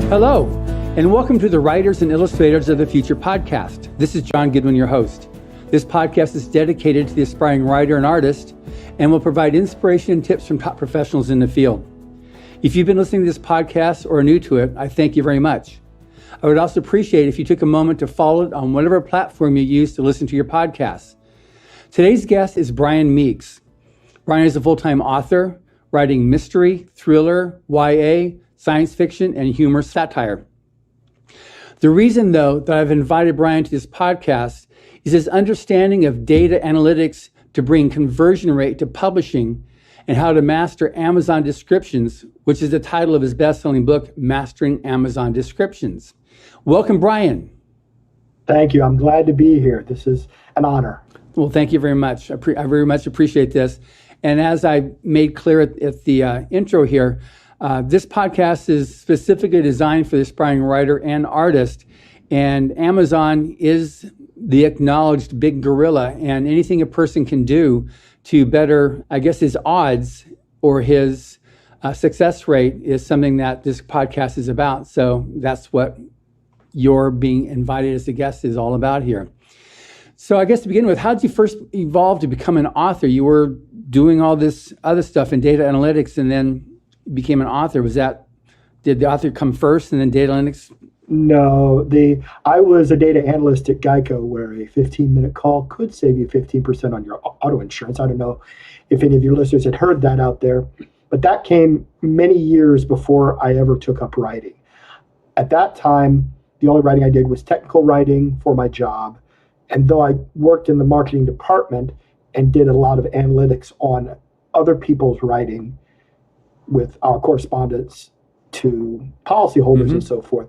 Hello, and welcome to the Writers and Illustrators of the Future podcast. This is John Goodwin, your host. This podcast is dedicated to the aspiring writer and artist and will provide inspiration and tips from top professionals in the field. If you've been listening to this podcast or are new to it, I thank you very much. I would also appreciate if you took a moment to follow it on whatever platform you use to listen to your podcasts. Today's guest is Brian Meeks. Brian is a full-time author, writing mystery, thriller, YA, science fiction, and humor satire. The reason, though, that I've invited Brian to this podcast is his understanding of data analytics to bring conversion rate to publishing and how to master Amazon descriptions, which is the title of his best-selling book, Mastering Amazon Descriptions. Welcome, Brian. Thank you. I'm glad to be here. This is an honor. Well, thank you very much. I very much appreciate this. And as I made clear at the intro here, this podcast is specifically designed for the aspiring writer and artist, and Amazon is the acknowledged big gorilla, and anything a person can do to better, I guess, his odds or his success rate is something that this podcast is about. So that's what your being invited as a guest is all about here. So I guess to begin with, how did you first evolve to become an author? You were doing all this other stuff in data analytics and then became an author. Did the author come first and then data analytics? No, I was a data analyst at Geico, where a 15-minute call could save you 15% on your auto insurance. I don't know if any of your listeners had heard that out there, but that came many years before I ever took up writing. At that time, the only writing I did was technical writing for my job. And though I worked in the marketing department and did a lot of analytics on other people's writing with our correspondence to policyholders and so forth,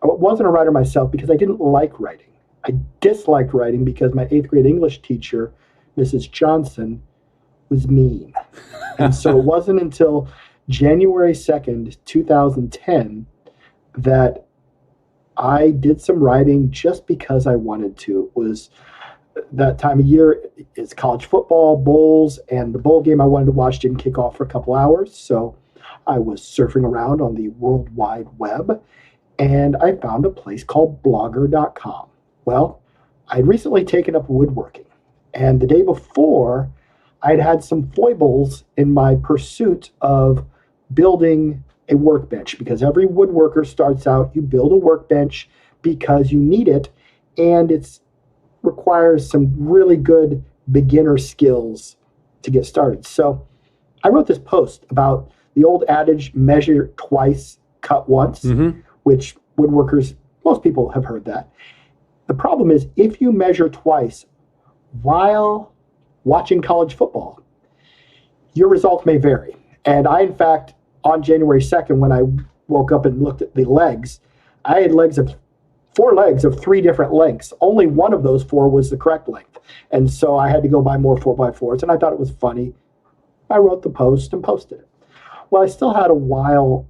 I wasn't a writer myself because I didn't like writing. I disliked writing because my 8th grade English teacher, Mrs. Johnson, was mean. And so it wasn't until January 2nd, 2010, that I did some writing just because I wanted to. It was that time of year, it's college football, bowls, and the bowl game I wanted to watch didn't kick off for a couple hours. So I was surfing around on the World Wide Web, and I found a place called blogger.com. Well, I'd recently taken up woodworking, and the day before, I'd had some foibles in my pursuit of building a workbench, because every woodworker starts out, you build a workbench because you need it, and it requires some really good beginner skills to get started. So I wrote this post about the old adage, measure twice, cut once, which woodworkers, most people have heard that. The problem is, if you measure twice while watching college football, your results may vary. And I, in fact, on January 2nd, when I woke up and looked at the legs, I had 4 legs of 3 different lengths. Only one of those 4 was the correct length. And so I had to go buy more 4x4s, and I thought it was funny. I wrote the post and posted it. Well, I still had a while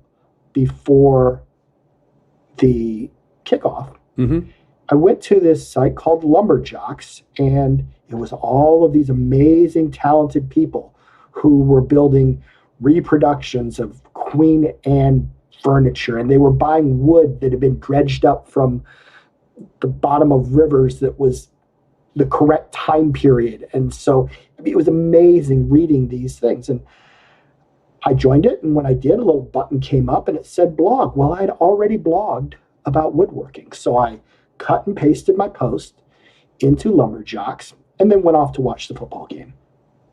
before the kickoff. I went to this site called Lumberjocks, and it was all of these amazing, talented people who were building reproductions of Queen Anne furniture, and they were buying wood that had been dredged up from the bottom of rivers that was the correct time period. And so it was amazing reading these things. And I joined it, and when I did, a little button came up and it said blog. Well, I had already blogged about woodworking, so I cut and pasted my post into Lumberjocks and then went off to watch the football game.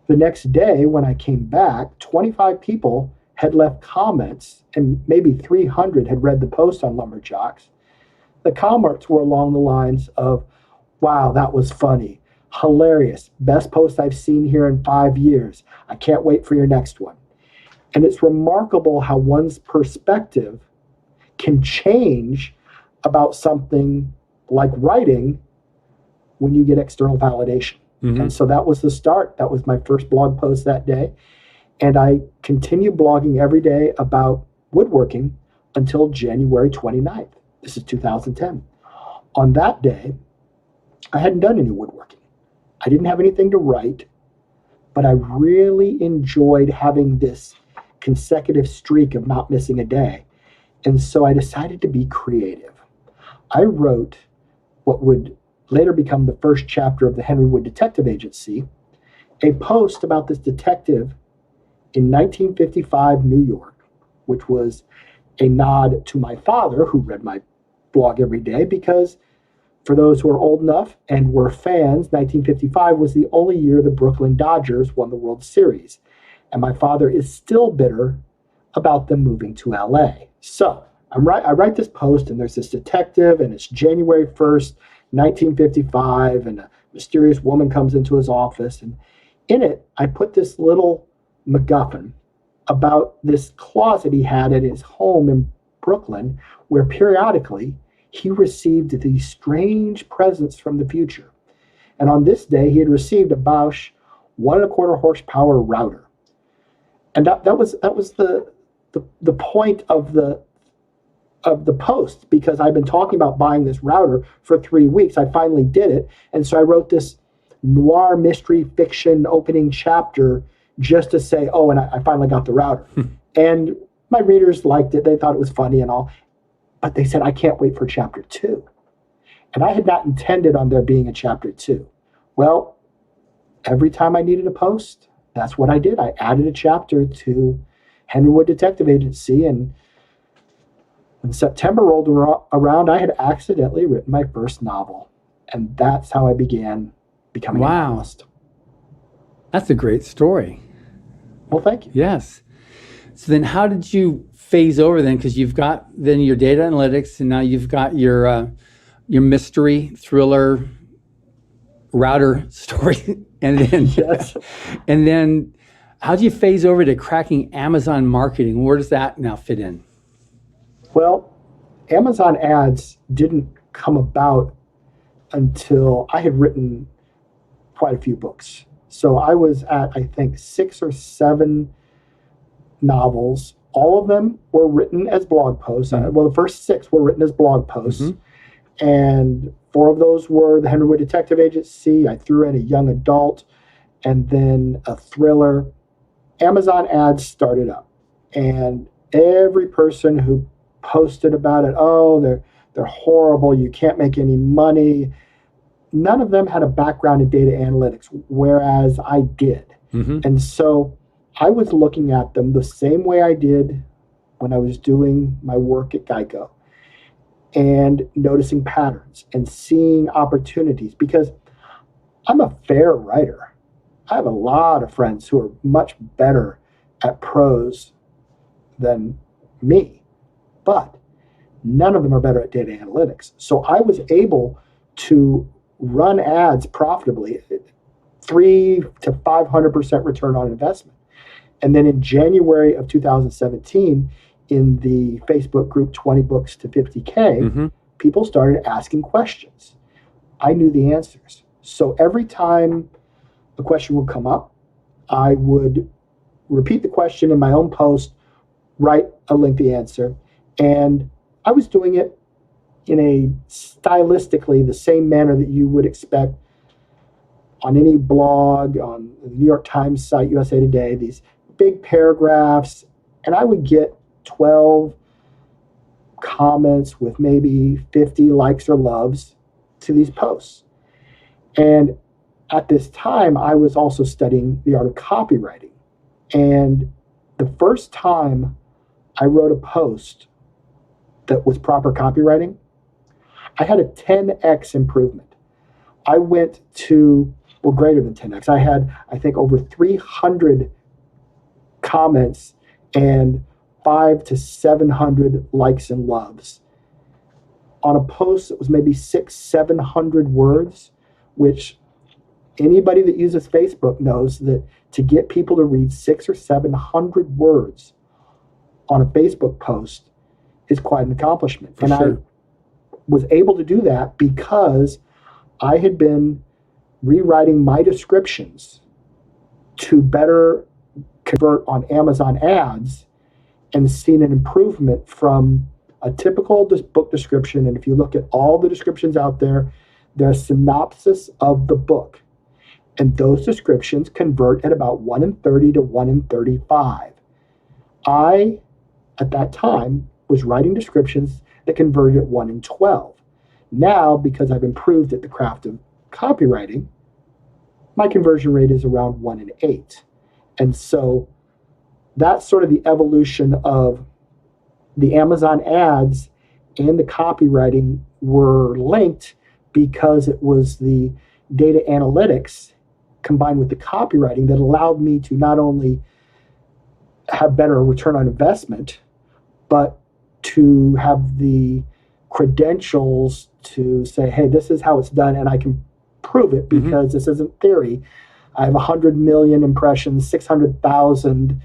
The next day, when I came back, 25 people had left comments, and maybe 300 had read the post on Lumberjocks. The comments were along the lines of, wow, that was funny, hilarious, best post I've seen here in 5 years. I can't wait for your next one. And it's remarkable how one's perspective can change about something like writing when you get external validation. And so that was the start. That was my first blog post that day. And I continued blogging every day about woodworking until January 29th. This is 2010. On that day, I hadn't done any woodworking. I didn't have anything to write, but I really enjoyed having this consecutive streak of not missing a day. And so I decided to be creative. I wrote what would later become the first chapter of the Henry Wood Detective Agency, a post about this detective in 1955 New York, which was a nod to my father, who read my blog every day, because for those who are old enough and were fans, 1955 was the only year the Brooklyn Dodgers won the World Series. And my father is still bitter about them moving to LA. So I write this post, and there's this detective, and it's January 1st, 1955, and a mysterious woman comes into his office. And in it, I put this little MacGuffin about this closet he had at his home in Brooklyn, where periodically he received these strange presents from the future. And on this day, he had received a Bosch 1.25 horsepower router. And that was the point of the post, because I've been talking about buying this router for 3 weeks. I finally did it. And so I wrote this noir mystery fiction opening chapter just to say, oh, and I finally got the router. And my readers liked it. They thought it was funny and all. But they said, I can't wait for chapter 2. And I had not intended on there being a chapter 2. Well, every time I needed a post, that's what I did. I added a chapter to Henry Wood Detective Agency. And when September rolled around, I had accidentally written my first novel. And that's how I began becoming a novelist. That's a great story. Well, thank you. Yes. So then how did you phase over then? Because you've got then your data analytics, and now you've got your mystery thriller router story. And then, Yes. And then how do you phase over to cracking Amazon marketing? Where does that now fit in? Well, Amazon ads didn't come about until I had written quite a few books. So I was at, I think, 6 or 7 novels. All of them were written as blog posts. Mm-hmm. Well, the first 6 were written as blog posts. Mm-hmm. And 4 of those were the Henry Wood Detective Agency. I threw in a young adult and then a thriller. Amazon ads started up. And every person who posted about it, oh, they're horrible. You can't make any money. None of them had a background in data analytics, whereas I did. Mm-hmm. And so I was looking at them the same way I did when I was doing my work at Geico, and noticing patterns and seeing opportunities, because I'm a fair writer. I have a lot of friends who are much better at prose than me, but none of them are better at data analytics. So I was able to run ads profitably, 300 to 500% return on investment. And then in January of 2017, in the Facebook group 20 Books to 50K, mm-hmm. people started asking questions. I knew the answers. So every time a question would come up, I would repeat the question in my own post, write a lengthy answer. And I was doing it in a stylistically the same manner that you would expect on any blog, on the New York Times site, USA Today, these big paragraphs. And I would get 12 comments with maybe 50 likes or loves to these posts. And at this time, I was also studying the art of copywriting. And the first time I wrote a post that was proper copywriting, I had a 10x improvement. I went to, well, greater than 10x. I had, I think, over 300 comments and 500 to 700 likes and loves on a post that was maybe 600-700 words, which anybody that uses Facebook knows that to get people to read 600 or 700 words on a Facebook post is quite an accomplishment. For sure. I was able to do that because I had been rewriting my descriptions to better convert on Amazon ads and seen an improvement from a typical book description. And if you look at all the descriptions out there, they're a synopsis of the book. And those descriptions convert at about 1 in 30 to 1 in 35. I, at that time, was writing descriptions that converted at 1 in 12. Now, because I've improved at the craft of copywriting, my conversion rate is around 1 in 8. And so that's sort of the evolution of the Amazon ads and the copywriting were linked because it was the data analytics combined with the copywriting that allowed me to not only have better return on investment, but to have the credentials to say, hey, this is how it's done, and I can prove it because this isn't theory. I have 100 million impressions, 600,000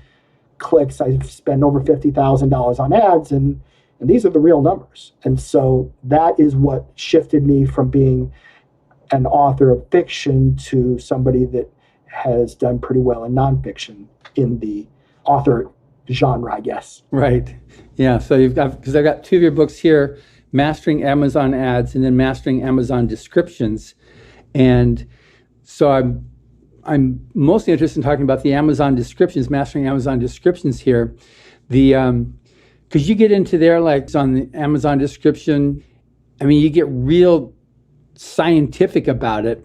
clicks. I spend over $50,000 on ads, and these are the real numbers. And so that is what shifted me from being an author of fiction to somebody that has done pretty well in nonfiction in the author genre, I guess. Right. Yeah. So you've got, because I've got two of your books here, Mastering Amazon Ads and then Mastering Amazon Descriptions. And so I'm mostly interested in talking about the Amazon descriptions, Mastering Amazon Descriptions here. Because you get into there, like on the Amazon description, I mean, you get real scientific about it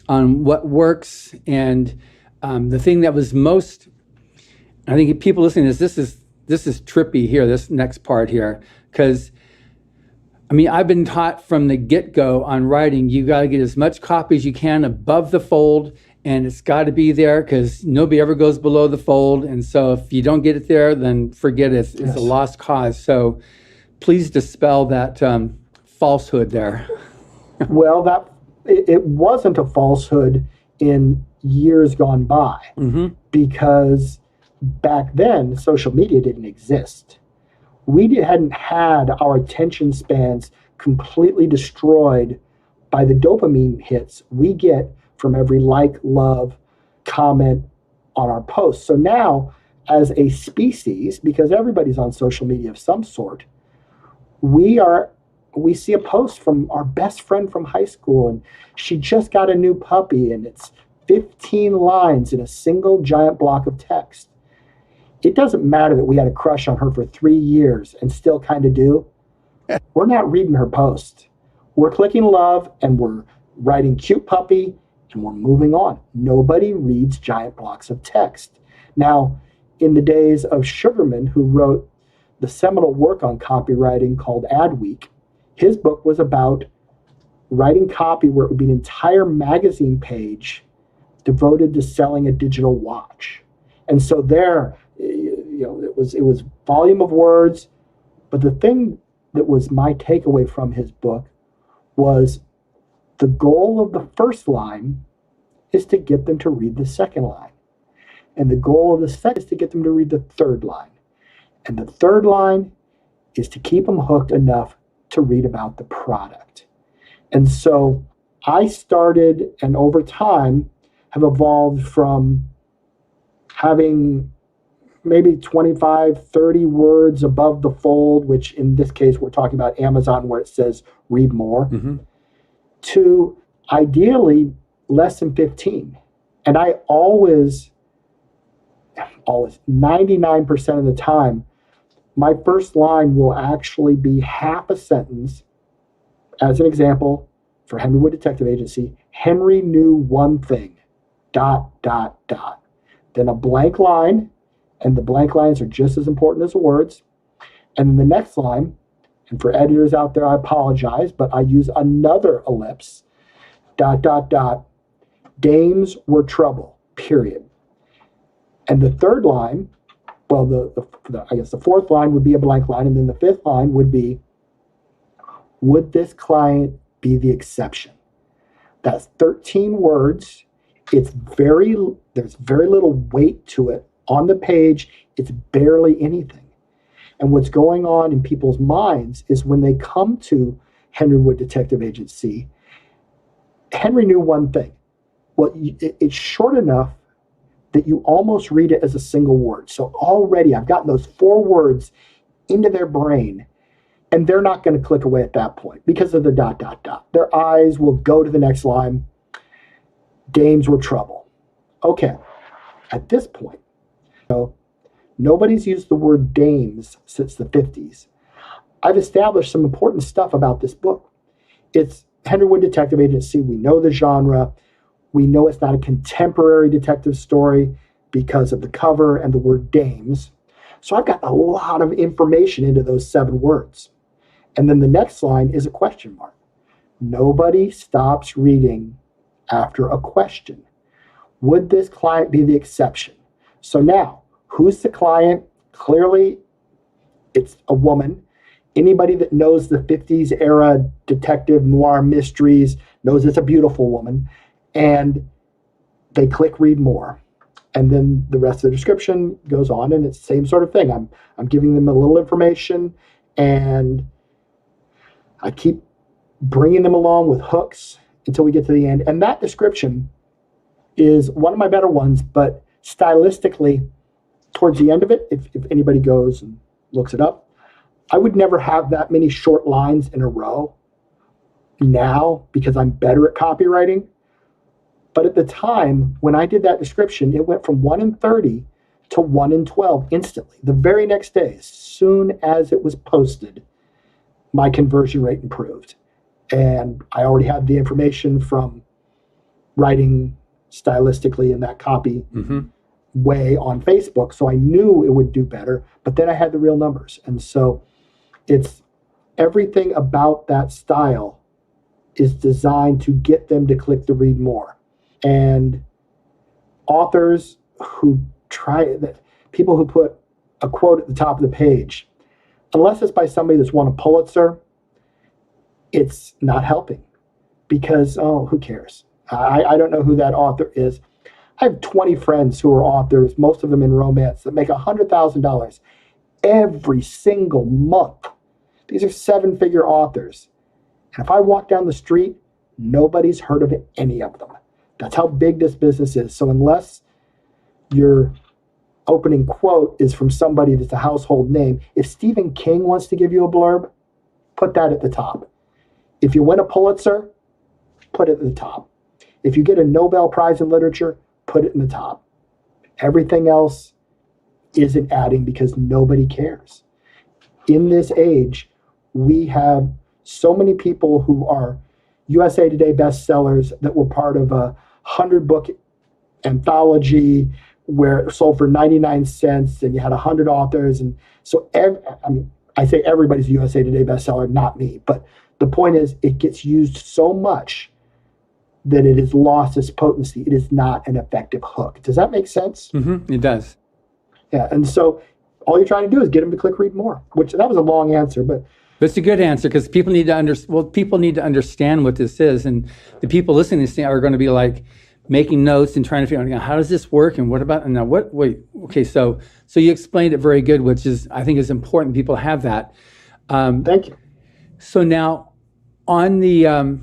on what works. And the thing that was most, I think people listening to this is trippy here, this next part here, because I mean, I've been taught from the get-go on writing, you got to get as much copy as you can above the fold, and it's got to be there because nobody ever goes below the fold. And so if you don't get it there, then forget it. It's a lost cause. So please dispel that falsehood there. Well, it wasn't a falsehood in years gone by because back then social media didn't exist. We hadn't had our attention spans completely destroyed by the dopamine hits we get from every like, love, comment on our posts. So now, as a species, because everybody's on social media of some sort, we see a post from our best friend from high school, and she just got a new puppy, and it's 15 lines in a single giant block of text. It doesn't matter that we had a crush on her for 3 years and still kind of do. We're not reading her post. We're clicking love and we're writing cute puppy and we're moving on. Nobody reads giant blocks of text. Now, in the days of Sugarman, who wrote the seminal work on copywriting called Adweek, his book was about writing copy where it would be an entire magazine page devoted to selling a digital watch. And so there, it was volume of words, but the thing that was my takeaway from his book was the goal of the first line is to get them to read the second line. And the goal of the second is to get them to read the third line. And the third line is to keep them hooked enough to read about the product. And so I started, and over time have evolved from having maybe 25, 30 words above the fold, which in this case, we're talking about Amazon where it says read more, to ideally less than 15. And I always, 99% of the time, my first line will actually be half a sentence. As an example, for Henry Wood Detective Agency, Henry knew one thing, ... Then a blank line, and the blank lines are just as important as the words. And then the next line, and for editors out there, I apologize, but I use another ellipse, ... Dames were trouble, period. And the third line, well, I guess the fourth line would be a blank line, and then the fifth line would be, would this client be the exception? That's 13 words. There's very little weight to it. On the page, it's barely anything. And what's going on in people's minds is when they come to Henry Wood Detective Agency, Henry knew one thing. Well, it's short enough that you almost read it as a single word. So already I've gotten those 4 words into their brain, and they're not going to click away at that point because of the ... Their eyes will go to the next line. Dames were trouble. Okay, at this point, nobody's used the word dames since the 50s. I've established some important stuff about this book. It's Henry Wood Detective Agency. We know the genre. We know it's not a contemporary detective story because of the cover and the word dames. So I've got a lot of information into those 7 words. And then the next line is a question mark. Nobody stops reading after a question. Would this client be the exception? So now, who's the client? Clearly, it's a woman. Anybody that knows the 50s era detective noir mysteries knows it's a beautiful woman. And they click read more. And then the rest of the description goes on, and it's the same sort of thing. I'm giving them a little information, and I keep bringing them along with hooks until we get to the end. And that description is one of my better ones, but stylistically, towards the end of it, if anybody goes and looks it up, I would never have that many short lines in a row now because I'm better at copywriting. But at the time, when I did that description, it went from 1 in 30 to 1 in 12 instantly. The very next day, as soon as it was posted, my conversion rate improved. And I already had the information from writing stylistically in that copy way on Facebook. So I knew it would do better, but then I had the real numbers. And so it's everything about that style is designed to get them to click the read more. And authors who people who put a quote at the top of the page, unless it's by somebody that's won a Pulitzer, it's not helping because, who cares? I don't know who that author is. I have 20 friends who are authors, most of them in romance, that make $100,000 every single month. These are 7-figure authors. And if I walk down the street, nobody's heard of any of them. That's how big this business is. So unless your opening quote is from somebody that's a household name, if Stephen King wants to give you a blurb, put that at the top. If you win a Pulitzer, put it at the top. If you get a Nobel Prize in Literature, put it in the top. Everything else isn't adding because nobody cares. In this age, we have so many people who are USA Today bestsellers that were part of a 100-book anthology where it sold for 99 cents and you had 100 authors. And so, I say everybody's a USA Today bestseller, not me. But the point is, it gets used so much that it has lost its potency. It is not an effective hook. Does that make sense? It does. Yeah. And so all you're trying to do is get them to click read more, which that was a long answer, but it's a good answer because people need to people need to understand what this is. And the people listening to this thing are going to be like making notes and trying to figure out, how does this work? And what about, now what, wait, okay. So you explained it very good, which is, I think is important. People have that. Thank you. So now on the,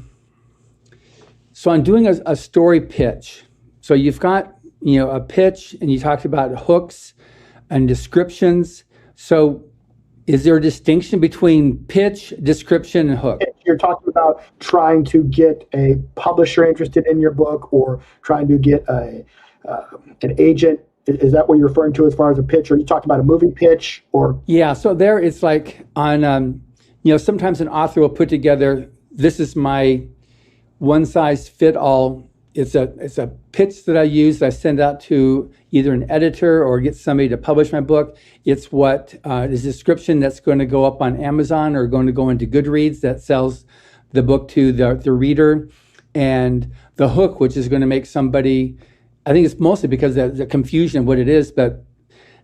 so I'm doing a story pitch. So you've got, a pitch and you talked about hooks and descriptions. So is there a distinction between pitch, description, and hook? You're talking about trying to get a publisher interested in your book or trying to get an agent. Is that what you're referring to as far as a pitch? Or are you talking about a movie pitch? Or yeah, so there it's like on, sometimes an author will put together, this is my one-size-fit-all. It's a pitch that I use. I send out to either an editor or get somebody to publish my book. It's what is a description that's going to go up on Amazon or going to go into Goodreads that sells the book to the reader, and the hook, which is going to make somebody. I think it's mostly because of the confusion of what it is, but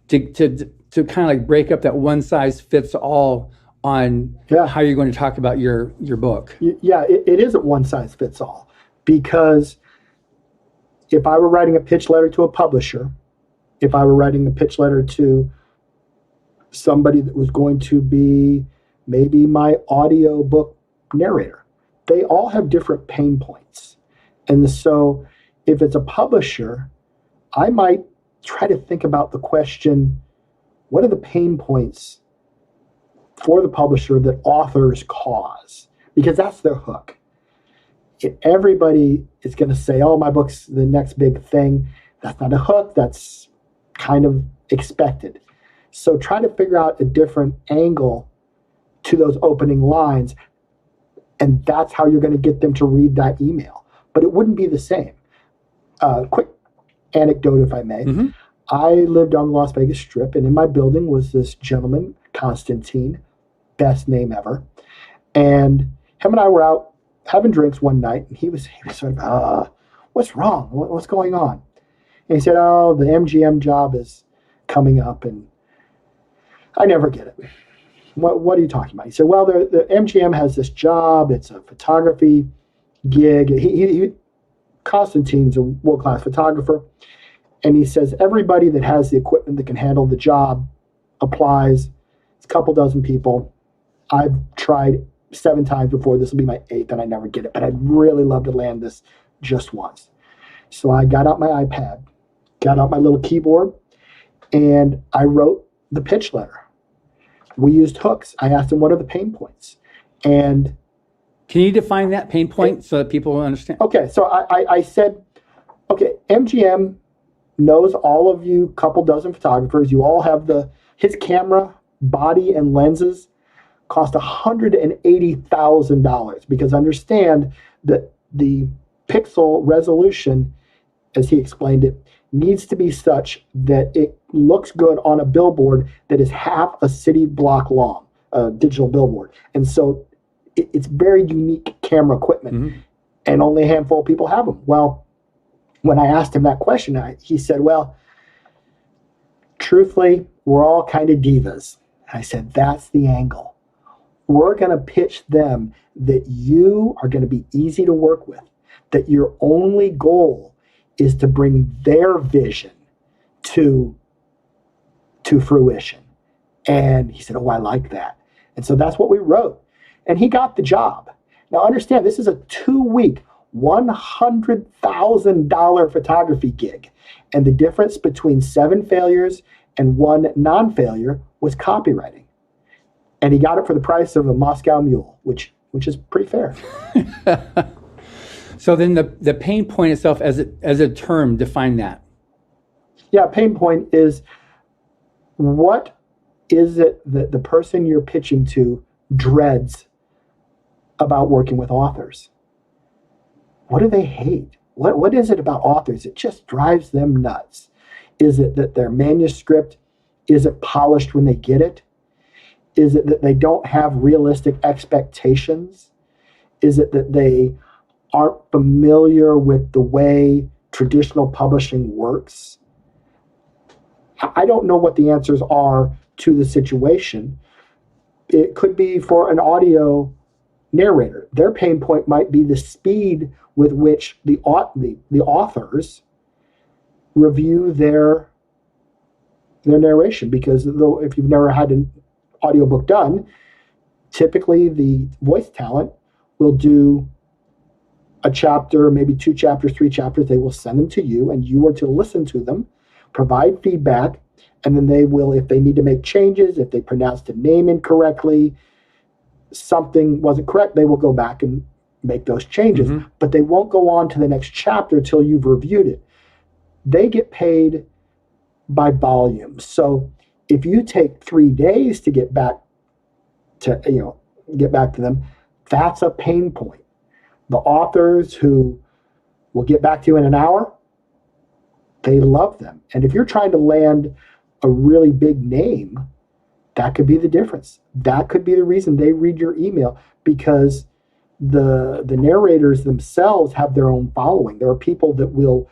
to kind of like break up that one size fits all on how you're going to talk about your book. Yeah, it isn't one size fits all because if I were writing a pitch letter to a publisher, if I were writing a pitch letter to somebody that was going to be maybe my audio book narrator, they all have different pain points. And so if it's a publisher, I might try to think about the question, what are the pain points for the publisher that authors cause? Because that's their hook. Everybody is going to say, oh, my book's the next big thing. That's not a hook. That's kind of expected. So try to figure out a different angle to those opening lines. And that's how you're going to get them to read that email. But it wouldn't be the same. Quick anecdote, if I may. Mm-hmm. I lived on the Las Vegas Strip, and in my building was this gentleman, Constantine, best name ever. And him and I were out having drinks one night, and he was sort of, what's wrong? What's going on? And he said, oh, the MGM job is coming up, and I never get it. What are you talking about? He said, well, the MGM has this job. It's a photography gig. Constantine's a world-class photographer. And he says, everybody that has the equipment that can handle the job applies. It's a couple dozen people. I've tried 7 times before. This will be my 8th, and I never get it. But I'd really love to land this just once. So I got out my iPad, got out my little keyboard, and I wrote the pitch letter. We used hooks. I asked him, what are the pain points? And can you define that pain point so that people will understand? Okay, so I said, okay, MGM knows all of you, couple dozen photographers. You all have his camera, body, and lenses cost $180,000 because understand that the pixel resolution, as he explained it, needs to be such that it looks good on a billboard that is half a city block long, a digital billboard. And so it's very unique camera equipment, mm-hmm. and only a handful of people have them. Well, when I asked him that question, he said, well, truthfully, we're all kind of divas. And I said, that's the angle. We're going to pitch them that you are going to be easy to work with, that your only goal is to bring their vision to fruition. And he said, oh, I like that. And so that's what we wrote. And he got the job. Now understand, this is a 2-week, $100,000 photography gig. And the difference between 7 failures and 1 non-failure was copywriting. And he got it for the price of a Moscow mule, which is pretty fair. So then the pain point itself as a term, define that. Yeah, pain point is, what is it that the person you're pitching to dreads about working with authors? What do they hate? What is it about authors that just drives them nuts? Is it that their manuscript isn't polished when they get it? Is it that they don't have realistic expectations? Is it that they aren't familiar with the way traditional publishing works? I don't know what the answers are to the situation. It could be for an audio narrator. Their pain point might be the speed with which the authors review their narration. Because though if you've never had an audiobook done, typically the voice talent will do a chapter, maybe 2 chapters, 3 chapters. They will send them to you, and you are to listen to them, provide feedback, and then they will, if they need to make changes, if they pronounced a name incorrectly, something wasn't correct, they will go back and make those changes. Mm-hmm. But they won't go on to the next chapter till you've reviewed it. They get paid by volume. So if you take 3 days to get back to them, that's a pain point. The authors who will get back to you in an hour, they love them. And if you're trying to land a really big name, that could be the difference. That could be the reason they read your email, because the narrators themselves have their own following. There are people that will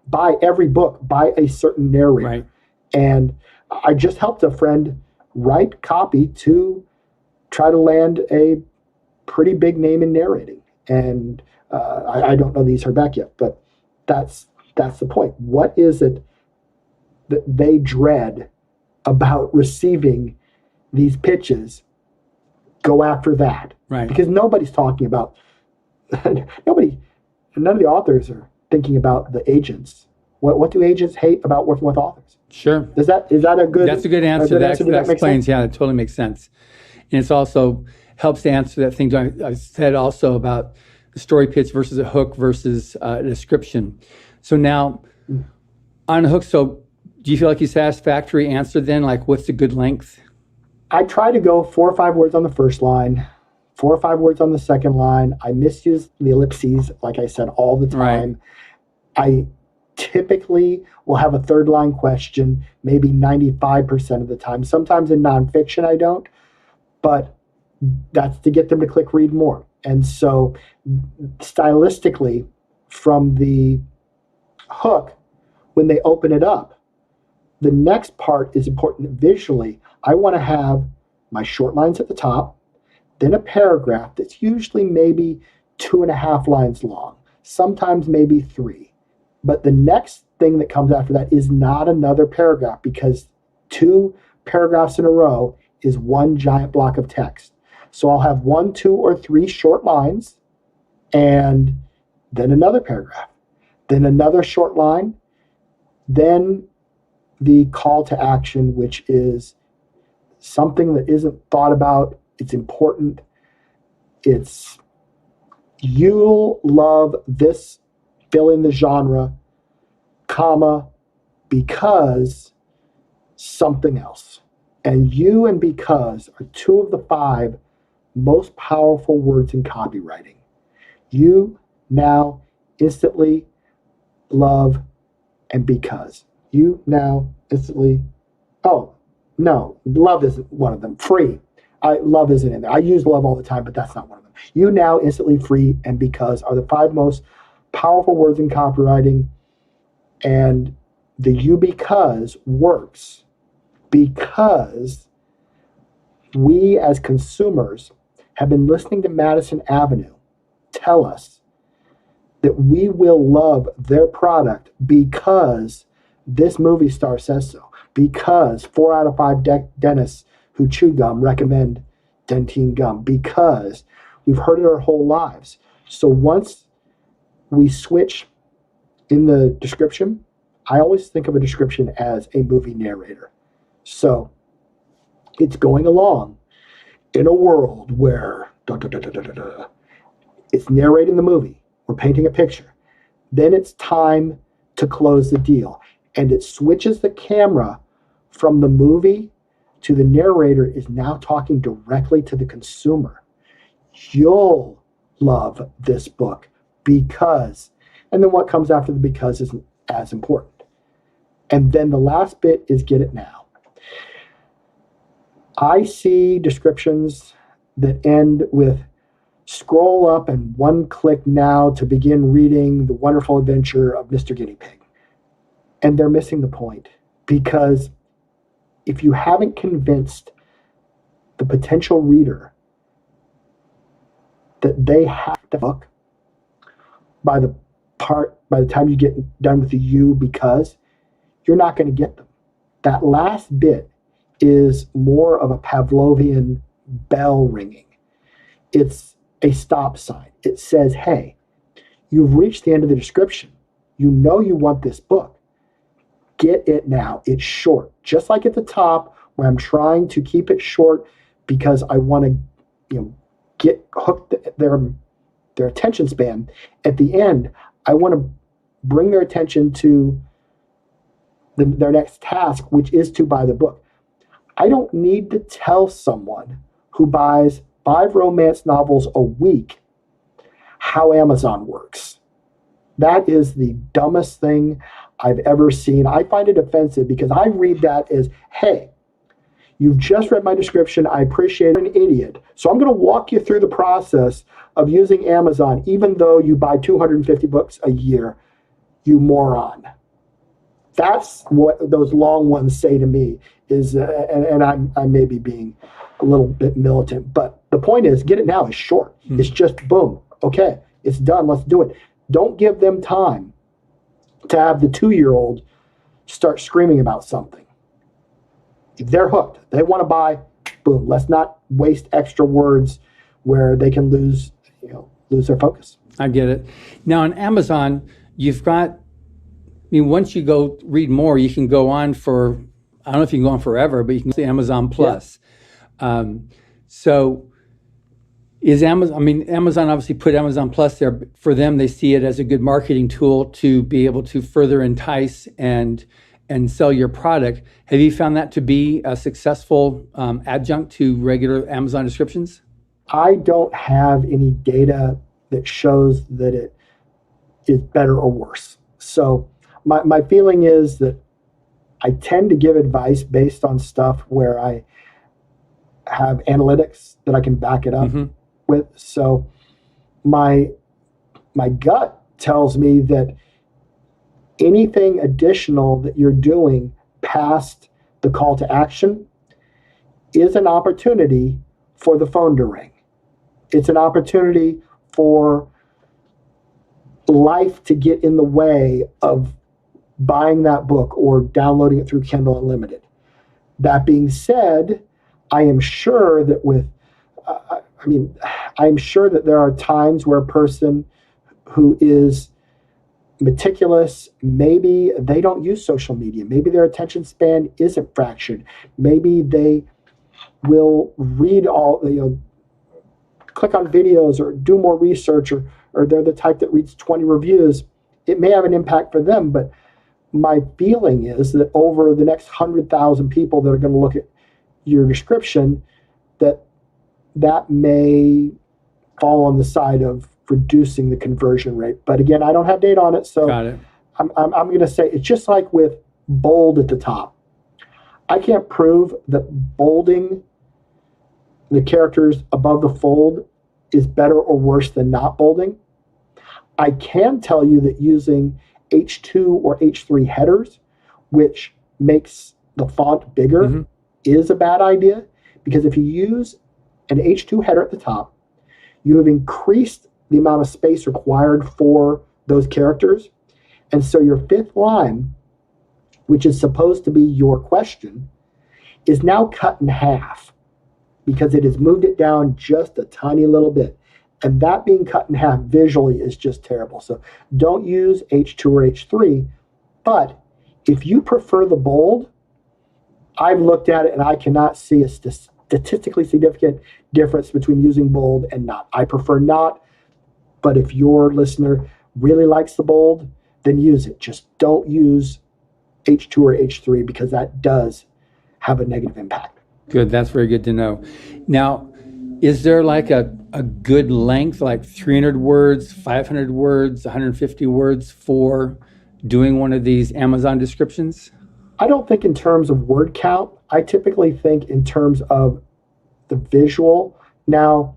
buy every book by a certain narrator. Right. And I just helped a friend write copy to try to land a pretty big name in narrating. And I don't know these are back yet, but that's the point. What is it that they dread about receiving these pitches? Go after that. Right. Because nobody's talking about, none of the authors are thinking about the agents. What do agents hate about working with authors? Sure. Is that a good? That's a good answer. That explains. Yeah, it totally makes sense. And it's also helps to answer that thing I said also about the story pitch versus a hook versus a description. So now on a hook, so do you feel like you satisfactory answer then? Like, what's the good length? I try to go 4 or 5 words on the first line, 4 or 5 words on the second line. I misuse the ellipses, like I said, all the time. Right. I typically will have a third line question, maybe 95% of the time. Sometimes in nonfiction I don't, but that's to get them to click read more. And so stylistically, from the hook, when they open it up, the next part is important visually. I want to have my short lines at the top, then a paragraph that's usually maybe 2.5 lines long, sometimes maybe 3. But the next thing that comes after that is not another paragraph, because 2 paragraphs in a row is one giant block of text. So I'll have 1, 2, or 3 short lines, and then another paragraph, then another short line, then the call to action, which is something that isn't thought about. It's important. It's, you'll love this, fill in the genre, comma, because something else. And you and because are 2 of the 5 most powerful words in copywriting. You now instantly love and because. You now instantly, oh, no, love isn't one of them. Free. Love isn't in there. I use love all the time, but that's not one of them. You now instantly, free, and because are the 5 most powerful words in copywriting. And the you because works because we as consumers have been listening to Madison Avenue tell us that we will love their product because this movie star says so, because 4 out of 5 dentists who chew gum recommend Dentine gum, because we've heard it our whole lives. So once we switch in the description, I always think of a description as a movie narrator. So it's going along in a world where it's narrating the movie. We're painting a picture. Then it's time to close the deal. And it switches the camera from the movie to the narrator is now talking directly to the consumer. You'll love this book because, and then what comes after the because isn't as important. And then the last bit is get it now. I see descriptions that end with scroll up and 1 click now to begin reading The Wonderful Adventure of Mr. Guinea Pig. And they're missing the point, because if you haven't convinced the potential reader that they have the book by the time you get done with the you because, you're not going to get them. That last bit is more of a Pavlovian bell ringing. It's a stop sign. It says, hey, you've reached the end of the description. You know you want this book. Get it now. It's short. Just like at the top, where I'm trying to keep it short because I want to, get hooked their attention span. At the end, I want to bring their attention to their next task, which is to buy the book. I don't need to tell someone who buys 5 romance novels a week how Amazon works. That is the dumbest thing I've ever seen. I find it offensive because I read that as, hey, you've just read my description. I appreciate it. You're an idiot. So I'm going to walk you through the process of using Amazon, even though you buy 250 books a year, you moron. That's what those long ones say to me is, and I may be being a little bit militant, but the point is, get it now is short. Mm-hmm. It's just boom. Okay, it's done. Let's do it. Don't give them time to have the 2-year-old start screaming about something. If they're hooked, they want to buy, boom. Let's not waste extra words where they can lose their focus. I get it. Now on Amazon, you've got, once you go read more, you can go on for, I don't know if you can go on forever, but you can see Amazon Plus. Yeah. So is Amazon obviously put Amazon Plus there. But for them, they see it as a good marketing tool to be able to further entice and and sell your product. Have you found that to be a successful adjunct to regular Amazon descriptions? I don't have any data that shows that it is better or worse. So my feeling is that I tend to give advice based on stuff where I have analytics that I can back it up with. So my gut tells me that anything additional that you're doing past the call to action is an opportunity for the phone to ring. It's an opportunity for life to get in the way of buying that book or downloading it through Kindle Unlimited. That being said, I am sure that I'm sure that there are times where a person who is meticulous, maybe they don't use social media. Maybe their attention span isn't fractured. Maybe they will read click on videos or do more research, or they're the type that reads 20 reviews. It may have an impact for them, but my feeling is that over the next 100,000 people that are going to look at your description, that may fall on the side of reducing the conversion rate. But again, I don't have data on it, so Got it. I'm going to say it's just like with bold at the top. I can't prove that bolding the characters above the fold is better or worse than not bolding. I can tell you that using H2 or H3 headers, which makes the font bigger, is a bad idea, because if you use an H2 header at the top, you have increased the amount of space required for those characters. And so your fifth line, which is supposed to be your question, is now cut in half because it has moved it down just a tiny little bit. And that being cut in half visually is just terrible. So don't use H2 or H3. But if you prefer the bold, I've looked at it and I cannot see a statistically significant difference between using bold and not. I prefer not, but if your listener really likes the bold, then use it. Just don't use H2 or H3 because that does have a negative impact. Good. That's very good to know. Now, is there like a good length, like 300 words, 500 words, 150 words for doing one of these Amazon descriptions? I don't think in terms of word count. I typically think in terms of the visual. Now,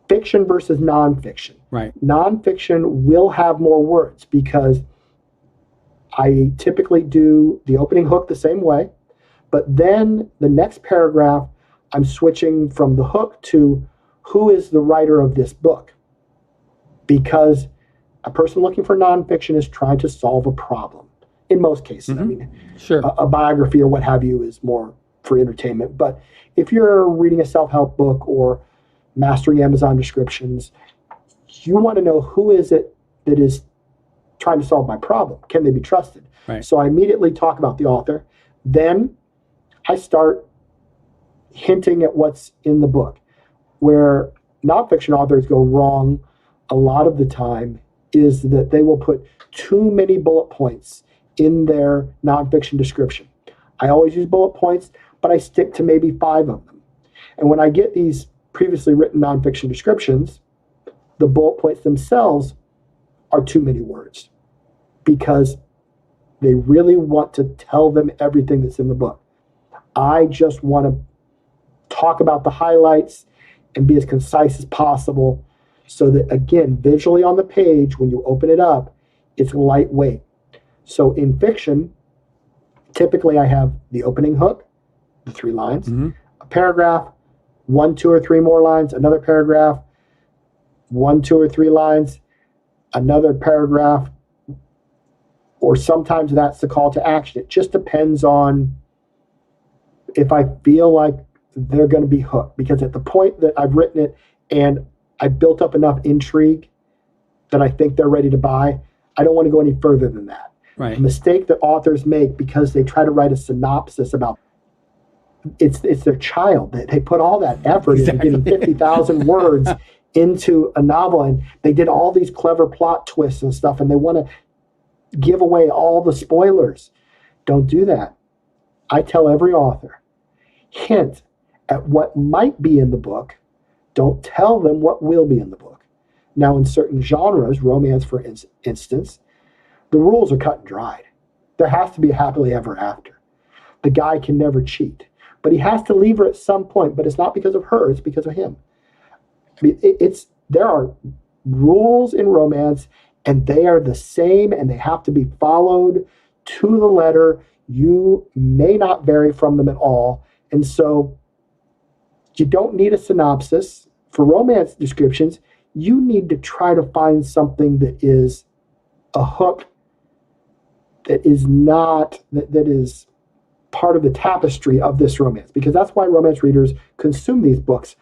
fiction versus nonfiction. Right. Nonfiction will have more words because I typically do the opening hook the same way, but then the next paragraph, I'm switching from the hook to who is the writer of this book, because a person looking for nonfiction is trying to solve a problem in most cases. I mean, sure, a biography or what have you is more for entertainment. But if you're reading a self-help book or mastering Amazon descriptions, you want to know who is it that is trying to solve my problem. Can they be trusted? Right. So I immediately talk about the author. Then I start hinting at what's in the book. Where nonfiction authors go wrong a lot of the time is that they will put too many bullet points in their nonfiction description. I always use bullet points, but I stick to maybe 5 of them. And when I get these previously written nonfiction descriptions, the bullet points themselves are too many words because they really want to tell them everything that's in the book. I just want to talk about the highlights and be as concise as possible so that, again, visually on the page, when you open it up, it's lightweight. So in fiction, typically I have the opening hook, the 3 lines, a paragraph, 1, 2, or 3 more lines, another paragraph, 1, 2, or 3 lines, another paragraph, or sometimes that's the call to action. It just depends on if I feel like they're going to be hooked, because at the point that I've written it and I built up enough intrigue that I think they're ready to buy, I don't want to go any further than that. Right. A mistake that authors make because they try to write a synopsis about it's their child. They put all that effort into getting 50,000 words into a novel, and they did all these clever plot twists and stuff, and they want to give away all the spoilers. Don't do that. I tell every author, hint at what might be in the book. Don't tell them what will be in the book. Now, in certain genres, romance for instance, the rules are cut and dried. There has to be a happily ever after. The guy can never cheat, but he has to leave her at some point, but it's not because of her, it's because of him. I mean, there are rules in romance, and they are the same, and they have to be followed to the letter. You may not vary from them at all. And so you don't need a synopsis. For romance descriptions, you need to try to find something that is a hook that is not, that is part of the tapestry of this romance, because that's why romance readers consume these books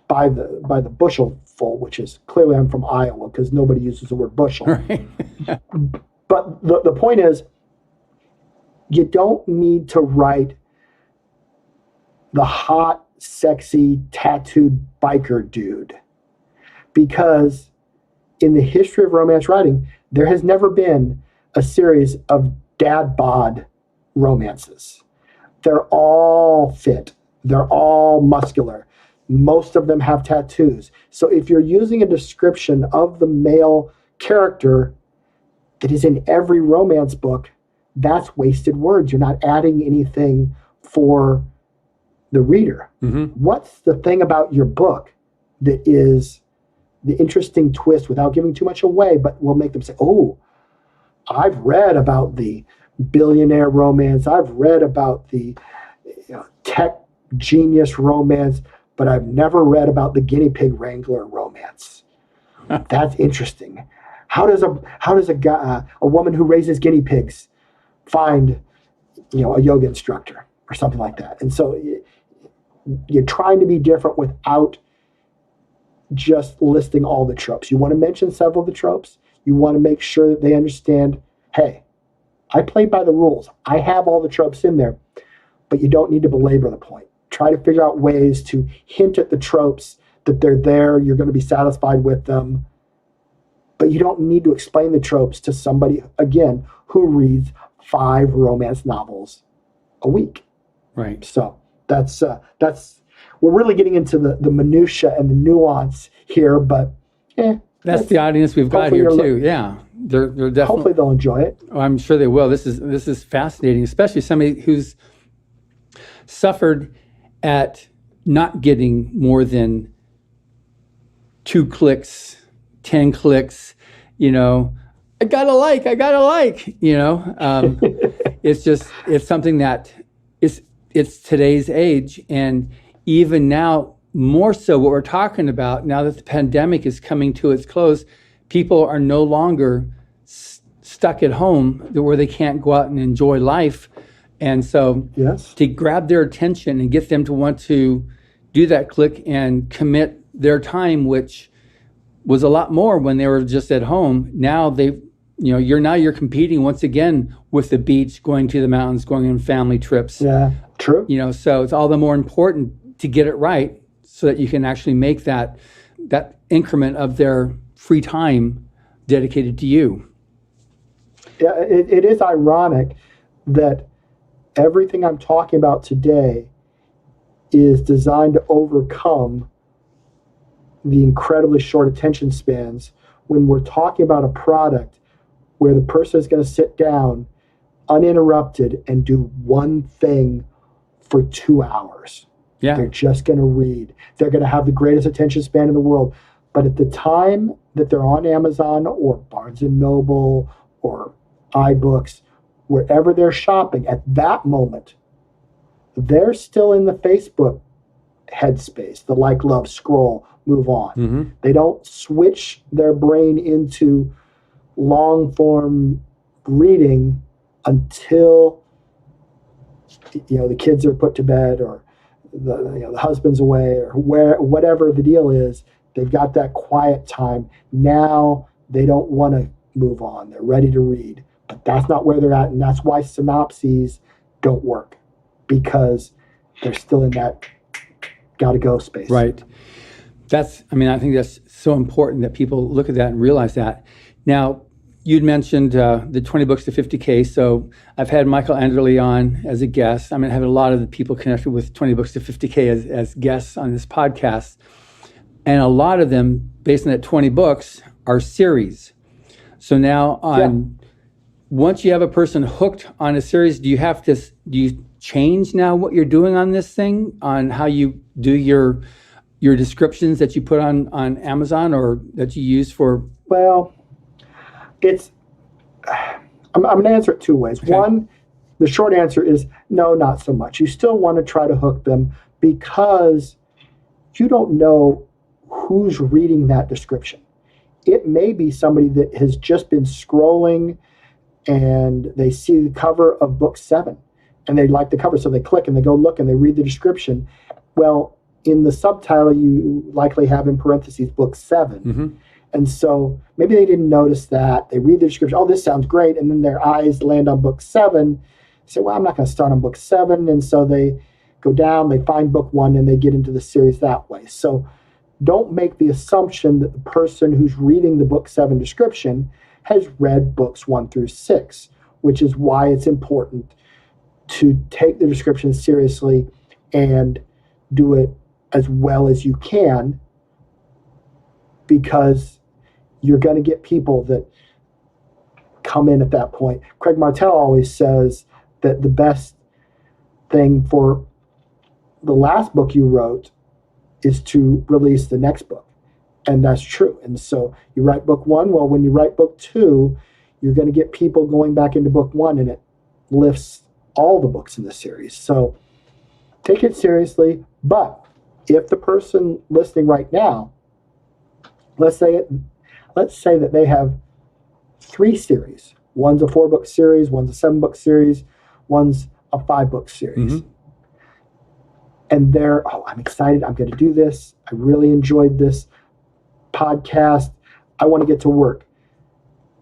by the bushelful, which is clearly, I'm from Iowa because nobody uses the word bushel. Right. But the point is, you don't need to write the hot, sexy, tattooed biker dude, because in the history of romance writing, there has never been a series of dad bod romances. They're all fit. They're all muscular. Most of them have tattoos. So if you're using a description of the male character that is in every romance book, that's wasted words. You're not adding anything for the reader. Mm-hmm. What's the thing about your book that is the interesting twist without giving too much away, but will make them say, oh, I've read about the billionaire romance. I've read about the tech genius romance, but I've never read about the guinea pig wrangler romance. That's interesting. How does a guy, a woman who raises guinea pigs find, a yoga instructor or something like that? And so you're trying to be different without just listing all the tropes. You want to mention several of the tropes. You want to make sure that they understand, hey, I played by the rules. I have all the tropes in there, but you don't need to belabor the point. Try to figure out ways to hint at the tropes, that they're there. You're going to be satisfied with them, but you don't need to explain the tropes to somebody, again, who reads 5 romance novels a week. Right. So that's we're really getting into the minutia and the nuance here, but that's the audience we've got here too. Yeah, they're definitely. Hopefully they'll enjoy it. Oh, I'm sure they will. This is fascinating, especially somebody who's suffered at not getting more than 2 clicks, 10 clicks. I gotta like. It's something that it's today's age, and even now, more so what we're talking about, now that the pandemic is coming to its close, people are no longer stuck at home where they can't go out and enjoy life. And so to grab their attention and get them to want to do that click and commit their time, which was a lot more when they were just at home. Now you're competing once again with the beach, going to the mountains, going on family trips. Yeah, true. So it's all the more important to get it right so that you can actually make that increment of their free time dedicated to you. Yeah, it is ironic that everything I'm talking about today is designed to overcome the incredibly short attention spans when we're talking about a product where the person is going to sit down uninterrupted and do one thing for 2 hours. Yeah. They're just going to read. They're going to have the greatest attention span in the world. But at the time that they're on Amazon or Barnes & Noble or iBooks, wherever they're shopping, at that moment, they're still in the Facebook headspace, the like, love, scroll, move on. Mm-hmm. They don't switch their brain into long-form reading until the kids are put to bed or the husband's away or whatever the deal is. They've got that quiet time. Now they don't want to move on. They're ready to read, but that's not where they're at, and that's why synopses don't work, because they're still in that gotta go space. Right. I think that's so important that people look at that and realize that. Now, you'd mentioned the 20 books to 50K. So I've had Michael Anderle on as a guest. I mean, I have a lot of the people connected with 20 books to 50K as guests on this podcast. And a lot of them, based on that 20 books, are series. So now once you have a person hooked on a series, do you change now what you're doing on this thing, on how you do your descriptions that you put on Amazon or that you use for? Well, I'm going to answer it two ways. Okay. One, the short answer is no, not so much. You still want to try to hook them because you don't know who's reading that description. It may be somebody that has just been scrolling and they see the cover of book 7 and they like the cover, so they click and they go look and they read the description. Well, in the subtitle, you likely have in parentheses book 7. Mm-hmm. And so maybe they didn't notice that. They read the description, oh, this sounds great. And then their eyes land on book 7. They say, well, I'm not going to start on book 7. And so they go down, they find book 1, and they get into the series that way. So don't make the assumption that the person who's reading the book 7 description has read books 1 through 6, which is why it's important to take the description seriously and do it as well as you can, because you're going to get people that come in at that point. Craig Martell always says that the best thing for the last book you wrote is to release the next book. And that's true. And so you write book 1. Well, when you write book 2, you're going to get people going back into book 1, and it lifts all the books in the series. So take it seriously. But if the person listening right now, let's say that they have 3 series. One's a 4-book series, one's a 7-book series, one's a 5-book series. Mm-hmm. And they're, I'm excited, I'm going to do this. I really enjoyed this podcast. I want to get to work.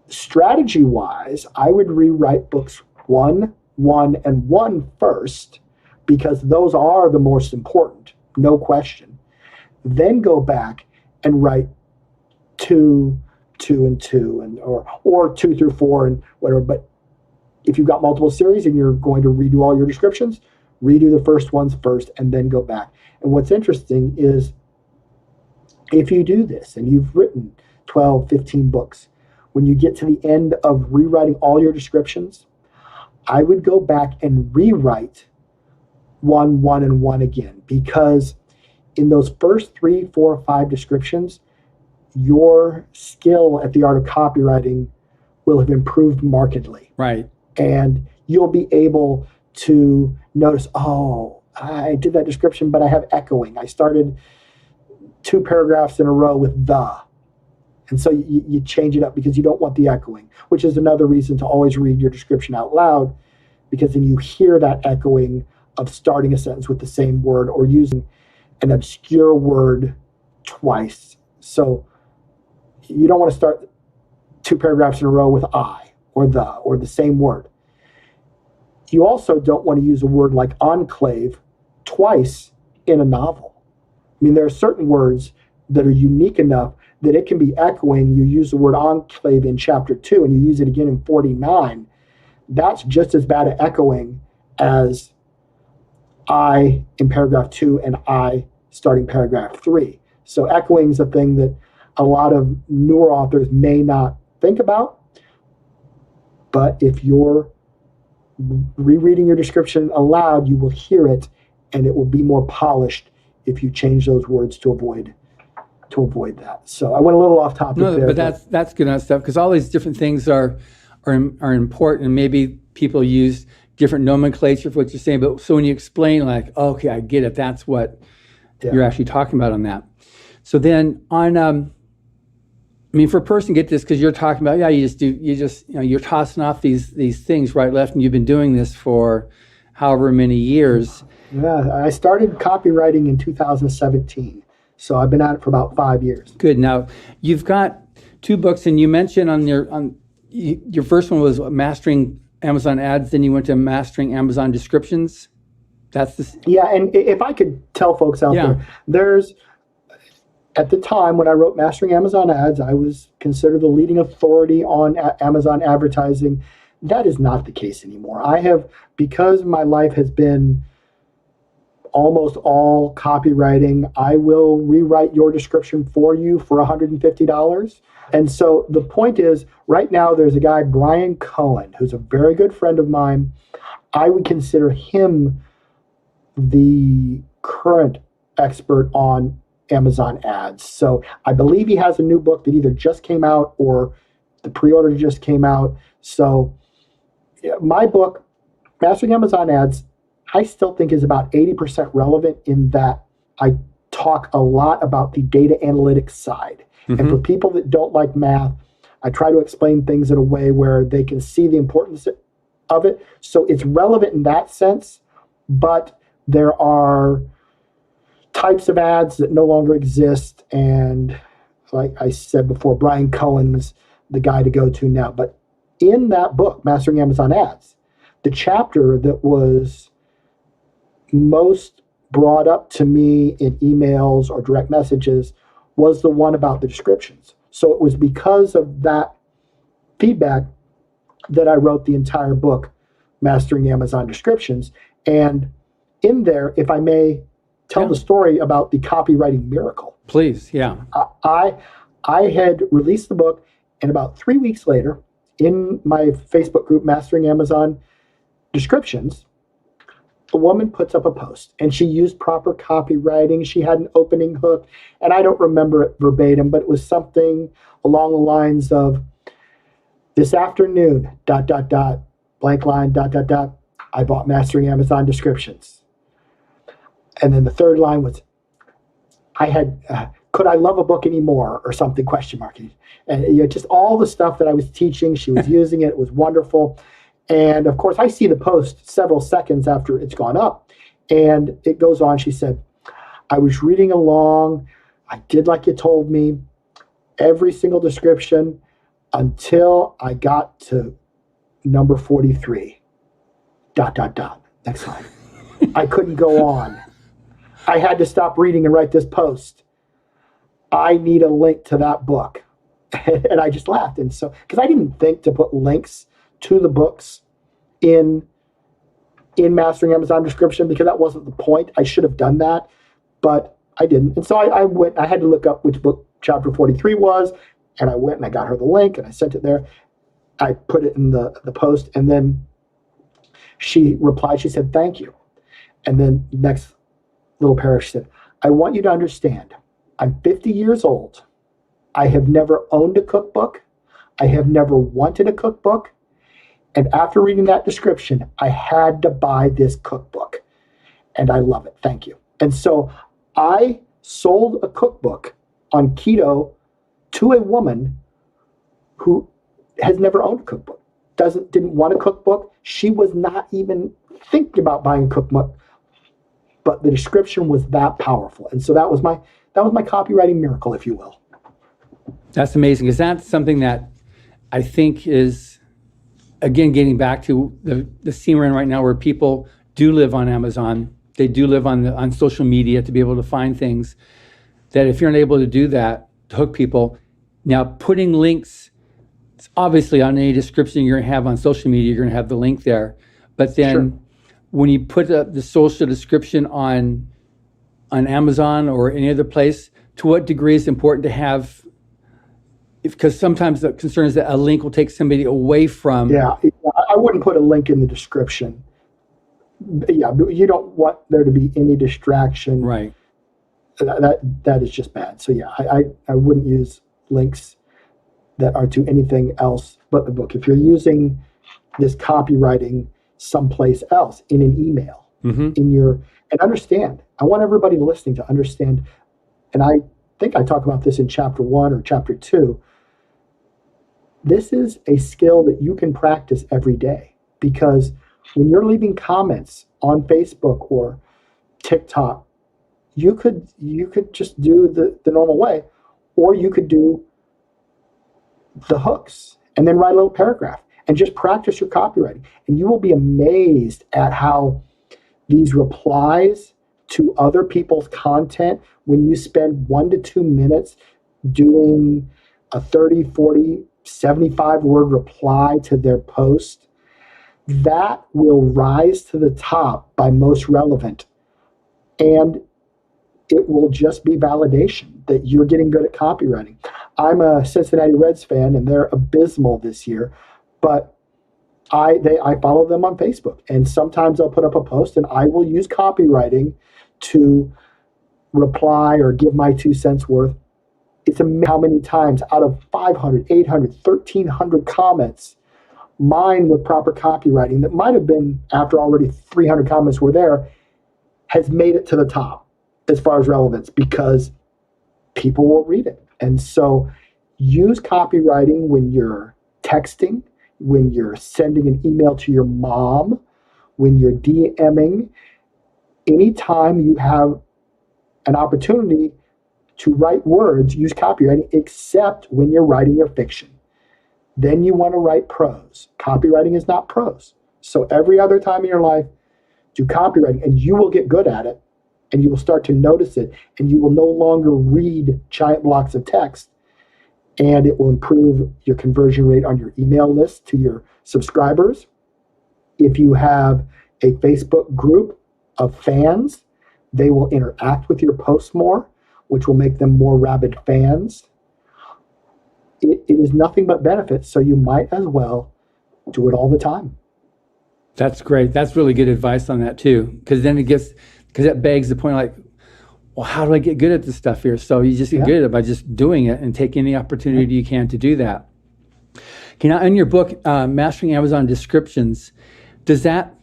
Strategy-wise, I would rewrite books 1, 1, and 1 first, because those are the most important, no question. Then go back and write 2, 2, and 2, and or 2 through 4 and whatever. But if you've got multiple series and you're going to redo all your descriptions, redo the first ones first and then go back. And what's interesting is if you do this and you've written 12, 15 books, when you get to the end of rewriting all your descriptions, I would go back and rewrite 1, 1, and 1 again, because in those first 3, 4, 5 descriptions, your skill at the art of copywriting will have improved markedly. Right. And you'll be able to notice, oh, I did that description, but I have echoing. I started 2 paragraphs in a row with the. And so you change it up because you don't want the echoing, which is another reason to always read your description out loud, because then you hear that echoing of starting a sentence with the same word or using an obscure word twice. So you don't want to start 2 paragraphs in a row with I or the same word. You also don't want to use a word like enclave twice in a novel. I mean, there are certain words that are unique enough that it can be echoing. You use the word enclave in chapter 2 and you use it again in 49. That's just as bad at echoing as I in paragraph 2 and I starting paragraph 3. So echoing is a thing that a lot of newer authors may not think about. But if you're rereading your description aloud, you will hear it, and it will be more polished if you change those words to avoid that. So I went a little off topic there. But that's good enough stuff, because all these different things are important, and maybe people use different nomenclature for what you're saying. But so when you explain, like, okay, I get it. That's what you're actually talking about on that. So then on, for a person to get this, because you're talking about, you're tossing off these things right, left, and you've been doing this for however many years. Yeah, I started copywriting in 2017. So I've been at it for about 5 years. Good. Now, you've got 2 books, and you mentioned on your first one was Mastering Amazon Ads, then you went to Mastering Amazon Descriptions. That's the... Yeah, and if I could tell folks out there, At the time when I wrote Mastering Amazon Ads, I was considered the leading authority on Amazon advertising. That is not the case anymore. Because my life has been almost all copywriting, I will rewrite your description for you for $150. And so the point is, right now there's a guy, Brian Cohen, who's a very good friend of mine. I would consider him the current expert on Amazon ads. So I believe he has a new book that either just came out or the pre-order just came out. So my book, Mastering Amazon Ads, I still think is about 80% relevant in that I talk a lot about the data analytics side. Mm-hmm. And for people that don't like math, I try to explain things in a way where they can see the importance of it. So it's relevant in that sense, but there are types of ads that no longer exist. And like I said before, Brian Cohen's the guy to go to now. But in that book, Mastering Amazon Ads, the chapter that was most brought up to me in emails or direct messages was the one about the descriptions. So it was because of that feedback that I wrote the entire book, Mastering Amazon Descriptions. And in there, if I may tell the story about the copywriting miracle. Please, yeah. I had released the book, and about 3 weeks later, in my Facebook group, Mastering Amazon Descriptions, a woman puts up a post, and she used proper copywriting. She had an opening hook, and I don't remember it verbatim, but it was something along the lines of, this afternoon, ... blank line, ... I bought Mastering Amazon Descriptions. And then the third line was, could I love a book anymore, or something, question mark. And just all the stuff that I was teaching, she was using it. It was wonderful. And of course, I see the post several seconds after it's gone up. And it goes on. She said, I was reading along. I did like you told me, every single description until I got to number 43. ... Next line. I couldn't go on. I had to stop reading and write this post. I need a link to that book. And I just laughed. And so, because I didn't think to put links to the books in Mastering Amazon Description, because that wasn't the point. I should have done that, but I didn't. And so I had to look up which book chapter 43 was, and I went and I got her the link and I sent it there. I put it in the post, and then she replied, she said, thank you. And then next little paragraph, she said, I want you to understand, I'm 50 years old. I have never owned a cookbook. I have never wanted a cookbook. And after reading that description, I had to buy this cookbook. And I love it. Thank you. And so I sold a cookbook on keto to a woman who has never owned a cookbook, didn't want a cookbook. She was not even thinking about buying a cookbook, but the description was that powerful. And so that was my copywriting miracle, if you will. That's amazing, because that's something that I think is, again, getting back to the scene we're in right now, where people do live on Amazon. They do live on social media to be able to find things that, if you're unable to do that, to hook people. Now, putting links, obviously on any description you're going to have on social media, you're going to have the link there. But then when you put the social description on Amazon or any other place, to what degree is it important to have, because sometimes the concern is that a link will take somebody away from. Yeah, I wouldn't put a link in the description. Yeah, you don't want there to be any distraction. Right. That is just bad. So yeah, I wouldn't use links that are to anything else but the book. If you're using this copywriting someplace else, in an email, and understand, I want everybody listening to understand, and I think I talk about this in chapter 1 or chapter 2, this is a skill that you can practice every day, because when you're leaving comments on Facebook or TikTok, you could just do the normal way, or you could do the hooks and then write a little paragraph and just practice your copywriting. And you will be amazed at how these replies to other people's content, when you spend 1 to 2 minutes doing a 30, 40, 75 word reply to their post, that will rise to the top by most relevant. And it will just be validation that you're getting good at copywriting. I'm a Cincinnati Reds fan, and they're abysmal this year, but I follow them on Facebook, and sometimes I'll put up a post and I will use copywriting to reply or give my 2 cents worth. It's amazing how many times out of 500, 800, 1,300 comments, mine with proper copywriting that might have been after already 300 comments were there, has made it to the top as far as relevance because people will read it. And so use copywriting when you're texting, when you're sending an email to your mom, when you're DMing. Anytime you have an opportunity to write words, use copywriting, except when you're writing your fiction. Then you want to write prose. Copywriting is not prose. So every other time in your life, do copywriting, and you will get good at it, and you will start to notice it, and you will no longer read giant blocks of text, and it will improve your conversion rate on your email list to your subscribers. If you have a Facebook group of fans, they will interact with your posts more, which will make them more rabid fans. It is nothing but benefits, so you might as well do it all the time. That's great. That's really good advice on that too, because then because that begs the point, like, well, how do I get good at this stuff here? So you just get good at it by just doing it and take any opportunity you can to do that. Okay, now in your book, Mastering Amazon Descriptions, does that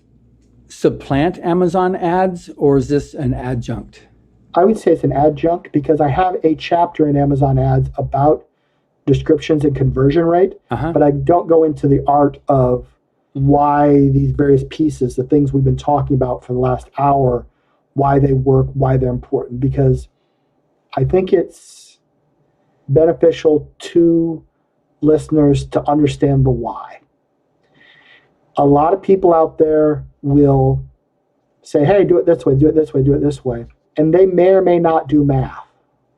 supplant Amazon ads, or is this an adjunct? I would say it's an adjunct because I have a chapter in Amazon ads about descriptions and conversion rate, but I don't go into the art of why these various pieces, the things we've been talking about for the last hour, why they work, why they're important, because I think it's beneficial to listeners to understand the why. A lot of people out there will say, hey, do it this way, do it this way, do it this way. And they may or may not do math.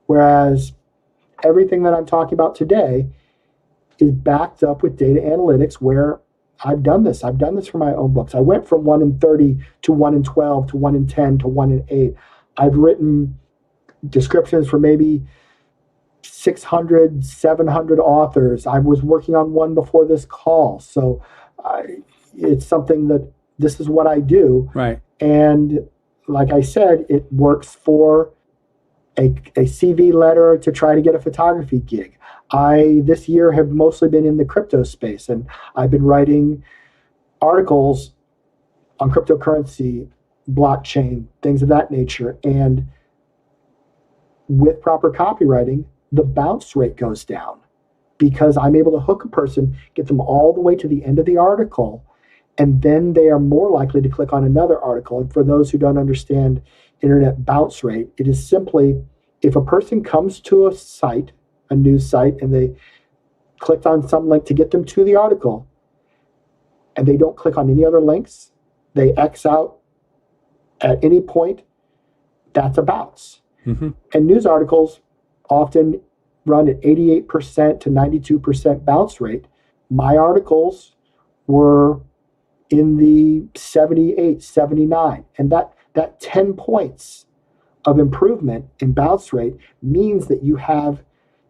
Whereas everything that I'm talking about today is backed up with data analytics where I've done this. I've done this for my own books. I went from 1 in 30 to 1 in 12 to 1 in 10 to 1 in 8. I've written descriptions for maybe 600, 700 authors. I was working on one before this call. So it's something that this is what I do. Right. And like I said, it works for a CV letter to try to get a photography gig. I, this year, have mostly been in the crypto space, and I've been writing articles on cryptocurrency, blockchain, things of that nature. And with proper copywriting, the bounce rate goes down because I'm able to hook a person, get them all the way to the end of the article, and then they are more likely to click on another article. And for those who don't understand internet bounce rate, it is simply if a person comes to a site, a news site, and they clicked on some link to get them to the article, and they don't click on any other links, they X out at any point, that's a bounce. Mm-hmm. And news articles often run at 88% to 92% bounce rate. My articles were in the 78, 79. And that 10 points of improvement in bounce rate means that you have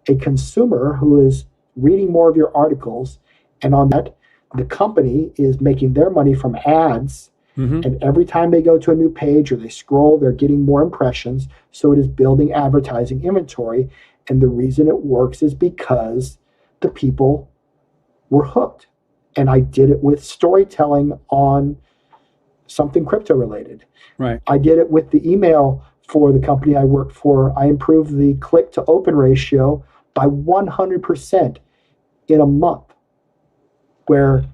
a consumer who is reading more of your articles, and on that, the company is making their money from ads. Mm-hmm. And every time they go to a new page or they scroll, they're getting more impressions. So it is building advertising inventory. And the reason it works is because the people were hooked. And I did it with storytelling on something crypto related. Right. I did it with the email for the company I worked for. I improved the click to open ratio by 100% in a month, where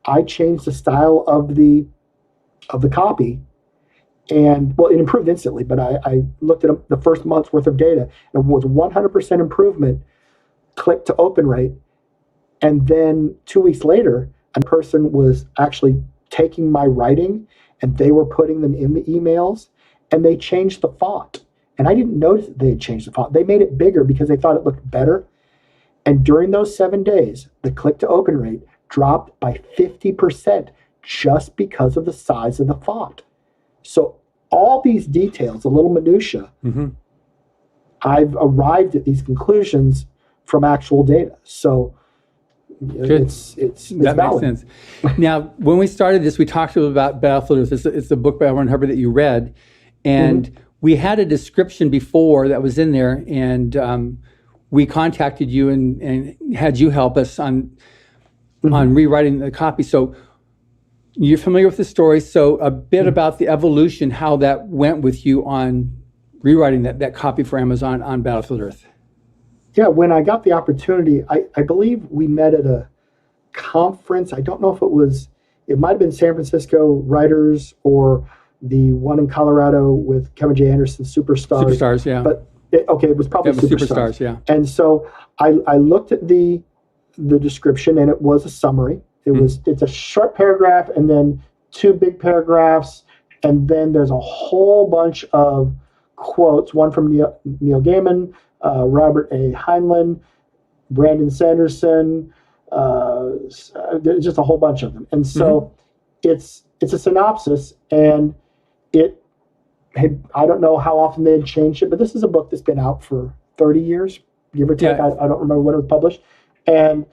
I changed the style of the copy, and well, it improved instantly, but I looked at the first month's worth of data, and it was 100% improvement click to open rate. And then 2 weeks later, a person was actually taking my writing and they were putting them in the emails, and they changed the font. And I didn't notice that they had changed the font. They made it bigger because they thought it looked better. And during those 7 days, the click to open rate dropped by 50% just because of the size of the font. So all these details, a little minutia, I've arrived at these conclusions from actual data. So it's that valid. makes sense. Now, when we started this, we talked a little about Battlefield Earth. It's the book by L. Ron Hubbard that you read, and we had a description before that was in there, and we contacted you and had you help us on rewriting the copy. So you're familiar with the story. So a bit about the evolution, how that went with you on rewriting that copy for Amazon on Battlefield Earth. Yeah, when I got the opportunity, I believe we met at a conference. I don't know if it might have been San Francisco Writers or the one in Colorado with Kevin J. Anderson, Superstars. Superstars, yeah. But it was probably Superstars. Yeah. And so I looked at the description, and it was a summary. It's a short paragraph and then 2 big paragraphs, and then there's a whole bunch of quotes, one from Neil Gaiman, Robert A. Heinlein, Brandon Sanderson, there's just a whole bunch of them. And so it's a synopsis, and I don't know how often they had changed it, but this is a book that's been out for 30 years, give or take. Yeah. I don't remember when it was published. And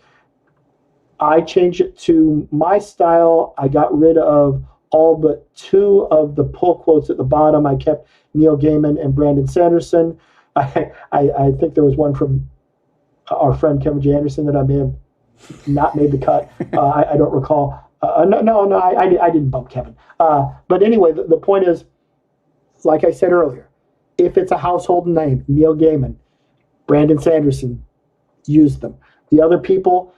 I changed it to my style. I got rid of all but 2 of the pull quotes at the bottom. I kept Neil Gaiman and Brandon Sanderson. I think there was one from our friend Kevin J. Anderson that I may have not made the cut. I don't recall. No, I didn't bump Kevin. But anyway, the point is, like I said earlier, if it's a household name, Neil Gaiman, Brandon Sanderson, use them. The other people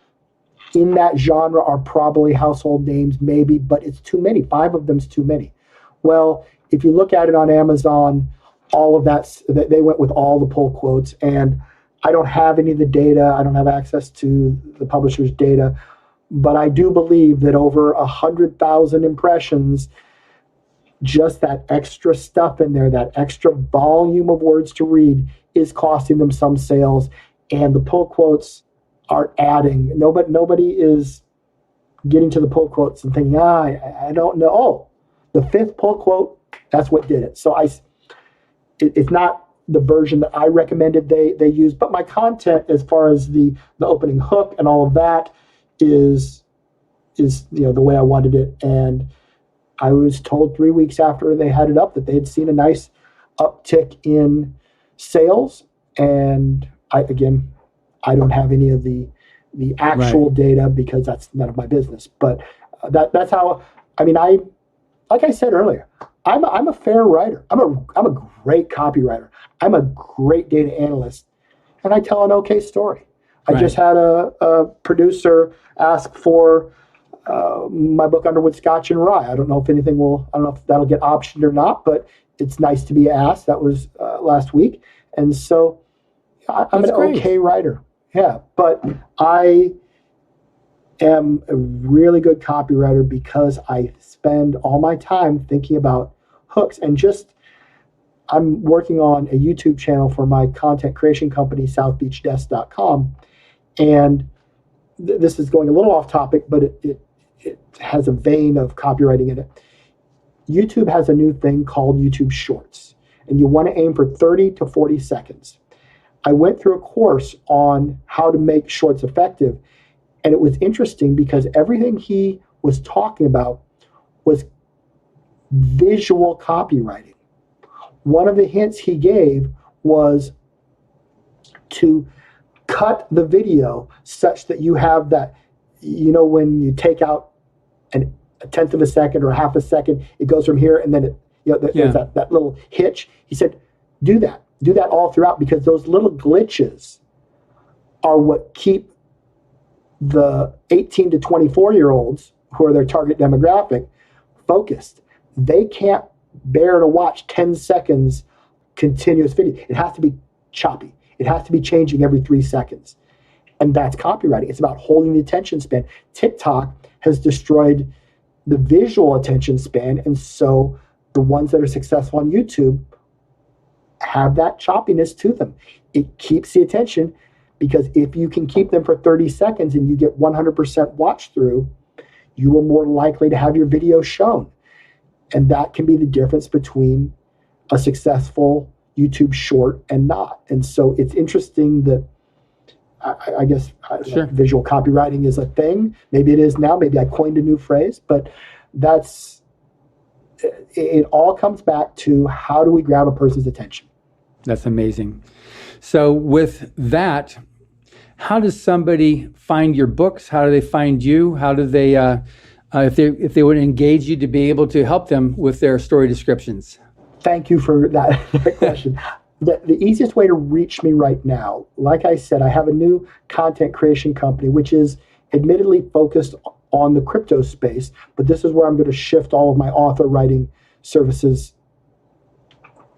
in that genre are probably household names, maybe, but it's too many. 5 of them's too many. Well, if you look at it on Amazon, all of that, they went with all the pull quotes, and I don't have any of the data. I don't have access to the publisher's data, but I do believe that over 100,000 impressions, just that extra stuff in there, that extra volume of words to read, is costing them some sales, and the pull quotes are adding. Nobody is getting to the pull quotes and thinking, I don't know. Oh, the 5th pull quote, that's what did it. So it's not the version that I recommended they use, but my content, as far as the opening hook and all of that, is the way I wanted it. And I was told 3 weeks after they had it up that they had seen a nice uptick in sales. And I don't have any of the actual data because that's none of my business. But that's how. Like I said earlier, I'm a fair writer. I'm a great copywriter. I'm a great data analyst, and I tell an okay story. I just had a producer ask for my book Underwood Scotch and Rye. I don't know if that'll get optioned or not, but it's nice to be asked. That was last week, and so I'm an okay writer. Yeah, but I am a really good copywriter because I spend all my time thinking about hooks. And I'm working on a YouTube channel for my content creation company, southbeachdesk.com. And this is going a little off topic, but it has a vein of copywriting in it. YouTube has a new thing called YouTube Shorts, and you want to aim for 30 to 40 seconds. I went through a course on how to make shorts effective, and it was interesting because everything he was talking about was visual copywriting. One of the hints he gave was to cut the video such that you have that, when you take out a 1/10 of a second or a 1/2 a second, it goes from here and then there's that little hitch. He said, do that all throughout, because those little glitches are what keep the 18 to 24-year-olds, who are their target demographic, focused. They can't bear to watch 10 seconds continuous video. It has to be choppy. It has to be changing every 3 seconds. And that's copywriting. It's about holding the attention span. TikTok has destroyed the visual attention span, and so the ones that are successful on YouTube have that choppiness to them. It keeps the attention, because if you can keep them for 30 seconds and you get 100% watch through, you are more likely to have your video shown. And that can be the difference between a successful YouTube short and not. And so it's interesting that I guess Sure. visual copywriting is a thing. Maybe it is now. Maybe I coined a new phrase, but it all comes back to, how do we grab a person's attention? That's amazing. So with that, how does somebody find your books? How do they find you? How do they, if they would engage you, to be able to help them with their story descriptions? Thank you for that question. The easiest way to reach me right now, like I said, I have a new content creation company, which is admittedly focused on the crypto space, but this is where I'm going to shift all of my author writing services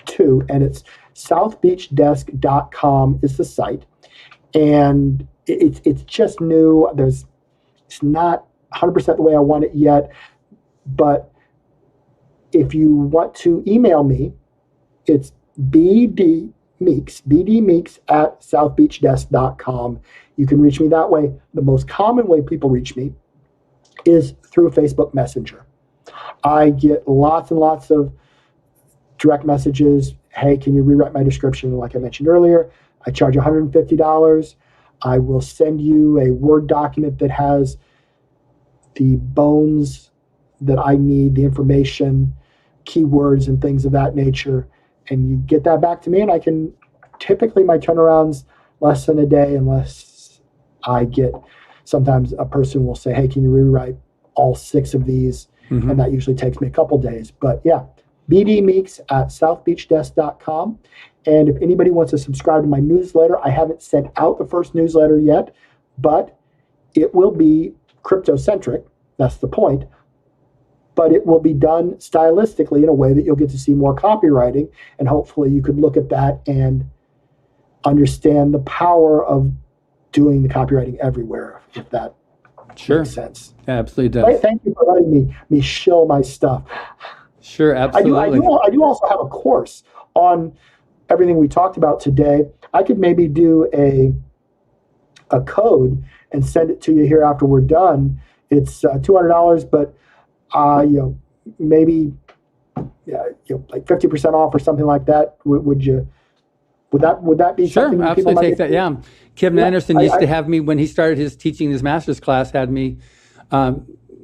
to, and it's southbeachdesk.com is the site. And it's just new. It's not 100% the way I want it yet, but if you want to email me, it's bdmeeks at southbeachdesk.com. You can reach me that way. The most common way people reach me is through Facebook Messenger. I get lots and lots of direct messages. Hey, can you rewrite my description? Like I mentioned earlier, I charge $150. I will send you a Word document that has the bones that I need, the information, keywords, and things of that nature. And you get that back to me, and I can, typically my turnaround's less than a day, unless I get, sometimes a person will say, hey, can you rewrite all 6 of these? Mm-hmm. And that usually takes me a couple days. But yeah, bdmeeks at southbeachdesk.com. And if anybody wants to subscribe to my newsletter, I haven't sent out the first newsletter yet, but it will be crypto-centric. That's the point. But it will be done stylistically in a way that you'll get to see more copywriting. And hopefully you could look at that and understand the power of doing the copywriting everywhere, if that makes sense. Yeah, absolutely does. Right? Thank you for letting me shill my stuff. Sure, absolutely. I do also have a course on everything we talked about today. I could maybe do a code and send it to you here after we're done. It's $200, but maybe like 50% off or something like that. Would that be sure, something absolutely people might take that? Yeah, Kevin Anderson used to have me when he started his teaching his master's class. Had me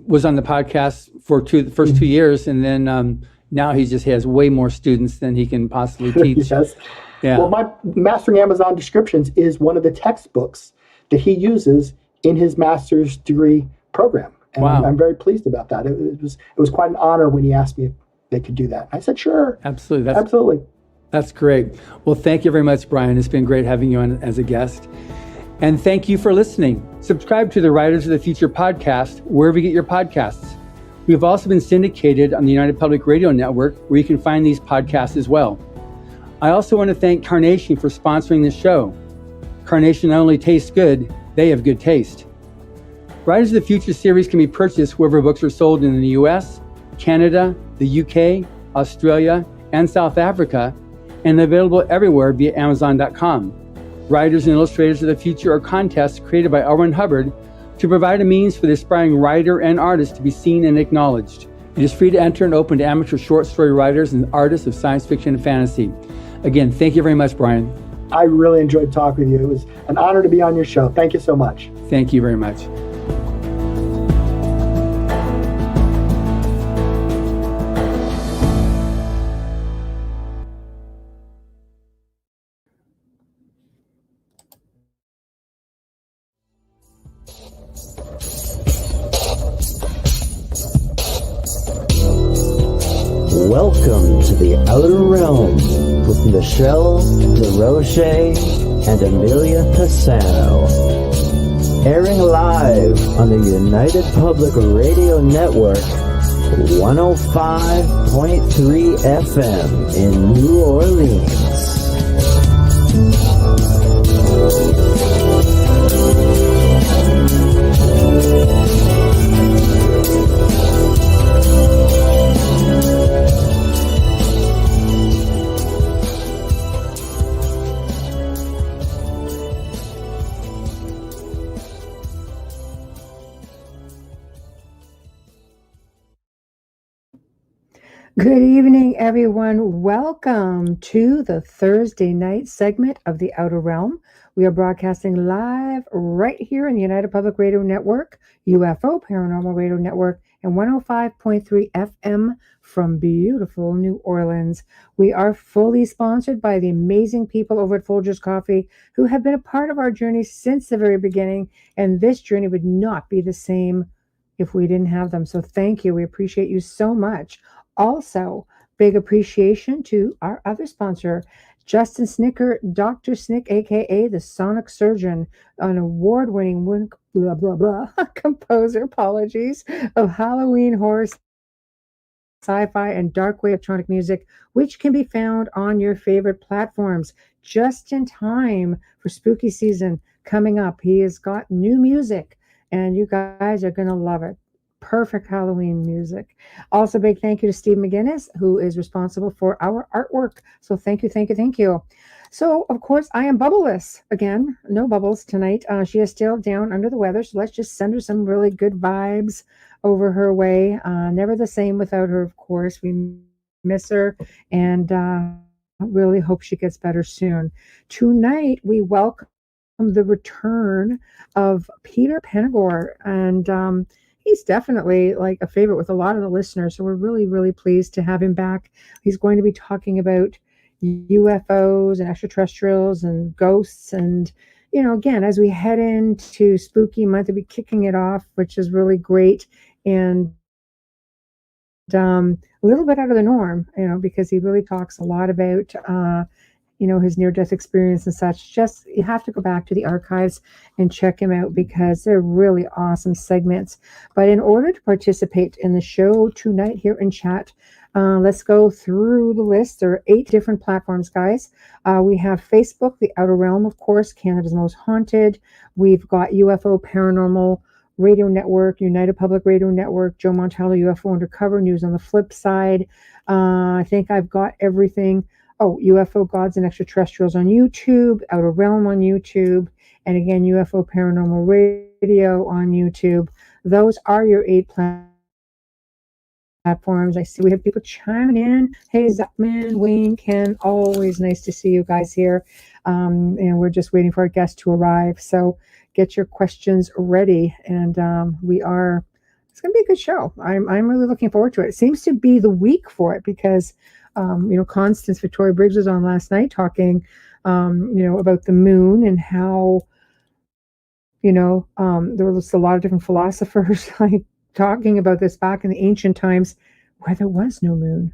was on the podcast for the first 2 years, and then now he just has way more students than he can possibly teach. Yes. Yeah. Well, my Mastering Amazon Descriptions is one of the textbooks that he uses in his master's degree program. And wow. I'm very pleased about that. It was quite an honor when he asked me if they could do that. I said, sure. Absolutely. Absolutely. That's great. Well, thank you very much, Brian. It's been great having you on as a guest. And thank you for listening. Subscribe to the Writers of the Future podcast wherever you get your podcasts. We have also been syndicated on the United Public Radio Network, where you can find these podcasts as well. I also want to thank Carnation for sponsoring this show. Carnation not only tastes good, they have good taste. Writers of the Future series can be purchased wherever books are sold in the US, Canada, the UK, Australia, and South Africa, and available everywhere via Amazon.com. Writers and Illustrators of the Future are contests created by L. Ron Hubbard to provide a means for the aspiring writer and artist to be seen and acknowledged. It is free to enter and open to amateur short story writers and artists of science fiction and fantasy. Again, thank you very much, Brian. I really enjoyed talking with you. It was an honor to be on your show. Thank you so much. Thank you very much. Welcome to the Outer Realm with Michelle DeRoche and Amelia Pisano. Airing live on the United Public Radio Network, 105.3 FM in New Orleans. Good evening, everyone. Welcome to the Thursday night segment of The Outer Realm. We are broadcasting live right here in the United Public Radio Network, UFO Paranormal Radio Network, and 105.3 FM from beautiful New Orleans. We are fully sponsored by the amazing people over at Folgers Coffee who have been a part of our journey since the very beginning, and this journey would not be the same if we didn't have them. So thank you. We appreciate you so much. Also, big appreciation to our other sponsor, Justin Snicker, Dr. Snick, aka the Sonic Surgeon, an award-winning blah blah blah composer, apologies, of Halloween horror, sci-fi, and dark wave electronic music, which can be found on your favorite platforms. Just in time for spooky season coming up. He has got new music, and you guys are going to love it. Perfect Halloween music. Also, big thank you to Steve McGinnis, who is responsible for our artwork. So thank you, thank you, thank you. So, of course, I am bubbleless. Again, no bubbles tonight. She is still down under the weather, so let's just send her some really good vibes over her way. Never the same without her, of course. We miss her, and really hope she gets better soon. Tonight, we welcome the return of Peter Penagore, and he's definitely like a favorite with a lot of the listeners. So we're really, really pleased to have him back. He's going to be talking about UFOs and extraterrestrials and ghosts. And, you know, again, as we head into spooky month, we'll be kicking it off, which is really great. And a little bit out of the norm, you know, because he really talks a lot about, you know, his near-death experience and such. Just, you have to go back to the archives and check him out because they're really awesome segments. But in order to participate in the show tonight here in chat, let's go through the list. There are 8 different platforms, guys. We have Facebook, The Outer Realm, of course, Canada's Most Haunted. We've got UFO Paranormal Radio Network, United Public Radio Network, Joe Montallo UFO Undercover News on the flip side. I think I've got everything. Oh, UFO Gods and Extraterrestrials on YouTube, Outer Realm on YouTube, and again, UFO Paranormal Radio on YouTube. Those are your 8 platforms. I see we have people chiming in. Hey, Zuckman, Wayne, Ken, always nice to see you guys here. And we're just waiting for our guest to arrive. So get your questions ready. And it's going to be a good show. I'm really looking forward to it. It seems to be the week for it because you know, Constance Victoria Briggs was on last night talking, you know, about the moon and how, you know, there was a lot of different philosophers like talking about this back in the ancient times where there was no moon.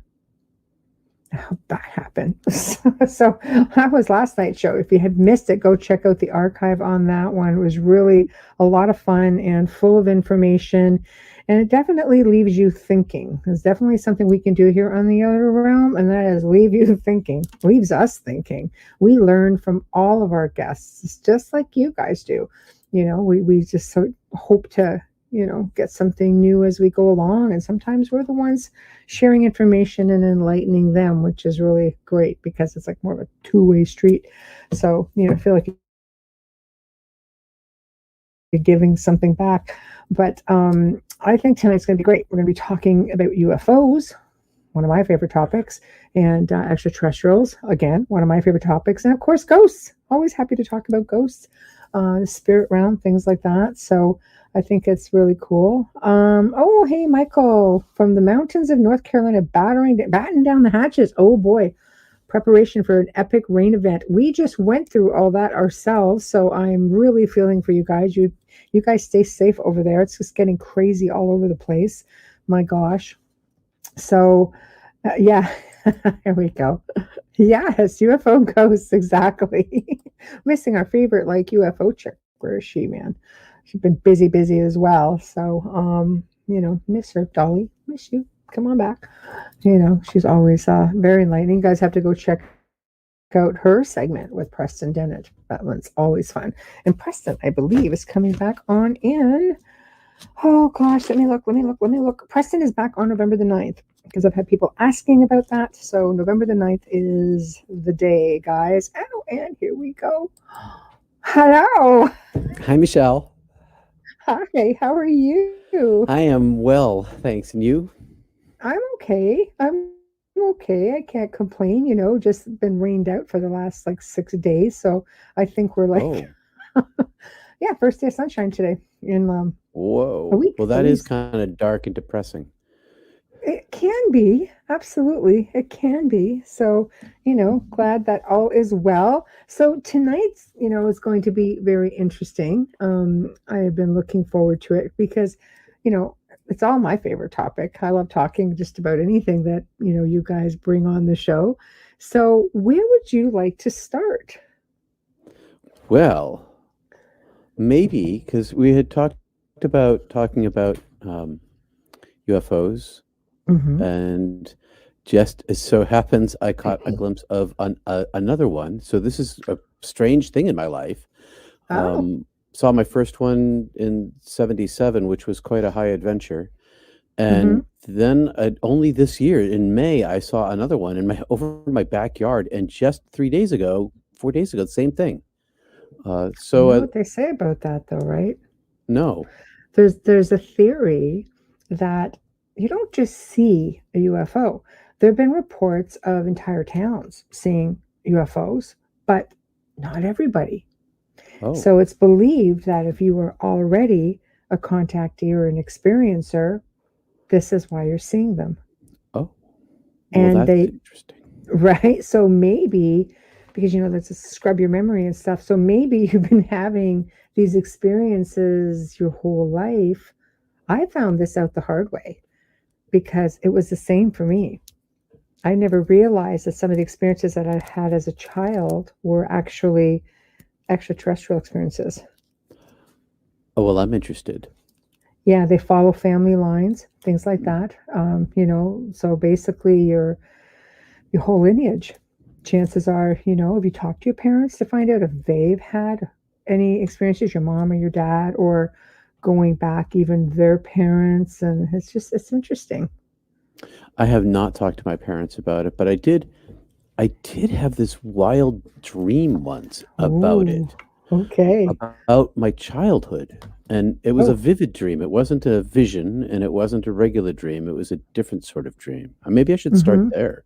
How that happened. So that was last night's show. If you had missed it, go check out the archive on that one. It was really a lot of fun and full of information. And it definitely leaves you thinking. There's definitely something we can do here on the Outer Realm, and that is leave you thinking, leaves us thinking. We learn from all of our guests, it's just like you guys do. You know, we just so hope to, you know, get something new as we go along. And sometimes we're the ones sharing information and enlightening them, which is really great because it's like more of a two-way street. So, you know, I feel like you're giving something back. But I think tonight's going to be great. We're going to be talking about UFOs, one of my favorite topics, and extraterrestrials, again, one of my favorite topics, and of course, ghosts. Always happy to talk about ghosts, the spirit realm, things like that. So I think it's really cool. Oh, hey, Michael, from the mountains of North Carolina, batten down the hatches. Oh, boy. Preparation for an epic rain event. We just went through all that ourselves, so I'm really feeling for you guys. You guys stay safe over there. It's just getting crazy all over the place. My gosh. So, yeah, here we go. Yes, UFO ghosts, exactly. Missing our favorite, like, UFO chick. Where is she, man? She's been busy as well. So, you know, miss her, Dolly. Miss you. Come on back. You know, she's always very enlightening. You guys have to go check out her segment with Preston Dennett. That one's always fun. And Preston, I believe, is coming back on in, oh gosh, let me look. Preston is back on November the 9th because I've had people asking about that. So November the 9th is the day, guys. Oh, and here we go. Hello. Hi, Michelle. Hi, how are you? I am well, thanks. And you? I'm okay. I'm okay. I can't complain. Just been rained out for the last like 6 days. So I think we're like, Oh, yeah, first day of sunshine today in a whoa. week Well, at that is least. kind of dark and depressing. It can be, absolutely. It can be. So, glad that all is well. So tonight's, is going to be very interesting. I have been looking forward to it because, you know, it's all my favorite topic. I love talking just about anything that, you guys bring on the show. So, where would you like to start? Well, maybe because we had talked about talking about UFOs, Mm-hmm. and just as so happens, I caught a glimpse of another one. So this is a strange thing in my life. Oh, Saw my first one in '77, which was quite a high adventure. mm-hmm. And then only this year in May, I saw another one over in my backyard. And just 3 days ago, 4 days ago, the same thing. You know what they say about that, though, right? No. There's a theory that you don't just see a UFO. There have been reports of entire towns seeing UFOs, but not everybody. Oh, So it's believed that if you were already a contactee or an experiencer, this is why you're seeing them. oh. Well, And that's they, interesting. right? So maybe, because that's a scrub your memory and stuff. So maybe you've been having these experiences your whole life. I found this out the hard way because it was the same for me. I never realized that some of the experiences that I had as a child were actually extraterrestrial experiences. Oh, well, I'm interested. Yeah, they follow family lines, things like that. So basically your whole lineage. Chances are, if you talk to your parents to find out if they've had any experiences, your mom or your dad, or going back even their parents, and it's interesting. I have not talked to my parents about it, but I did have this wild dream once about Ooh, it, okay. about my childhood. And it was a Oh, vivid dream. It wasn't a vision and it wasn't a regular dream. It was a different sort of dream. Maybe I should start mm-hmm. there.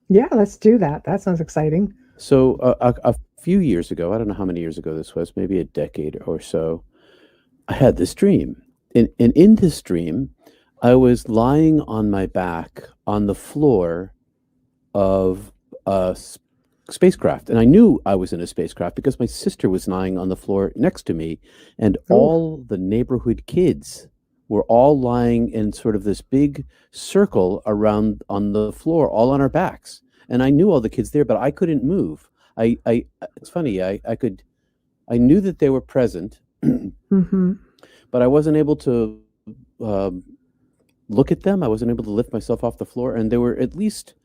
Yeah, let's do that. That sounds exciting. So a few years ago, I don't know how many years ago this was, maybe a decade or so, I had this dream. And in this dream, I was lying on my back on the floor of a spacecraft. And I knew I was in a spacecraft because my sister was lying on the floor next to me, and Oh, all the neighborhood kids were all lying in sort of this big circle around on the floor, all on our backs. And I knew all the kids there, but I couldn't move. It's funny. I knew that they were present, mm-hmm. but I wasn't able to um, look at them. I wasn't able to lift myself off the floor. And there were at least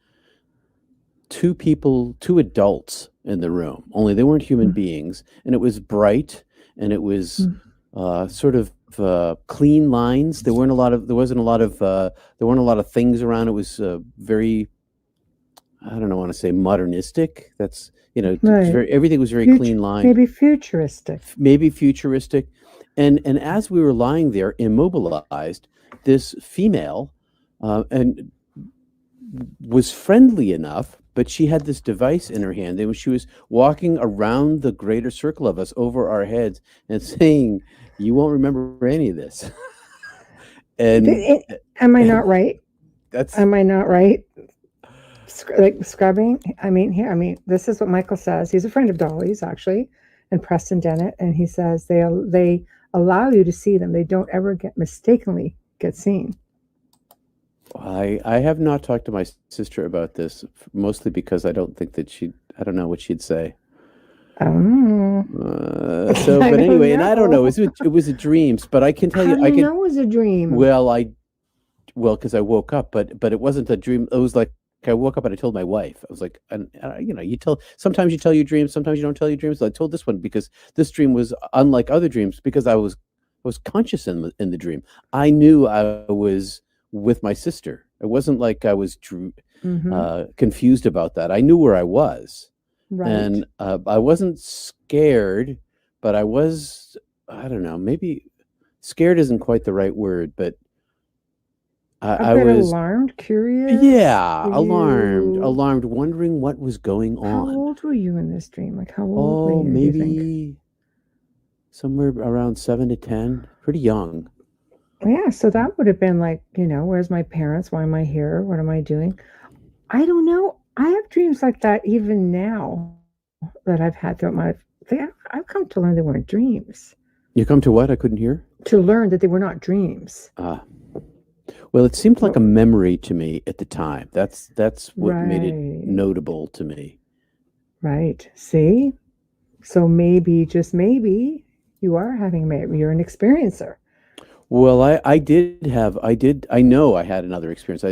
two adults in the room, only they weren't human beings. And it was bright, and it was sort of clean lines. There weren't a lot of, there weren't a lot of things around. It was very, I don't want to say modernistic. That's, Right. everything was very Future, clean line, maybe futuristic. maybe futuristic. And as we were lying there immobilized, this female and was friendly enough, but she had this device in her hand, and she was walking around the greater circle of us over our heads and saying, "You won't remember any of this." and Am I not right? that's Am I not right? Like scrubbing. This is what Michael says. He's a friend of Dolly's, actually, and Preston Dennett, and he says they allow you to see them. They don't ever mistakenly get seen. I have not talked to my sister about this, mostly because I don't think that I don't know what she'd say. Oh, But anyway, and I don't know. It was a dream, but I can tell how you, do you know it was a dream? Well, because I woke up, but it wasn't a dream. It was like I woke up and I told my wife. I was like, and sometimes you tell your dreams, sometimes you don't tell your dreams. So I told this one because this dream was unlike other dreams because I was conscious in the dream. I knew I was with my sister. It wasn't like I was confused about that. I knew where I was, Right. and I wasn't scared, but I was. I don't know. Maybe scared isn't quite the right word, but I bit was, alarmed, curious. yeah, Were you? alarmed, wondering what was going How on. old were you in this dream? Like, how old were Oh, you, do you think? maybe somewhere around 7 to 10, pretty young. Yeah, so that would have been like, where's my parents? Why am I here? What am I doing? I don't know. I have dreams like that even now that I've had throughout my life. I've come to learn they weren't dreams. You come to what? I couldn't hear. To learn that they were not dreams. Well, it seemed like a memory to me at the time. That's what made it Right. notable to me. Right. See? So maybe, just maybe, you're an experiencer. Well, I know I had another experience.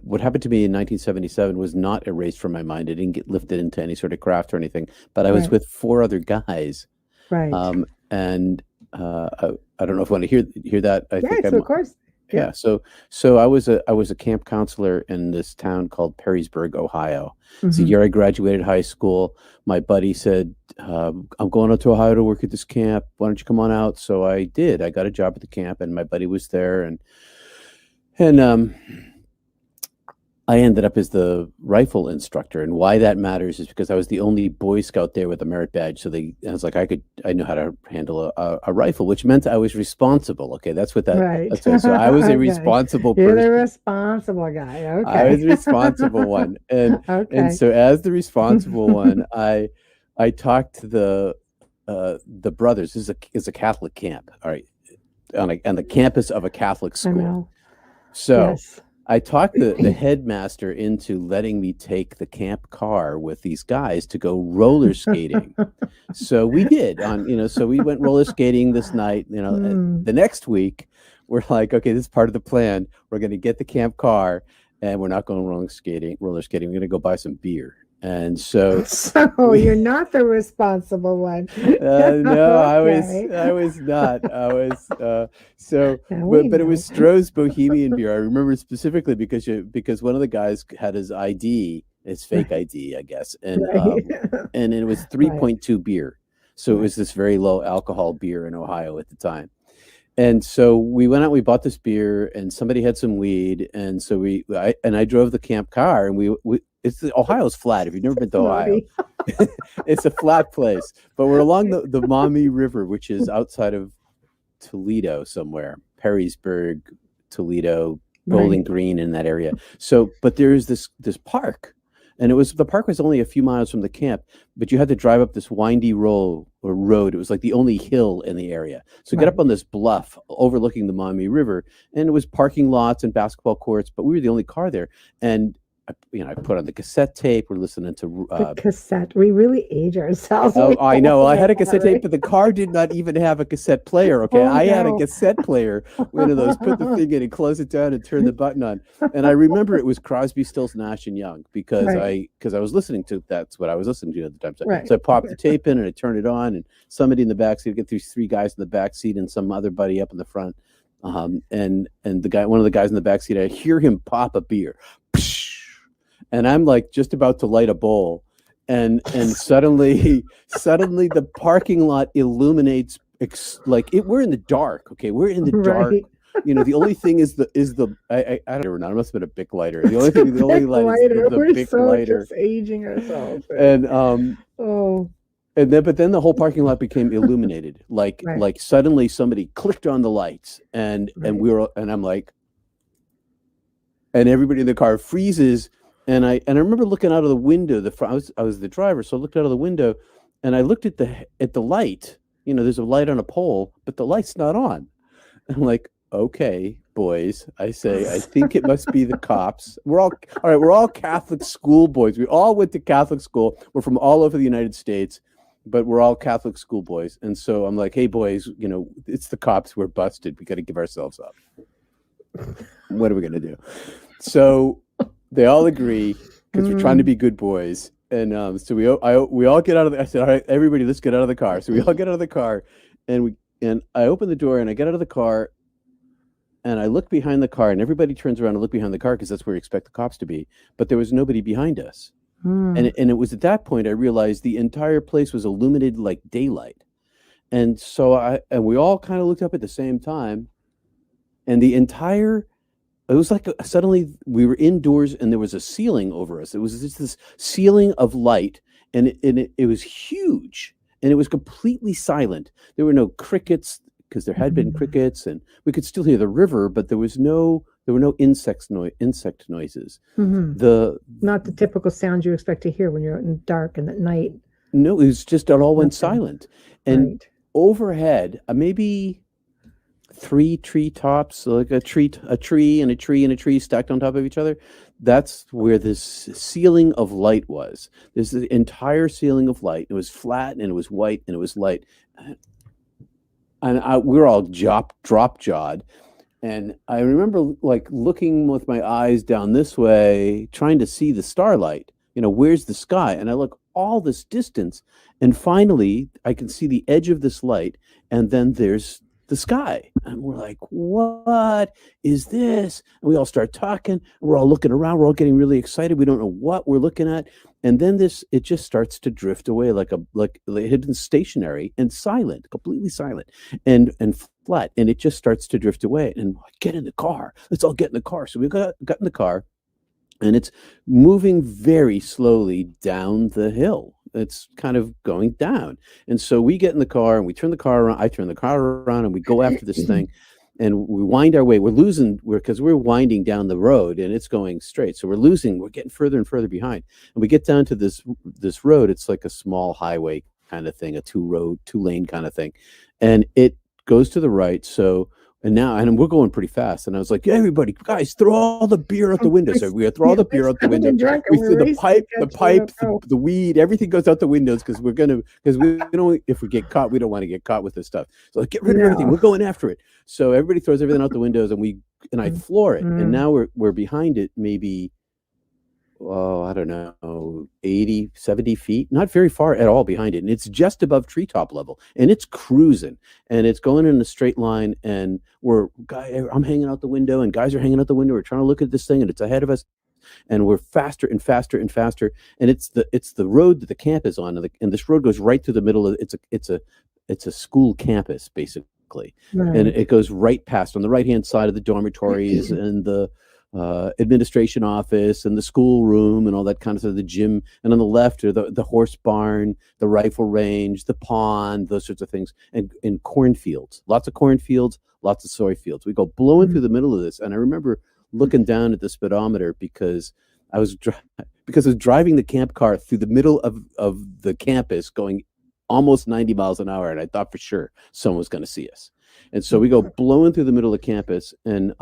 What happened to me in 1977 was not erased from my mind. It didn't get lifted into any sort of craft or anything, but I was Right. with 4 other guys. Right. And I don't know if you want to hear that. I think Yes, of course. yeah. So I was a camp counselor in this town called Perrysburg, Ohio. It's the Mhm. year I graduated high school. My buddy said, I'm going out to Ohio to work at this camp. Why don't you come on out? So I did. I got a job at the camp, and my buddy was there, and I ended up as the rifle instructor. And why that matters is because I was the only Boy Scout there with a merit badge. So I was like, I knew how to handle a rifle, which meant I was responsible. Okay, that's what that. Right. So I was a Okay. responsible You're the person. responsible guy. I Okay. was the responsible one, and Okay. so as the responsible one, I talked to the brothers. This is a Catholic camp, all right, on the campus of a Catholic I school. know. So Yes. I talked the headmaster into letting me take the camp car with these guys to go roller skating. So we did so we went roller skating this night, and the next week we're like, okay, this is part of the plan. We're going to get the camp car and we're not going roller skating. We're going to go buy some beer. And so You're not the responsible one. no, Okay. I was not. I was Now we but it know. was Stroh's Bohemian beer. I remember specifically because one of the guys had his ID, his fake ID, I guess, and Right. and it was 3.2 beer. So it was this very low alcohol beer in Ohio at the time. And so we went out, we bought this beer, and somebody had some weed, and so I drove the camp car, and Ohio's flat. If you've never been to Ohio, it's a flat place. But we're along the Maumee River, which is outside of Toledo somewhere, Perrysburg, Toledo, Bowling Green, in that area. So, but there's this park, and the park was only a few miles from the camp, but you had to drive up this windy road. It was like the only hill in the area. So get up on this bluff overlooking the Maumee River, and it was parking lots and basketball courts, but we were the only car there. And I put on the cassette tape. We're listening to The cassette. We really age ourselves. Oh, I know. I had a cassette tape, but the car did not even have a cassette player. Okay, I had a cassette player. One of those. Put the thing in and close it down and turn the button on. And I remember it was Crosby, Stills, Nash and Young because I was listening to. That's what I was listening to at the time. So I popped the tape in and I turned it on, and somebody in the back seat. Get these 3 guys in the back seat and some other buddy up in the front. And one of the guys in the back seat, I hear him pop a beer. And I'm like just about to light a bowl, and suddenly the parking lot illuminates we're in the dark. Okay, we're in the dark. The only thing is I don't know. It must have been a Bic lighter. The only light is the Bic lighter. Just aging ourselves. And but then the whole parking lot became illuminated. Like suddenly somebody clicked on the lights, and I'm like, and everybody in the car freezes. And I remember looking out of the window. I was the driver, so I looked out of the window, and I looked at the light. There's a light on a pole, but the light's not on. And I'm like, okay, boys, I say, I think it must be the cops. We're all Catholic school boys. We all went to Catholic school. We're from all over the United States, but we're all Catholic school boys. And so I'm like, hey, boys, it's the cops. We're busted. We got to give ourselves up. What are we gonna do? So they all agree because we're trying to be good boys, and so we all get out of the. I said, all right, everybody, let's get out of the car. So we all get out of the car, and I open the door and I get out of the car, and I look behind the car, and everybody turns around and look behind the car because that's where you expect the cops to be. But there was nobody behind us, and it was at that point I realized the entire place was illuminated like daylight, and so we all kind of looked up at the same time. and the entire, it was like suddenly we were indoors and there was a ceiling over us. It was just this ceiling of light, and it was huge, and it was completely silent. There were no crickets, because there had been crickets, and we could still hear the river, but there were no insect noises. Not the typical sounds you expect to hear when you're out in the dark and at night. No, it was just, it all went Okay. silent. And overhead, maybe 3 treetops, so like a tree and a tree and a tree stacked on top of each other. That's where this ceiling of light was. There's the entire ceiling of light. It was flat and it was white and it was light. And we were all drop jawed. And I remember like looking with my eyes down this way, trying to see the starlight. Where's the sky? And I look all this distance, and finally I can see the edge of this light, and then there's the sky. And we're like, what is this? And we all start talking. We're all looking around. We're all getting really excited. We don't know what we're looking at. And then it just starts to drift away like it had been stationary and silent, completely silent and flat. And it just starts to drift away. And get in the car. Let's all get in the car. So we got in the car, and it's moving very slowly down the hill. It's kind of going down. And so we get in the car and we turn the car around. I turn the car around and we go after this thing, and we wind our way. Because we're winding down the road and it's going straight. So we're getting further and further behind. And we get down to this road. It's like a small highway kind of thing, a 2-lane kind of thing. And it goes to the right. And we're going pretty fast. And I was like, everybody, guys, throw all the beer out the window. So we throw all the beer out the window. We threw the pipe, the weed, everything goes out the windows because we don't, if we get caught, we don't want to get caught with this stuff. So get rid of everything. We're going after it. So everybody throws everything out the windows, and I floor it. And now we're behind it, maybe, I don't know, 80, 70 feet, not very far at all behind it. And it's just above treetop level, and it's cruising, and it's going in a straight line. And I'm hanging out the window, and guys are hanging out the window. We're trying to look at this thing, and it's ahead of us, and we're faster and faster and faster. And it's the road that the camp is on. And this road goes right through the middle of it's a school campus, basically. Right. And it goes right past on the right-hand side of the dormitories and the administration office and the school room and all that kind of stuff, the gym, and on the left are the horse barn, the rifle range, the pond, those sorts of things, and cornfields, lots of cornfields, lots of soy fields. We go blowing through the middle of this, and I remember looking down at the speedometer because I was driving the camp car through the middle of the campus going almost 90 miles an hour, and I thought for sure someone was going to see us. And so we go blowing through the middle of the campus, and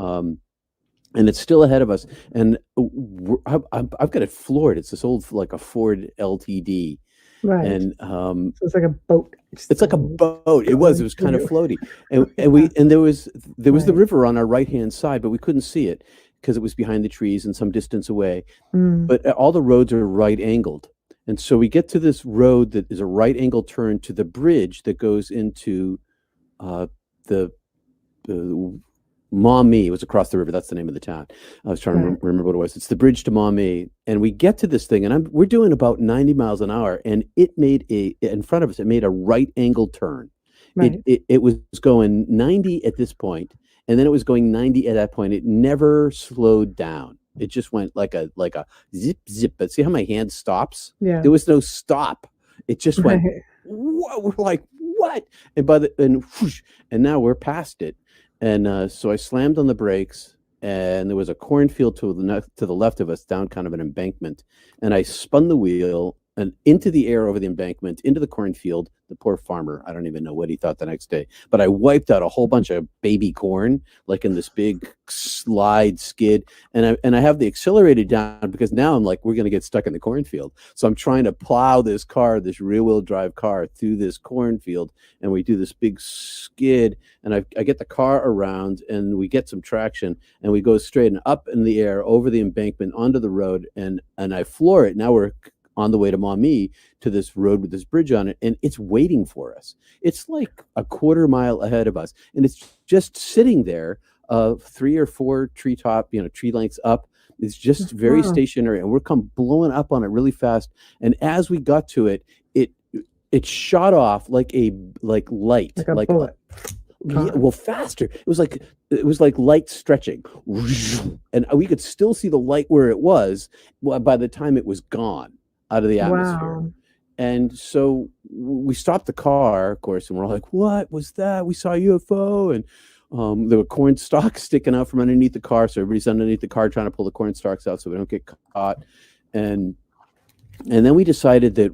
it's still ahead of us. And I've got it floored. It's this old, like a Ford LTD. Right. And so it's like a boat. It's like a boat. It was kind of floaty. And there was the river on our right-hand side, but we couldn't see it because it was behind the trees and some distance away. But all the roads are right angled. And so we get to this road that is a right angle turn to the bridge that goes into the Maumee. It was across the river. That's the name of the town. I was trying to remember what it was. It's the bridge to Maumee. And we get to this thing, and we're doing about 90 miles an hour, and it made in front of us, it made a right angle turn. Right. It was going 90 at this point, and then it was going 90 at that point. It never slowed down. It just went like a zip. But see how my hand stops? Yeah. There was no stop. It just went. Whoa, we're like, what? And now we're past it. And so I slammed on the brakes, and there was a cornfield to the left of us, down kind of an embankment, and I spun the wheel and into the air over the embankment, into the cornfield. The poor farmer, I don't even know what he thought the next day, but I wiped out a whole bunch of baby corn, like in this big slide skid. And I have the accelerator down because now I'm like, we're going to get stuck in the cornfield. So I'm trying to plow this rear wheel drive car through this cornfield. And we do this big skid, and I get the car around, and we get some traction, and we go straight and up in the air over the embankment onto the road. And I floor it. Now we're on the way to Maumee, to this road with this bridge on it, and it's waiting for us. It's like a quarter mile ahead of us, and it's just sitting there, 3 or 4 tree lengths up. It's just very stationary, and we're blowing up on it really fast. And as we got to it, it shot off like light, like a bullet. Yeah, well, faster. It was like light stretching, and we could still see the light where it was by the time it was gone out of the atmosphere. Wow. And so we stopped the car, of course, and we're all like, "What was that? We saw a UFO!" And there were corn stalks sticking out from underneath the car, so everybody's underneath the car trying to pull the corn stalks out so we don't get caught. And then we decided that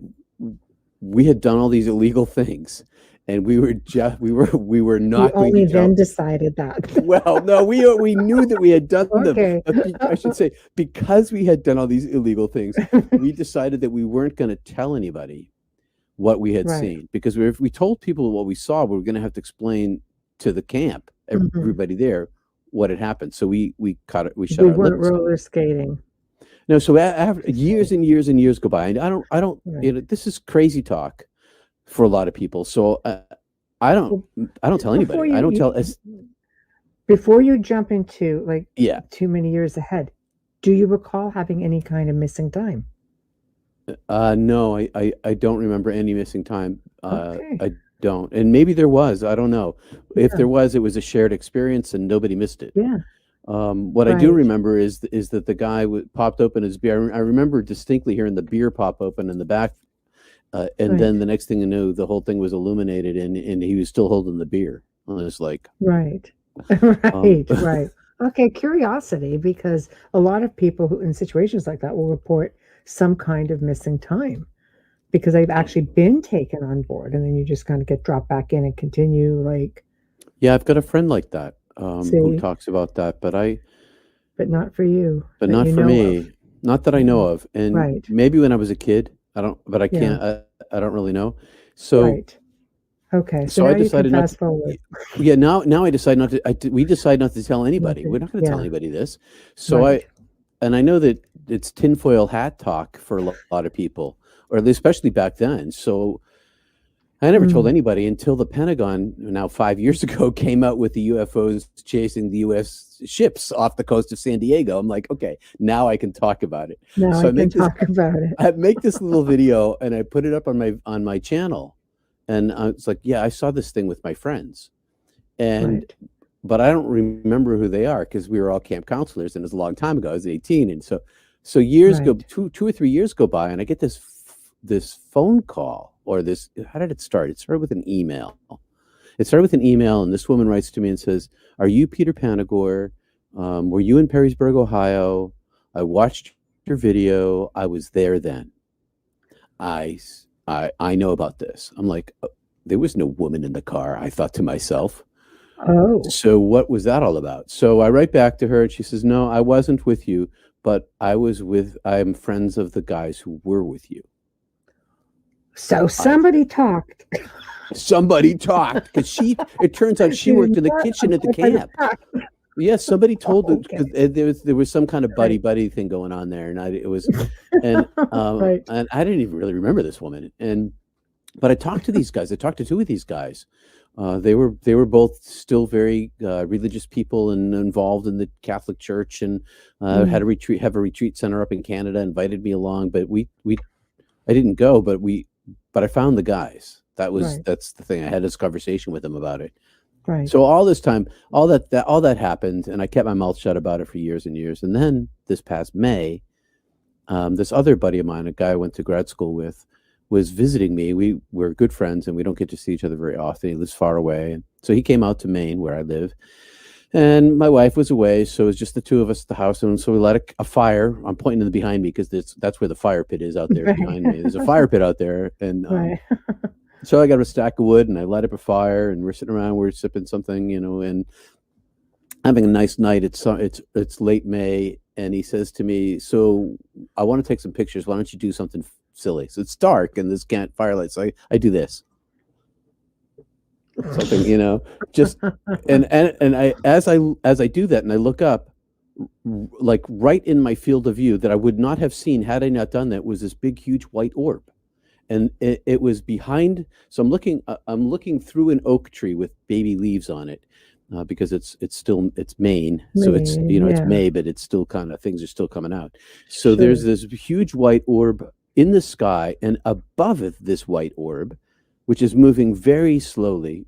we had done all these illegal things, and we were not going only to tell. then decided that. Well, no, we knew that we had done Okay. them. I should say, because we had done all these illegal things, we decided that we weren't going to tell anybody what we had Right. seen, because if we told people what we saw, we were going to have to explain to the camp, everybody there, what had happened. So we cut it. We shut We our weren't lips. roller skating. No, so after years and years and years go by, and I don't. Right. This is crazy talk for a lot of people. So I don't tell anybody. I don't tell. Before you jump into like Yeah. too many years ahead, do you recall having any kind of missing time? No, I don't remember any missing time. Okay. I don't, and maybe there was. I don't know. If Yeah. there was, it was a shared experience, and nobody missed it. Yeah. What I do Right. remember is that the guy popped open his beer. I remember distinctly hearing the beer pop open in the back, and Right. then the next thing you knew, the whole thing was illuminated, and he was still holding the beer. I was like, Right. Right. Okay, curiosity, because a lot of people who in situations like that will report some kind of missing time because they've actually been taken on board, and then you just kind of get dropped back in and continue like, yeah, I've got a friend like that who See? talks about that, but not for you. that not you for know me, of. not that I know of, and Right. maybe when I was a kid, I don't, but I Yeah. can't, I don't really know. So. Right. Okay. So So I now you can decided not fast to. forward. Yeah, now I decide not to. We decide not to tell anybody. to- We're not going to tell yeah. anybody this. So Right. and I know that it's tinfoil hat talk for a lot of people, or especially back then. So I never told anybody until the Pentagon, now 5 years ago, came out with the UFOs chasing the U.S. ships off the coast of San Diego. I'm like, okay, now I can talk about it. Now So I can make this- talk about it. I make this little video and I put it up on my channel, and it's like, yeah, I saw this thing with my friends, and Right. but I don't remember who they are because we were all camp counselors, and it was a long time ago. I was 18, and so years go, Right. two or 3 years go by, and I get this phone call, or this. How did it start? It started with an email. And this woman writes to me and says, "Are you Peter Panagore? Were you in Perrysburg, Ohio? I watched your video. I was there then. I know about this." I'm like, there was no woman in the car, I thought to myself. Oh. So what was that all about? So I write back to her, and she says, "No, I wasn't with you, but I'm friends of the guys who were with you." So somebody talked. Somebody talked, because it turns out she worked in the kitchen at the camp. Yes, somebody told them, Okay. 'cause there was some kind of buddy thing going on there, and and Right. and I didn't even really remember this woman. But I talked to these guys. I talked to two of these guys. They were both still very religious people and involved in the Catholic Church, and have a retreat center up in Canada. Invited me along, but I didn't go. But I found the guys. Right. That's the thing. I had this conversation with them about it. Right. So all this time, all that happened, and I kept my mouth shut about it for years and years. And then this past May, this other buddy of mine, a guy I went to grad school with, was visiting me. We're good friends, and we don't get to see each other very often. He lives far away, and so he came out to Maine, where I live. And my wife was away, so it was just the two of us at the house. And so we lit a fire. I'm pointing to the behind me because that's where the fire pit is out there Right. behind me. There's a fire pit out there, and Right. so I got a stack of wood, and I light up a fire, and we're sitting around, we're sipping something, and having a nice night. It's late May, and he says to me, "So I want to take some pictures. Why don't you do something silly?" So it's dark, and there's firelight, so I do this. Something, just and I as I do that, and I look up, like right in my field of view that I would not have seen had I not done that, was this big, huge white orb. And it was behind. So I'm looking through an oak tree with baby leaves on it, because it's Maine. So it's Maine, it's yeah. May, but it's still kind of, things are still coming out. So Sure. there's this huge white orb in the sky, and above it, this white orb, which is moving very slowly,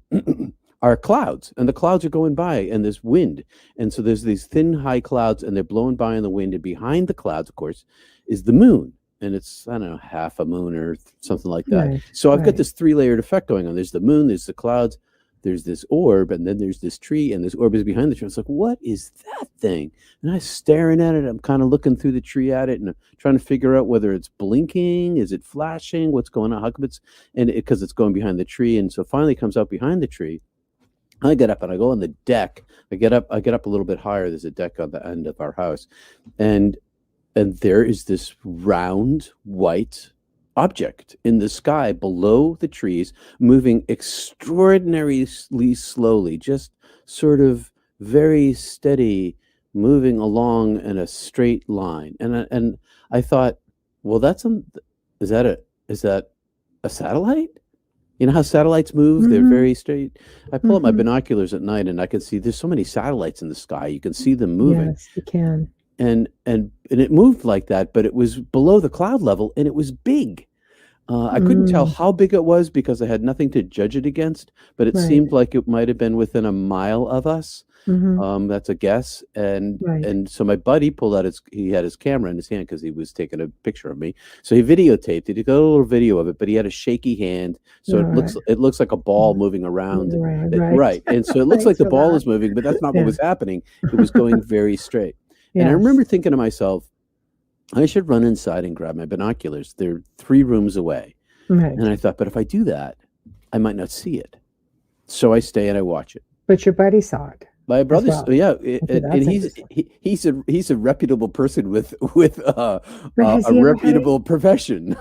are clouds, and the clouds are going by, and there's wind, and so there's these thin, high clouds, and they're blowing by in the wind, and behind the clouds, of course, is the moon, and it's, I don't know, half a moon or something like that. Right, So I've got right. this three-layered effect going on. There's the moon, there's the clouds, there's this orb, and then there's this tree, and this orb is behind the tree. It's like, what is that thing? And I'm staring at it. I'm kind of looking through the tree at it, and I'm trying to figure out whether it's blinking, is it flashing, what's going on? How come it's, and because it's going behind the tree, and so finally it comes out behind the tree. I get up and I go on the deck. I get up a little bit higher. There's a deck on the end of our house, and there is this round white object in the sky below the trees, moving extraordinarily slowly, just sort of very steady, moving along in a straight line. And I thought, well, is that a satellite? You know how satellites move? They're very straight. I pull up my binoculars at night, and I can see there's so many satellites in the sky. You can see them moving. Yes, you can. And it moved like that, but it was below the cloud level, and it was big. I couldn't tell how big it was because I had nothing to judge it against, but it Right. seemed like it might have been within a mile of us. That's a guess. Right. And so my buddy pulled out he had his camera in his hand because he was taking a picture of me. So he videotaped it. He got a little video of it, but he had a shaky hand. So it looks like a ball moving around. Right. And so it looks like Thanks the for ball that. is moving, but that's not Yeah. what was happening. It was going very straight. And I Yes. remember thinking to myself, I should run inside and grab my binoculars. They're 3 rooms away. Right. And I thought, but if I do that, I might not see it. So I stay and I watch it. But your buddy saw it. My brother's, well. yeah, Okay, and that's he's a reputable person with a has he ever had reputable profession.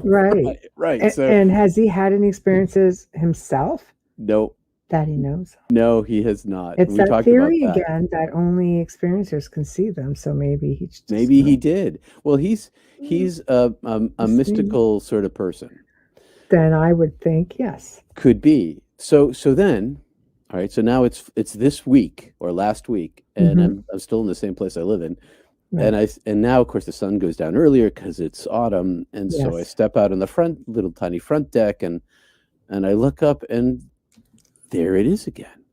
Right. Right. So And has he had any experiences himself no, that he knows? he has not. It's We that talked theory about that. again that only experiencers can see them. So maybe he just Maybe he did. Well, he's a See? mystical sort of person. Then I would think yes. Could be. So then, all right. So now it's this week or last week, and I'm still in the same place I live in, Right. and now of course the sun goes down earlier because it's autumn, and so I Yes. step out on the little tiny front deck, and I look up, and there it is again.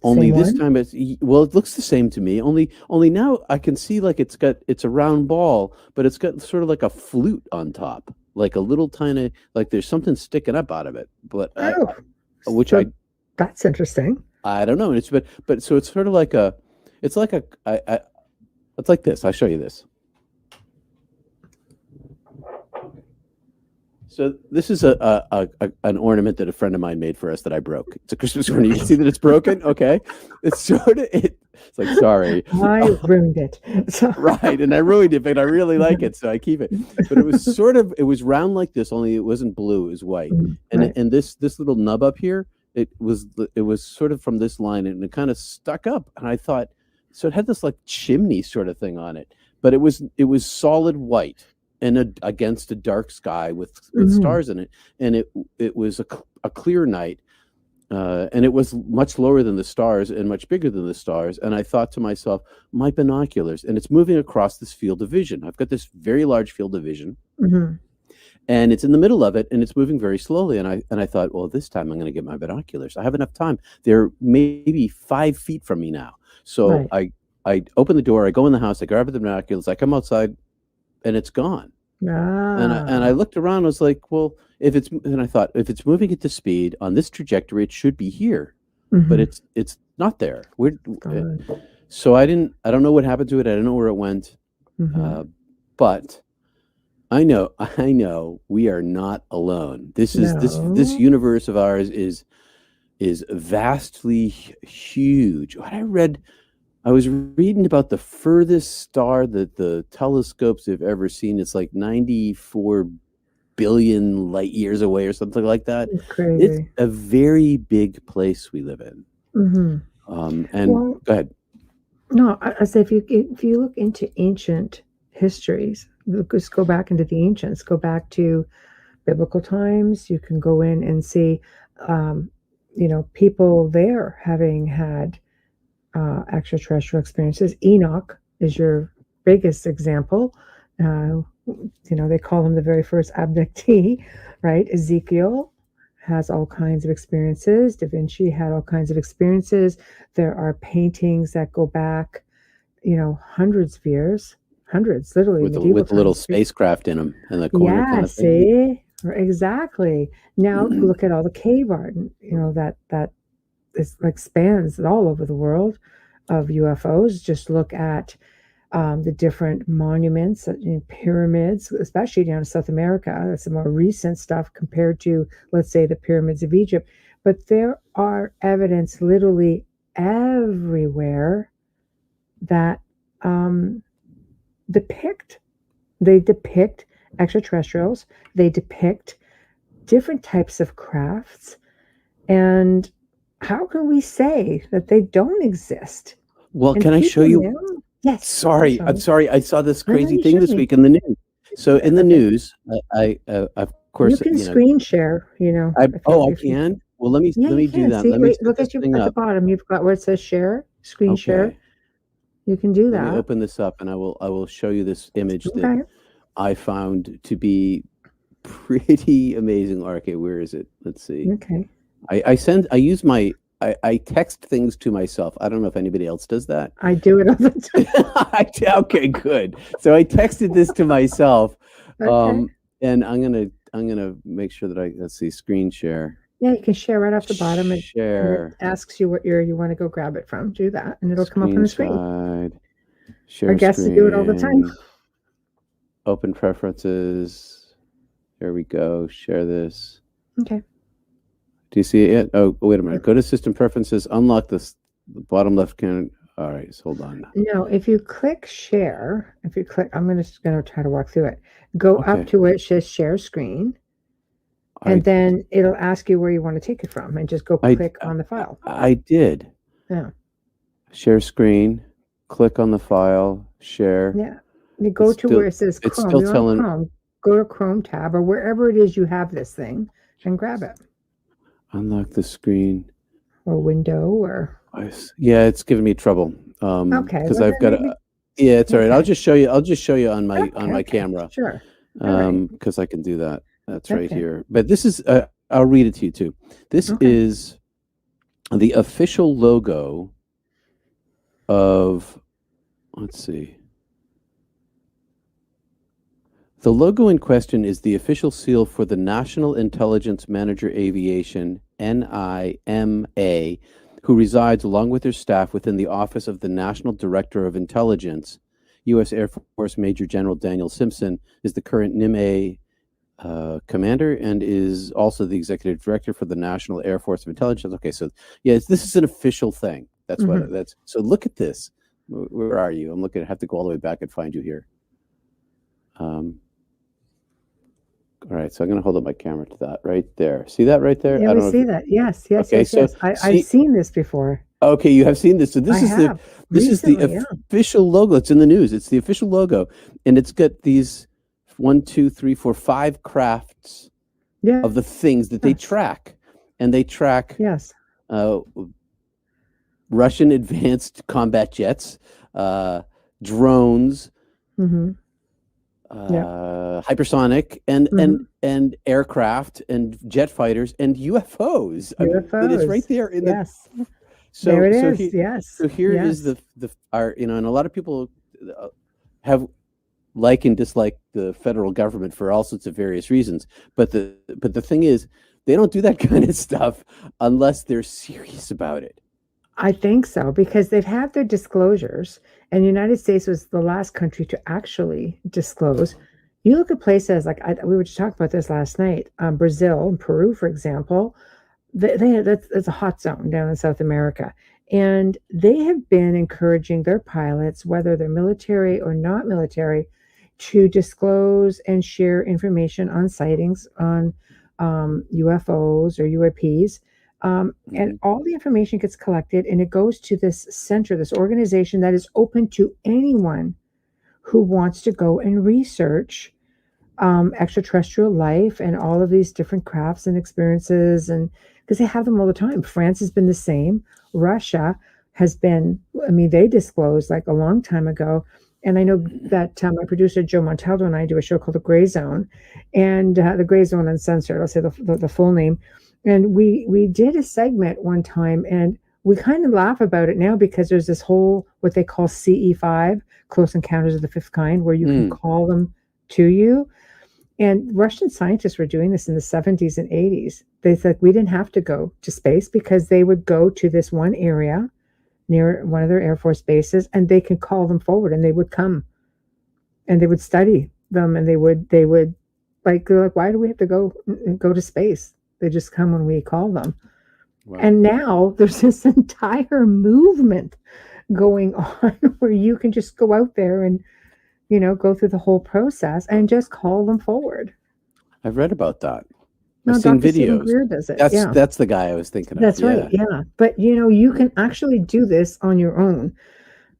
Only Same this one? time it looks the same to me. Only now I can see like it's a round ball, but it's got sort of like a flute on top, like a little tiny, like there's something sticking up out of it. But Oh, which so that's interesting. I don't know. And it's but so it's sort of like it's like this. I'll show you this. So this is an ornament that a friend of mine made for us that I broke. It's a Christmas ornament. You can see that it's broken. Okay, it's sort of It's like, sorry, I ruined it. So, right, and I ruined it, but I really like it, so I keep it. But it was round like this, only it wasn't blue; it was white. And right. and this little nub up here, it was sort of from this line, and it kind of stuck up. And I thought, so it had this like chimney sort of thing on it, but it was solid white. And against a dark sky with stars in it, and it was a clear night, and it was much lower than the stars and much bigger than the stars. And I thought to myself, my binoculars, and it's moving across this field of vision. I've got this very large field of vision, and it's in the middle of it, and it's moving very slowly. And I thought, well, this time I'm going to get my binoculars. I have enough time. They're maybe 5 feet from me now, so Right. I open the door, I go in the house, I grab the binoculars, I come outside, and it's gone. And I looked around. I was like, well, and I thought, if it's moving at this speed on this trajectory, it should be here, but it's not there. So I don't know what happened to it. I don't know where it went, but I know we are not alone. This universe of ours is vastly huge. What I was reading about the furthest star that the telescopes have ever seen. It's like 94 billion light years away or something like that. It's crazy. It's a very big place we live in. Go ahead. No, I say if you look into ancient histories, just go back into the ancients, go back to biblical times. You can go in and see, people there having had extraterrestrial experiences. Enoch is your biggest example. They call him the very first abductee, right? Ezekiel has all kinds of experiences. Da Vinci had all kinds of experiences. There are paintings that go back, hundreds of years, hundreds, literally with medieval a little times. spacecraft in them in the corner, Yeah, kind of thing. see, exactly. Now look at all the cave art, that is like spans all over the world of UFOs. Just look at the different monuments, pyramids, especially down in South America. That's the more recent stuff compared to, let's say, the pyramids of Egypt. But there are evidence literally everywhere that depict extraterrestrials. They depict different types of crafts. And how can we say that they don't exist? Well, And can I show people you? now- Yes. Sorry, I'm sorry. I saw this No, no, crazy you thing showed this me. week in the news. So in the Okay. news, I of course, You can screen share, I if you- can. Well, let me Yeah, you do can. that. See, Let me wait, set look this at you thing at the up. bottom. You've got where it says share, screen share. Okay. You can do Let me that. open this up, and I will show you this image that Okay. I found to be pretty amazing. Okay, where is it? Let's see. Okay. I text things to myself. I don't know if anybody else does that. I do it all the time. Okay, good. So I texted this to myself, Okay. and I'm gonna make sure that let's see, screen share. Yeah, you can share right off the bottom. And Share. it asks you what year you want to go grab it from. Do that, and it'll come up on the screen. Side. Share Our guests do it all the time. screen. Open preferences. Here we go. Share this. Okay. Do you see it yet? Oh, wait a minute. Go to system preferences. Unlock the bottom left can. All right. So hold on. No, if you click share, I'm just going to try to walk through it. Go Okay. up to where it says share screen, and then it'll ask you where you want to take it from, and just go click on the file. I did. Yeah. Share screen. Click on the file. Share. Yeah. You go to where it says Chrome. It's still You're on telling. Chrome. Go to Chrome tab or wherever it is you have this thing, and grab it. Unlock the screen. Or window or. Yeah, it's giving me trouble. Okay. Because well, I've got maybe- Yeah, it's all right. Okay. I'll just show you on my Okay. camera. Sure. All right. Because I can do that. That's right Okay. here. But this is I'll read it to you too. This Okay. is the official logo of, let's see. The logo in question is the official seal for the National Intelligence Manager Aviation, NIMA, who resides along with their staff within the Office of the National Director of Intelligence. U.S. Air Force Major General Daniel Simpson is the current NIMA commander and is also the executive director for the National Air Force of Intelligence. Okay, so yes, this is an official thing. That's what that's. So look at this. Where are you? I'm looking. I have to go all the way back and find you here. All right, so I'm going to hold up my camera to that right there. See that right there? Yeah, we see that. Yes, yes, Okay, yes, so yes. I've seen this before. Okay, you have seen this. So this I is have. this is Recently, the yeah. official logo. It's in the news. It's the official logo, and it's got these 1, 2, 3, 4, 5 crafts Yeah. of the things that they Yes. track, and they track Yes. Russian advanced combat jets, drones, Mm-hmm. hypersonic, and aircraft, and jet fighters, and UFOs. I mean, it is right there in the. Yes. So, there it so is. he- Yes. So here is Yes. our, and a lot of people have like and dislike the federal government for all sorts of various reasons. But the thing is, they don't do that kind of stuff unless they're serious about it. I think so, because they've had their disclosures, and the United States was the last country to actually disclose. You look at places like we were just talking about this last night. Brazil and Peru, for example, that's a hot zone down in South America, and they have been encouraging their pilots, whether they're military or not military, to disclose and share information on sightings on UFOs or UAPs. And all the information gets collected and it goes to this center, this organization that is open to anyone who wants to go and research extraterrestrial life and all of these different crafts and experiences, and because they have them all the time. France has been the same. Russia has been, they disclosed like a long time ago. And I know that my producer Joe Montaldo and I do a show called The Gray Zone, and The Gray Zone Uncensored, I'll say the full name. And we did a segment one time, and we kind of laugh about it now because there's this whole what they call CE5, Close Encounters of the Fifth Kind, where you can call them to you. And Russian scientists were doing this in the 70s and 80s. They said we didn't have to go to space because they would go to this one area near one of their Air Force bases, and they could call them forward, and they would come, and they would study them, and they would like, they're like, why do we have to go to space? They just come when we call them. Wow. And now there's this entire movement going on where you can just go out there and, you know, go through the whole process and just call them forward. I've read about that. No, I've seen Dr. Stephen videos. Greer does it. That's the guy I was thinking of. That's right. Yeah. But, you know, you can actually do this on your own.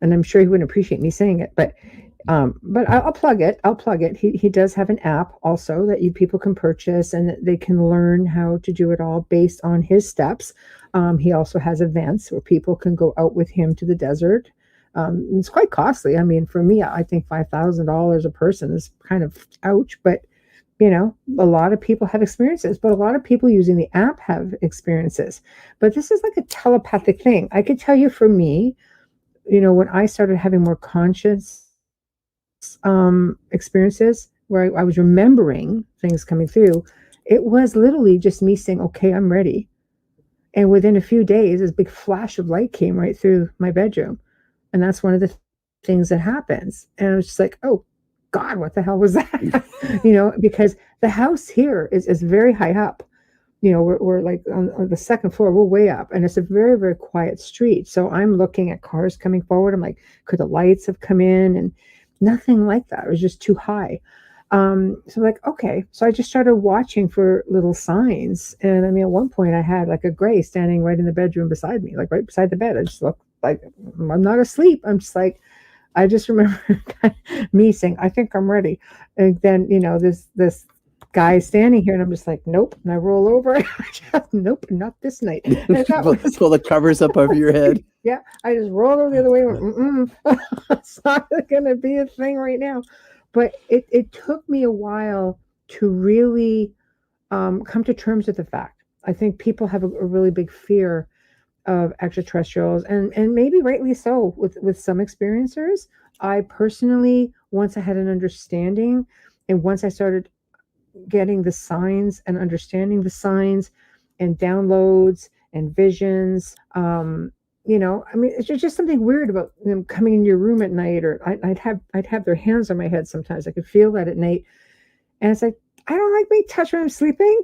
And I'm sure he wouldn't appreciate me saying it, but I'll plug it. He does have an app also that people can purchase, and they can learn how to do it all based on his steps. He also has events where people can go out with him to the desert. It's quite costly. I mean, for me, I think $5,000 a person is kind of ouch, but you know, a lot of people have experiences, but a lot of people using the app have experiences. But this is like a telepathic thing. I could tell you for me, you know, when I started having more conscious experiences where I was remembering things coming through, it was literally just me saying, okay, I'm ready. And within a few days, this big flash of light came right through my bedroom. And that's one of the things that happens. And I was just like, oh God, what the hell was that? You know, because the house here is very high up. You know, we're like on the second floor, we're way up, and it's a very, very quiet street. So I'm looking at cars coming forward. I'm like, could the lights have come in? And nothing like that. It was just too high. So I'm like, okay. So I just started watching for little signs. And I mean, at one point I had like a gray standing right in the bedroom beside me, like right beside the bed. I just looked like I'm not asleep. I'm just like, I just remember me saying, I think I'm ready. And then, you know, this guy standing here, and I'm just like, nope. And I roll over. Nope, not this night. Pull the covers up over your head. Yeah, I just rolled over the other way. And went, it's not going to be a thing right now. But it took me a while to really come to terms with the fact. I think people have a really big fear of extraterrestrials, and maybe rightly so with some experiencers. I personally, once I had an understanding, and once I started getting the signs and understanding the signs and downloads and visions, you know, I mean, it's just something weird about them coming in your room at night, or I'd have their hands on my head sometimes. I could feel that at night, and it's like, I don't like being touched when I'm sleeping.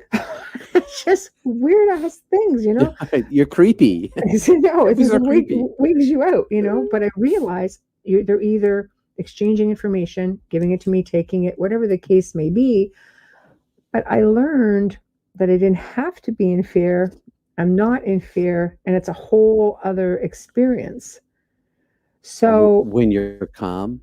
It's just weird ass things, you know. You're creepy. No, it just wigs you out, you know. But I realize they're either exchanging information, giving it to me, taking it, whatever the case may be. But I learned that I didn't have to be in fear. I'm not in fear, and it's a whole other experience. So when you're calm,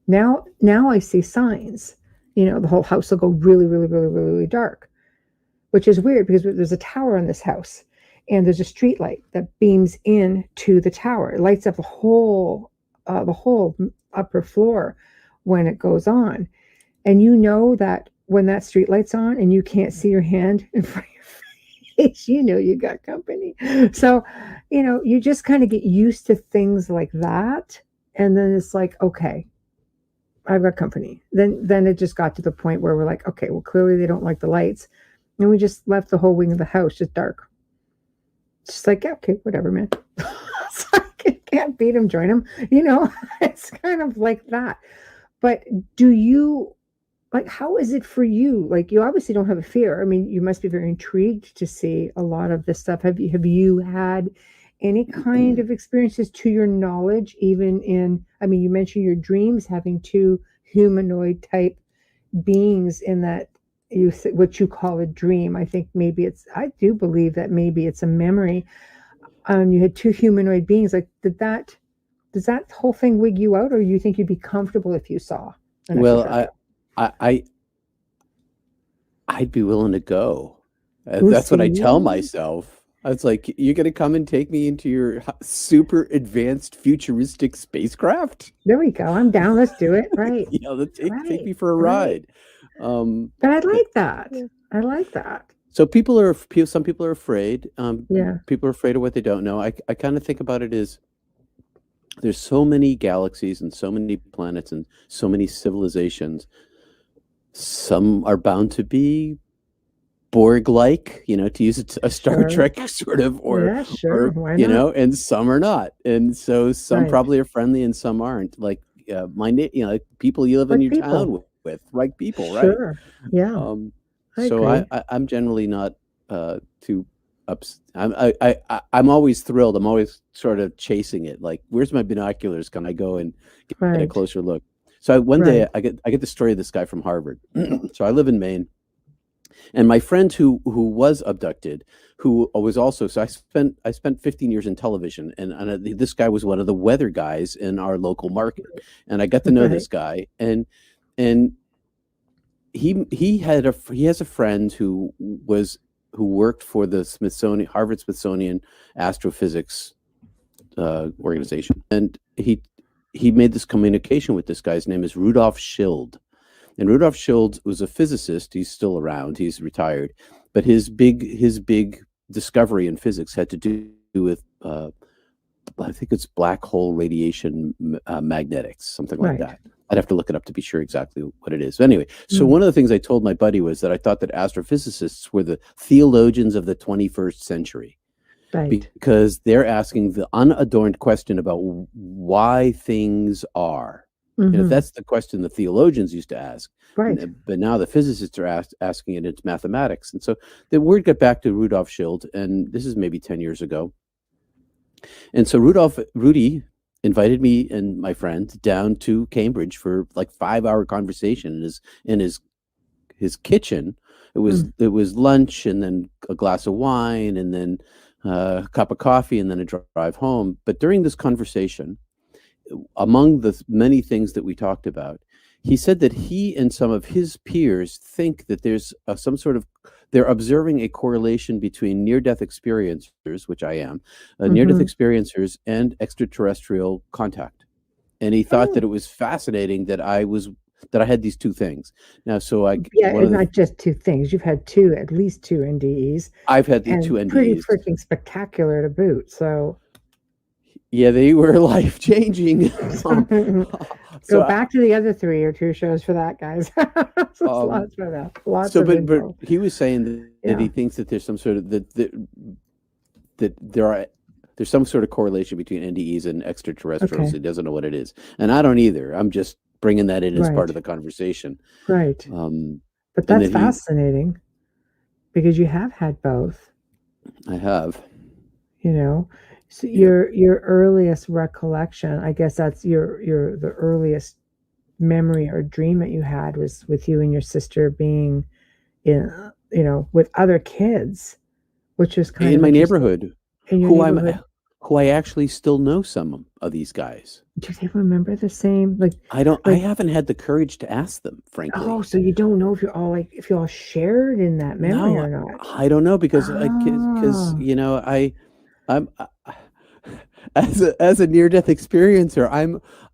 Now I see signs. You know, the whole house will go really, really, really, really, really dark, which is weird because there's a tower in this house, and there's a street light that beams in to the tower. It lights up the whole upper floor when it goes on. And you know that when that street light's on and you can't see your hand in front of your face, you know you got company. So, you know, you just kind of get used to things like that. And then it's like, okay, I've got company. Then it just got to the point where we're like, okay, well, clearly they don't like the lights. And we just left the whole wing of the house just dark. Just like, yeah, okay, whatever, man. So I can't beat him, join him. You know, it's kind of like that. But do you, like, how is it for you? Like, you obviously don't have a fear. I mean, you must be very intrigued to see a lot of this stuff. Have you had any kind of experiences to your knowledge, even in, I mean, you mentioned your dreams having two humanoid type beings in that, what you call a dream. I think I do believe that maybe it's a memory. You had two humanoid beings. Like, does that whole thing wig you out, or you think you'd be comfortable if you saw? Well, I'd be willing to go. That's what I tell myself. I was like, you're going to come and take me into your super advanced futuristic spacecraft? There we go. I'm down. Let's do it. Right. You know, take me for a ride. But I like that. I like that. So some people are afraid. Yeah. People are afraid of what they don't know. I kind of think about it as there's so many galaxies and so many planets and so many civilizations. Some are bound to be Borg-like, to use a Star Sure. Trek sort of, Yeah, sure. Why not? and some are not. And so some Right. probably are friendly and some aren't. Like like people you live in Like your people. town with, right? People, right? Sure. Yeah. I So agree. I'm generally not too ups. I'm always thrilled. I'm always sort of chasing it. Like, where's my binoculars? Can I go and get a Right. closer look? So one day Right. I get the story of this guy from Harvard. So I live in Maine, and my friend who was abducted, who was also I spent 15 years in television, and this guy was one of the weather guys in our local market, and I got to know Right. this guy, and he has a friend who worked for the Harvard Smithsonian Astrophysics organization, and he made this communication with this guy's name is Rudolf Schild. And Rudolf Schild was a physicist. He's still around. He's retired, but his big discovery in physics had to do with I think it's black hole radiation magnetics, something like Right. that. I'd have to look it up to be sure exactly what it is. Anyway, so one of the things I told my buddy was that I thought that astrophysicists were the theologians of the 21st century. Right. Because they're asking the unadorned question about why things are. And if Mhm. that's the question the theologians used to ask, Right. but now the physicists are asking it into mathematics. And so the word got back to Rudolf Schild, and this is maybe 10 years ago. And so Rudy invited me and my friend down to Cambridge for like 5-hour conversation in his kitchen. It was lunch and then a glass of wine and then a cup of coffee and then a drive home. But during this conversation, among the many things that we talked about, he said that he and some of his peers think that there's they're observing a correlation between near-death experiencers, which I am, near-death experiencers and extraterrestrial contact. And he thought that it was fascinating that I had these two things. Now, so it's not just two things. You've had at least two NDEs. I've had the and two NDEs. Pretty freaking spectacular to boot. So yeah, they were life-changing. Go back to the other 3 or 2 shows for that, guys. Lots for that. Lots of info. But he was saying that he thinks that there's some sort of there's some sort of correlation between NDEs and extraterrestrials. Okay. He doesn't know what it is, and I don't either. I'm just bringing that in as part of the conversation. Right. But that's fascinating because you have had both. I have. So your earliest recollection, I guess that's the earliest memory or dream that you had was with you and your sister being with other kids, which was kind of in my neighborhood, in your neighborhood. who I actually still know some of these guys. Do they remember the same? I haven't had the courage to ask them, frankly. Oh, so you don't know if you all shared in that memory or not? I don't know because I'm as a near-death experiencer,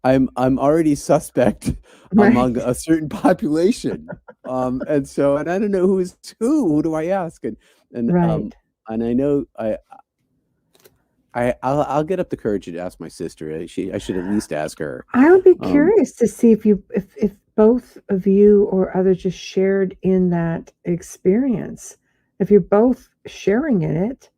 I'm already suspect among a certain population, and I don't know who's who. Who do I ask? And right. And I know I'll get up the courage to ask my sister. I should at least ask her. I would be curious to see if both of you or others just shared in that experience. If you're both sharing in it,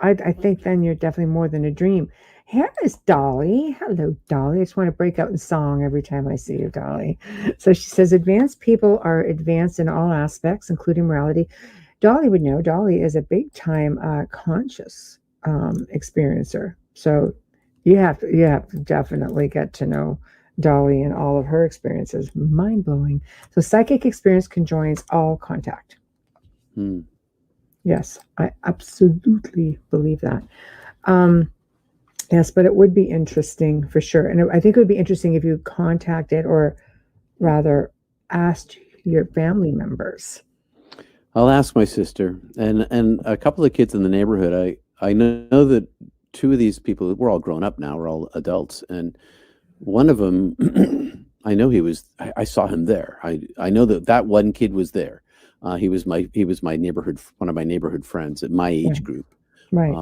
I think then you're definitely more than a dream. Here is Dolly. Hello, Dolly. I just want to break out in song every time I see you, Dolly. So she says, advanced people are advanced in all aspects, including morality. Dolly would know. Dolly is a big time conscious experiencer. So you have to definitely get to know Dolly and all of her experiences. Mind blowing. So psychic experience conjoins all contact. Yes, I absolutely believe that. Yes, but it would be interesting for sure. And I think it would be interesting if you contacted or rather asked your family members. I'll ask my sister and a couple of kids in the neighborhood. I know that 2 of these people, we're all grown up now, we're all adults. And one of them, I know he was. I saw him there. I know that one kid was there. He was my one of my neighborhood friends at my age Right. group. Right.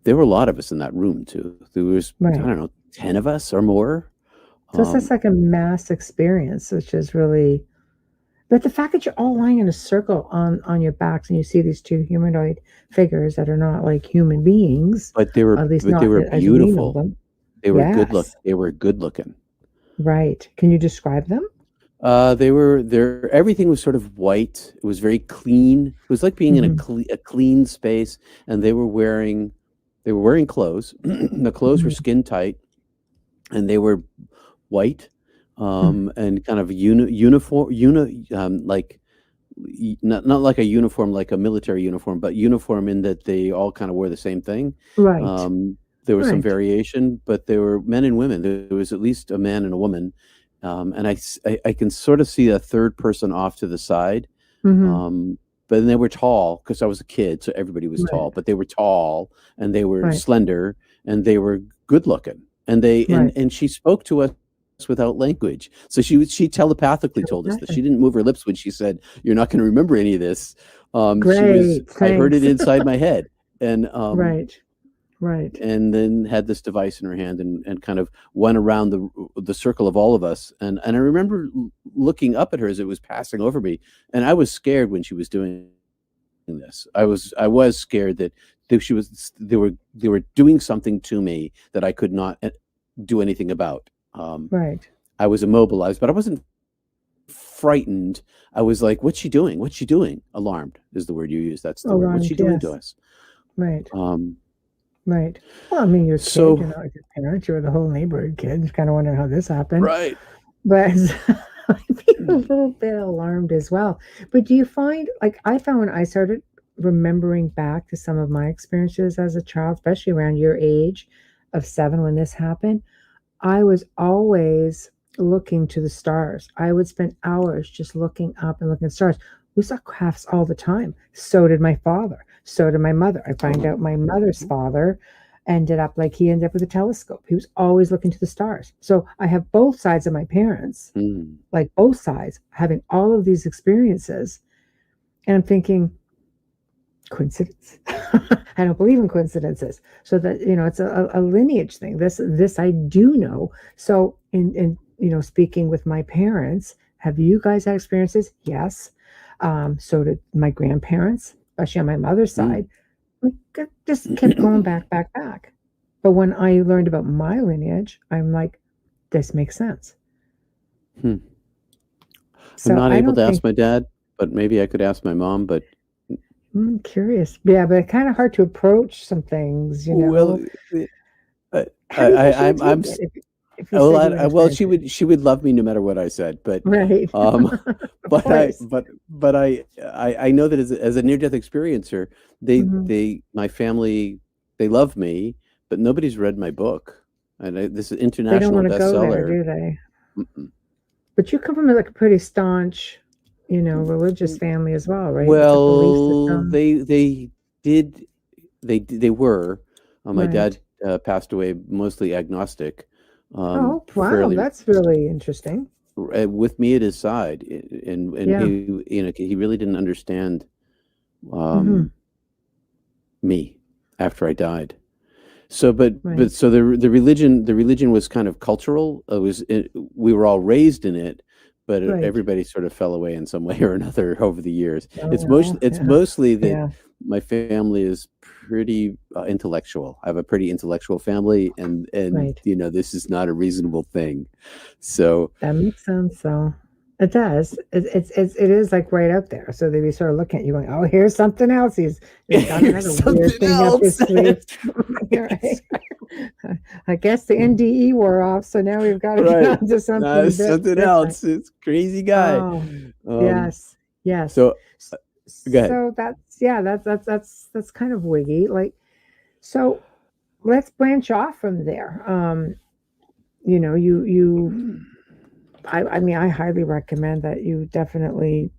There were a lot of us in that room too. There was I Right. don't know 10 of us or more. So it's just like a mass experience, which is really. But the fact that you're all lying in a circle on your backs and you see these two humanoid figures that are not like human beings, But they were at least but they not were as we know beautiful. them. They were good look. Yes. They were good looking. Right. Can you describe them? They were there. Everything was sort of white. It was very clean. It was like being in a clean space. And they were wearing clothes. The clothes were skin tight, and they were white, and kind of uniform, like not like a uniform, like a military uniform, but uniform in that they all kind of wore the same thing. Right. There was some Right. variation, but they were men and women. There was at least a man and a woman. And I can sort of see a third person off to the side. Mhm. But they were tall because I was a kid, so everybody was Right. tall. But they were tall and they were Right. slender and they were good looking. And Right. and she spoke to us without language. So she telepathically told us that she didn't move her lips when she said, "You're not going to remember any of this." Great. I heard it Thanks. inside my head, and Right. Right. and then had this device in her hand and kind of went around the circle of all of us. And I remember looking up at her as it was passing over me, and I was scared when she was doing this. I was scared that they were doing something to me that I could not do anything about. Right. I was immobilized, but I wasn't frightened. I was like, "What's she doing? What's she doing?" Alarmed is the word you use. That's the word. What's she Alarmed, doing to yes. us? Right. Um, Right. Well, I mean, you're a kid, So- you're not like your parents, you're the whole neighborhood kid. Just kind of wondering how this happened. right. But I'd be a little bit alarmed as well. But do you find, like, I found when I started remembering back to some of my experiences as a child, especially around your age of 7 when this happened, I was always looking to the stars. I would spend hours just looking up and looking at stars. We saw crafts all the time. So did my father. So did my mother. I find out my mother's father ended up with a telescope. He was always looking to the stars. So I have both sides of my parents, like both sides, having all of these experiences. And I'm thinking, coincidence? I don't believe in coincidences. So that, it's a lineage thing. This I do know. So in speaking with my parents, have you guys had experiences? Yes. So did my grandparents, especially on my mother's side. We just kept going back. But when I learned about my lineage, I'm like, this makes sense. I'm So not I able don't to ask think my dad, but maybe I could ask my mom. But I'm curious. Yeah, but it's kind of hard to approach some things, well, How do you think she I'm would take it if you well, said you were well, experiencing she would love me no matter what I said. But Right. Of but course. I know that as a near death experiencer, my family, they love me, but nobody's read my book, and this is They don't international want to go there, bestseller. do they? Mm-mm. But you come from like a pretty staunch, religious family as well, right? With the belief Well, system. they were. My Right. dad passed away mostly agnostic. Oh, wow. Fairly That's really interesting. with me at his side, and Yeah. he really didn't understand Mhm. me after I died. So, but Right. so the religion was kind of cultural. We were all raised in it, but Right. everybody sort of fell away in some way or another over the years. Oh, It's yeah. mostly that Yeah. my family is pretty intellectual. I have a pretty intellectual family, and Right. this is not a reasonable thing. So That makes sense, though. It does. It is like right up there. So they'd be sort of looking at you going, "Oh, here's something else. He's got another weird thing up his sleeve." Right. I guess the NDE wore off, so now we've got to get Right. on to something No, it's something different. else. It's crazy guy. Oh, Um, yes. So go ahead. So that's kind of wiggy. Like, so let's branch off from there. I mean, I highly recommend that you definitely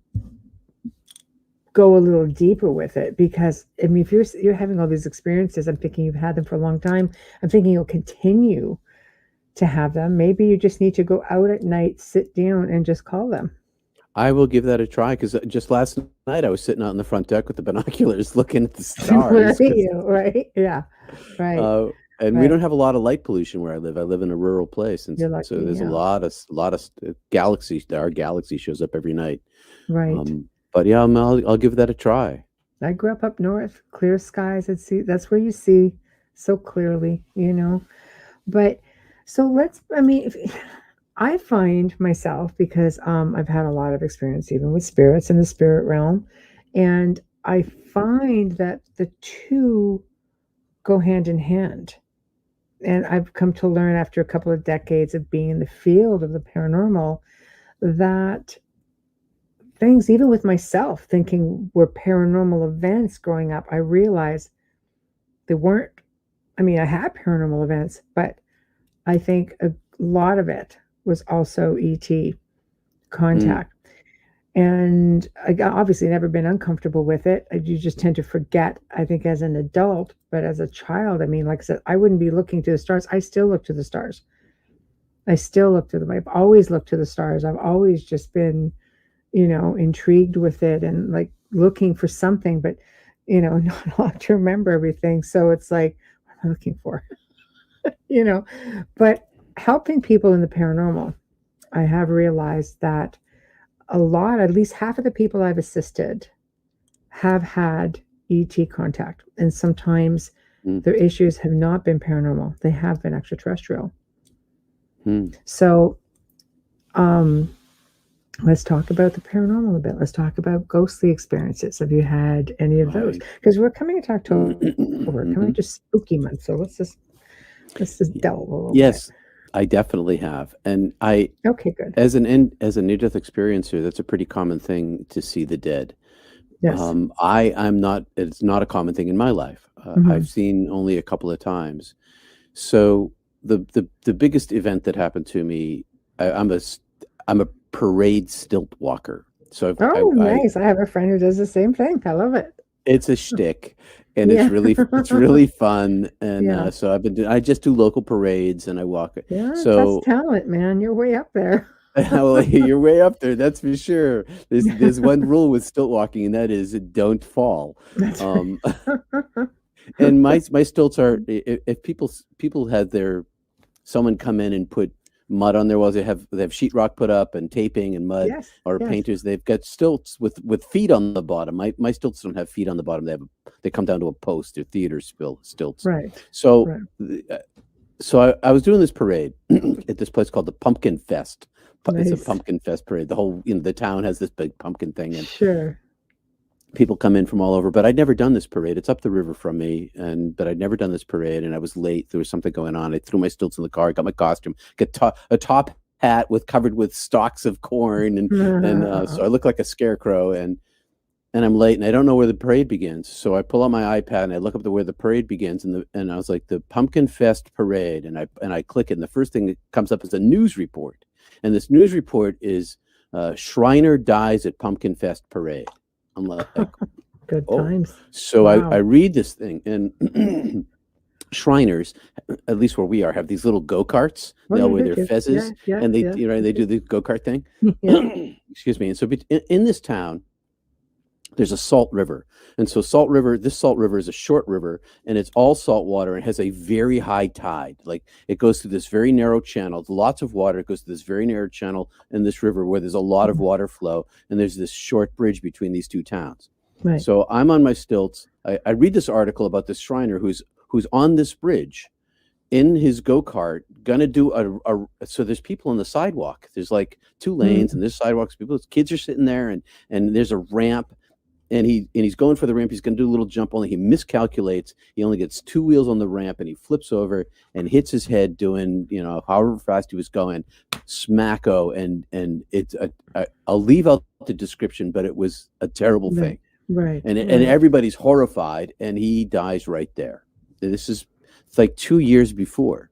go a little deeper with it, because I mean, if you're having all these experiences, I'm thinking you've had them for a long time. I'm thinking you'll continue to have them. Maybe you just need to go out at night, sit down, and just call them. I will give that a try, because just last night I was sitting out on the front deck with the binoculars looking at the Where stars. are you? Right? Yeah. Right. And we Right. don't have a lot of light pollution where I live. I live in a rural place, and You're so lucky, there's yeah. a lot of galaxies. Our galaxy shows up every night. Right. But yeah, I'll give that a try. I grew up north, clear skies. That's where you see so clearly, But so I find myself, because I've had a lot of experience even with spirits in the spirit realm, and I find that the two go hand in hand. And I've come to learn after a couple of decades of being in the field of the paranormal that things, even with myself thinking were paranormal events growing up, I realized they weren't. I mean, I had paranormal events, but I think a lot of it was also ET contact. And I obviously never been uncomfortable with it. You just tend to forget, I think, as an adult. But as a child, I mean, like I said, I wouldn't be looking to the stars. I still look to the stars. I still look to them. I've always looked to the stars. I've always just been, intrigued with it and like looking for something, but, not allowed to remember everything. So it's like, what am I looking for? But helping people in the paranormal, I have realized that at least half of the people I've assisted have had ET contact. And sometimes their issues have not been paranormal. They have been extraterrestrial. So, let's talk about the paranormal a bit. Let's talk about ghostly experiences. Have you had any of those? Because we're coming into October. We're coming into spooky month. So let's just delve a little bit. I definitely have. And okay, good. As a near-death experiencer, that's a pretty common thing to see the dead. Yes. I'm not. It's not a common thing in my life. I've seen only a couple of times. So the biggest event that happened to me, I'm a parade stilt walker. So nice. I have a friend who does the same thing. I love it. It's a shtick, and it's really fun. And so I just do local parades, and I walk. Yeah, so that's talent, man. You're way up there. Well, you're way up there, that's for sure. There's one rule with stilt walking, and that is don't fall. That's right. And my stilts are, if people had someone come in and put mud on their walls, they have sheetrock put up and taping and mud, painters. They've got stilts with feet on the bottom. My stilts don't have feet on the bottom. They come down to a post. They're theater stilts. Right. So I was doing this parade at this place called the Pumpkin Fest. Nice. It's a pumpkin fest parade. The whole, the town has this big pumpkin thing, and sure, people come in from all over. But I'd never done this parade. It's up the river from me, but I'd never done this parade, and I was late. There was something going on. I threw my stilts in the car. I got my costume, got a top hat covered with stalks of corn, and so I look like a scarecrow, and I'm late, and I don't know where the parade begins. So I pull out my iPad and I look up where the parade begins, and I was like, the Pumpkin Fest parade, and I click it, and the first thing that comes up is a news report. And this news report is Shriner dies at Pumpkin Fest parade. I'm like, good times. So wow. I read this thing, and Shriners, at least where we are, have these little go-karts. They'll wear their fezzes, and they do the go-kart thing. Excuse me. And so in this town, there's a salt river. And so this salt river is a short river, and it's all salt water, and has a very high tide. Like, it goes through this very narrow channel, lots of water. It goes through this very narrow channel in this river where there's a lot of water flow, and there's this short bridge between these two towns. Right. So I'm on my stilts. I read this article about this Shriner who's on this bridge in his go-kart, gonna do so there's people on the sidewalk. There's like two lanes, and there's sidewalks. Kids are sitting there, and there's a ramp. And he's going for the ramp. He's going to do a little jump, only he miscalculates. He only gets two wheels on the ramp, and he flips over and hits his head doing, however fast he was going, smacko. And it's I'll leave out the description, but it was a terrible thing. Right. And everybody's horrified, and he dies right there. It's like 2 years before.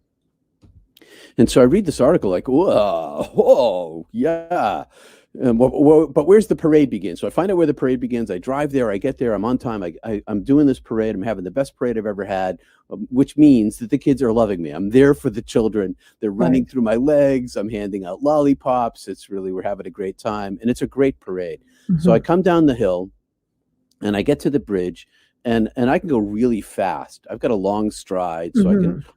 And so I read this article like, whoa, yeah. But where's the parade begin? So I find out where the parade begins. I drive there. I get there. I'm on time. I'm doing this parade. I'm having the best parade I've ever had, which means that the kids are loving me. I'm there for the children. They're running through my legs. I'm handing out lollipops. We're having a great time. And it's a great parade. Mm-hmm. So I come down the hill and I get to the bridge and I can go really fast. I've got a long stride, so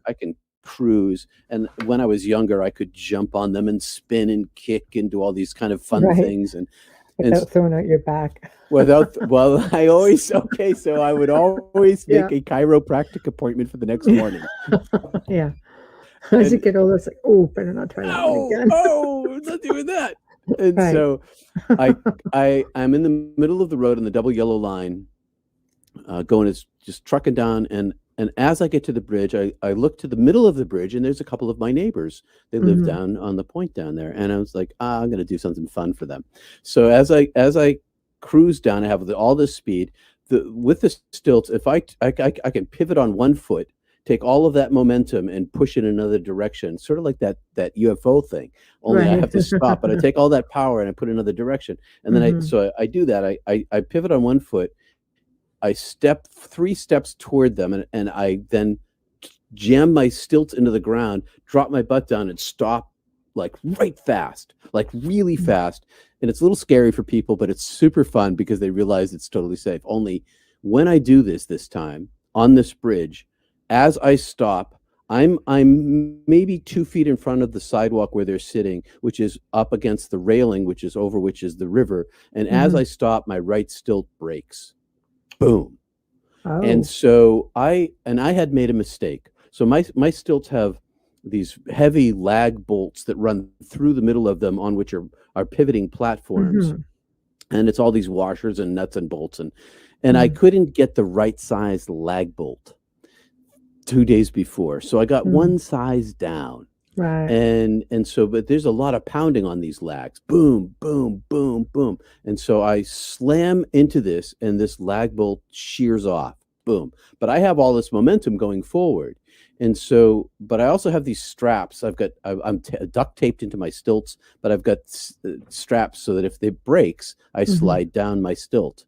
I can cruise. And when I was younger, I could jump on them and spin and kick and do all these kind of fun things and without throwing out your back. I always so I would always make a chiropractic appointment for the next morning. Yeah. As you get older, it's like, oh, better not try that one again. I'm not doing that. And so I'm in the middle of the road on the double yellow line, just trucking down, and as I get to the bridge, I look to the middle of the bridge, and there's a couple of my neighbors. They live down on the point down there, and I was like, I'm going to do something fun for them. So as I cruise down, I have all this speed. With the stilts, if I can pivot on one foot, take all of that momentum and push it in another direction, sort of like that UFO thing. Only I have to stop, but I take all that power and I put it in another direction, and then I do that. I pivot on one foot. I step 3 steps toward them, and I then jam my stilts into the ground, drop my butt down, and stop like right fast, like really fast. And it's a little scary for people, but it's super fun because they realize it's totally safe. Only when I do this time on this bridge, as I stop, I'm maybe 2 feet in front of the sidewalk where they're sitting, which is up against the railing, which is the river. And as I stop, my right stilt breaks. Boom. Oh. And so I had made a mistake. So my stilts have these heavy lag bolts that run through the middle of them, on which are pivoting platforms. And it's all these washers and nuts and bolts. And I couldn't get the right size lag bolt 2 days before. So I got one size down. Right. And so, but there's a lot of pounding on these lags. Boom, boom, boom, boom. And so I slam into this, and this lag bolt shears off. Boom. But I have all this momentum going forward. And so, but I also have these straps. I'm duct taped into my stilts, but I've got straps so that if it breaks, I slide down my stilt.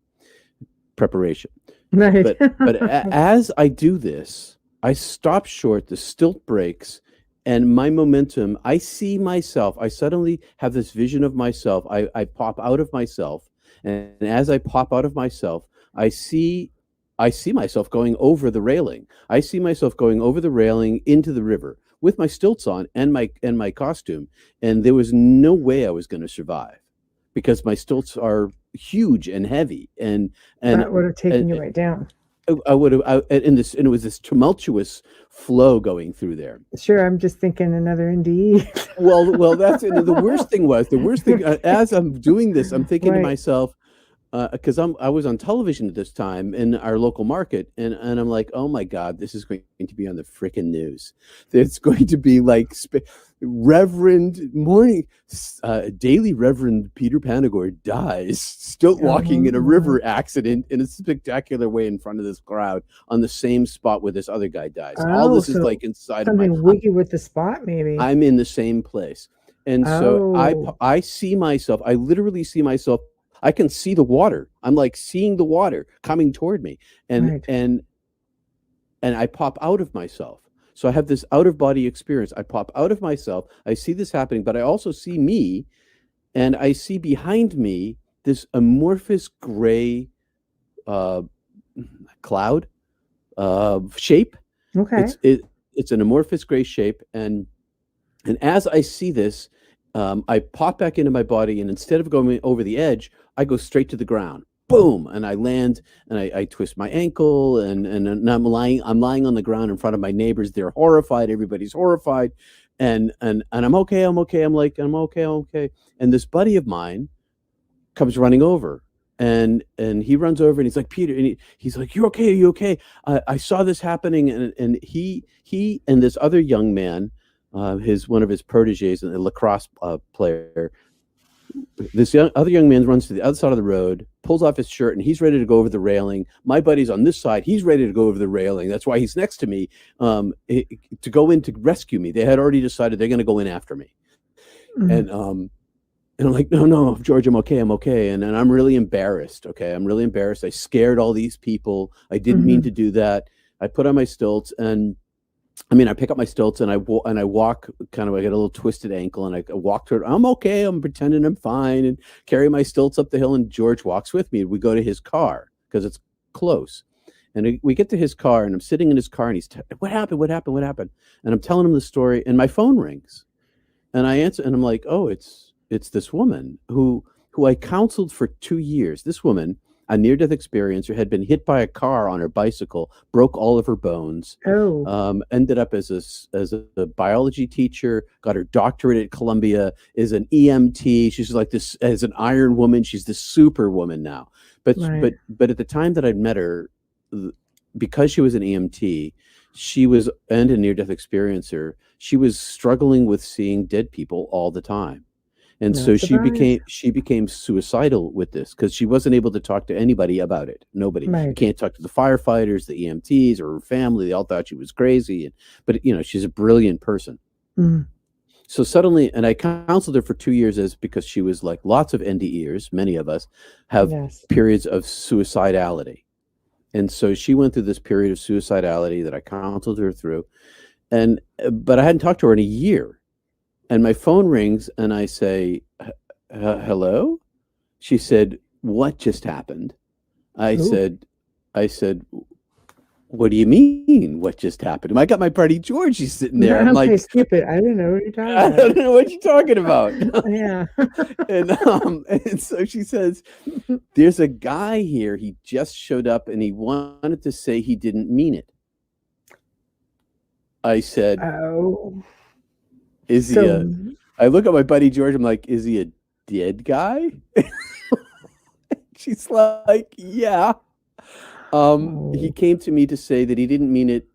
Preparation. Right. But as I do this, I stop short, the stilt breaks, and my momentum, I see myself, I suddenly have this vision of myself. I pop out of myself. And as I pop out of myself, I see myself going over the railing. I see myself going over the railing into the river with my stilts on and my costume. And there was no way I was going to survive because my stilts are huge and heavy. And that would have taken you right down. I would have, and it was this tumultuous flow going through there. Sure, I'm just thinking another NDE. well, that's the worst thing. As I'm doing this, I'm thinking to myself, because I was on television at this time in our local market, and I'm like, oh my God, this is going to be on the frickin' news. It's going to be like Daily Reverend Peter Panagore dies stilt walking in a river accident in a spectacular way in front of this crowd on the same spot where this other guy dies. All this is like inside of my something wiggy with the spot, maybe. I'm in the same place. And so I see myself, I literally see myself. I can see the water. I'm like seeing the water coming toward me, and I pop out of myself. So I have this out of body experience. I pop out of myself. I see this happening, but I also see me, and I see behind me this amorphous gray cloud shape. Okay. It's an amorphous gray shape, and as I see this, I pop back into my body, and instead of going over the edge, I go straight to the ground. Boom, and I land, and I twist my ankle, and I'm lying on the ground in front of my neighbors. They're horrified. Everybody's horrified, and I'm okay. I'm okay. I'm okay. And this buddy of mine comes running over, and he runs over, and he's like, Peter, and he's like, you okay? Are you okay? I saw this happening, and he and this other young man, one of his proteges, a lacrosse player. This other young man runs to the other side of the road, pulls off his shirt, and he's ready to go over the railing. My buddy's on this side. He's ready to go over the railing. That's why he's next to me to go in to rescue me. They had already decided they're going to go in after me. And And I'm like, no, George, I'm okay. And I'm really embarrassed. Okay. I'm really embarrassed. I scared all these people. I didn't mean Mhm. to do that. I put on my stilts and I pick up my stilts and I walk kind of, I get a little twisted ankle and I walk toward, I'm okay. I'm pretending I'm fine and carry my stilts up the hill. And George walks with me. We go to his car because it's close. And we get to his car and I'm sitting in his car and he's, what happened? What happened? What happened? And I'm telling him the story and my phone rings. And I answer and I'm like, oh, it's this woman who I counseled for 2 years. This woman, a near-death experiencer, had been hit by a car on her bicycle, broke all of her bones, Oh, ended up as a biology teacher, got her doctorate at Columbia, is an EMT. She's like this as an Iron Woman. She's this super woman now. But right. but at the time that I'd met her, because she was an EMT, she was and a near-death experiencer, she was struggling with seeing dead people all the time. And Not so surprised. she became suicidal with this because she wasn't able to talk to anybody about it. Nobody. You Right. can't talk to the firefighters, the EMTs, or her family. They all thought she was crazy. But she's a brilliant person. Mm. So suddenly, and I counseled her for 2 years because she was like lots of NDEers. Many of us have Yes. periods of suicidality. And so she went through this period of suicidality that I counseled her through. But I hadn't talked to her in a year. And my phone rings and I say, hello? She said, what just happened? I Ooh. said, what do you mean? What just happened? I got my buddy George. He's sitting there. I'm Okay, like, skip it. I didn't know what you're talking I don't about. know what you're talking about. Yeah. And so she says, there's a guy here. He just showed up and he wanted to say he didn't mean it. I said, Oh. is he So, I look at my buddy George. I'm like, is he a dead guy? She's like, yeah. He came to me to say that he didn't mean it.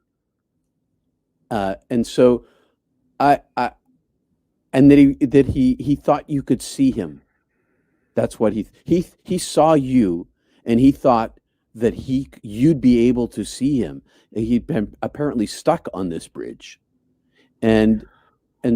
And so and that he thought you could see him. That's what he saw you and he thought that you'd be able to see him. He'd been apparently stuck on this bridge. And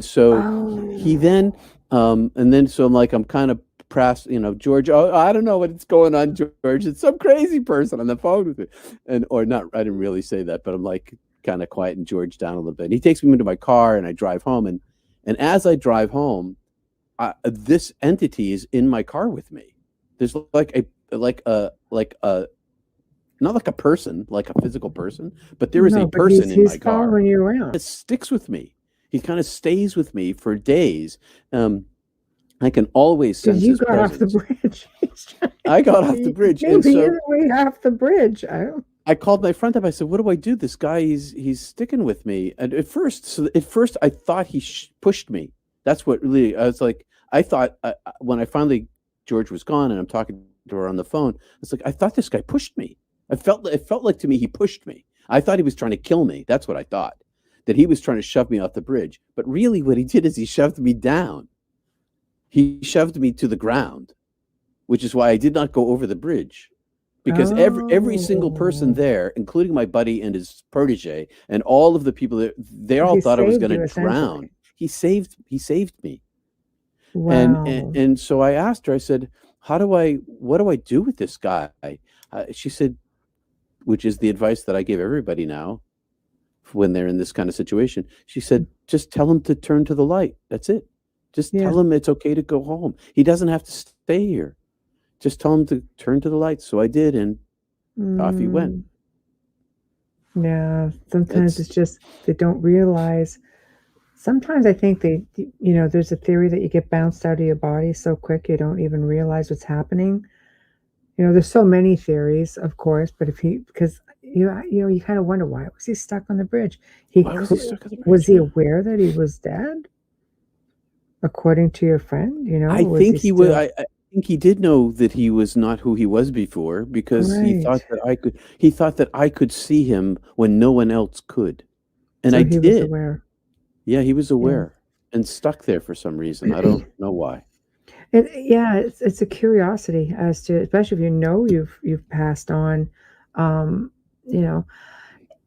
so he then so I'm like, I'm kind of pressed, George, oh, I don't know what's going on, George. It's some crazy person on the phone with me. Or not, I didn't really say that, but I'm like kind of quieting George down a little bit. He takes me into my car and I drive home. And as I drive home, this entity is in my car with me. There's like a not like a person, like a physical person, but there is a person in my car. He's following you around. It sticks with me. He kind of stays with me for days. I can always sense You his got off the presence. bridge. I got off the bridge, and Maybe so you're way off the bridge. I called my friend up. I said, "What do I do? This guy, he's sticking with me." And at first, I thought he pushed me. That's what really. I was like, I thought when I finally George was gone, and I'm talking to her on the phone. It's like I thought this guy pushed me. It felt like to me he pushed me. I thought he was trying to kill me. That's what I thought. That he was trying to shove me off the bridge. But really, what he did is he shoved me down. He shoved me to the ground, which is why I did not go over the bridge. Because every single person there, including my buddy and his protege, and all of the people there, they all thought I was going to drown. He saved me. Wow. And so I asked her, I said, what do I do with this guy? She said, which is the advice that I give everybody now when they're in this kind of situation. She said, just tell him to turn to the light. That's it. Just tell him it's okay to go home. He doesn't have to stay here. Just tell him to turn to the light. So I did, and off he went. Yeah, sometimes it's just they don't realize. Sometimes I think there's a theory that you get bounced out of your body so quick you don't even realize what's happening. There's so many theories, of course, but because you kind of wonder, why was he stuck on the bridge? Why was he stuck on the bridge? Was he aware that he was dead? According to your friend, I think he was. I think he did know that he was not who he was before because he thought that I could. He thought that I could see him when no one else could, and so I he did. Was aware. Yeah, he was aware and stuck there for some reason. I don't know why. It's a curiosity as to, especially if you've passed on.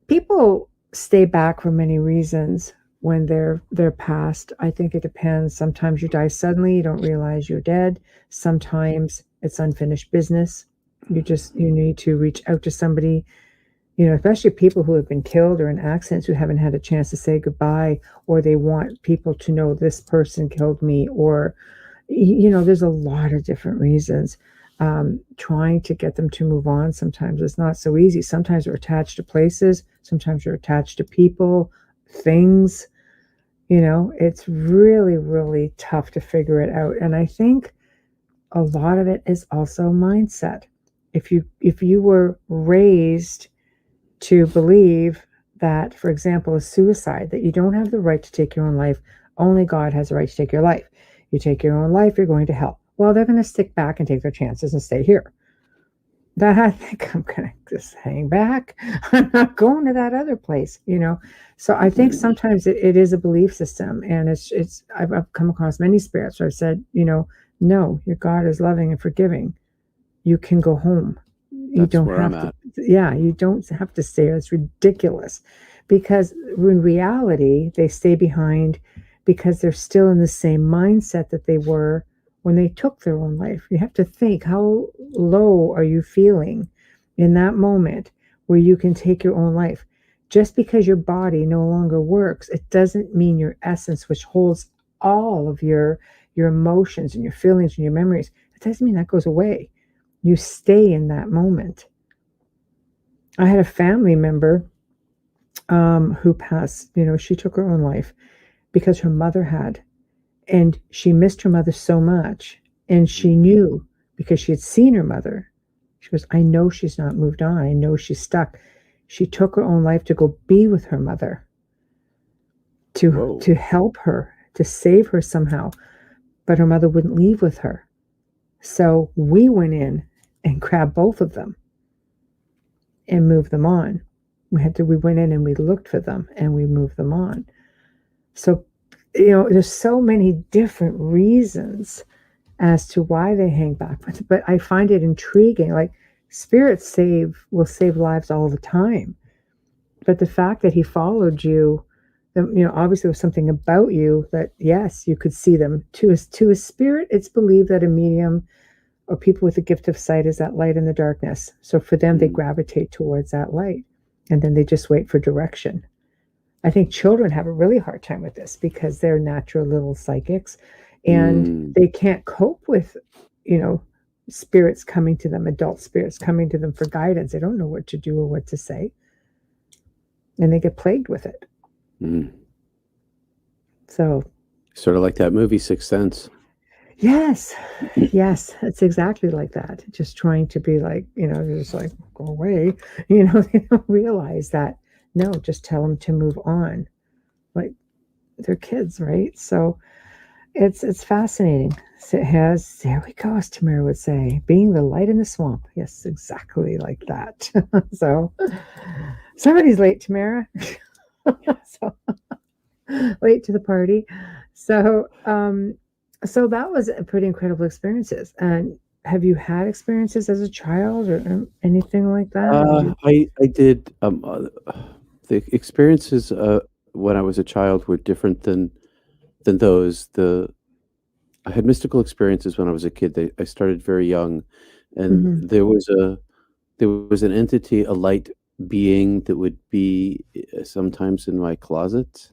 People stay back for many reasons, when they're passed. I think it depends. Sometimes you die suddenly, you don't realize you're dead. Sometimes it's unfinished business. You need to reach out to somebody, especially people who have been killed or in accidents who haven't had a chance to say goodbye, or they want people to know this person killed me, or there's a lot of different reasons. Trying to get them to move on sometimes it's not so easy. Sometimes they're attached to places, sometimes they're attached to people, things. It's really, really tough to figure it out. And I think a lot of it is also mindset. If you were raised to believe that, for example, a suicide, that you don't have the right to take your own life, only God has the right to take your life. You take your own life, you're going to hell. Well, they're going to stick back and take their chances and stay here. That I think I'm going to just hang back. I'm not going to that other place, So I think sometimes it is a belief system, and I've come across many spirits where I've said, no, your God is loving and forgiving. You can go home. You don't have to. Yeah, you don't have to stay. It's ridiculous, because in reality they stay behind because they're still in the same mindset that they were when they took their own life. You have to think, how low are you feeling in that moment where you can take your own life? Just because your body no longer works, it doesn't mean your essence, which holds all of your emotions and your feelings and your memories, it doesn't mean that goes away. You stay in that moment. I had a family member who passed. She took her own life because her mother had. And she missed her mother so much. And she knew, because she had seen her mother. She goes, I know she's not moved on. I know she's stuck. She took her own life to go be with her mother, to help her, to save her somehow. But her mother wouldn't leave with her. So we went in and grabbed both of them and moved them on. We went in and we looked for them and we moved them on. So there's so many different reasons as to why they hang back. But I find it intriguing. Like, spirits will save lives all the time. But the fact that he followed you, obviously there was something about you that, yes, you could see them. To a spirit, it's believed that a medium or people with a gift of sight is that light in the darkness. So for them, they gravitate towards that light. And then they just wait for direction. I think children have a really hard time with this because they're natural little psychics, and they can't cope with, spirits coming to them, adult spirits coming to them for guidance. They don't know what to do or what to say, and they get plagued with it. So, sort of like that movie, Sixth Sense. Yes, it's exactly like that. Just trying to be like, just like, go away. They don't realize that. No, just tell them to move on. Like, they're kids, right? So it's fascinating. So there we go, as Tamara would say, being the light in the swamp. Yes, exactly like that. So somebody's late, Tamara. So late to the party. So so that was a pretty incredible experiences. And have you had experiences as a child or anything like that? I did. The experiences when I was a child were different than those. I had mystical experiences when I was a kid. I started very young, and there was an entity, a light being that would be sometimes in my closet,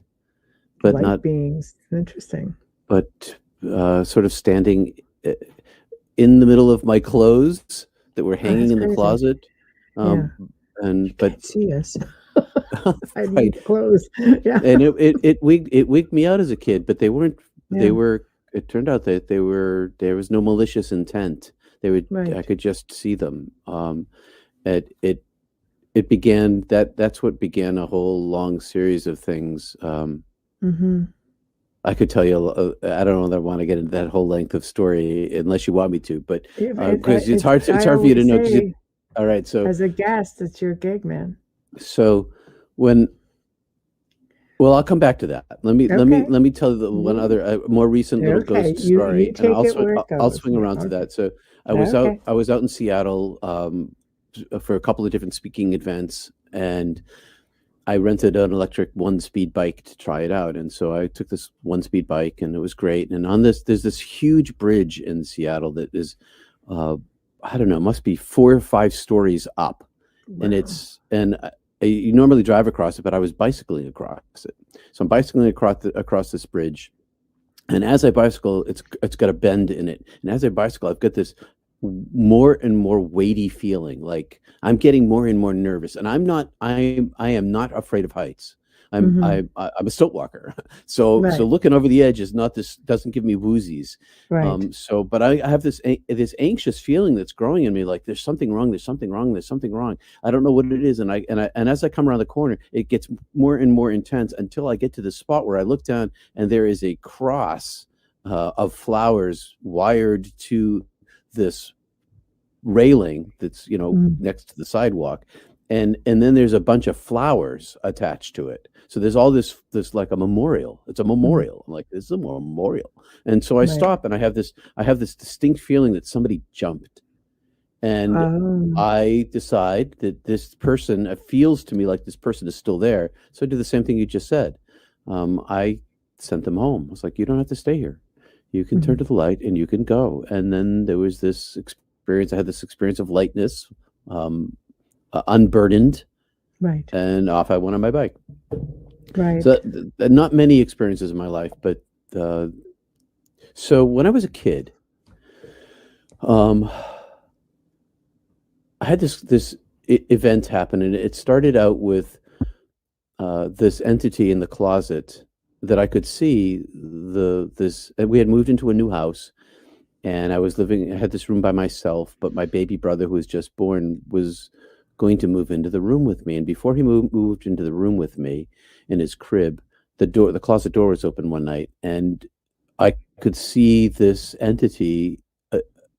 but light not beings. Interesting. But sort of standing in the middle of my clothes that were hanging in the closet. But see us. I right. need clothes. Yeah. And it wigged me out as a kid, but they weren't. Yeah. They were. It turned out that there was no malicious intent. I could just see them. It began that's what began a whole long series of things. I could tell you. I don't know that I want to get into that whole length of story unless you want me to, but because it's hard for you to know. All right, so as a guest, it's your gig, man. So I'll come back to that. Let me tell you the one other more recent little ghost story, and I'll swing around to that. So I was out in Seattle for a couple of different speaking events, and I rented an electric 1-speed bike to try it out. And so I took this 1-speed bike and it was great. And on this, there's this huge bridge in Seattle that is, I don't know, must be 4 or 5 stories up. Wow. And you normally drive across it, but I was bicycling across it. So I'm bicycling across this bridge. And as I bicycle, it's got a bend in it. And as I bicycle, I've got this more and more weighty feeling, like I'm getting more and more nervous. And I am not afraid of heights. I'm a stilt walker. So looking over the edge doesn't give me woozies. Right. But I have this anxious feeling that's growing in me, like there's something wrong. I don't know what it is. And as I come around the corner, it gets more and more intense until I get to the spot where I look down and there is a cross of flowers wired to this railing that's next to the sidewalk, and then there's a bunch of flowers attached to it. So there's all this like a memorial. It's a memorial. I'm like, this is a memorial. And so I stop and I have this distinct feeling that somebody jumped. And I decide that this person, it feels to me like this person is still there. So I do the same thing you just said. I sent them home. I was like, you don't have to stay here. You can turn to the light and you can go. And then there was this experience. I had this experience of lightness, unburdened. Right. And off I went on my bike. Right. So not many experiences in my life, but so when I was a kid, I had this event happen, and it started out with this entity in the closet that I could see. We had moved into a new house, and I had this room by myself, but my baby brother, who was just born, was going to move into the room with me. And before he moved into the room with me in his crib, the closet door was open one night, and I could see this entity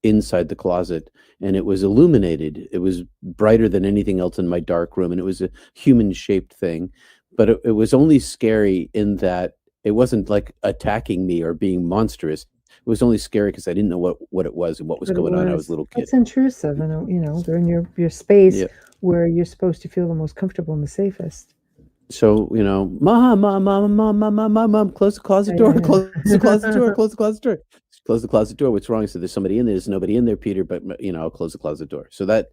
inside the closet, and it was illuminated. It was brighter than anything else in my dark room, and it was a human-shaped thing. But it was only scary in that it wasn't like attacking me or being monstrous. It was only scary because I didn't know what it was and what was going on. I was a little kid. It's intrusive, and they're in your space where you're supposed to feel the most comfortable and the safest. So mom, close the closet door, close the closet door, close the closet door, close the closet door. What's wrong? I said, there's somebody in there. There's nobody in there, Peter. But I'll close the closet door. So that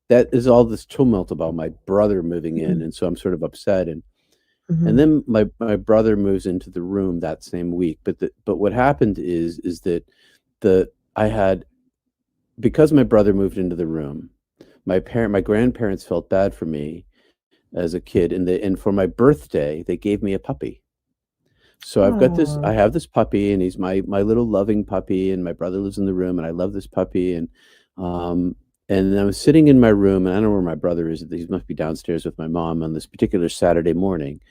is all this tumult about my brother moving in, and so I'm sort of upset. And then my brother moves into the room that same week. But what happened is that I had, because my brother moved into the room, my grandparents felt bad for me as a kid, and for my birthday they gave me a puppy. So I have this puppy, and he's my little loving puppy, and my brother lives in the room, and I love this puppy. And I was sitting in my room, and I don't know where my brother is. He must be downstairs with my mom on this particular Saturday morning.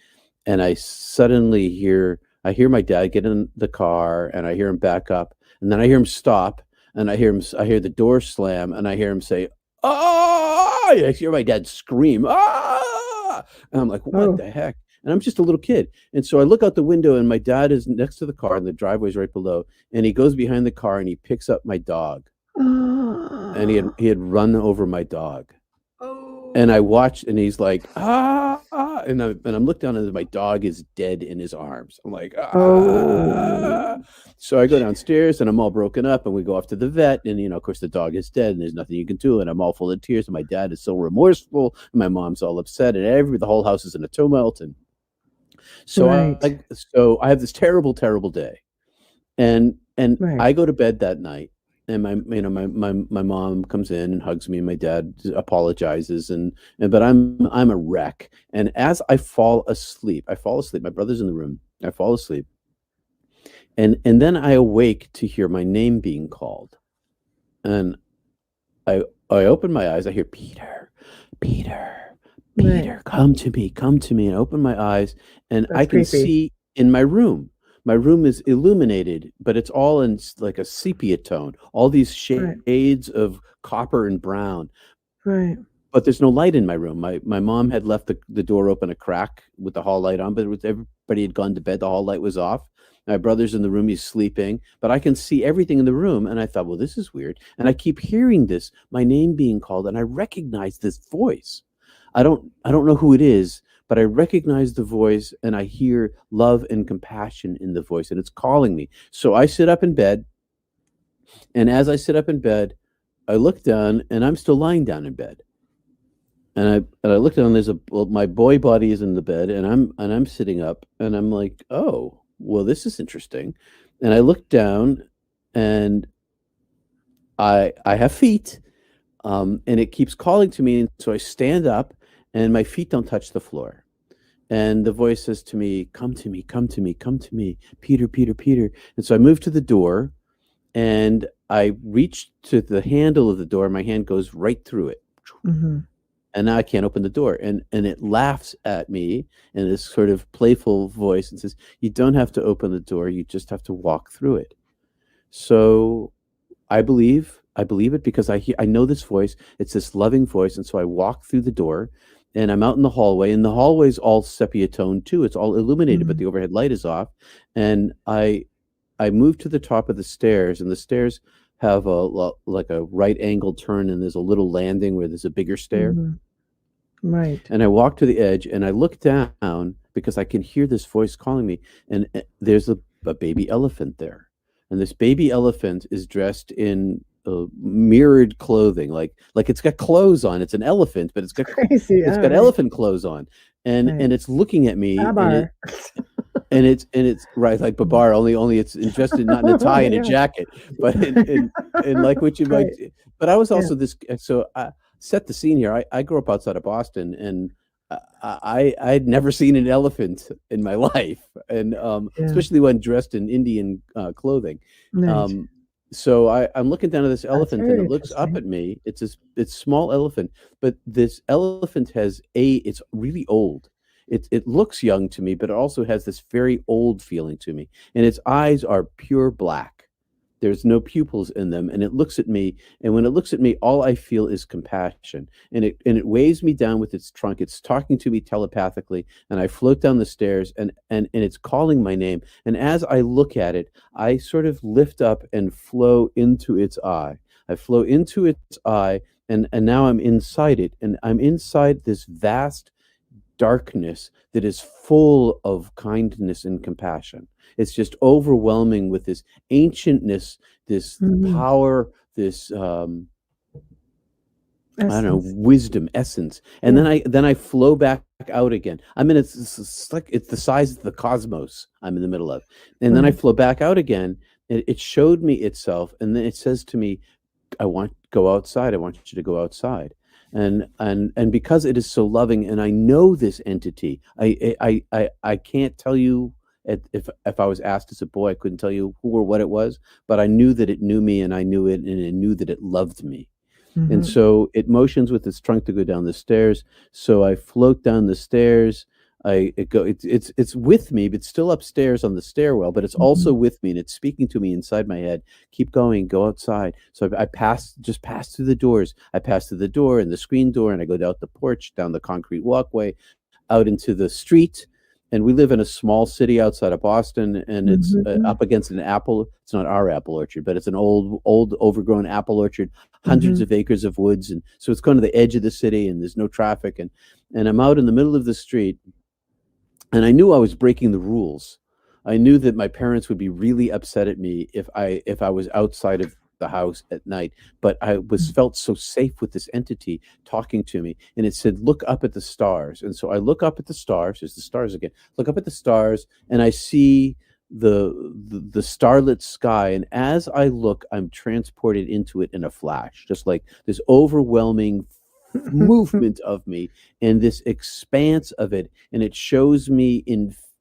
And I suddenly hear my dad get in the car, and I hear him back up, and then I hear him stop, and I hear the door slam, and I hear him say, "Ah!" I hear my dad scream, "Ah!" And I'm like, what the heck? And I'm just a little kid. And so I look out the window, and my dad is next to the car, and the driveway's right below. And he goes behind the car, and he picks up my dog. And he had run over my dog. And I watched, and he's like, "Ah!" And I'm looking down, and my dog is dead in his arms. I'm like, "Ah!" So I go downstairs, and I'm all broken up, and we go off to the vet, and of course the dog is dead, and there's nothing you can do, and I'm all full of tears, and my dad is so remorseful, and my mom's all upset, and the whole house is in a tumult, and so I have this terrible, terrible day, and I go to bed that night. And my mom comes in and hugs me, and my dad apologizes, but I'm a wreck. And as I fall asleep, my brother's in the room, I fall asleep. And then I awake to hear my name being called. And I open my eyes, I hear, Peter, come to me. And I open my eyes, and I can see in my room. My room is illuminated, but it's all in like a sepia tone, all these shades of copper and brown. Right. But there's no light in my room. My mom had left the door open a crack with the hall light on, but everybody had gone to bed. The hall light was off. My brother's in the room. He's sleeping, but I can see everything in the room. And I thought, well, this is weird. And I keep hearing my name being called, and I recognize this voice. I don't know who it is, but I recognize the voice and I hear love and compassion in the voice, and it's calling me. So I sit up in bed, and as I sit up in bed, I look down, and I'm still lying down in bed. And I look down. My boy body is in the bed, and I'm sitting up, and I'm like, oh, well, this is interesting. And I look down, and I have feet, and it keeps calling to me, and so I stand up, and my feet don't touch the floor. And the voice says to me, "Come to me, come to me, come to me, Peter, Peter, Peter." And so I move to the door, and I reach to the handle of the door. My hand goes right through it. Mm-hmm. And now I can't open the door. And it laughs at me in this sort of playful voice and says, "You don't have to open the door. You just have to walk through it." So I believe it because I know this voice. It's this loving voice. And so I walk through the door, and I'm out in the hallway, and the hallway's all sepia toned too. It's all illuminated, but the overhead light is off. And I move to the top of the stairs, and the stairs have like a right angle turn, and there's a little landing where there's a bigger stair. Mm-hmm. Right. And I walk to the edge, and I look down because I can hear this voice calling me, and there's a baby elephant there. And this baby elephant is dressed in mirrored clothing, like it's got clothes on. It's an elephant, but it's got Crazy. it's got elephant clothes on, and it's looking at me, and it's right like Babar, only it's dressed in not in a tie and a jacket, but in like what you might. But I was also this. So I set the scene here. I grew up outside of Boston, and I'd never seen an elephant in my life, and especially when dressed in Indian clothing. Nice. So I'm looking down at this elephant, and it looks up at me. It's small elephant, but this elephant it's really old. It looks young to me, but it also has this very old feeling to me. And its eyes are pure black. There's no pupils in them, and it looks at me. And when it looks at me, all I feel is compassion. And it weighs me down with its trunk. It's talking to me telepathically, and I float down the stairs, and it's calling my name. And as I look at it, I sort of lift up and flow into its eye. I flow into its eye, and now I'm inside it, and I'm inside this vast darkness that is full of kindness and compassion. It's just overwhelming with this ancientness, this power, this I don't know, wisdom, essence. And then I flow back out again. I mean, it's like it's the size of the cosmos I'm in the middle of. And then I flow back out again. It showed me itself, and then it says to me, "I want to go outside. I want you to go outside." And because it is so loving, and I know this entity, I can't tell you if I was asked as a boy, I couldn't tell you who or what it was, but I knew that it knew me, and I knew it, and it knew that it loved me. Mm-hmm. And so it motions with its trunk to go down the stairs. So I float down the stairs. It's with me, but still upstairs on the stairwell, but it's also with me, and it's speaking to me inside my head. Keep going, go outside. So I pass through the doors. I pass through the door and the screen door, and I go down the porch, down the concrete walkway, out into the street. And we live in a small city outside of Boston, and it's up against an apple. It's not our apple orchard, but it's an old overgrown apple orchard, hundreds of acres of woods. And so it's kind of the edge of the city, and there's no traffic. And I'm out in the middle of the street. And I knew I was breaking the rules. I knew that my parents would be really upset at me if I was outside of the house at night. But I felt so safe with this entity talking to me. And it said, "Look up at the stars." And so I look up at the stars. There's the stars again. Look up at the stars, and I see the starlit sky. And as I look, I'm transported into it in a flash, just like this overwhelming movement of me and this expanse of it, and it shows me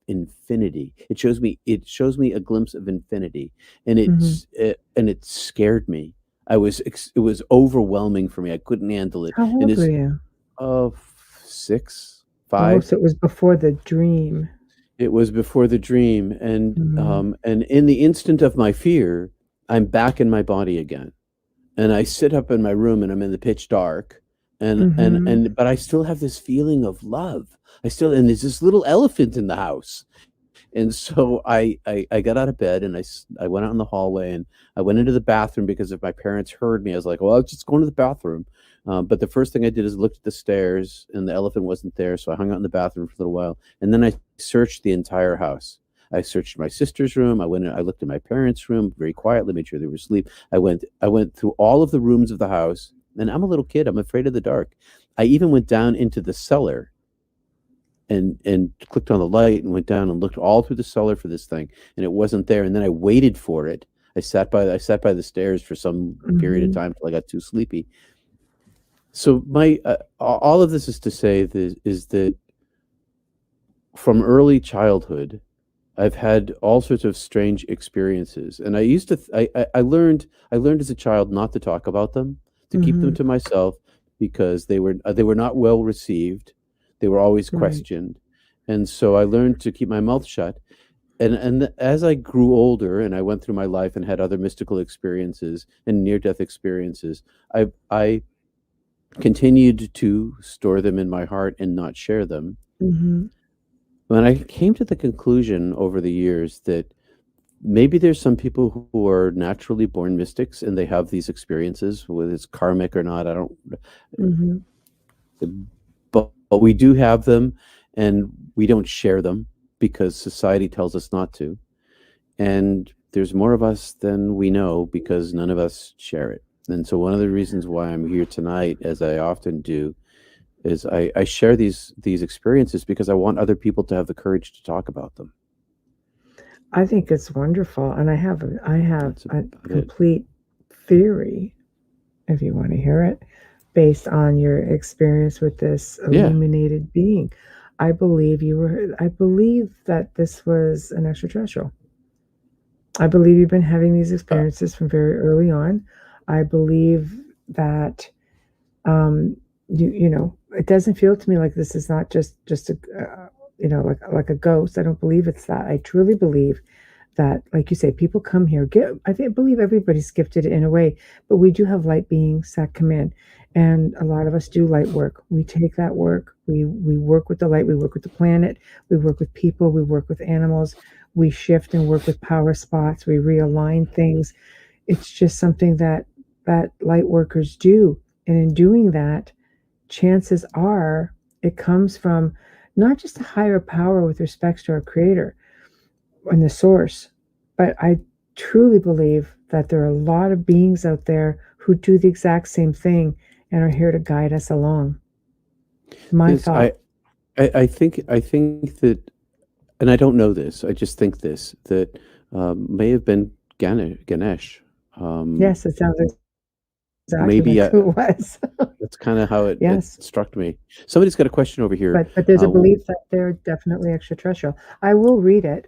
infinity. It shows me a glimpse of infinity, and it scared me. It was overwhelming for me. I couldn't handle it. How old were you? 6, 5. Oh, so it was before the dream. It was before the dream, and in the instant of my fear, I'm back in my body again, and I sit up in my room, and I'm in the pitch dark. But I still have this feeling of love. And there's this little elephant in the house, And so I got out of bed and I went out in the hallway and I went into the bathroom because if my parents heard me, I was like, well, I was just going to the bathroom. But the first thing I did is looked at the stairs and the elephant wasn't there. So I hung out in the bathroom for a little while. And then I searched the entire house. I searched my sister's room. I went and I looked at my parents' room very quietly, made sure they were asleep. I went through all of the rooms of the house. And I'm a little kid. I'm afraid of the dark. I even went down into the cellar and clicked on the light and went down and looked all through the cellar for this thing, and it wasn't there. And then I waited for it. I sat by the stairs for some period of time till I got too sleepy. So my all of this is to say that from early childhood, I've had all sorts of strange experiences, and I learned as a child not to talk about them, to keep them to myself, because they were not well received. They were always questioned. And so I learned to keep my mouth shut. And as I grew older and I went through my life and had other mystical experiences and near-death experiences, I continued to store them in my heart and not share them. When I came to the conclusion over the years that maybe there's some people who are naturally born mystics and they have these experiences, whether it's karmic or not, I don't. But we do have them, and we don't share them because society tells us not to. And there's more of us than we know because none of us share it. And so one of the reasons why I'm here tonight, as I often do, is I share these experiences because I want other people to have the courage to talk about them. I think it's wonderful, and I have a complete theory, if you want to hear it, based on your experience with this illuminated being. I believe that this was an extraterrestrial. I believe you've been having these experiences from very early on. I believe that it doesn't feel to me like this is not just a like a ghost. I don't believe it's that. I truly believe that, like you say, people come here. I believe everybody's gifted in a way, but we do have light beings that come in, and a lot of us do light work. We take that work. We work with the light. We work with the planet. We work with people. We work with animals. We shift and work with power spots. We realign things. It's just something that light workers do, and in doing that, chances are it comes from not just a higher power with respect to our creator and the source, but I truly believe that there are a lot of beings out there who do the exact same thing and are here to guide us along. My thought. I think that, and I don't know this, I just think this, that may have been Ganesh. Yes, it sounds exactly maybe like who it was. That's kind of how it Yes. struck me. Somebody's got a question over here. But there's a belief that they're definitely extraterrestrial. I will read it.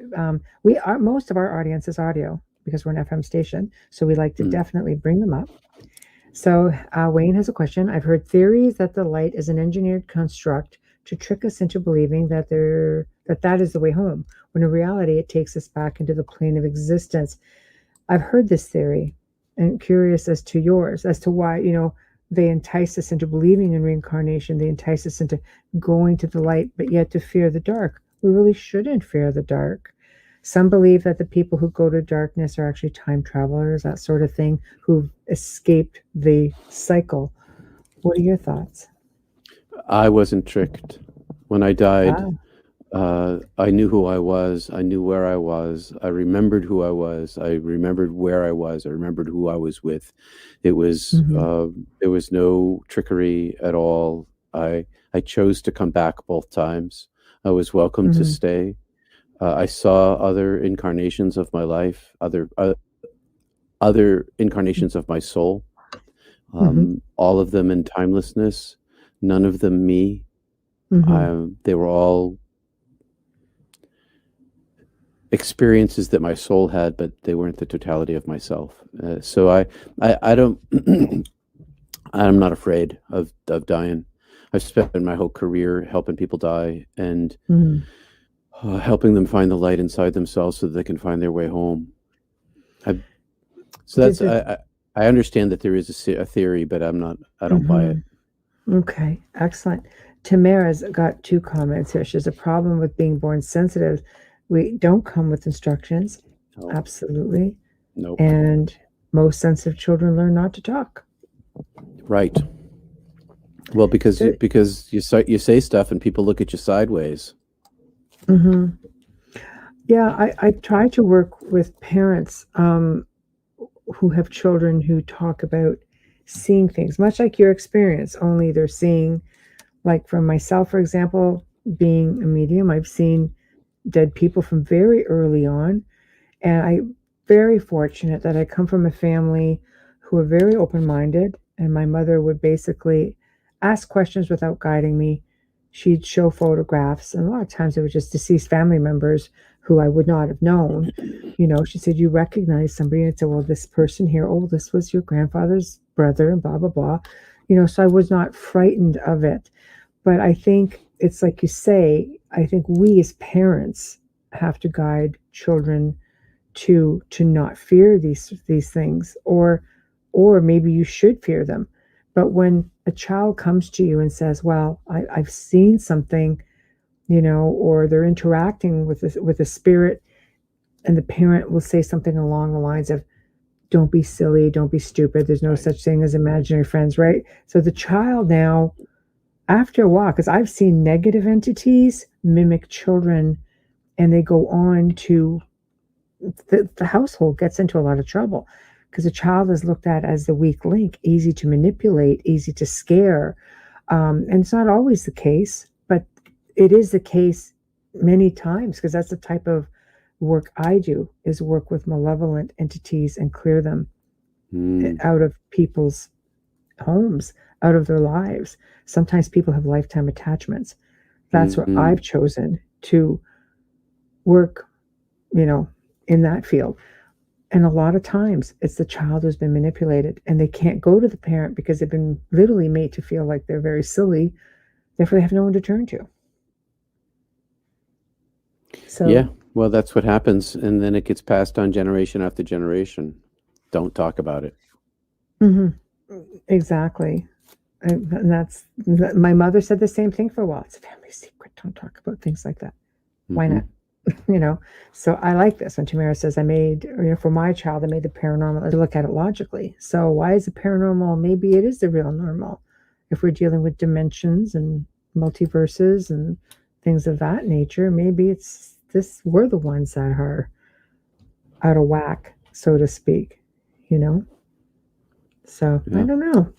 Most of our audience is audio because we're an FM station, so we like to definitely bring them up. So Wayne has a question. I've heard theories that the light is an engineered construct to trick us into believing that that is the way home, when in reality it takes us back into the plane of existence. I've heard this theory and curious as to yours, as to why, they entice us into believing in reincarnation. They entice us into going to the light, but yet to fear the dark. We really shouldn't fear the dark. Some believe that the people who go to darkness are actually time travelers, that sort of thing, who've escaped the cycle. What are your thoughts? I wasn't tricked. When I died, I knew who I was. I knew where I was. I remembered who I was. I remembered where I was. I remembered who I was with. It was there was no trickery at all. I chose to come back both times. I was welcome to stay. I saw other incarnations of my life, other incarnations of my soul. All of them in timelessness. None of them me. They were all experiences that my soul had, but they weren't the totality of myself. So I don't. I'm not afraid of dying. I've spent my whole career helping people die and helping them find the light inside themselves so that they can find their way home. I understand that there is a theory, but I don't buy it. Okay, excellent. Tamara's got two comments here. She has a problem with being born sensitive We don't come with instructions. No. Absolutely. Nope. And most sensitive children learn not to talk. Right. Well, because Good. you say stuff and people look at you sideways. Hmm. Yeah, I try to work with parents who have children who talk about seeing things, much like your experience, only they're seeing, like from myself, for example, being a medium, I've seen dead people from very early on. And I'm very fortunate that I come from a family who are very open-minded. And my mother would basically ask questions without guiding me. She'd show photographs, and a lot of times it was just deceased family members who I would not have known. She said, "You recognize somebody?" And I'd say, "Well, this person here, oh, this was your grandfather's brother," and blah, blah, blah. So I was not frightened of it. But I think it's like you say, I think we as parents have to guide children to not fear these things, or maybe you should fear them. But when a child comes to you and says, "Well, I've seen something," or they're interacting with a spirit, and the parent will say something along the lines of, "Don't be silly, don't be stupid. There's no such thing as imaginary friends," right? So the child now, after a while, because I've seen negative entities mimic children, and they go on to the household gets into a lot of trouble because the child is looked at as the weak link, easy to manipulate, easy to scare. And it's not always the case, but it is the case many times, because that's the type of work I do, is work with malevolent entities and clear them out of people's homes, out of their lives. Sometimes people have lifetime attachments. That's where I've chosen to work, in that field. And a lot of times it's the child who's been manipulated, and they can't go to the parent because they've been literally made to feel like they're very silly. Therefore, they have no one to turn to. So Yeah, well, that's what happens. And then it gets passed on generation after generation. Don't talk about it. Exactly. And that's, my mother said the same thing for a while. It's a family secret. Don't talk about things like that. Why not? So I like this when Tamara says, I made, for my child, I made the paranormal, to look at it logically. So why is the paranormal? Maybe it is the real normal. If we're dealing with dimensions and multiverses and things of that nature, maybe it's this, we're the ones that are out of whack, so to speak, So Yeah. I don't know,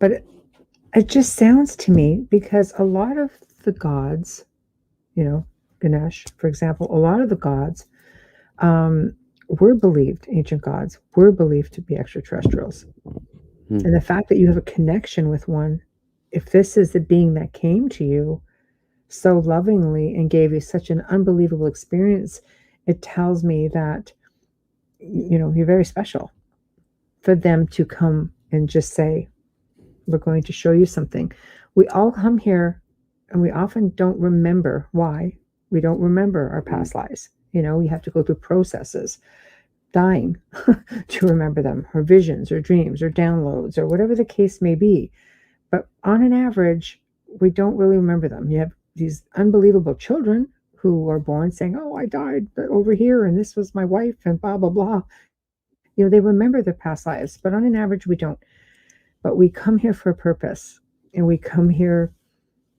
but it just sounds to me, because a lot of the gods, Ganesh, for example, a lot of the gods were believed, ancient gods were believed to be extraterrestrials. And the fact that you have a connection with one, if this is the being that came to you so lovingly and gave you such an unbelievable experience, it tells me that, you're very special. For them to come and just say, we're going to show you something. We all come here and we often don't remember why. We don't remember our past lives. We have to go through processes, dying to remember them, or visions or dreams or downloads or whatever the case may be. But on an average, we don't really remember them. You have these unbelievable children who are born saying, "Oh, I died over here and this was my wife," and blah, blah, blah. They remember their past lives, but on an average, we don't. But we come here for a purpose, and we come here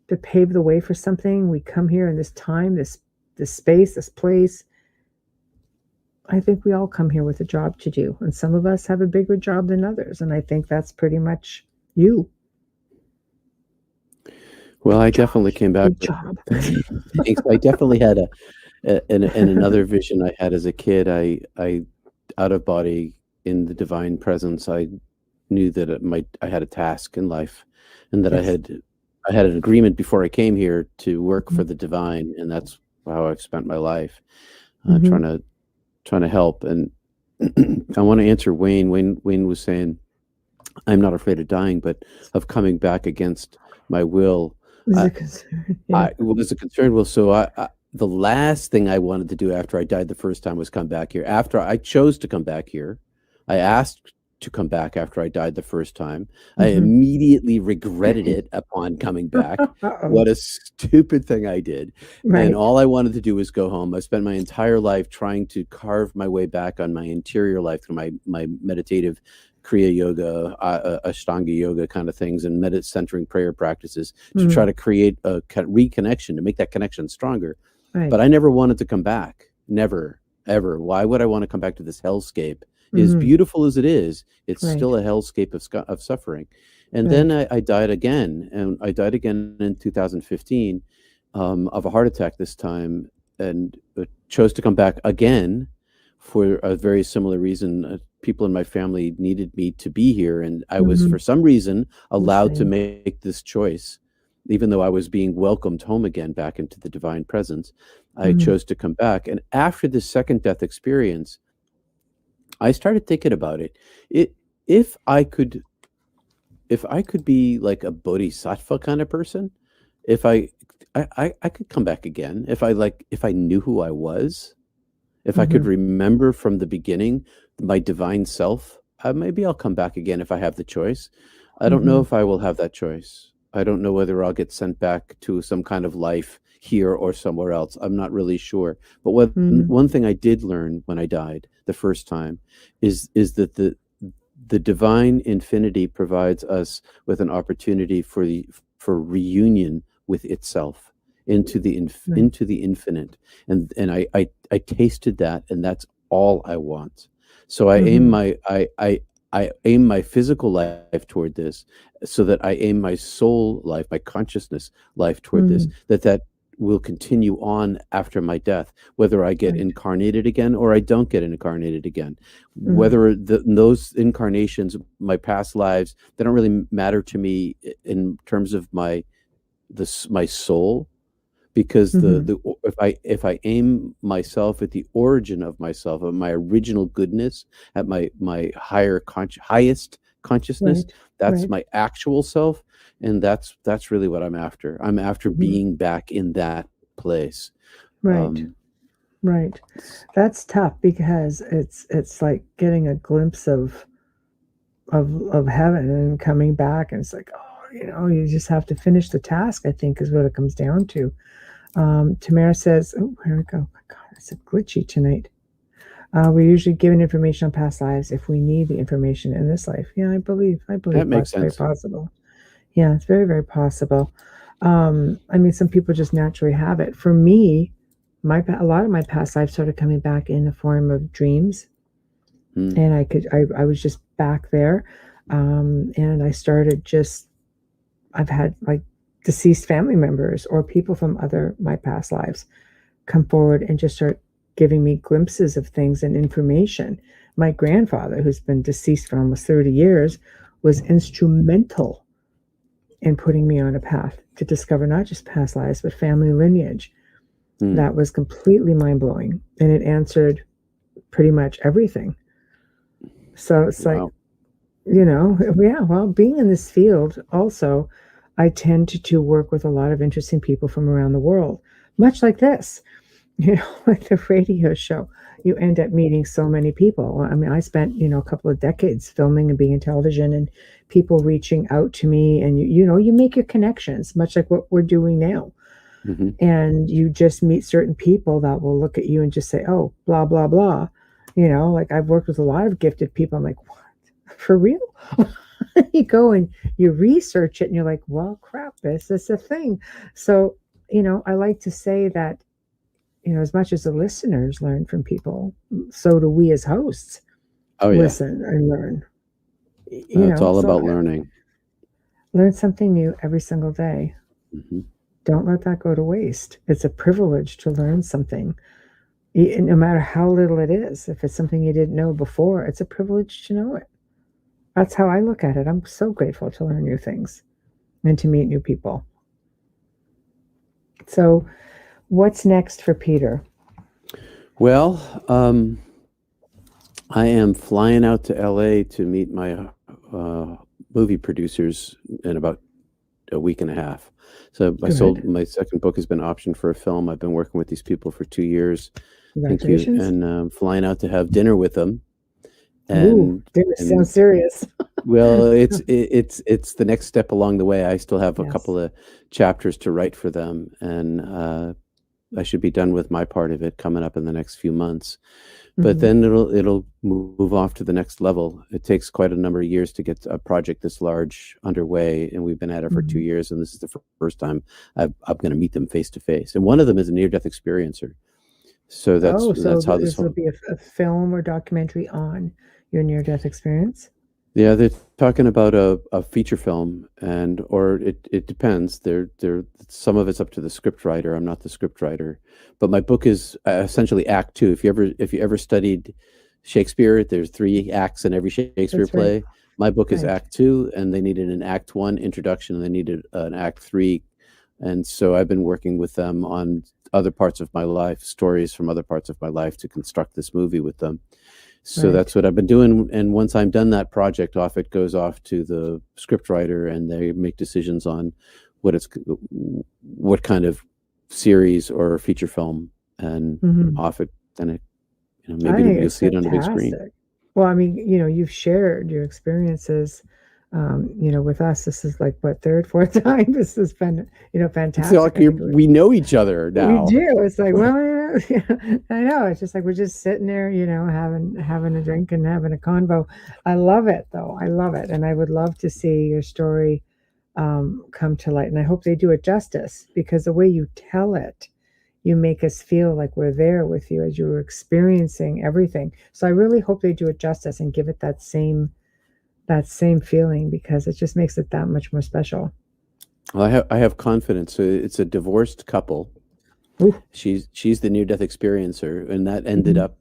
to pave the way for something. We come here in this time, this space, this place. I think we all come here with a job to do, and some of us have a bigger job than others, and I think that's pretty much you. Well, I definitely came back. I definitely had another vision I had as a kid. I out of body in the divine presence. I knew that I had a task in life, and that I had an agreement before I came here to work for the divine, and that's how I've spent my life, trying to help. And I want to answer Wayne. Wayne was saying, I'm not afraid of dying, but of coming back against my will. There's a concern. Yeah. There's a concern. Well, so the last thing I wanted to do after I died the first time was come back here. After I chose to come back here, I asked to come back after I died the first time. I immediately regretted it upon coming back. Uh-oh. What a stupid thing I did. Right. And all I wanted to do was go home. I spent my entire life trying to carve my way back on my interior life through my meditative Kriya Yoga, Ashtanga Yoga kind of things, and centering prayer practices to try to create a reconnection, to make that connection stronger. Right. But I never wanted to come back. Never, ever. Why would I want to come back to this hellscape? As beautiful as it is, it's still a hellscape of suffering. And then I died again, and I died again in 2015 of a heart attack this time, and chose to come back again for a very similar reason. People in my family needed me to be here, and I was, for some reason, allowed to make this choice. Even though I was being welcomed home again back into the divine presence, I chose to come back. And after this second death experience, I started thinking about it. If I could be like a bodhisattva kind of person, if I could come back again. If I knew who I was, if I could remember from the beginning my divine self, maybe I'll come back again if I have the choice. I don't know if I will have that choice. I don't know whether I'll get sent back to some kind of life here or somewhere else. I'm not really sure. But one thing I did learn when I died the first time is that the divine infinity provides us with an opportunity for reunion with itself into the infinite. And I tasted that, and that's all I want. So I aim my physical life toward this, so that I aim my soul life, my consciousness life toward this, that will continue on after my death, whether I get incarnated again or I don't get incarnated again. Whether those incarnations, my past lives, they don't really matter to me in terms of my soul, because if I aim myself at the origin of myself, of my original goodness, at my highest consciousness, that's my actual self, and that's really what I'm after. I'm after being back in that place. Right. That's tough, because it's like getting a glimpse of heaven and coming back, and it's like, you just have to finish the task, I think, is what it comes down to. Tamara says, oh, here we go. My God, it's glitchy tonight. We're usually given information on past lives if we need the information in this life. Yeah, I believe that makes sense. Very possible. Yeah, it's very, very possible. I mean, some people just naturally have it. For me, a lot of my past lives started coming back in the form of dreams, and I was just back there, and I started I've had like deceased family members or people from my past lives come forward and just start giving me glimpses of things and information. My grandfather, who's been deceased for almost 30 years, was instrumental in putting me on a path to discover not just past lives, but family lineage. That was completely mind-blowing, and it answered pretty much everything. So it's like, being in this field also, I tend to work with a lot of interesting people from around the world, much like this, like the radio show. You end up meeting so many people. I mean, I spent, a couple of decades filming and being in television, and people reaching out to me, and you make your connections, much like what we're doing now. And you just meet certain people that will look at you and just say, oh, blah, blah, blah. Like I've worked with a lot of gifted people. I'm like, what? For real? You go and you research it, and you're like, well, crap, this is a thing. So, I like to say that, as much as the listeners learn from people, so do we as hosts listen and learn. It's all about learning. Learn something new every single day. Don't let that go to waste. It's a privilege to learn something, no matter how little it is. If it's something you didn't know before, it's a privilege to know it. That's how I look at it. I'm so grateful to learn new things and to meet new people. So what's next for Peter? Well, I am flying out to LA to meet my movie producers in about a week and a half. So I sold, my second book has been optioned for a film. I've been working with these people for 2 years. Thank you. And flying out to have dinner with them. Ooh, and sounds serious. well, it's the next step along the way. I still have a Yes. couple of chapters to write for them, and I should be done with my part of it coming up in the next few months. But Mhm. then it'll move off to the next level. It takes quite a number of years to get a project this large underway, and we've been at it for 2 years. And this is the first time I'm going to meet them face to face. And one of them is a near-death experiencer. So that's how this this will whole. be a film or documentary on your near-death experience. Yeah, they're talking about a feature film, or it depends. They're some of it's up to the script writer. I'm not the script writer, but my book is essentially Act Two. If you ever studied Shakespeare, there's 3 acts in every Shakespeare That's play. right. My book is Right. Act Two, and they needed an Act One introduction, and they needed an Act Three, and so I've been working with them on other parts of my life, stories from other parts of my life, to construct this movie with them. So Right. that's what I've been doing. And once I'm done that project off, it goes off to the scriptwriter, and they make decisions on what kind of series or feature film, and Mhm. off it. Then it, I maybe think you'll it's see it on the big screen. fantastic. Well, I mean, you've shared your experiences, with us. This is like what, third, fourth time. This has been, It's fantastic. like I think we know each other now. we do. It's like, well, I know. It's just like we're just sitting there, having a drink and having a convo. I love it, though. I love it, and I would love to see your story come to light. And I hope they do it justice, because the way you tell it, you make us feel like we're there with you as you were experiencing everything. So I really hope they do it justice and give it that same feeling, because it just makes it that much more special. Well, I have confidence. So it's a divorced couple. Ooh. She's the near-death experiencer, and that ended up.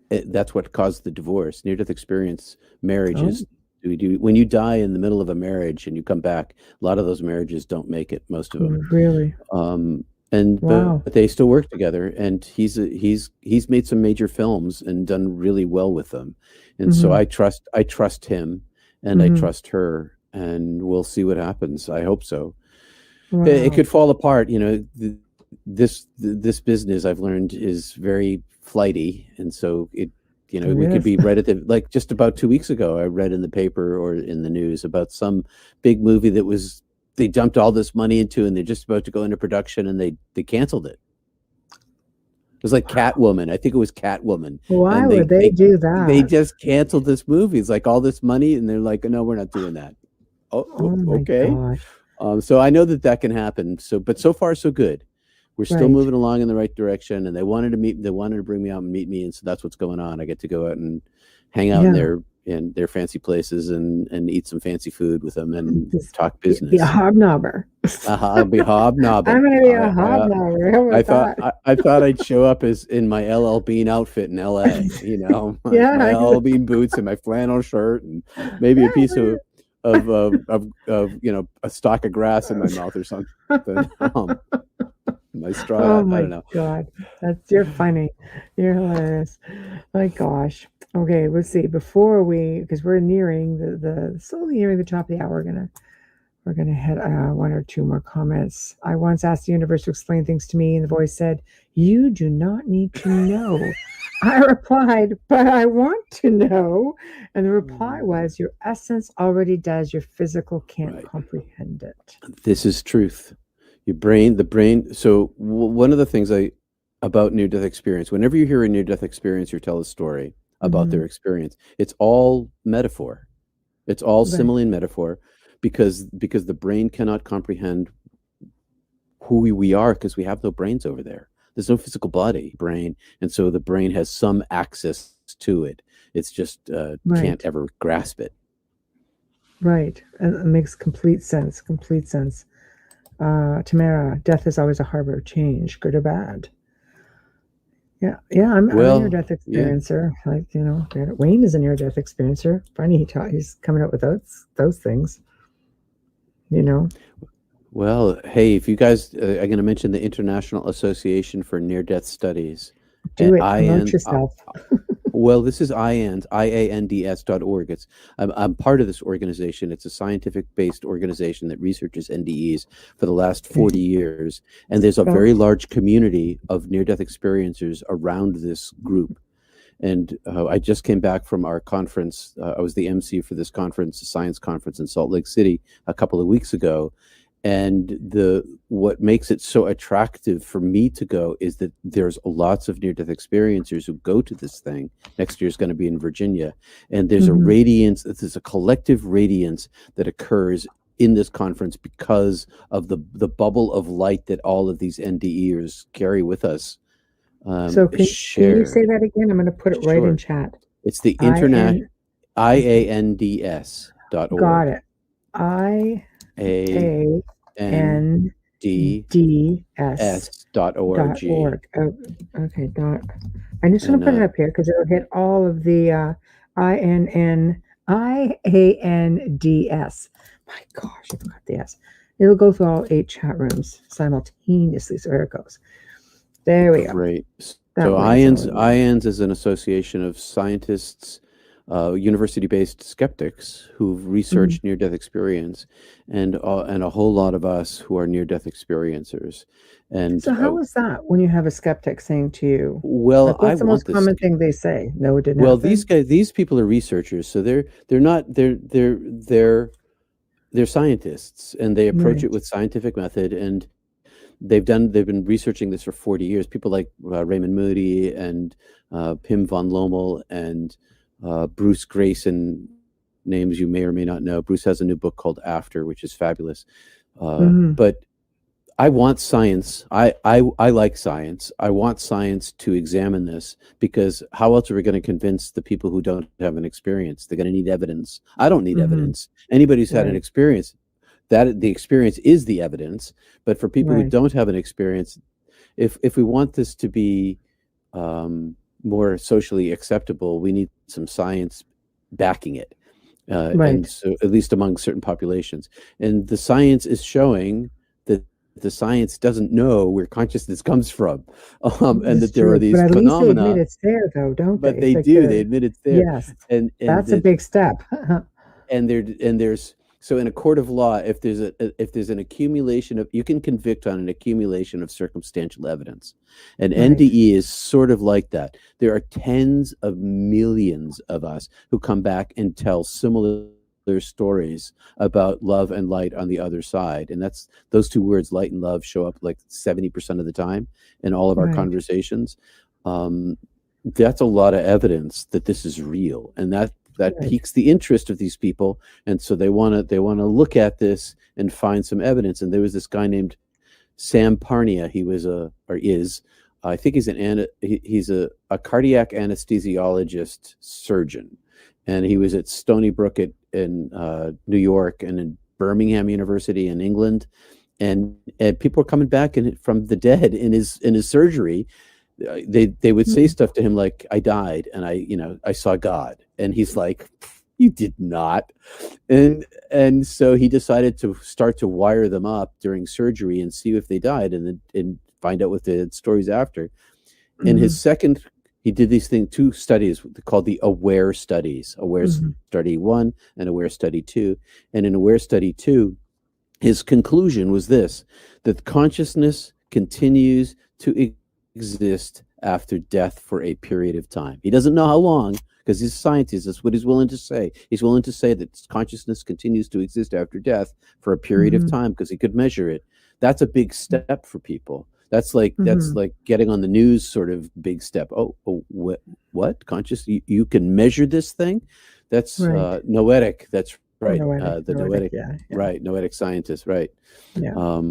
That's what caused the divorce. Near-death experience marriages. When you die in the middle of a marriage and you come back, a lot of those marriages don't make it. Most of them. Really? Wow. But they still work together, and he's made some major films and done really well with them, and so I trust him, and I trust her, and we'll see what happens. I hope so. Wow. It could fall apart. This business, I've learned, is very flighty, and so it we could be right at the, like, just about 2 weeks ago, I read in the paper or in the news about some big movie that they dumped all this money into, and they're just about to go into production, and they canceled it. It was like Catwoman. I think it was Catwoman. Why And would they do that? They just canceled this movie. It's like all this money, and they're like, no, we're not doing that. Oh my Okay. gosh. So I know that can happen. But so far so good. We're still Right. moving along in the right direction, and they wanted to bring me out and meet me, and so that's what's going on. I get to go out and hang out in their fancy places and eat some fancy food with them and talk business. Be a hobnobber. I'll be hobnobbing. I'm gonna be a hobnobber. How about I thought I'd show up as in my LL Bean outfit in LA, my Yeah. LL Bean boots and my flannel shirt, and maybe a piece of a stalk of grass in my mouth or something. My straw. Oh I my don't know. God, you're funny. You're hilarious. My gosh. Okay, let's see. Before because we're nearing slowly nearing the top of the hour, we're gonna hit one or two more comments. I once asked the universe to explain things to me, and the voice said, "You do not need to know." I replied, "But I want to know." And the reply was, "Your essence already does. Your physical can't comprehend it." This is truth. The brain. So one of the things about near-death experience, whenever you hear a near-death experience, you tell a story about their experience. It's all metaphor. It's all simile and metaphor, because the brain cannot comprehend who we are, because we have no brains over there. There's no physical brain, and so the brain has some access to it. It's just can't ever grasp it. Right. And it makes complete sense. Tamara, death is always a harbor of change, good or bad. Yeah, I'm a near-death experiencer. Yeah. Like, Wayne is a near-death experiencer. Funny, he's coming up with those things. Well, hey, if you guys are going to mention the International Association for Near-Death Studies. Do it. Promote yourself. Well, this is IANDS.org. I'm part of this organization. It's a scientific-based organization that researches NDEs for the last 40 years. And there's a very large community of near-death experiencers around this group. And I just came back from our conference. I was the MC for this conference, a science conference in Salt Lake City a couple of weeks ago. And what makes it so attractive for me to go is that there's lots of near-death experiencers who go to this thing. Next year is going to be in Virginia, and there's a radiance. There's a collective radiance that occurs in this conference because of the bubble of light that all of these NDEers carry with us. So can you say that again? I'm going to put it right in chat. It's the internet IANDS.org. Got it. IANDS.org. Oh, okay. I'm just going to put it up here because it'll hit all of the IANDS. My gosh, I forgot the S. It'll go through all 8 chat rooms simultaneously. So here it goes. There we go. Great. So IANDS is an association of scientists, university-based skeptics who've researched near-death experience, and a whole lot of us who are near-death experiencers. And so, how is that when you have a skeptic saying to you, "Well, like, what's the most common thing they say? No, it didn't." Well, these people are reresearchers, so they're scientists, and they approach it with scientific method, and they've been researching this for 40 years. People like Raymond Moody and Pim von Lommel and Bruce Grayson, names you may or may not know. Bruce has a new book called After, which is fabulous. But I want science. I like science. I want science to examine this, because how else are we going to convince the people who don't have an experience? They're going to need evidence. I don't need evidence. Anybody who's had an experience, that the experience is the evidence. But for people who don't have an experience, if we want this to be more socially acceptable, we need some science backing it, and so at least among certain populations. And the science is showing that the science doesn't know where consciousness comes from, and that there are these phenomena. They admit it's there, though, don't they? But they do. They admit it's there. Yes, and that's a big step. and there's so in a court of law, if there's an accumulation of, you can convict on an accumulation of circumstantial evidence, and NDE is sort of like that. There are tens of millions of us who come back and tell similar stories about love and light on the other side, and that's those two words, light and love, show up like 70% of the time in all of our conversations. That's a lot of evidence that this is real, and that piques the interest of these people, and so they want to look at this and find some evidence. And there was this guy named Sam Parnia. He was I think he's a cardiac anesthesiologist surgeon, and he was at Stony Brook in New York and in Birmingham University in England, and people were coming back from the dead in his surgery. They would say stuff to him like, "I died and I saw God," and he's like, "You did not." And so he decided to start to wire them up during surgery and see if they died, and find out what the stories after. In his second, he did these 2 studies called the Aware Studies, Aware Study 1 and Aware Study 2. And in Aware Study 2, his conclusion was this: that consciousness continues to exist after death for a period of time. He doesn't know how long, because he's a scientist. That's what he's willing to say. He's willing to say that consciousness continues to exist after death for a period of time, because he could measure it. That's a big step for people. That's like getting on the news sort of big step. Oh, what? Conscious? You can measure this thing? That's noetic. That's right. The noetic, right? Noetic scientist, right? Yeah.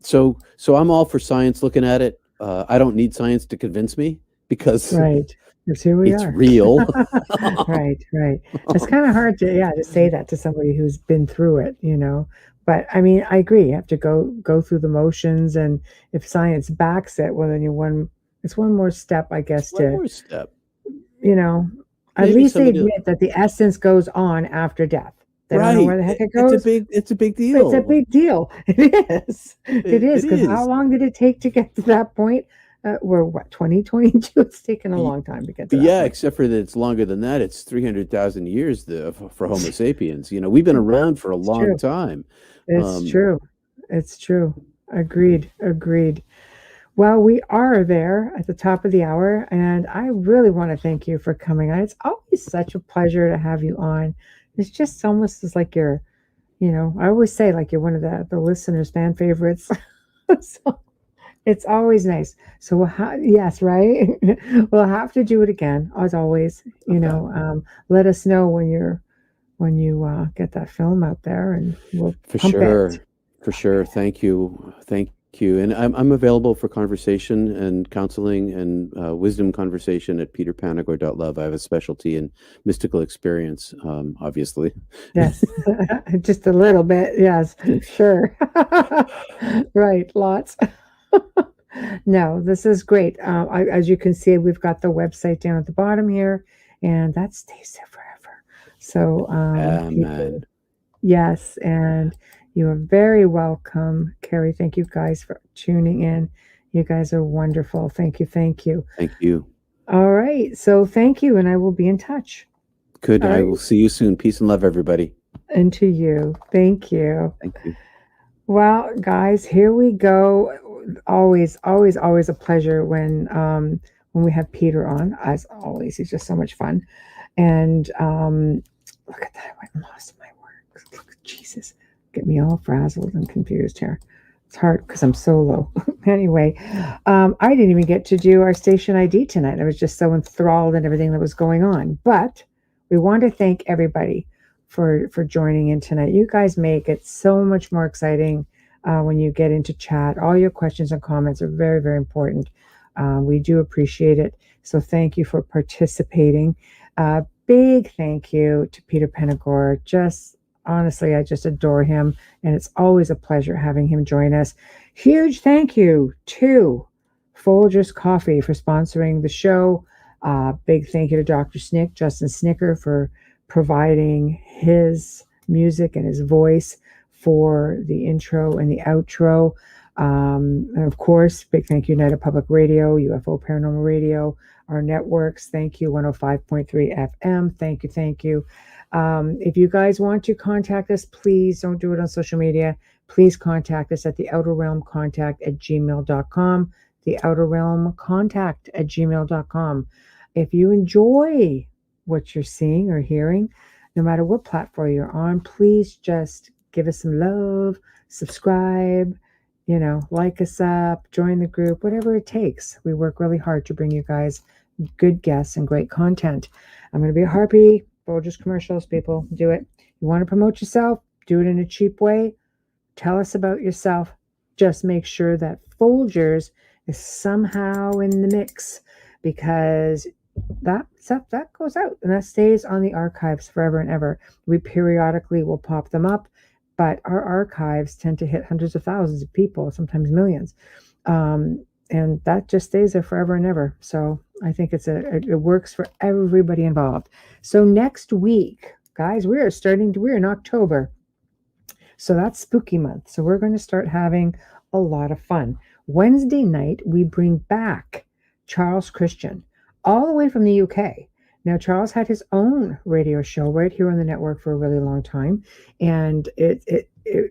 So I'm all for science looking at it. I don't need science to convince me, because here we it's are. real. Right. It's kind of hard to say that to somebody who's been through it, But I mean, I agree. You have to go through the motions, and if science backs it, well, then it's one more step, I guess. One more step. At least they admit that the essence goes on after death. They don't know where the heck it goes. It's a big deal. It's a big deal. It is. It is, because how long did it take to get to that point? We're 2022. It's taken a long time to get to that point. Except for that it's longer than that. It's 300,000 years for Homo sapiens. We've been around for a long time. It's true. Agreed. Well, we are there at the top of the hour, and I really want to thank you for coming on. It's always such a pleasure to have you on. It's just almost as like you're, I always say like you're one of the listeners' fan favorites. So it's always nice. So yes, right? We'll have to do it again, as always. Let us know when you get that film out there, and we'll For pump sure. it. For sure. Thank you. Thank you. And I'm available for conversation and counseling and wisdom conversation at peterpanagor.love. I have a specialty in mystical experience, obviously. Yes, just a little bit. Yes, sure. Right, lots. No, this is great. As you can see, we've got the website down at the bottom here, and that stays there forever. So, Man. yes, and you are very welcome, Carrie. Thank you guys for tuning in. You guys are wonderful. Thank you. Thank you. Thank you. All right. So, thank you, and I will be in touch. Good. All I right. will see you soon. Peace and love, everybody. And to you. Thank you. Thank you. Well, guys, here we go. Always, always, always a pleasure when we have Peter on. As always, he's just so much fun. And look at that, I went and lost my words. Look, Jesus, get me all frazzled and confused here. It's hard because I'm solo. Anyway, I didn't even get to do our station ID tonight. I was just so enthralled in everything that was going on. But we want to thank everybody for joining in tonight. You guys make it so much more exciting when you get into chat. All your questions and comments are very, very important. We do appreciate it. So thank you for participating. Big thank you to Peter Panagor. Honestly, I just adore him, and it's always a pleasure having him join us. Huge thank you to Folgers Coffee for sponsoring the show. Big thank you to Dr. Snick, Justin Snicker, for providing his music and his voice for the intro and the outro. And of course, big thank you, United Public Radio, UFO Paranormal Radio, our networks. Thank you, 105.3 FM. Thank you, thank you. If you guys want to contact us, please don't do it on social media. Please contact us at the Outer Realm Contact at gmail.com. The Outer Realm Contact at gmail.com. If you enjoy what you're seeing or hearing, no matter what platform you're on, please just give us some love, subscribe, like us up, join the group, whatever it takes. We work really hard to bring you guys good guests and great content. I'm going to be a harpy. Folgers commercials, people, do it. You want to promote yourself, do it in a cheap way. Tell us about yourself. Just make sure that Folgers is somehow in the mix, because that stuff that goes out and that stays on the archives forever and ever. We periodically will pop them up, but our archives tend to hit hundreds of thousands of people, sometimes millions. And that just stays there forever and ever. So I think it works for everybody involved. So next week, guys, we're in October. So that's spooky month. So we're going to start having a lot of fun. Wednesday night, we bring back Charles Christian, all the way from the UK. Now, Charles had his own radio show right here on the network for a really long time, and it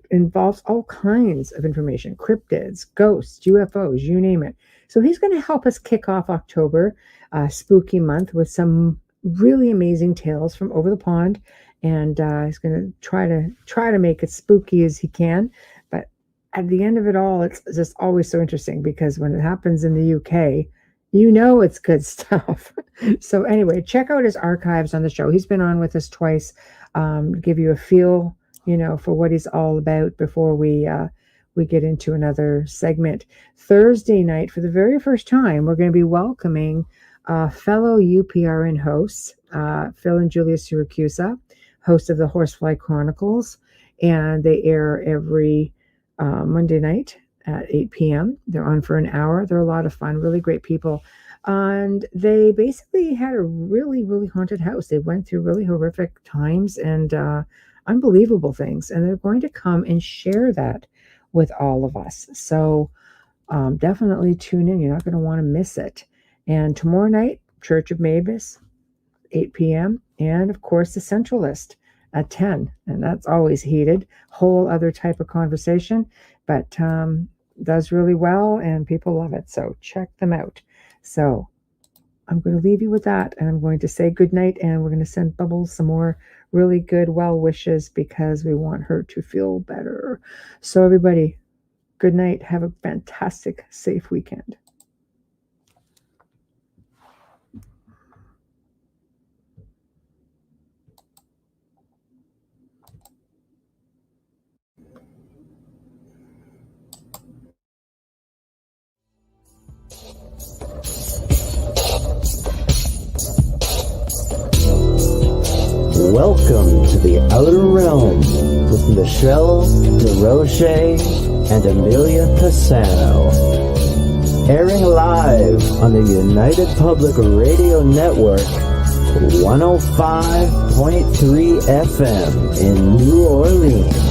involves all kinds of information: cryptids, ghosts, UFOs, you name it. So he's going to help us kick off October, spooky month, with some really amazing tales from over the pond, and he's going to try to make it spooky as he can. But at the end of it all, it's just always so interesting, because when it happens in the UK, it's good stuff. So anyway, check out his archives on the show. He's been on with us twice, give you a feel, for what he's all about before we get into another segment. Thursday night, for the very first time, we're going to be welcoming fellow UPRN hosts, Phil and Julia Siracusa, host of the Horsefly Chronicles, and they air every Monday night at 8 p.m. They're on for an hour. They're a lot of fun, really great people. And they basically had a really, really haunted house. They went through really horrific times and unbelievable things. And they're going to come and share that with all of us. So definitely tune in. You're not going to want to miss it. And tomorrow night, Church of Mavis, 8 p.m. And of course, the Centralist at 10. And that's always heated. Whole other type of conversation. But does really well and people love it. So check them out. So I'm going to leave you with that, and I'm going to say good night, and we're going to send Bubbles some more really good well wishes because we want her to feel better. So everybody, good night. Have a fantastic, safe weekend. Welcome to the Outer Realm with Michelle DeRoche and Amelia Pisano. Airing live on the United Public Radio Network, 105.3 FM in New Orleans.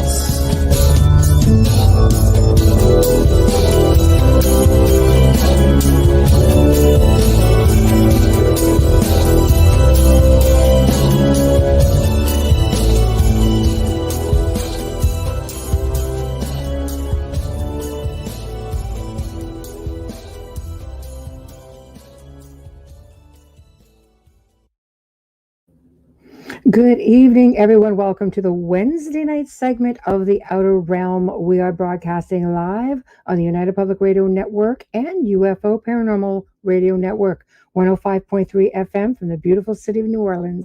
Good evening, everyone. Welcome to the Wednesday night segment of The Outer Realm. We are broadcasting live on the United Public Radio Network and UFO Paranormal Radio Network, 105.3 FM from the beautiful city of New Orleans.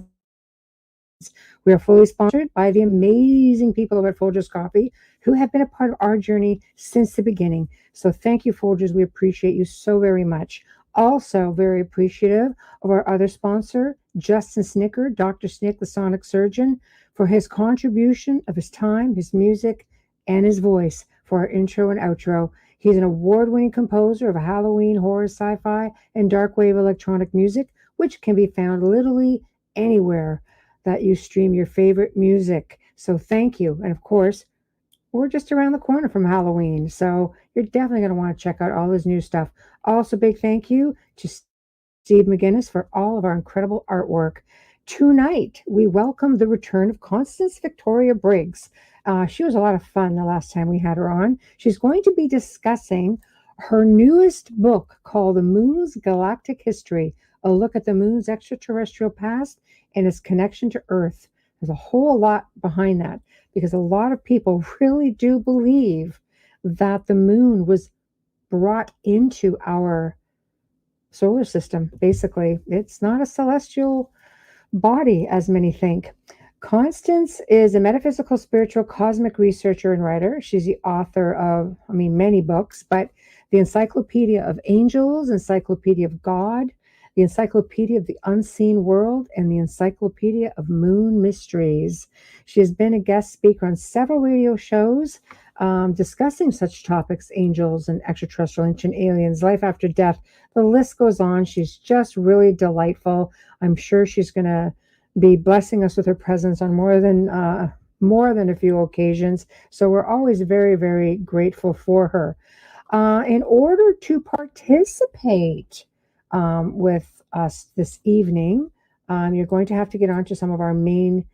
We are fully sponsored by the amazing people over at Folgers Coffee who have been a part of our journey since the beginning. So thank you, Folgers. We appreciate you so very much. Also very appreciative of our other sponsor, Justin Snicker, Dr. Snick, the sonic surgeon, for his contribution of his time, his music, and his voice for our intro and outro. He's an award-winning composer of Halloween, horror, sci-fi, and dark wave electronic music, which can be found literally anywhere that you stream your favorite music. So thank you. And of course, we're just around the corner from Halloween, so you're definitely going to want to check out all his new stuff. Also, big thank you to Steve McGinnis for all of our incredible artwork. Tonight, we welcome the return of Constance Victoria Briggs. She was a lot of fun the last time we had her on. She's going to be discussing her newest book called The Moon's Galactic History, a look at the moon's extraterrestrial past and its connection to Earth. There's a whole lot behind that because a lot of people really do believe that the moon was brought into our solar system. Basically, it's not a celestial body as many think. Constance is a metaphysical, spiritual, cosmic researcher and writer. She's the author of, many books, but the Encyclopedia of Angels, Encyclopedia of God, the Encyclopedia of the Unseen World, and the Encyclopedia of Moon Mysteries. She has been a guest speaker on several radio shows discussing such topics, angels and extraterrestrial, ancient aliens, life after death. The list goes on. She's just really delightful. I'm sure she's going to be blessing us with her presence on more than a few occasions. So we're always very, very grateful for her. In order to participate with us this evening, you're going to have to get onto some of our main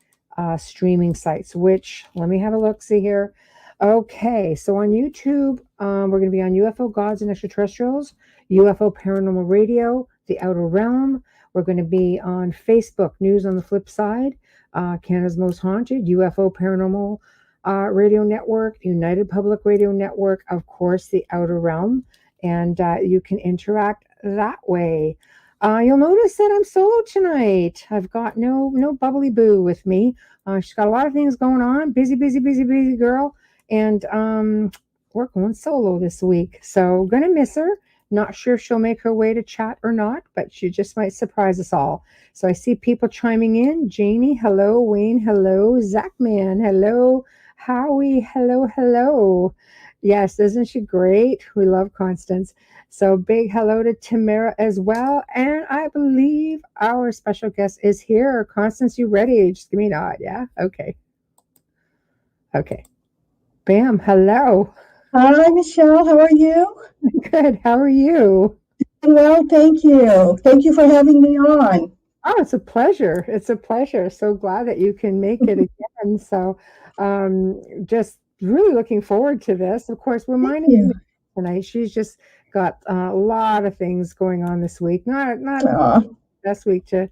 streaming sites, which, let me have a look, see here. Okay, so on YouTube, we're going to be on UFO Gods and Extraterrestrials, UFO Paranormal Radio, The Outer Realm. We're going to be on Facebook, News on the Flip Side, Canada's Most Haunted, UFO Paranormal Radio Network, United Public Radio Network, of course, The Outer Realm, and you can interact that way. You'll notice that I'm solo tonight. I've got no bubbly boo with me. She's got a lot of things going on. Busy girl. And we're going solo this week. So gonna miss her. Not sure if she'll make her way to chat or not, but she just might surprise us all. So I see people chiming in. Janie, hello. Wayne, hello. Zachman, hello. Howie, hello. Yes, isn't she great? We love Constance. So big hello to Tamara as well. And I believe our special guest is here. Constance, you ready? Just give me a nod. Yeah? Okay. Bam. Hello. Hi, Michelle. How are you? Good. How are you? Well, thank you. Thank you for having me on. Oh, it's a pleasure. So glad that you can make it again. So just really looking forward to this. Of course, reminding you tonight. She's just got a lot of things going on this week. Not Aw. last week to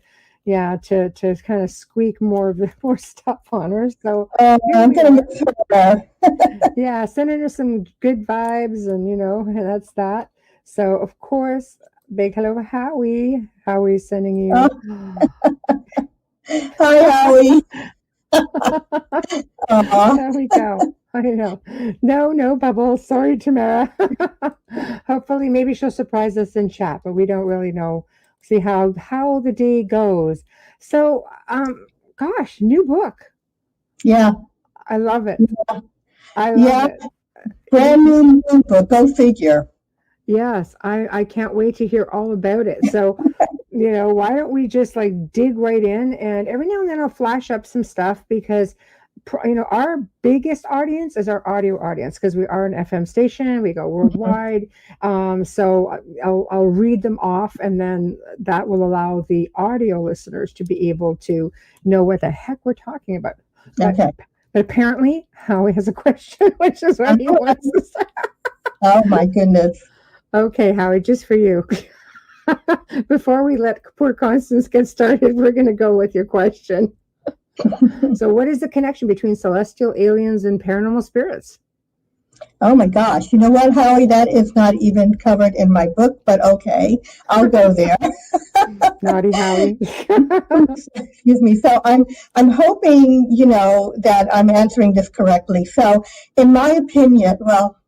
kind of squeak more stuff on her. So I'm going to miss her. yeah, sending her some good vibes, and that's that. So of course, big hello to Howie. Howie's sending you. Hi, Howie. There we go. I know. No, Bubbles. Sorry, Tamara. Hopefully, maybe she'll surprise us in chat, but we don't really know. See how the day goes. So, gosh, new book. Yeah. I love it. Yeah. I love it. Brand new book. Go figure. Yes, I can't wait to hear all about it. So, why don't we just dig right in, and every now and then I'll flash up some stuff because our biggest audience is our audio audience because we are an FM station. We go worldwide. So I'll read them off, and then that will allow the audio listeners to be able to know what the heck we're talking about. Okay. But apparently, Howie has a question, which is what he wants to say. Oh, my goodness. Okay, Howie, just for you. Before we let poor Constance get started, we're going to go with your question. So what is the connection between celestial aliens and paranormal spirits? Oh my gosh. You know what, Howie? That is not even covered in my book, but okay, I'll go there. Naughty Howie. Excuse me. So I'm hoping, that I'm answering this correctly. So in my opinion, well,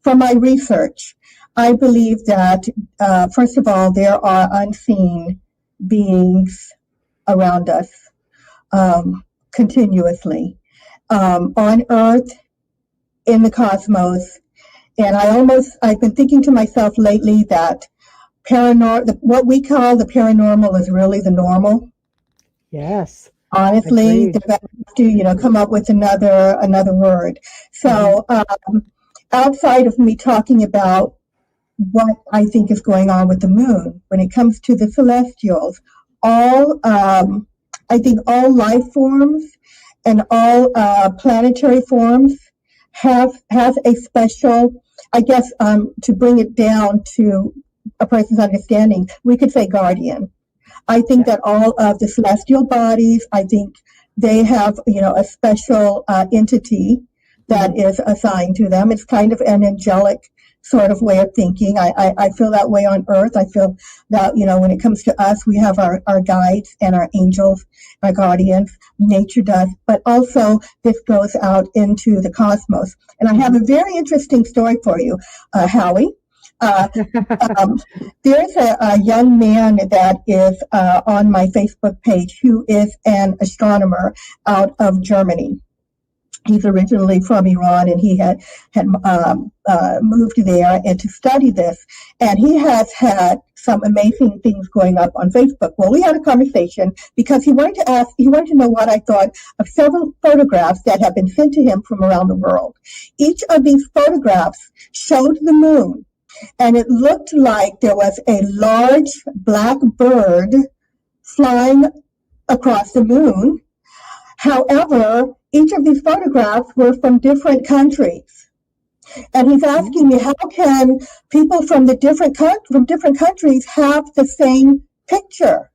from my research, I believe that, first of all, there are unseen beings around us. Continuously on Earth, in the cosmos, and I've been thinking to myself lately that what we call the paranormal is really the normal. Yes. Honestly, they're going to have to, come up with another word. So outside of me talking about what I think is going on with the moon, when it comes to the celestials, I think all life forms and all planetary forms have a special, I guess, to bring it down to a person's understanding, we could say guardian. I think that all of the celestial bodies, I think they have, a special entity that is assigned to them. It's kind of an angelic sort of way of thinking. I feel that way on Earth. I feel that, when it comes to us, we have our guides and our angels, our guardians. Nature does. But also this goes out into the cosmos. And I have a very interesting story for you, Howie. There's a young man that is on my Facebook page who is an astronomer out of Germany. He's originally from Iran, and he had moved there and to study this. And he has had some amazing things going up on Facebook. Well, we had a conversation because he wanted to know what I thought of several photographs that have been sent to him from around the world. Each of these photographs showed the moon, and it looked like there was a large black bird flying across the moon. However, each of these photographs were from different countries. And he's asking me, how can people from different countries have the same picture?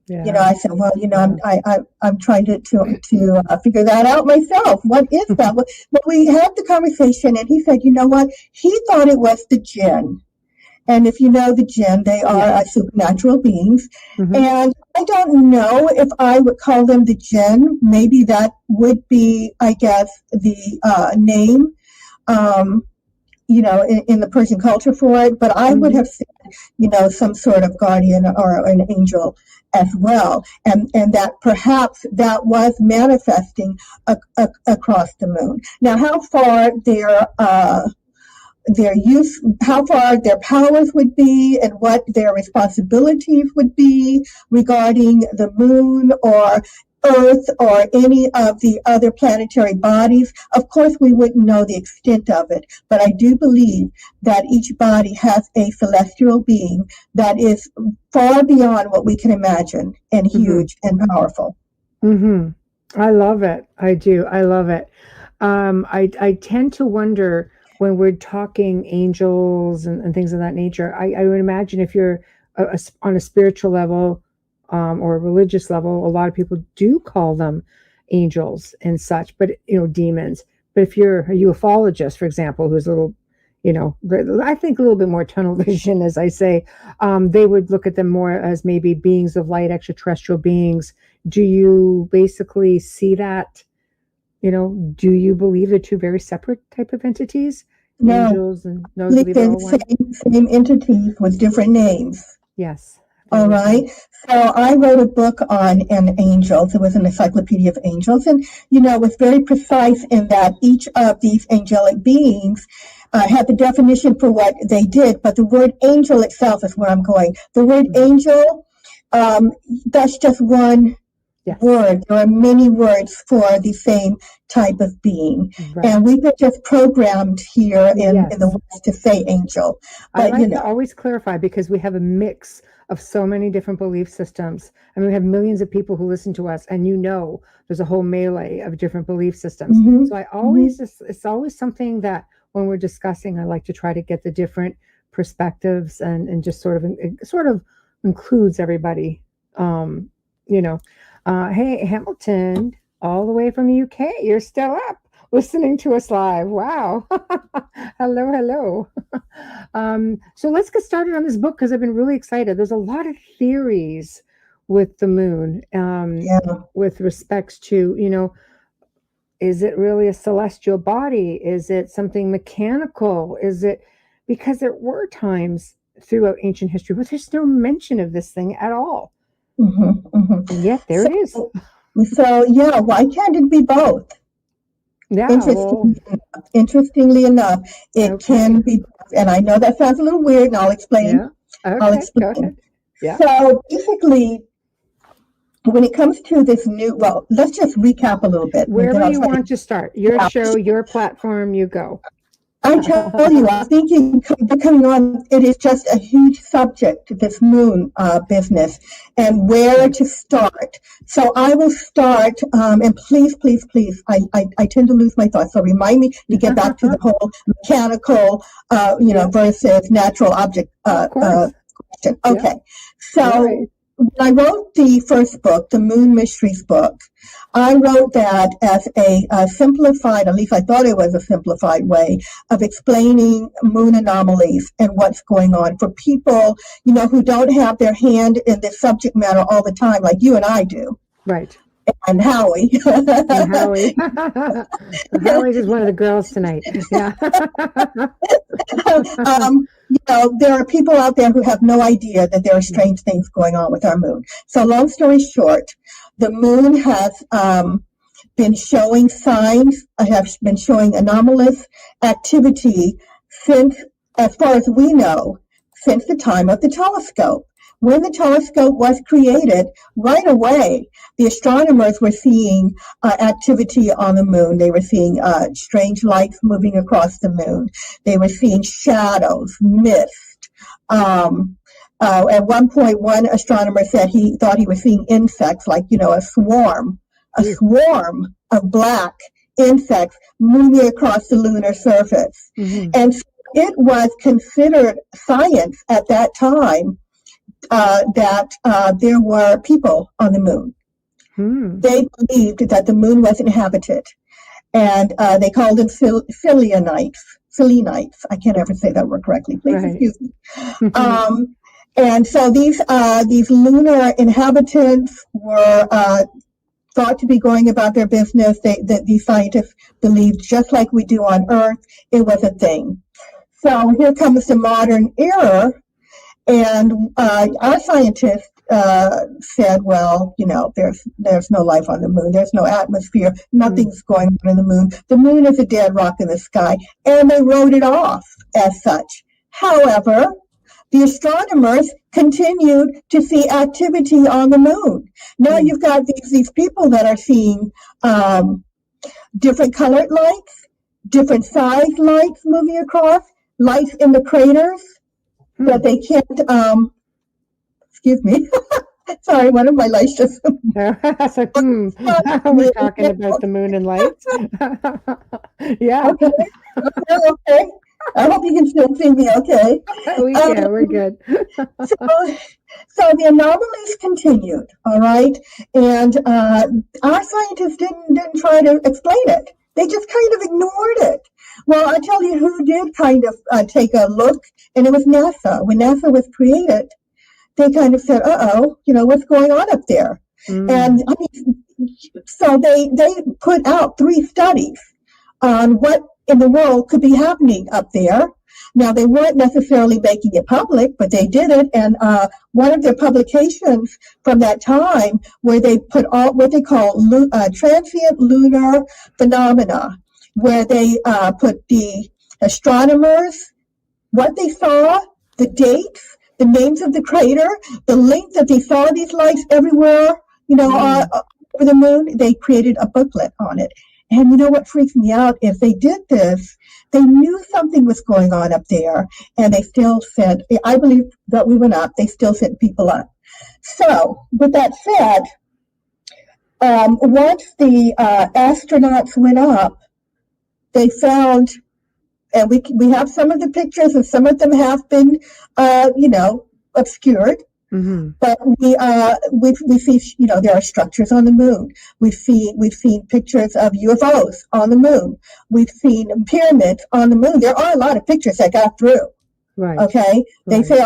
Yeah. I said, well, I'm trying to figure that out myself. What is that? But we had the conversation, and he said, you know what? He thought it was the jinn. And if you know the jinn, they are supernatural beings. Mm-hmm. And I don't know if I would call them the jinn. Maybe that would be, I guess, the name, in the Persian culture for it. But I would have said, some sort of guardian or an angel as well. And that perhaps that was manifesting across the moon. Now, how far their use, how far their powers would be, and what their responsibilities would be regarding the moon or Earth or any of the other planetary bodies. Of course, we wouldn't know the extent of it, but I do believe that each body has a celestial being that is far beyond what we can imagine and huge and powerful. Mm-hmm. I love it. I do. I love it. I tend to wonder when we're talking angels and things of that nature, I would imagine if you're on a spiritual level or a religious level, a lot of people do call them angels and such, but demons. But if you're a ufologist, for example, who's a little, I think a little bit more tunnel vision, as I say, they would look at them more as maybe beings of light, extraterrestrial beings. Do you basically see that? Do you believe they're two very separate type of entities? No, Angels and no, believe they're all one? same entities with different names. Yes. All right. So I wrote a book on angels. It was an encyclopedia of angels. And, it was very precise in that each of these angelic beings had the definition for what they did. But the word angel itself is where I'm going. The word angel, that's just one word. There are many words for the same type of being. Right. And we've been just programmed here in the West to say angel. But, I like to always clarify, because we have a mix of so many different belief systems. I mean, we have millions of people who listen to us, and there's a whole melee of different belief systems. Mm-hmm. So I always it's always something that when we're discussing, I like to try to get the different perspectives and just sort of includes everybody. Hey, Hamilton, all the way from the UK, you're still up listening to us live. Wow. Hello. So let's get started on this book, because I've been really excited. There's a lot of theories with the moon, with respects to, is it really a celestial body? Is it something mechanical? Is it, because there were times throughout ancient history where there's no mention of this thing at all. Mm-hmm, mm-hmm. And yet there it is. So why can't it be both? Yeah. Interestingly enough, it can be, and I know that sounds a little weird, and I'll explain. Yeah. Okay, I'll explain. Go ahead. Yeah. So basically, when it comes to this let's just recap a little bit. Wherever you want to start, your show, your platform, you go. I tell you, I think coming on, it is just a huge subject, this moon business, and where to start. So I will start, and please, I tend to lose my thoughts, so remind me to get back to the whole mechanical, versus natural object question. Okay, so when I wrote the first book, the Moon Mysteries book, I wrote that as a simplified, at least I thought it was a simplified way of explaining moon anomalies and what's going on for people, who don't have their hand in the subject matter all the time, like you and I do. Right. And Howie. Howie. Howie is one of the girls tonight. Yeah. There are people out there who have no idea that there are strange things going on with our moon. So long story short, the moon has been showing signs, have been showing anomalous activity since, as far as we know, since the time of the telescope. When the telescope was created, right away, the astronomers were seeing activity on the moon. They were seeing strange lights moving across the moon. They were seeing shadows, mist. At one point, one astronomer said he thought he was seeing insects, like, a swarm of black insects moving across the lunar surface. Mm-hmm. And so it was considered science at that time that there were people on the moon. They believed that the moon was inhabited, and they called them Selenites. I can't ever say that word correctly. Please excuse me. And so these lunar inhabitants were thought to be going about their business. These scientists believed, just like we do on Earth, it was a thing. So here comes the modern era. And our scientists said, well, there's no life on the moon. There's no atmosphere. Nothing's going on in the moon. The moon is a dead rock in the sky. And they wrote it off as such. However, the astronomers continued to see activity on the moon. Now you've got these people that are seeing different colored lights, different size lights moving across, lights in the craters. But they can't, excuse me, Sorry, one of my lights just. It's like, we're talking about the moon and lights. Yeah, Okay, okay. I hope you can still see me. Okay. we can. We're good. So the anomalies continued. All right, and our scientists didn't try to explain it. They just kind of ignored it. Well, I tell you who did kind of take a look, and it was NASA. When NASA was created, they kind of said, what's going on up there? And I mean, so they put out 3 studies on what in the world could be happening up there. Now, they weren't necessarily making it public, but they did it. And one of their publications from that time, where they put all what they call transient lunar phenomena, where they put the astronomers, what they saw, the dates, the names of the crater, the length that they saw these lights everywhere, over the moon. They created a booklet on it. And you know what freaks me out is they did this. They knew something was going on up there, and they still sent, I believe that we went up, they still sent people up. So, with that said, once the astronauts went up, they found, and we have some of the pictures, and some of them have been, obscured. Mm-hmm. But we see, there are structures on the moon. We've seen pictures of UFOs on the moon. We've seen pyramids on the moon. There are a lot of pictures that got through. Right. Okay. They say,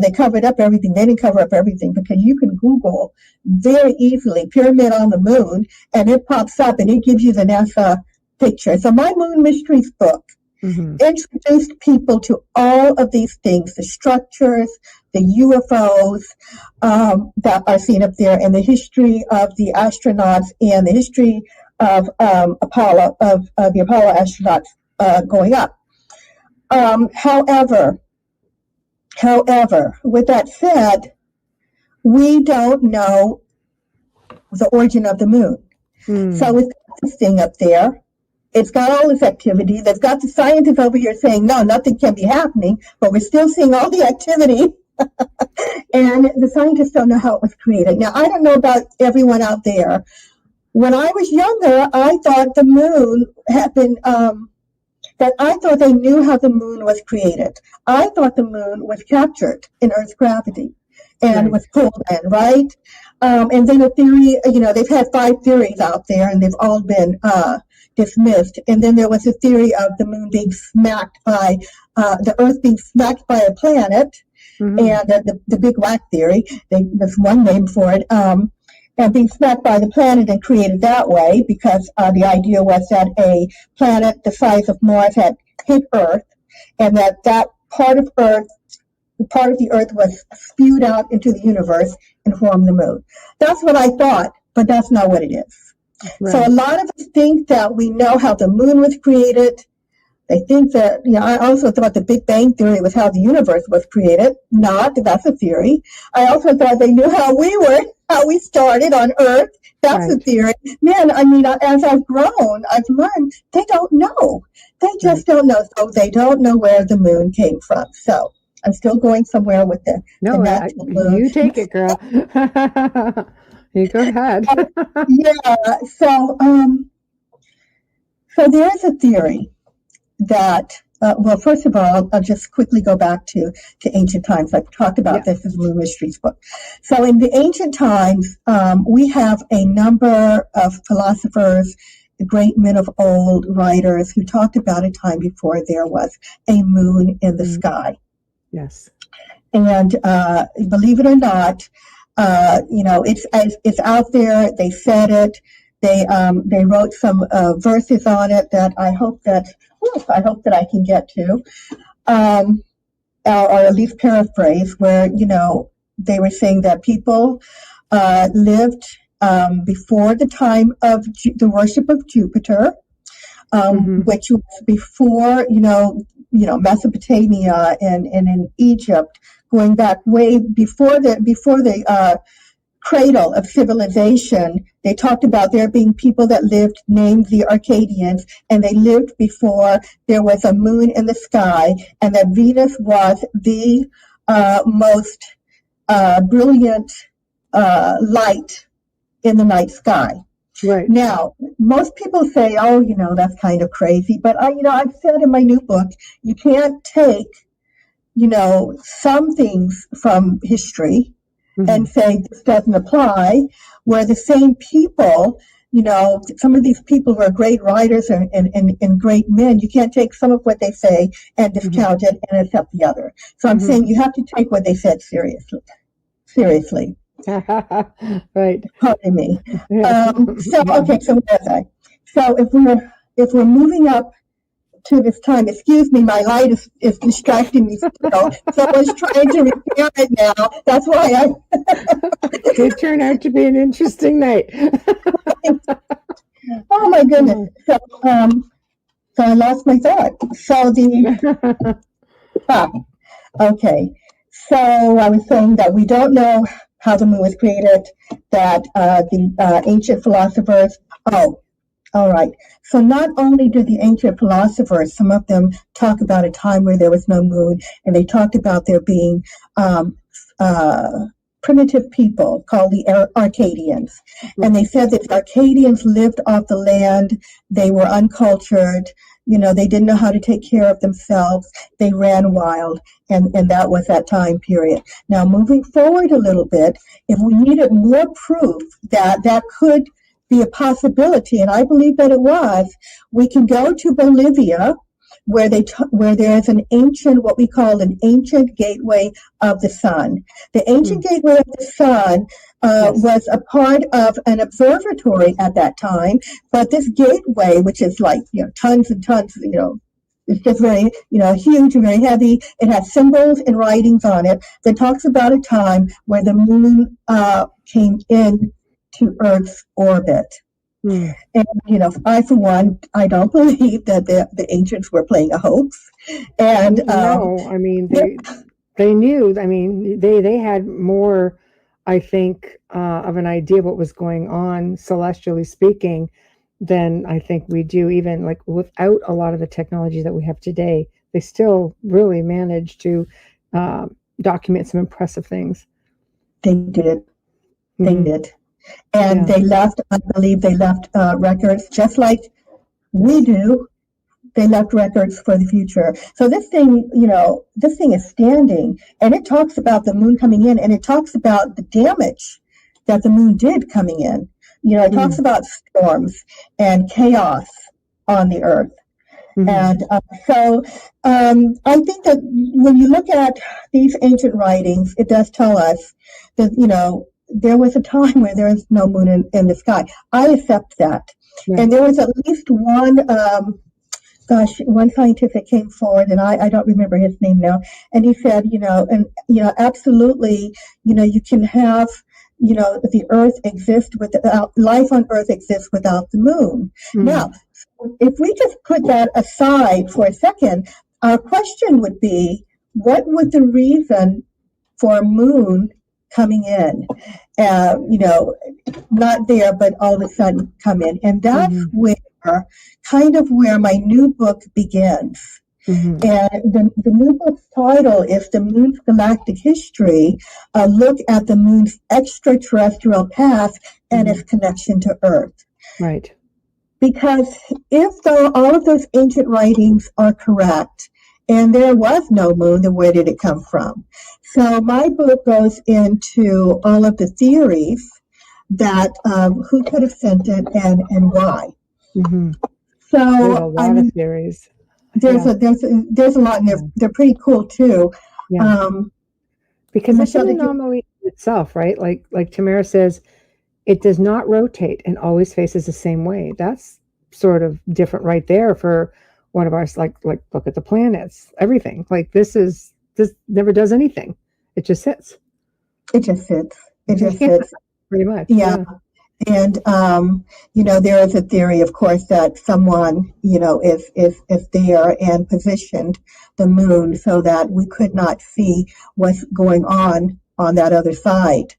they covered up everything. They didn't cover up everything, because you can Google very easily pyramid on the moon, and it pops up and it gives you the NASA picture. So my Moon Mysteries book introduced people to all of these things, the structures, the UFOs that are seen up there, and the history of the astronauts, and the history of the Apollo astronauts going up. However, with that said, we don't know the origin of the moon. So we've got this thing up there. It's got all this activity. They've got the scientists over here saying, no, nothing can be happening, but we're still seeing all the activity. And the scientists don't know how it was created. Now, I don't know about everyone out there. When I was younger, I thought the moon had been, I thought they knew how the moon was created. I thought the moon was captured in Earth's gravity and was pulled in, right? And then a theory, they've had 5 theories out there, and they've all been dismissed. And then there was a theory of the moon being smacked by, the Earth being smacked by a planet, and the Big Whack theory, there's one name for it, and being smacked by the planet and created that way, because the idea was that a planet the size of Mars had hit Earth, and that part of the Earth was spewed out into the universe and formed the moon. That's what I thought, but that's not what it is. Right. So a lot of us think that we know how the moon was created. They think that, I also thought the Big Bang Theory was how the universe was created. That's a theory. I also thought they knew how we started on Earth. That's a theory. Man, as I've grown, I've learned they don't know. They just don't know. So they don't know where the moon came from. So I'm still going somewhere with the natural moon. You take it, girl. You go ahead. So there is a theory that, first of all, I'll just quickly go back to ancient times. I've talked about this in the Moon Mysteries book. So in the ancient times, we have a number of philosophers, great men of old, writers, who talked about a time before there was a moon in the sky. Yes. And believe it or not, it's out there. They said it. They wrote some verses on it that I hope that I can get to, or at least paraphrase, where they were saying that people lived before the time of the worship of Jupiter, which was before Mesopotamia and in Egypt, going back way before the cradle of civilization. They talked about there being people that lived named the Arcadians, and they lived before there was a moon in the sky, and that Venus was the most brilliant light in the night sky. Right. Now, most people say, "Oh, that's kind of crazy," but I've said in my new book, you can't take, some things from history and say this doesn't apply, where the same people, some of these people who are great writers and great men, you can't take some of what they say and discount it and accept the other. So I'm saying you have to take what they said seriously. Seriously. Right. Pardon me. Yeah. So where was I? So if we're moving up to this time, excuse me, my light is distracting me still. Someone's trying to repair it now. That's why It turned out to be an interesting night. Oh my goodness. So I lost my thought. So okay. So I was saying that we don't know how the moon was created, that the ancient philosophers, all right. So not only did the ancient philosophers, some of them talk about a time where there was no moon, and they talked about there being primitive people called the Arcadians. And they said that the Arcadians lived off the land. They were uncultured. They didn't know how to take care of themselves. They ran wild. And that was that time period. Now, moving forward a little bit, if we needed more proof that could be a possibility, and I believe that it was, we can go to Bolivia, where there's an ancient, what we call an ancient gateway of the sun. The ancient gateway of the sun was a part of an observatory at that time, but this gateway, which is like, tons and tons, it's just very, huge and very heavy. It has symbols and writings on it that talks about a time where the moon came in to Earth's orbit. And, I, for one, I don't believe that the ancients were playing a hoax. And no, I mean, they knew. I mean, they had more, I think, of an idea of what was going on, celestially speaking, than I think we do, even like without a lot of the technology that we have today. They still really managed to document some impressive things. They did. They did. And they left, I believe they left records just like we do. They left records for the future. So this thing is standing, and it talks about the moon coming in, and it talks about the damage that the moon did coming in. It talks about storms and chaos on the earth. And so I think that when you look at these ancient writings, it does tell us that, there was a time where there was no moon in the sky. I accept that. Right. And there was at least one scientist came forward, and I don't remember his name now. And he said, absolutely, you can have, the earth exist without, life on earth exists without the moon. Now, if we just put that aside for a second, our question would be, what would the reason for a moon coming in, not there, but all of a sudden come in? And that's where my new book begins. And the new book's title is The Moon's Galactic History, a look at the moon's extraterrestrial past and its connection to Earth. Right. Because if all of those ancient writings are correct, and there was no moon, then where did it come from? So my book goes into all of the theories that who could have sent it and why. So there's a lot of theories. There's a lot, and they're pretty cool too. Because it's an anomaly itself, right? Like Tamara says, it does not rotate and always faces the same way. That's sort of different right there for one of ours. Like look at the planets, everything. Like this never does anything. It just sits. It just sits. Pretty much. Yeah. And there is a theory, of course, that someone is there and positioned the moon so that we could not see what's going on that other side.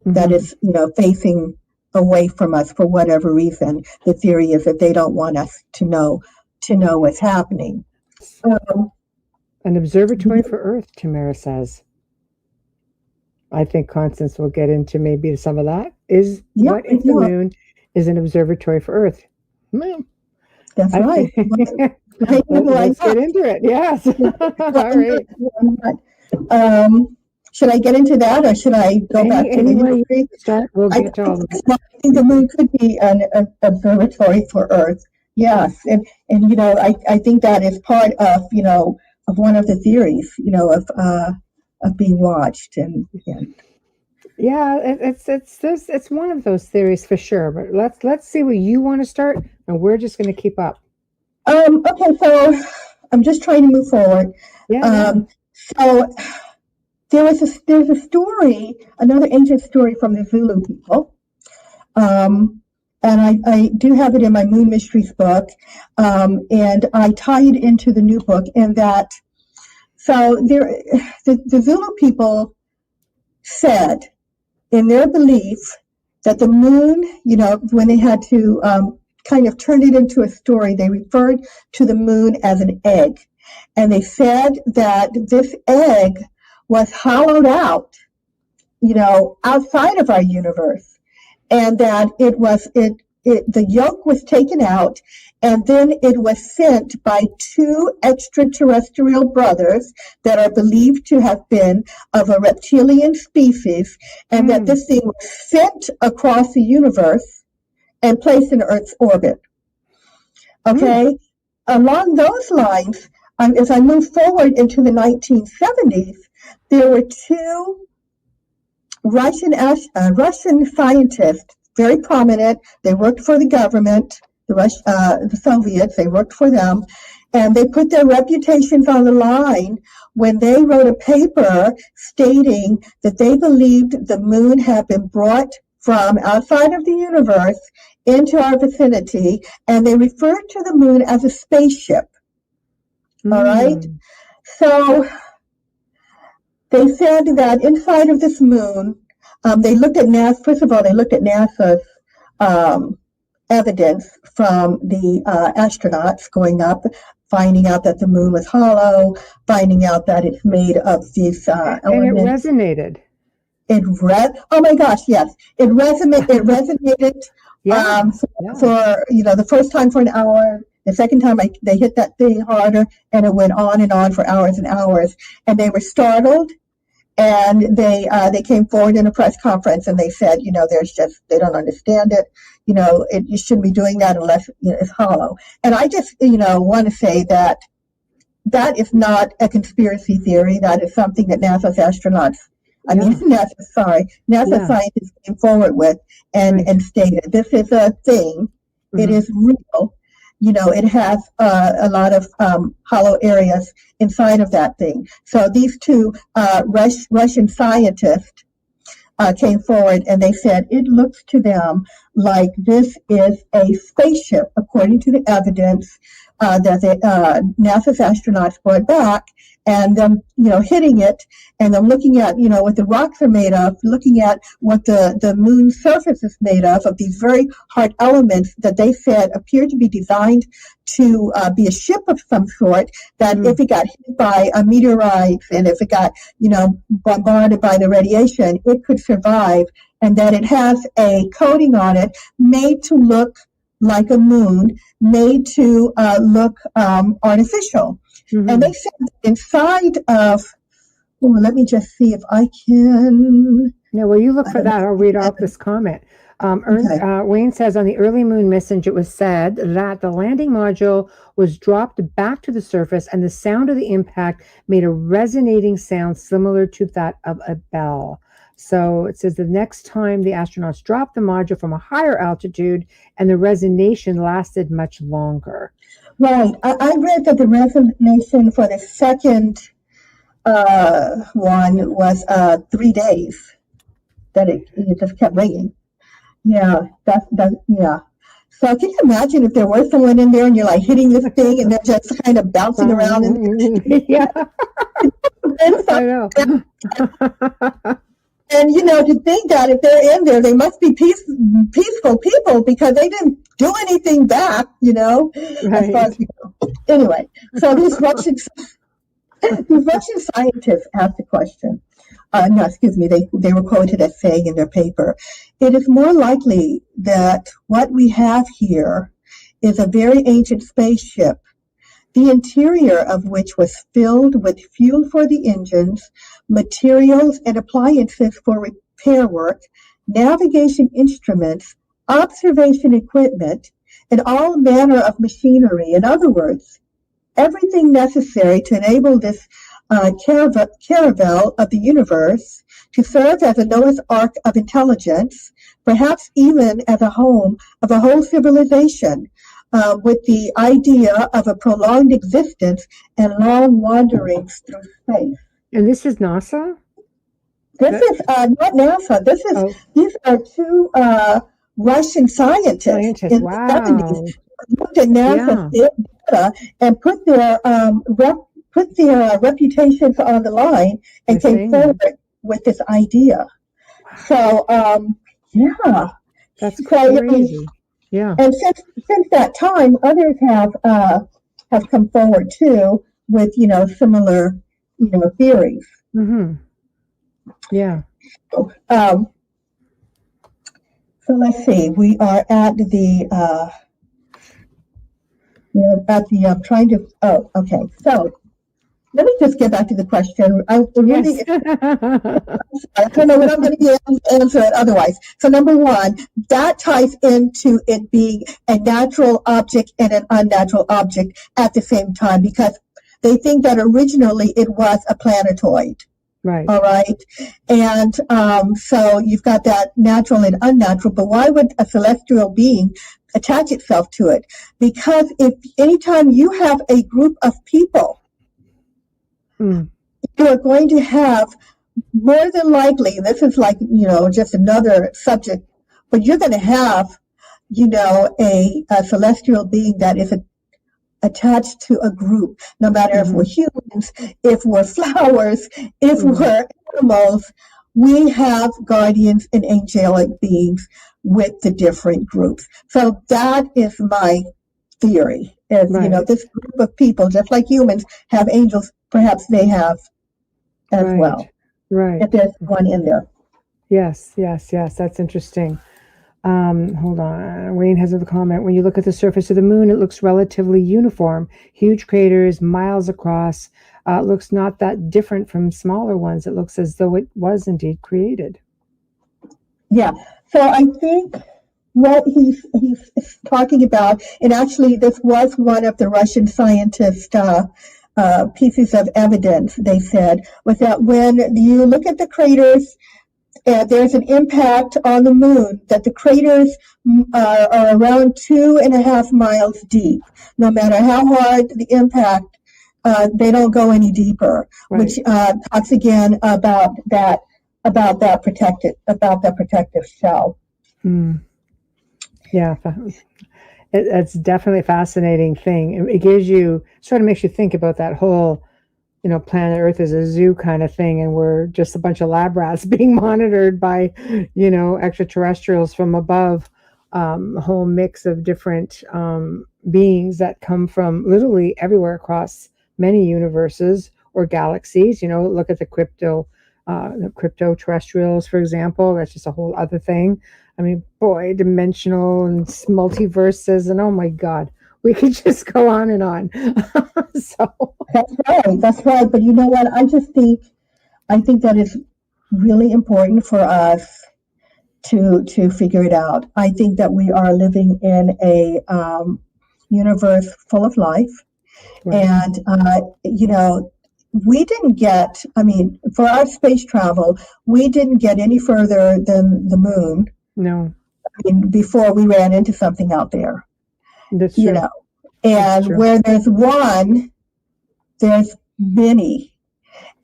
That is facing away from us for whatever reason. The theory is that they don't want us to know what's happening. An observatory for Earth, Tamara says. I think Constance will get into maybe some of that. Is Yeah, what if the yeah. moon is an observatory for Earth? Hmm. That's I right. think- Why Let's not? get into it. Yes. All right. Why not? Should I get into that, or should I go back to the Any way history? you start, we'll I get to all of it. think the moon could be an observatory for Earth. Yes, and I think that is part of of one of the theories of being watched and Yeah, it's one of those theories for sure. But let's see where you want to start, and we're just going to keep up. Okay, so I'm just trying to move forward. Yeah. So there's a story, another ancient story from the Zulu people. And I do have it in my Moon Mysteries book, and I tie it into the new book in that. So the Zulu people said, in their belief, that the moon, when they had to kind of turn it into a story, they referred to the moon as an egg, and they said that this egg was hollowed out, outside of our universe. And that the yolk was taken out, and then it was sent by two extraterrestrial brothers that are believed to have been of a reptilian species, and that this thing was sent across the universe and placed in Earth's orbit. Okay? Along those lines, as I move forward into the 1970s, there were two Russian scientists, very prominent. They worked for the government, the Soviets. They worked for them, and they put their reputations on the line when they wrote a paper stating that they believed the moon had been brought from outside of the universe into our vicinity, and they referred to the moon as a spaceship. All right, so they said that inside of this moon, they looked at NASA. First of all, they looked at NASA's evidence from the astronauts going up, finding out that the moon was hollow, finding out that it's made of these elements. And it resonated. Oh my gosh, yes, it resonated. For the first time for an hour. The second time they hit that thing harder, and it went on and on for hours and hours, and they were startled. And they came forward in a press conference, and they said, they don't understand it. You shouldn't be doing that unless it's hollow. And I just, want to say that is not a conspiracy theory. That is something that NASA's scientists came forward with and stated. This is a thing. Mm-hmm. It is real. It has a lot of hollow areas inside of that thing. So these two Russian scientists came forward, and they said it looks to them like this is a spaceship, according to the evidence that the NASA's astronauts brought back, and hitting it, and them looking at what the rocks are made of, looking at what the moon's surface is made of these very hard elements that they said appear to be designed to be a ship of some sort, that if it got hit by a meteorite, and if it got bombarded by the radiation, it could survive, and that it has a coating on it made to look like a moon, made to look artificial. Mm-hmm. And they said inside of, let me just see if I can. No, well, you look for that. I'll read off this comment. Wayne says, on the early moon message, it was said that the landing module was dropped back to the surface, and the sound of the impact made a resonating sound similar to that of a bell. So it says the next time the astronauts dropped the module from a higher altitude, and the resonation lasted much longer. Right. I read that the resonation for the second one was 3 days, that it just kept ringing. Yeah, yeah. So can you imagine if there were someone in there and you're like hitting this thing and they're just kind of bouncing around? Yeah. I know. And, to think that if they're in there, they must be peaceful people, because they didn't do anything back, Right. as far as we know. Anyway, so these Russian scientists asked the question, no, excuse me, they were quoted as saying in their paper, it is more likely that what we have here is a very ancient spaceship, the interior of which was filled with fuel for the engines, materials and appliances for repair work, navigation instruments, observation equipment, and all manner of machinery. In other words, everything necessary to enable this caravel of the universe to serve as a Noah's Ark of intelligence, perhaps even as a home of a whole civilization, with the idea of a prolonged existence and long wanderings through space. And this is NASA? This is not NASA. These are two Russian scientists in Wow. the 70s looked at NASA's data and put their reputations on the line and came forward with this idea. So, yeah. That's crazy. Yeah. And since that time, others have come forward too with, similar, theories. Mm-hmm. Yeah. So let's see. We are at the trying to. Oh, okay. So let me just get back to the question. I don't know what I'm going to answer it otherwise. So number one, that ties into it being a natural object and an unnatural object at the same time, because they think that originally it was a planetoid. Right. All right. And so you've got that natural and unnatural, but why would a celestial being attach itself to it? Because if anytime you have a group of people, you are going to have more than likely, this is like, just another subject, but you're going to have, a celestial being that is attached to a group, no matter if we're humans, if we're flowers, if we're animals, we have guardians and angelic beings with the different groups. So that is my theory. Is, this group of people, just like humans have angels, perhaps they have as well. Right. If there's one in there. Yes. That's interesting. Hold on. Wayne has a comment. When you look at the surface of the moon, it looks relatively uniform. Huge craters, miles across. It looks not that different from smaller ones. It looks as though it was indeed created. Yeah. So I think what he's talking about, and actually this was one of the Russian scientists' pieces of evidence, they said, was that when you look at the craters, there's an impact on the moon, that the craters are around 2.5 miles deep. No matter how hard the impact, they don't go any deeper, which talks again about that protective shell. Yeah, it's definitely a fascinating thing. It gives you, sort of makes you think about that whole, planet Earth is a zoo kind of thing, and we're just a bunch of lab rats being monitored by, extraterrestrials from above. A whole mix of different beings that come from literally everywhere across many universes or galaxies. Look at the crypto terrestrials, for example. That's just a whole other thing. I mean, boy, dimensional and multiverses, and oh my God, we could just go on and on. So that's right. But you know what? I think that is really important for us to figure it out. I think that we are living in a universe full of life, and we didn't get. I mean, for our space travel, we didn't get any further than the moon. No. I mean, before we ran into something out there. That's true. And where there's one, there's many.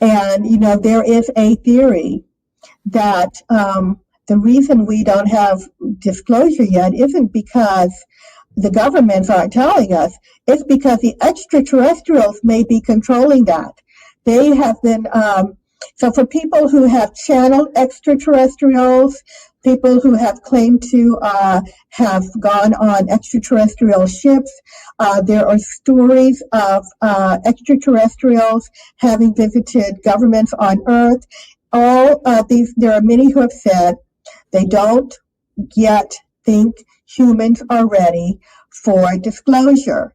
And, there is a theory that the reason we don't have disclosure yet isn't because the governments aren't telling us. It's because the extraterrestrials may be controlling that. They have been, so for people who have channeled extraterrestrials, people who have claimed to have gone on extraterrestrial ships, there are stories of extraterrestrials having visited governments on Earth all of these, there are many who have said they don't yet think humans are ready for disclosure.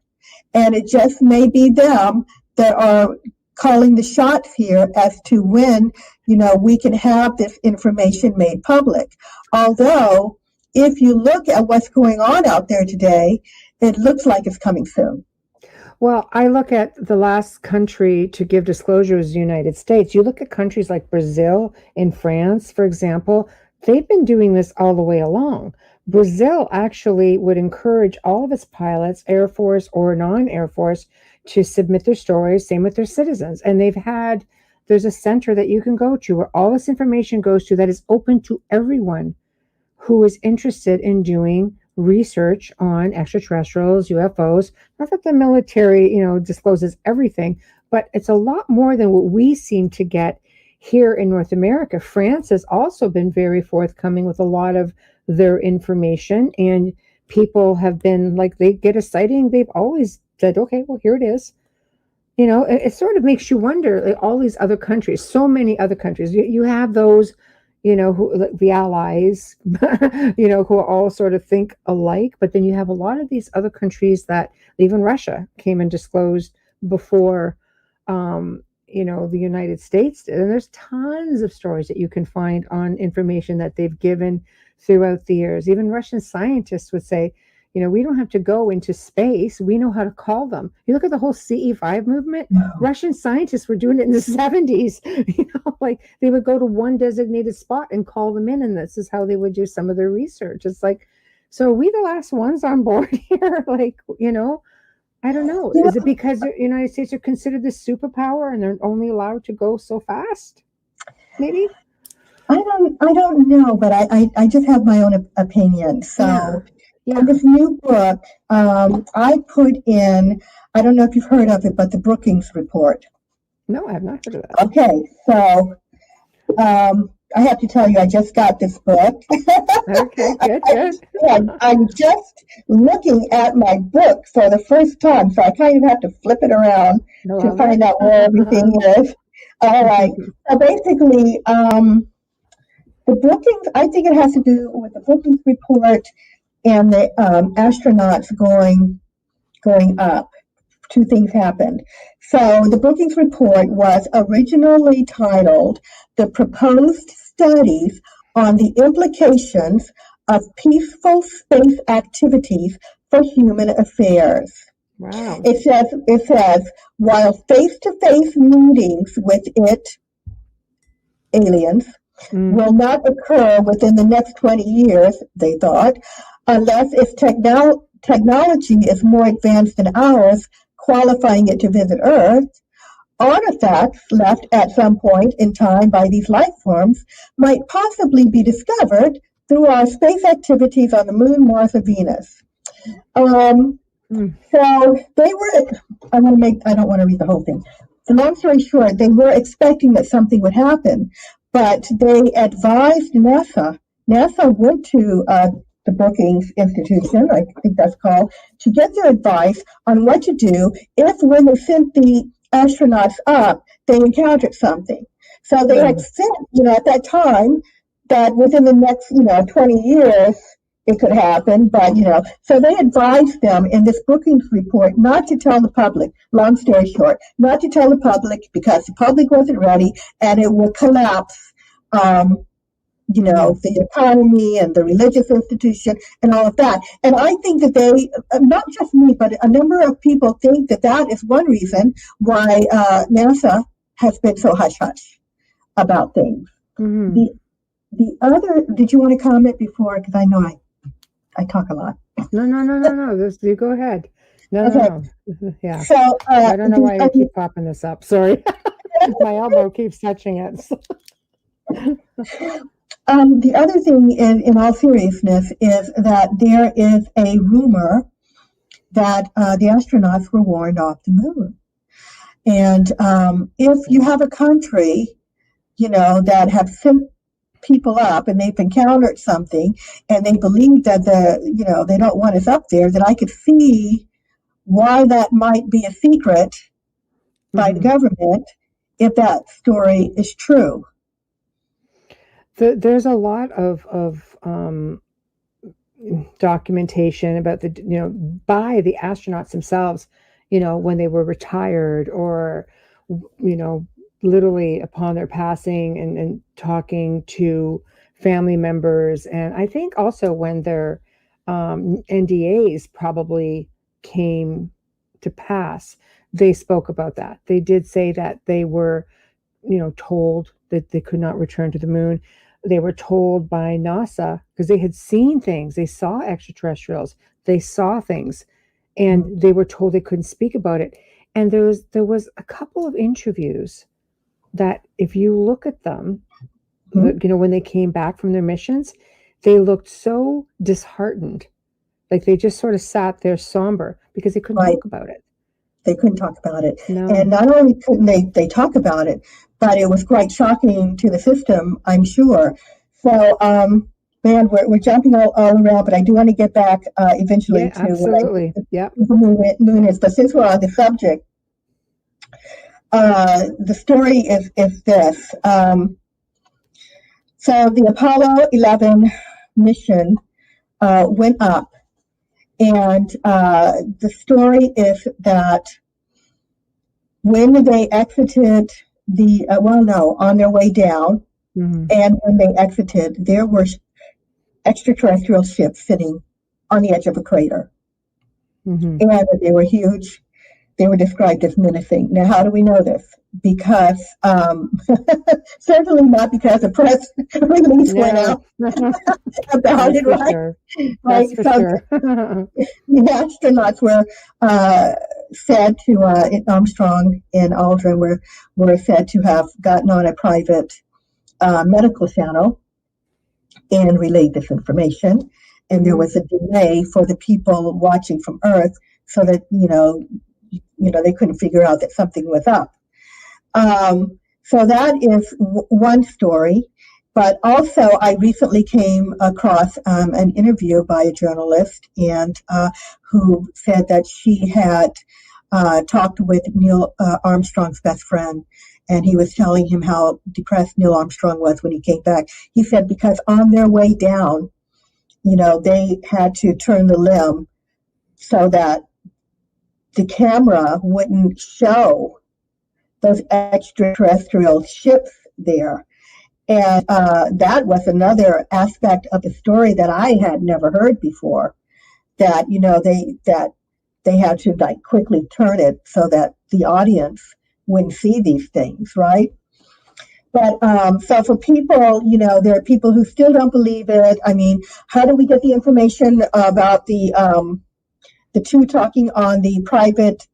And it just may be them that are calling the shots here as to when, we can have this information made public. Although, if you look at what's going on out there today, it looks like it's coming soon. Well, I look at the last country to give disclosure is the United States. You look at countries like Brazil and France, for example, they've been doing this all the way along. Brazil actually would encourage all of its pilots, Air Force or non-Air Force, to submit their stories, same with their citizens. And there's a center that you can go to where all this information goes to that is open to everyone who is interested in doing research on extraterrestrials, UFOs. Not that the military, discloses everything, but it's a lot more than what we seem to get here in North America. France has also been very forthcoming with a lot of their information, and people have been like, they get a sighting, they've always said, okay, well, here it is. It sort of makes you wonder, like, all these other countries, so many other countries, you have those, who the allies, who all sort of think alike. But then you have a lot of these other countries that even Russia came and disclosed before, the United States did. And there's tons of stories that you can find on information that they've given throughout the years. Even Russian scientists would say, we don't have to go into space. We know how to call them. You look at the whole CE5 movement. No. Russian scientists were doing it in the 70s. Like they would go to one designated spot and call them in, and this is how they would do some of their research. It's like, so are we the last ones on board here? Like, I don't know. Yeah. Is it because the United States are considered the superpower and they're only allowed to go so fast? Maybe. I don't know, but I just have my own opinion. So. Yeah. In this new book, I put in, I don't know if you've heard of it, but the Brookings Report. No, I have not heard of that. Okay, so I have to tell you, I just got this book. Okay, good. I'm just looking at my book for the first time, so I kind of have to flip it around to find out where everything is. All right, so basically, the Brookings, I think it has to do with the Brookings Report and the astronauts going up. Two things happened. So the Brookings Report was originally titled "The Proposed Studies on the Implications of Peaceful Space Activities for Human Affairs." Wow. It says while face-to-face meetings with aliens will not occur within the next 20 years, they thought, unless its technology is more advanced than ours, qualifying it to visit Earth, artifacts left at some point in time by these life forms might possibly be discovered through our space activities on the Moon, Mars, or Venus. So they were, I don't want to read the whole thing. The long story short, they were expecting that something would happen, but they advised NASA. NASA went to the Brookings Institution, I think that's called, to get their advice on what to do if, when they sent the astronauts up, they encountered something. So they had said, at that time, that within the next, 20 years, it could happen, but, so they advised them in this Brookings Report not to tell the public, long story short, not to tell the public because the public wasn't ready and it would collapse the economy and the religious institution and all of that. And I think that they, not just me, but a number of people think that that is one reason why NASA has been so hush-hush about things. Mm-hmm. The other, did you want to comment before? Because I know I talk a lot. No. You go ahead. No. Yeah. So I don't know why you keep popping this up. Sorry. My elbow keeps touching it. The other thing, in all seriousness, is that there is a rumor that the astronauts were warned off the moon. And if you have a country, that have sent people up and they've encountered something and they believe that they don't want us up there, then I could see why that might be a secret by the government if that story is true. There's a lot of documentation about by the astronauts themselves, when they were retired, or literally upon their passing, and talking to family members. And I think also when their NDAs probably came to pass, they spoke about that. They did say that they were told that they could not return to the moon. They were told by NASA, because they had seen things. They saw extraterrestrials. They saw things, and they were told they couldn't speak about it. And there was a couple of interviews that, if you look at them, when they came back from their missions, they looked so disheartened. Like they just sort of sat there somber because they couldn't talk about it. They couldn't talk about it. No. And not only couldn't they talk about it, but it was quite shocking to the system, I'm sure. So, man, we're jumping all around, but I do want to get back eventually to absolutely. The moon is. But since we're on the subject, the story is this. So the Apollo 11 mission went up. And the story is that when they exited on their way down, and when they exited, there were extraterrestrial ships sitting on the edge of a crater. And they were huge. They were described as menacing. Now, how do we know this? Because certainly not because the press release went out about it, right? Sure. Right. That's for So sure. the astronauts were said to Armstrong and Aldrin were said to have gotten on a private medical channel and relayed this information. And there was a delay for the people watching from Earth, so that they couldn't figure out that something was up. So that is one story. But also, I recently came across an interview by a journalist, and who said that she had talked with Neil Armstrong's best friend, and he was telling him how depressed Neil Armstrong was when he came back. He said because on their way down, they had to turn the limb so that the camera wouldn't show those extraterrestrial ships there. And that was another aspect of the story that I had never heard before, that, they had to like quickly turn it so that the audience wouldn't see these things, right? But so for people, there are people who still don't believe it. I mean, how do we get the information about the two talking on the private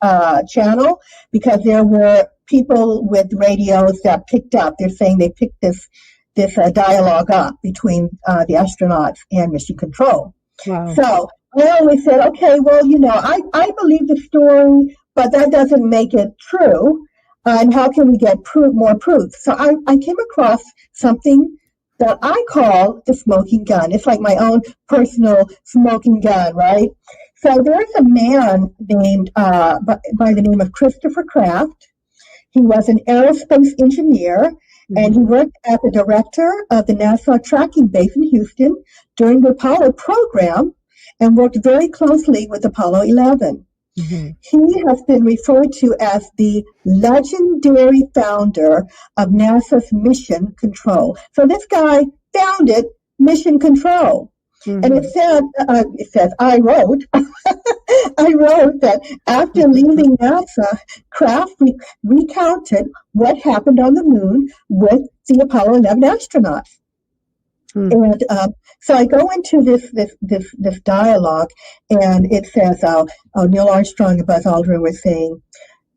channel? Because there were people with radios that picked up. They're saying they picked this dialogue up between the astronauts and mission control. Wow. So I always said, okay, well, I believe the story, but that doesn't make it true. And how can we get more proof? So I came across something that I call the smoking gun. It's like my own personal smoking gun, right? So there's a man named by the name of Christopher Kraft. He was an aerospace engineer, and he worked as the director of the NASA tracking base in Houston during the Apollo program, and worked very closely with Apollo 11. He has been referred to as the legendary founder of NASA's Mission Control. So this guy founded Mission Control. And it says, I wrote that after leaving NASA, Kraft recounted what happened on the moon with the Apollo 11 astronauts. And so I go into this dialogue, and it says, Neil Armstrong and Buzz Aldrin were saying,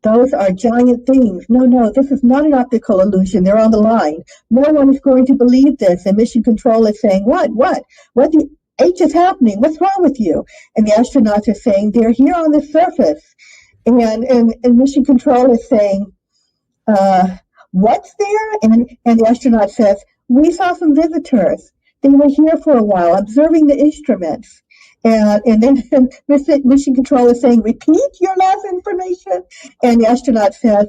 those are giant things. No, this is not an optical illusion. They're on the line. No one is going to believe this. And Mission Control is saying, what the H is happening? What's wrong with you? And the astronauts are saying, they're here on the surface. And Mission Control is saying, what's there? And the astronaut says, we saw some visitors. They were here for a while, observing the instruments. And then Mission Control is saying, repeat your last information. And the astronaut says,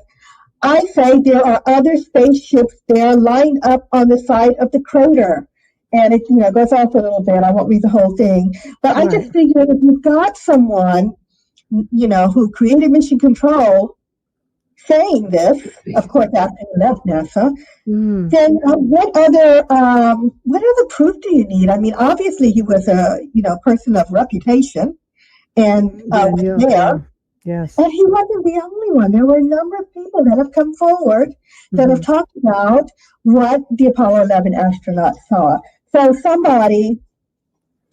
I say there are other spaceships there lined up on the side of the crater. And it, goes on for a little bit. I won't read the whole thing. But I just figured if you've got someone, who created mission control saying this, of course, after he left NASA, then what other proof do you need? I mean, obviously he was a, person of reputation and was there. Yes. And he wasn't the only one. There were a number of people that have come forward that have talked about what the Apollo 11 astronauts saw. So somebody,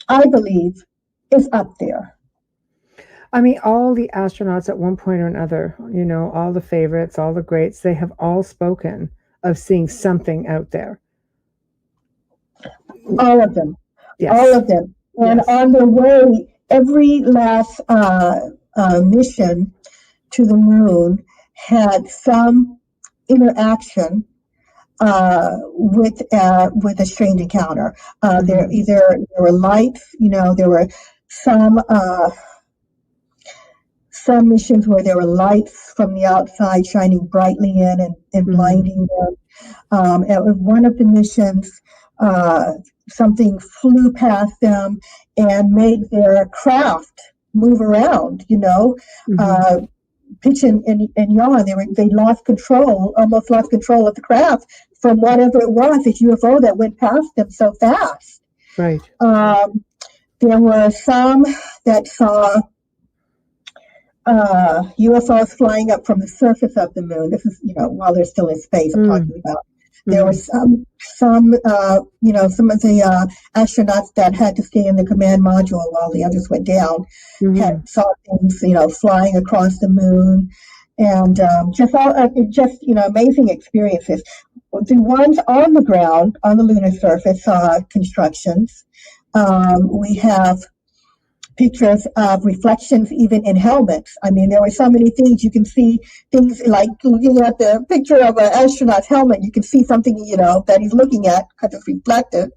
I believe, is up there. I mean, all the astronauts at one point or another, all the favorites, all the greats, they have all spoken of seeing something out there. All of them. Yes. All of them. And on their way, every last mission to the moon had some interaction with a strange encounter. There were lights, there were some missions where there were lights from the outside shining brightly in and blinding them. At one of the missions, something flew past them and made their craft move around, pitch and yaw. They almost lost control of the craft from whatever it was, this UFO that went past them so fast. Right. There were some that saw UFOs flying up from the surface of the moon. This is, while they're still in space, I'm talking about. There were some of the astronauts that had to stay in the command module while the others went down, saw things, flying across the moon, and just amazing experiences. The ones on the ground, on the lunar surface, saw constructions. We have pictures of reflections even in helmets. I mean, there were so many things. You can see things like looking at the picture of an astronaut's helmet, you can see something, that he's looking at because it's reflected.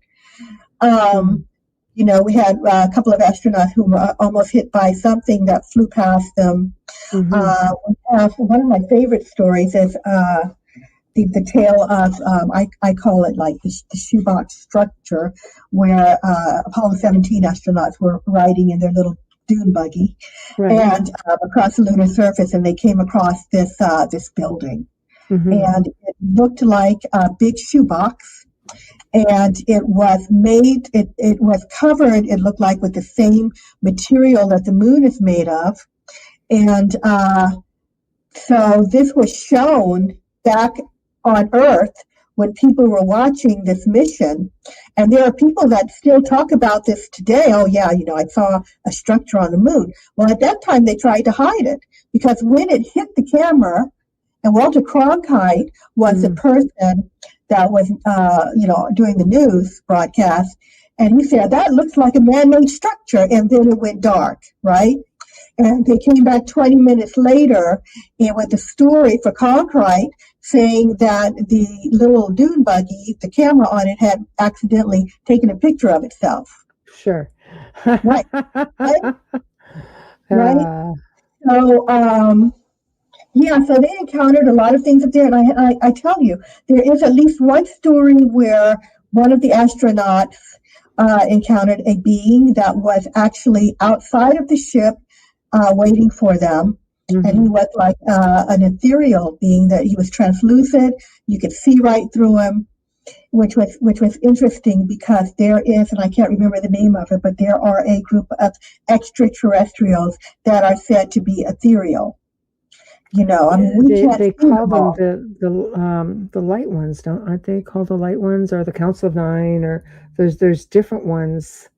We had a couple of astronauts who were almost hit by something that flew past them. We have, one of my favorite stories is the tale of, I call it like the shoebox structure, where Apollo 17 astronauts were riding in their little dune buggy and across the lunar surface, and they came across this building. And it looked like a big shoebox, and it was made, it was covered, it looked like, with the same material that the moon is made of. And so this was shown back on Earth when people were watching this mission. And there are people that still talk about this today. Oh yeah, I saw a structure on the moon. Well, at that time they tried to hide it, because when it hit the camera, and Walter Cronkite was the person that was, doing the news broadcast, and he said, that looks like a man-made structure, and then it went dark, right? And they came back 20 minutes later and with a story for Cronkite saying that the little dune buggy, the camera on it, had accidentally taken a picture of itself. Sure. Right. Right. So, so they encountered a lot of things up there. And I tell you, there is at least one story where one of the astronauts encountered a being that was actually outside of the ship, waiting for them. And he was like an ethereal being, that he was translucent. You could see right through him, which was interesting, because there is, and I can't remember the name of it, but there are a group of extraterrestrials that are said to be ethereal. I mean, they call them the light ones, aren't they called the light ones, or the Council of Nine, or there's different ones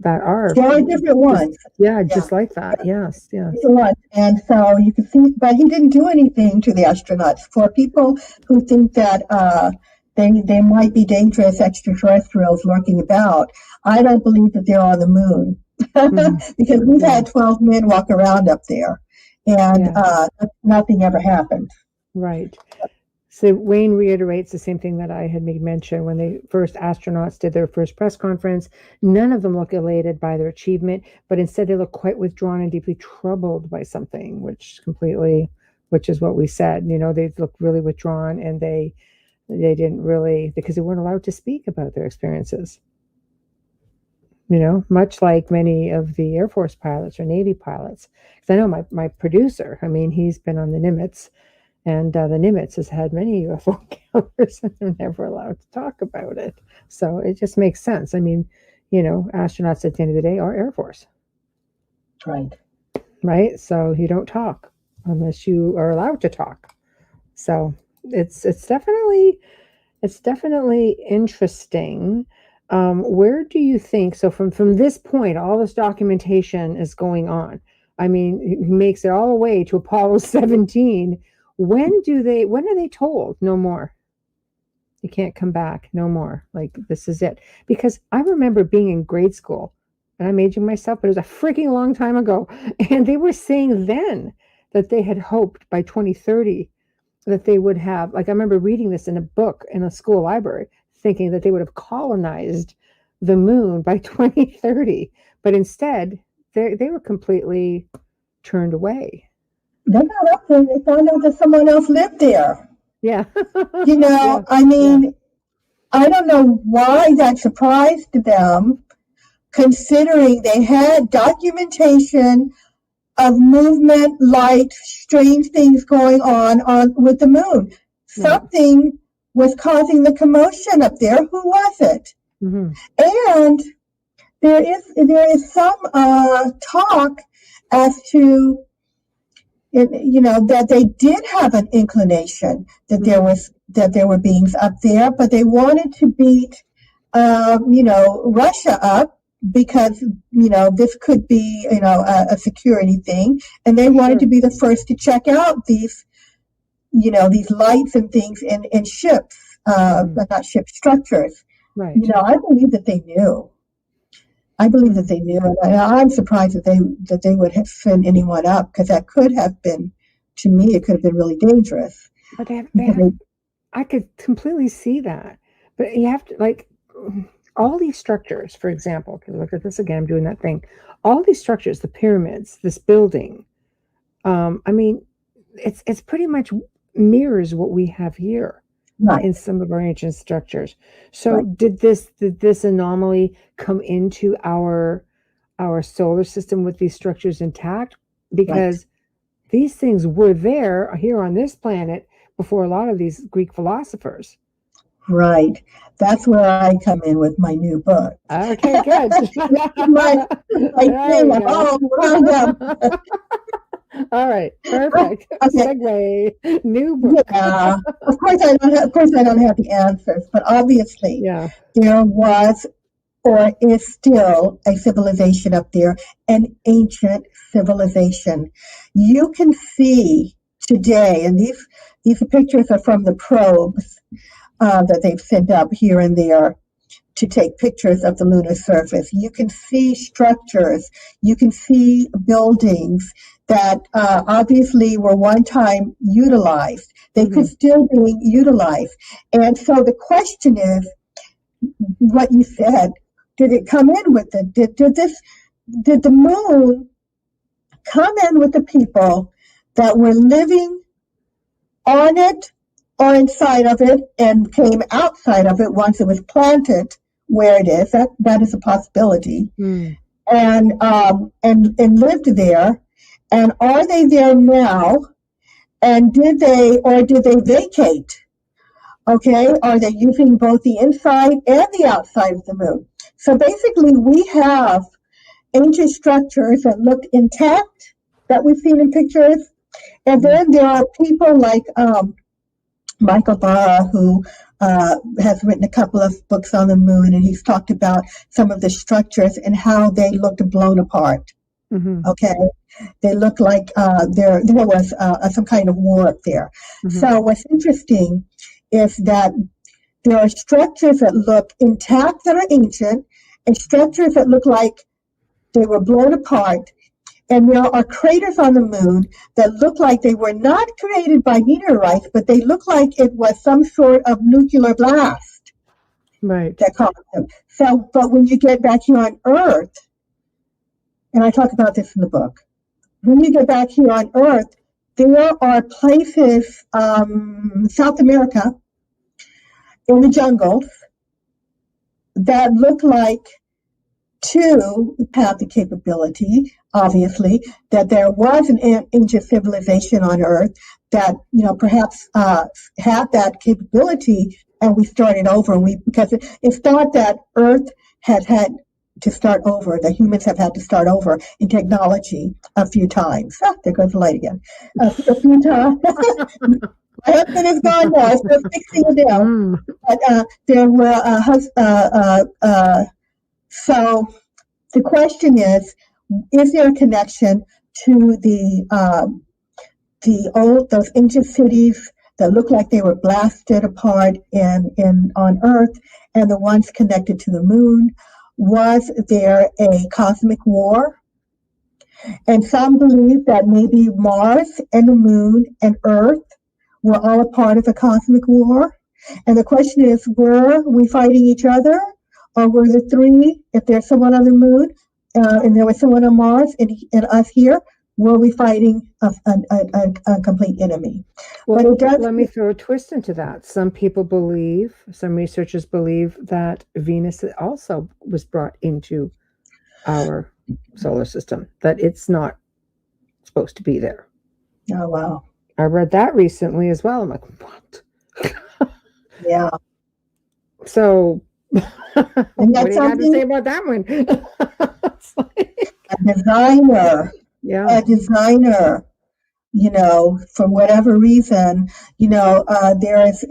that are. There are different ones. Just like that. Yes. And so you can see, but he didn't do anything to the astronauts. For people who think that they might be dangerous extraterrestrials lurking about, I don't believe that they're on the moon, because we've had 12 men walk around up there, and nothing ever happened. Right. So Wayne reiterates the same thing that I had made mention when the first astronauts did their first press conference. None of them look elated by their achievement, but instead they look quite withdrawn and deeply troubled by something, which completely which is what we said. They looked really withdrawn, and they didn't really, because they weren't allowed to speak about their experiences. Much like many of the Air Force pilots or Navy pilots. Because I know my producer, he's been on the Nimitz, and the Nimitz has had many UFO encounters, and they're never allowed to talk about it. So it just makes sense. Astronauts at the end of the day are Air Force. Right? So you don't talk unless you are allowed to talk. So it's definitely interesting. Where do you think, so from this point, all this documentation is going on. He makes it all the way to Apollo 17. When are they told no more? You can't come back, no more. Like, this is it. Because I remember being in grade school, and I'm aging myself, but it was a freaking long time ago. And they were saying then that they had hoped by 2030 that they would have, like, I remember reading this in a book in a school library, thinking that they would have colonized the moon by 2030. But instead, they were completely turned away. They got up there and they found out that someone else lived there. Yeah. Yeah. I don't know why that surprised them, considering they had documentation of movement, light, strange things going on with the moon. Something was causing the commotion up there. Who was it? Mm-hmm. And there is some talk as to, that they did have an inclination that there were beings up there, but they wanted to beat Russia up, because this could be a security thing, and they wanted to be the first to check out these lights and things in ships, not ship structures. Right. I believe that they knew. And I'm surprised that they would have sent anyone up, because that could have been, to me, it could have been really dangerous. But I could completely see that. But you have to, like, all these structures, for example, look at this again, I'm doing that thing. All these structures, the pyramids, this building, it's pretty much mirrors what we have here. Right. In some of our ancient structures. So did this anomaly come into our solar system with these structures intact? Because these things were there here on this planet before a lot of these Greek philosophers. Right. That's where I come in with my new book. Okay, good. All right, perfect. Okay. Segue. New book. Yeah. Of course I don't have the answers, but obviously there was or is still a civilization up there, an ancient civilization. You can see today, and these pictures are from the probes that they've sent up here and there to take pictures of the lunar surface. You can see structures, you can see buildings that obviously were one time utilized. They could still be utilized. And so the question is, what you said, did it come in with it? Did the moon come in with the people that were living on it or inside of it and came outside of it once it was planted where it is? That is a possibility. And lived there. And are they there now? And did they vacate? Okay, are they using both the inside and the outside of the moon? So basically, we have ancient structures that look intact that we've seen in pictures. And then there are people like Michael Barra, who has written a couple of books on the moon, and he's talked about some of the structures and how they looked blown apart. Okay, they look like there was some kind of war up there. So what's interesting is that there are structures that look intact that are ancient, and structures that look like they were blown apart. And there are craters on the moon that look like they were not created by meteorites, but they look like it was some sort of nuclear blast. Right. That caused them. So, but when you get back here on Earth, and I talk about this in the book, when you get back here on Earth, there are places, South America, in the jungles that look like to have the capability, obviously, that there was an ancient civilization on Earth that, perhaps had that capability, and we started over. And because it's thought that Earth has had to start over. The humans have had to start over in technology a few times. There goes the light again. A few times. My husband is gone now. I'm still fixing it down. But there were so the question is there a connection to those ancient cities that look like they were blasted apart on Earth, and the ones connected to the moon? Was there a cosmic war? And some believe that maybe Mars and the moon and Earth were all a part of a cosmic war. And the question is, were we fighting each other? Or were the three, if there's someone on the moon and there was someone on Mars and us here, were we fighting a complete enemy? Well, let me throw a twist into that. Some researchers believe that Venus also was brought into our solar system, that it's not supposed to be there. Oh, wow. I read that recently as well. I'm like, what? Yeah. So, and what do you have to say about that one? A designer. Yeah. A designer, for whatever reason, there is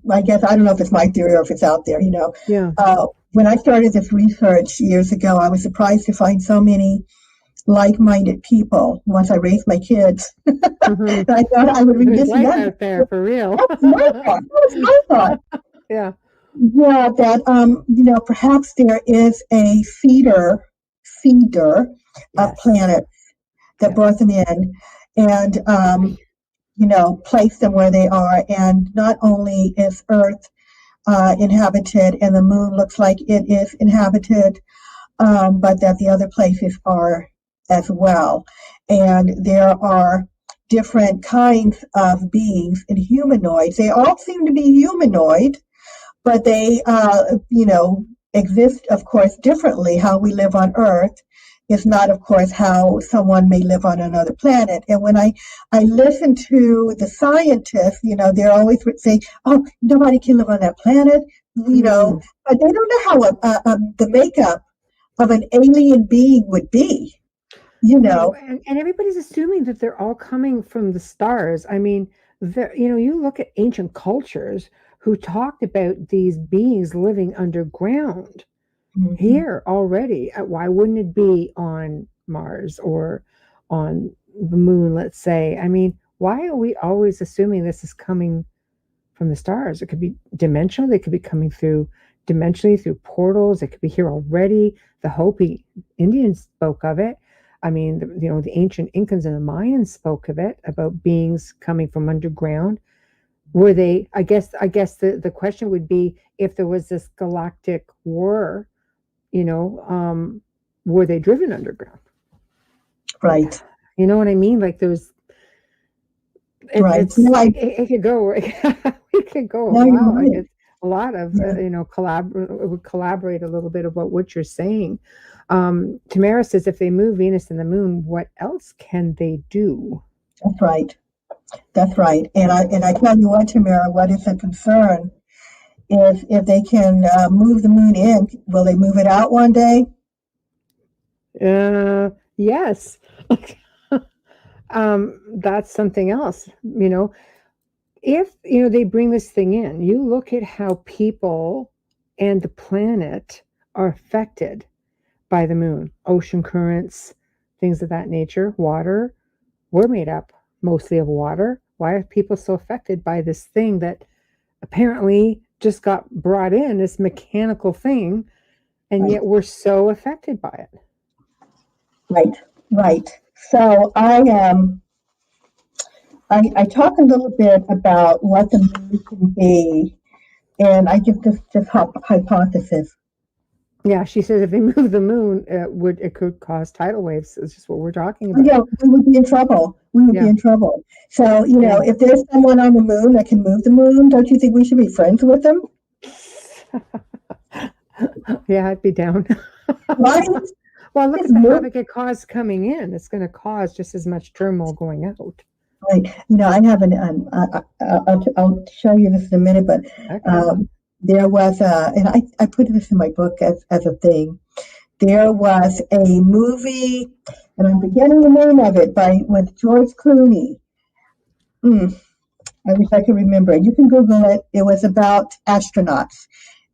I guess, I don't know if it's my theory or if it's out there, Yeah. When I started this research years ago, I was surprised to find so many like-minded people once I raised my kids. Mm-hmm. I thought I would read this out there for real. That was my thought. Yeah. Yeah, that perhaps there is a feeder of planets that brought them in and placed them where they are. And not only is Earth inhabited and the moon looks like it is inhabited, but that the other places are as well. And there are different kinds of beings and humanoids. They all seem to be humanoid, but they, exist, of course, differently. How we live on Earth is not, of course, how someone may live on another planet. And when I listen to the scientists, they're always saying, oh, nobody can live on that planet, but they don't know how the makeup of an alien being would be. And everybody's assuming that they're all coming from the stars. I mean, you look at ancient cultures who talked about these beings living underground here already. Why wouldn't it be on Mars or on the moon, let's say? I mean, why are we always assuming this is coming from the stars? It could be dimensional. They could be coming through dimensionally through portals. It could be here already. The Hopi Indians spoke of it. I mean, the ancient Incans and the Mayans spoke of it, about beings coming from underground. Were they, I guess the question would be, if there was this galactic war, were they driven underground? Right. You know what I mean? Like there's, it could go, it could go a while. Right. It's a lot of, collaborate a little bit about what you're saying. Tamara says, if they move Venus and the moon, what else can they do? That's right. That's right. And I tell you what, Tamara, what is a concern is if they can move the moon in, will they move it out one day? Yes. That's something else, if, they bring this thing in, you look at how people and the planet are affected by the moon, ocean currents, things of that nature, water. We're made up mostly of water. Why are people so affected by this thing that apparently just got brought in, this mechanical thing, and yet we're so affected by it? Right. So I talk a little bit about what the moon can be, and I give this hypothesis. Yeah, she says if they move the moon, it could cause tidal waves. It's just what we're talking about. Yeah, we would be in trouble. We would be in trouble. So, if there's someone on the moon that can move the moon, don't you think we should be friends with them? Yeah, I'd be down. Right? Well, look at the havoc it caused coming in. It's going to cause just as much turmoil going out. Right. I have I'll show you this in a minute, but there was and I put this in my book as a thing. There was a movie, and I'm forgetting the name of it, with George Clooney. I wish I could remember it. You can Google it. It was about astronauts.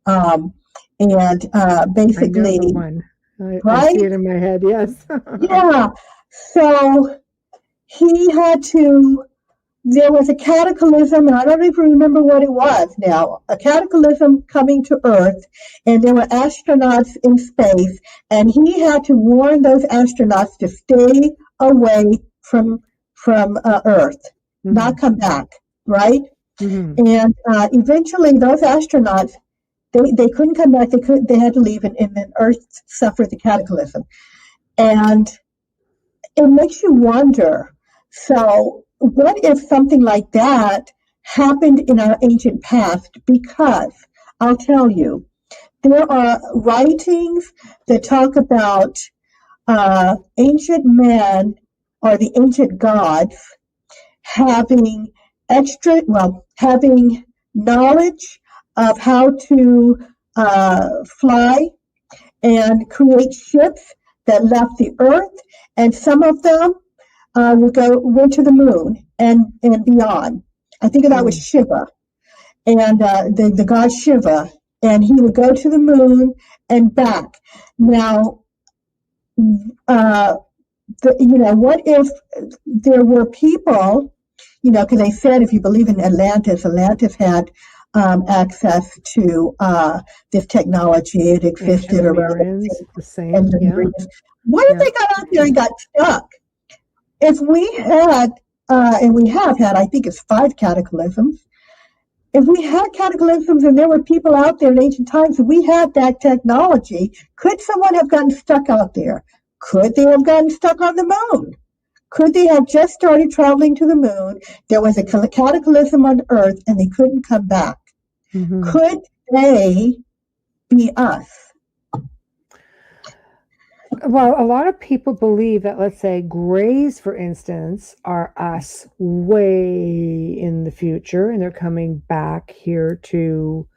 And basically, I know the one. I see it in my head, yes. Yeah. So there was a cataclysm, and I don't even remember what it was now, a cataclysm coming to Earth, and there were astronauts in space, and he had to warn those astronauts to stay away from Earth, not come back, right? And eventually those astronauts, they couldn't come back. They had to leave, and then Earth suffered the cataclysm. And it makes you wonder, so what if something like that happened in our ancient past? Because I'll tell you, there are writings that talk about ancient men or the ancient gods having having knowledge of how to fly and create ships that left the earth, and some of them went to the moon and beyond. I think that was Shiva, and the god Shiva, and he would go to the moon and back. Now, what if there were people, because they said if you believe in Atlantis had access to this technology. It existed around the same. What if they got out there and got stuck? If we had, and we have had, I think it's 5 cataclysms. If we had cataclysms and there were people out there in ancient times, if we had that technology, could someone have gotten stuck out there? Could they have gotten stuck on the moon? Could they have just started traveling to the moon? There was a cataclysm on Earth and they couldn't come back. Could they be us? Well, a lot of people believe that, let's say, grays, for instance, are us way in the future, and they're coming back here to,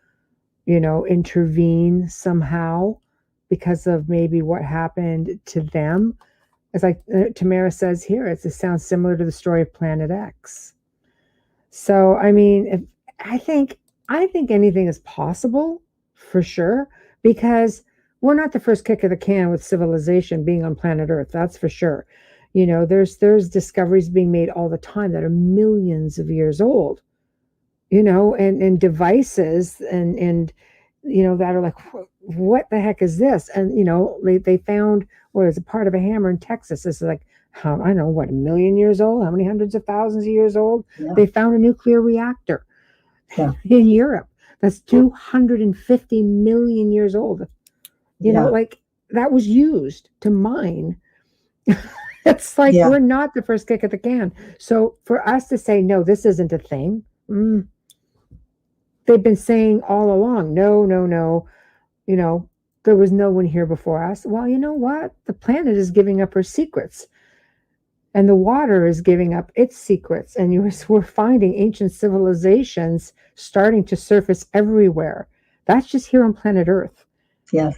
intervene somehow because of maybe what happened to them. It's like Tamara says here, it sounds similar to the story of Planet X. So, I mean, I think anything is possible for sure, because we're not the first kick of the can with civilization being on planet Earth. That's for sure. There's discoveries being made all the time that are millions of years old, and devices and that are like, what the heck is this? And, they found, what is a part of a hammer in Texas? This is like, I don't know, what, 1 million years old? How many hundreds of thousands of years old? Yeah. They found a nuclear reactor in Europe that's 250 million years old. Like that was used to mine. It's like we're not the first kick at the can. So for us to say, no, this isn't a thing. They've been saying all along, no, there was no one here before us. Well, you know what? The planet is giving up her secrets. And the water is giving up its secrets. And we're finding ancient civilizations starting to surface everywhere. That's just here on planet Earth. Yes.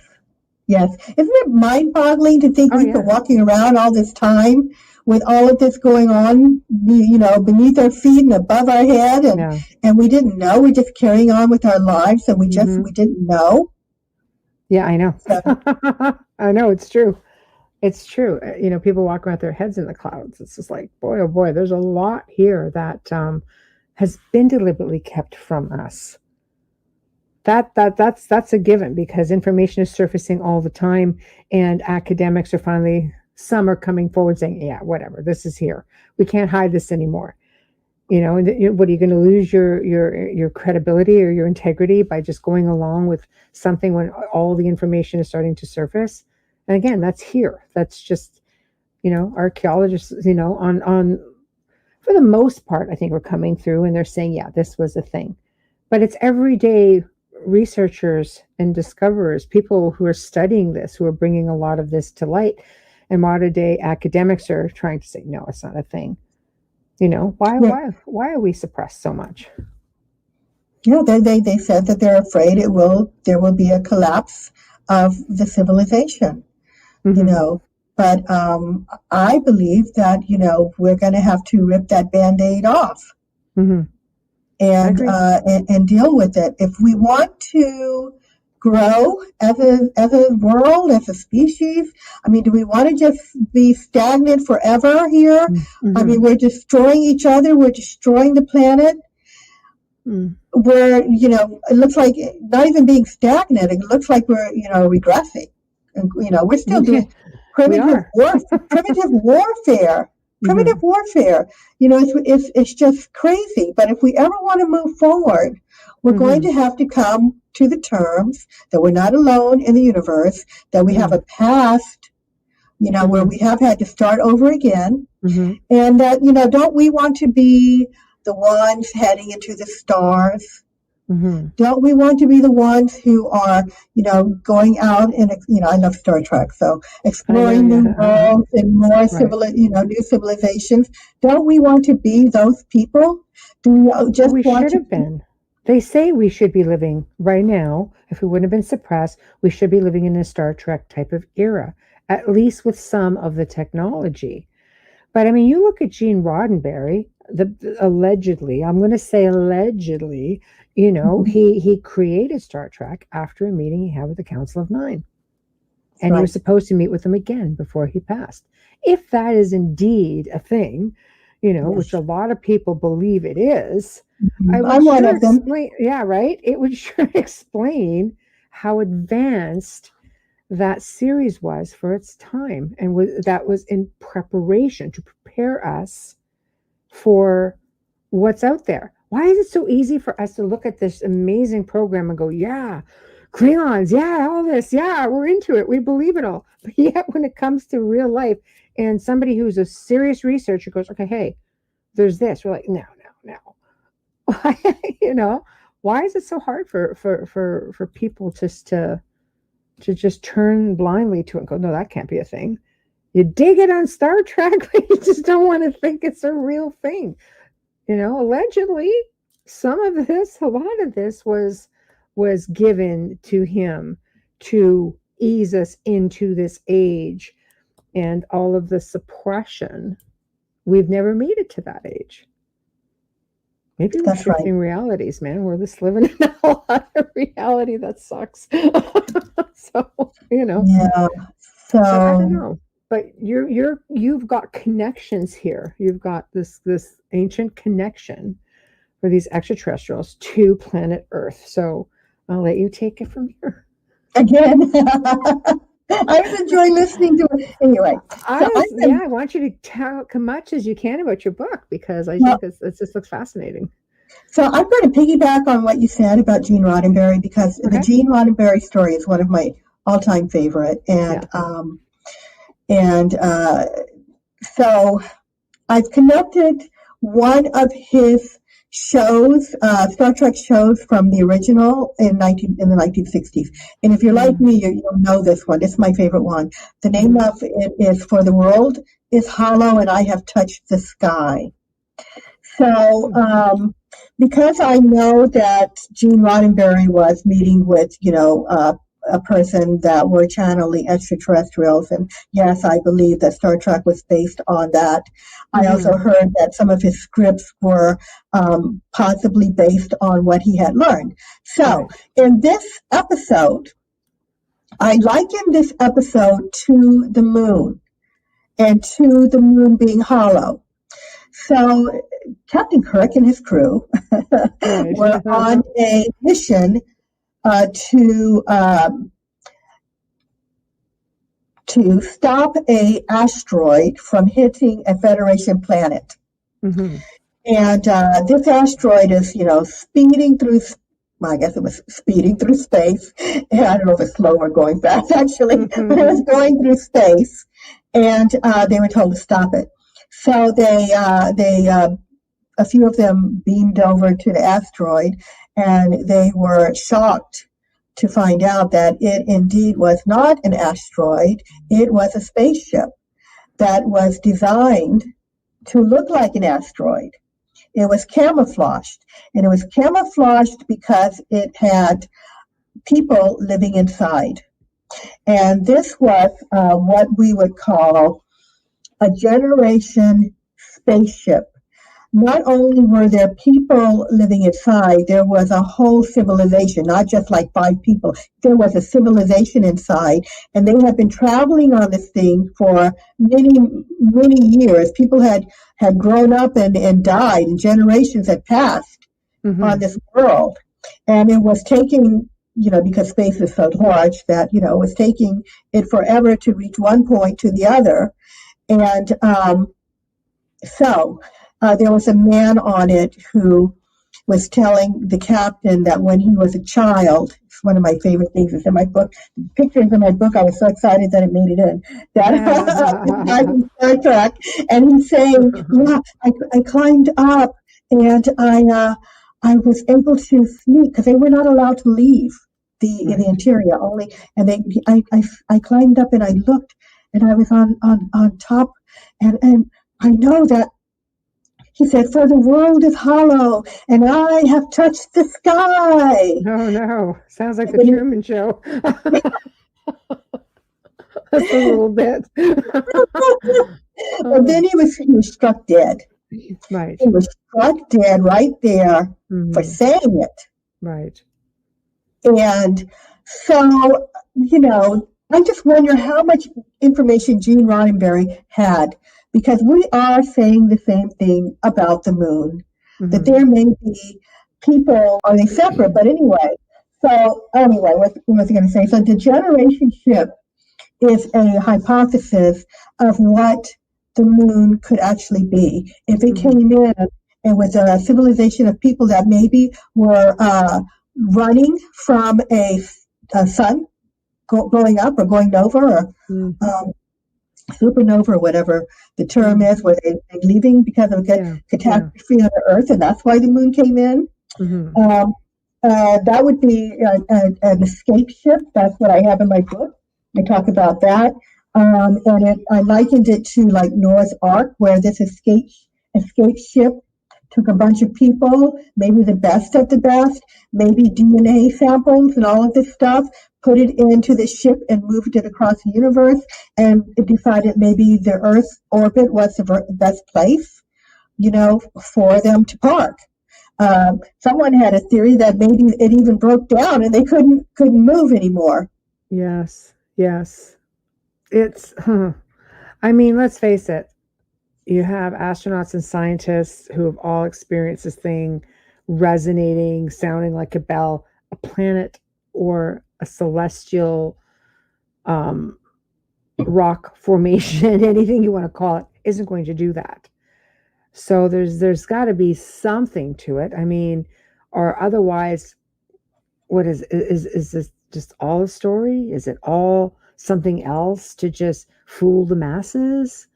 Isn't it mind-boggling to think we've been walking around all this time with all of this going on, beneath our feet and above our head, and we didn't know. We're just carrying on with our lives, and we didn't know. Yeah, I know. So. I know, it's true. It's true. People walk around with their heads in the clouds. It's just like, boy, oh boy, there's a lot here that has been deliberately kept from us. That's a given, because information is surfacing all the time, and academics are some are coming forward saying, yeah, whatever, this is here. We can't hide this anymore. What are you going to lose your credibility or your integrity by just going along with something when all the information is starting to surface? And again, that's here. That's just, archaeologists, on for the most part, I think we're coming through and they're saying, yeah, this was a thing. But it's everyday researchers and discoverers, people who are studying this, who are bringing a lot of this to light. And modern day academics are trying to say, no, it's not a thing. Why are we suppressed so much? They said that they're afraid there will be a collapse of the civilization, But I believe that, we're going to have to rip that Band-Aid off and deal with it. If we want to grow as a world, as a species, do we want to just be stagnant forever here? We're destroying each other. We're destroying the planet. We're, it looks like not even being stagnant. It looks like we're, regressing. And, we're still doing primitive warfare. Primitive warfare. It's just crazy. But if we ever want to move forward, we're going to have to come to the terms that we're not alone in the universe, that we have a past, where we have had to start over again. And that, don't we want to be the ones heading into the stars? Don't we want to be the ones who are, going out and, I love Star Trek, so exploring new worlds and more new civilizations? Don't we want to be those people? Do we just we want should have been? They say we should be living right now. If we wouldn't have been suppressed, we should be living in a Star Trek type of era, at least with some of the technology. But you look at Gene Roddenberry, allegedly, I'm going to say allegedly, he created Star Trek after a meeting he had with the Council of Nine. And he was supposed to meet with them again before he passed. If that is indeed a thing, which a lot of people believe it is, I'm one of them. Yeah, right. It would sure explain how advanced that series was for its time, and that was in preparation to prepare us for what's out there. Why is it so easy for us to look at this amazing program and go, yeah, Klingons, yeah, all this, yeah, we're into it, we believe it all. But yet when it comes to real life and somebody who's a serious researcher goes, okay, hey, there's this, we're like, no. Why is it so hard for people just to just turn blindly to it and go, no, that can't be a thing? You dig it on Star Trek, but you just don't want to think it's a real thing. Allegedly, a lot of this was given to him to ease us into this age, and all of the suppression. We've never made it to that age. Maybe we're shifting realities, man. We're just living in a lot of reality that sucks. So, Yeah. So I don't know. But you've got connections here. You've got this ancient connection for these extraterrestrials to planet Earth. So I'll let you take it from here. Again. I was enjoying listening to it. Anyway. I want you to talk as much as you can about your book, because I think it just looks fascinating. So I'm going to piggyback on what you said about Gene Roddenberry, because the Gene Roddenberry story is one of my all-time favorite. So I've connected one of his shows, Star Trek shows from the original in the 1960s. And if you're like me, you'll know this one. It's my favorite one. The name of it is For the World is Hollow and I Have Touched the Sky. So because I know that Gene Roddenberry was meeting with, a person that were channeling extraterrestrials, and yes, I believe that Star Trek was based on that. I also heard that some of his scripts were possibly based on what he had learned. So in this episode, I liken this episode to the moon, and to the moon being hollow. So Captain Kirk and his crew were on a mission to stop a asteroid from hitting a Federation planet. And this asteroid is, speeding through. Well, I guess it was speeding through space. And I don't know if it's slow or going fast, actually, but it was going through space, and they were told to stop it. So they a few of them beamed over to the asteroid, and they were shocked to find out that it indeed was not an asteroid. It was a spaceship that was designed to look like an asteroid. It was camouflaged, and it was camouflaged because it had people living inside. And this was what we would call a generation spaceship. Not only were there people living inside, there was a whole civilization, not just like 5 people. There was a civilization inside, and they had been traveling on this thing for many, many years. People had grown up and died, and generations had passed on this world. And it was taking, because space is so large that, it was taking it forever to reach one point to the other. And so there was a man on it who was telling the captain that when he was a child, it's one of my favorite things, it's in my book, pictures in my book, I was so excited that it made it in, that in Star Trek, and he's saying, I climbed up, and I was able to sneak, because they were not allowed to leave the interior only, and I climbed up and I looked, and I was on top, and I know that. He said, for the world is hollow, and I have touched the sky. Oh, no. Sounds like the Truman Show. Just a little bit. And then he was struck dead. Right. He was struck dead right there for saying it. Right. And so, I just wonder how much information Gene Roddenberry had, because we are saying the same thing about the moon, that there may be people, are they separate? But anyway, what was I going to say? So the generation ship is a hypothesis of what the moon could actually be. If it came in and was a civilization of people that maybe were running from a sun, going up or going over, or supernova, or whatever the term is, where they're leaving because of a catastrophe on the Earth, and that's why the moon came in. That would be an escape ship. That's what I have in my book. I talk about that, and I likened it to like Noah's Ark, where this escape ship took a bunch of people, maybe the best of the best, maybe DNA samples and all of this stuff, put it into the ship and moved it across the universe, and it decided maybe the Earth's orbit was the best place, for them to park. Someone had a theory that maybe it even broke down and they couldn't move anymore. Yes. It's, let's face it. You have astronauts and scientists who have all experienced this thing resonating, sounding like a bell, a planet or a celestial rock formation, anything you want to call it, isn't going to do that. So there's got to be something to it. Or otherwise, what is this just all a story? Is it all something else to just fool the masses?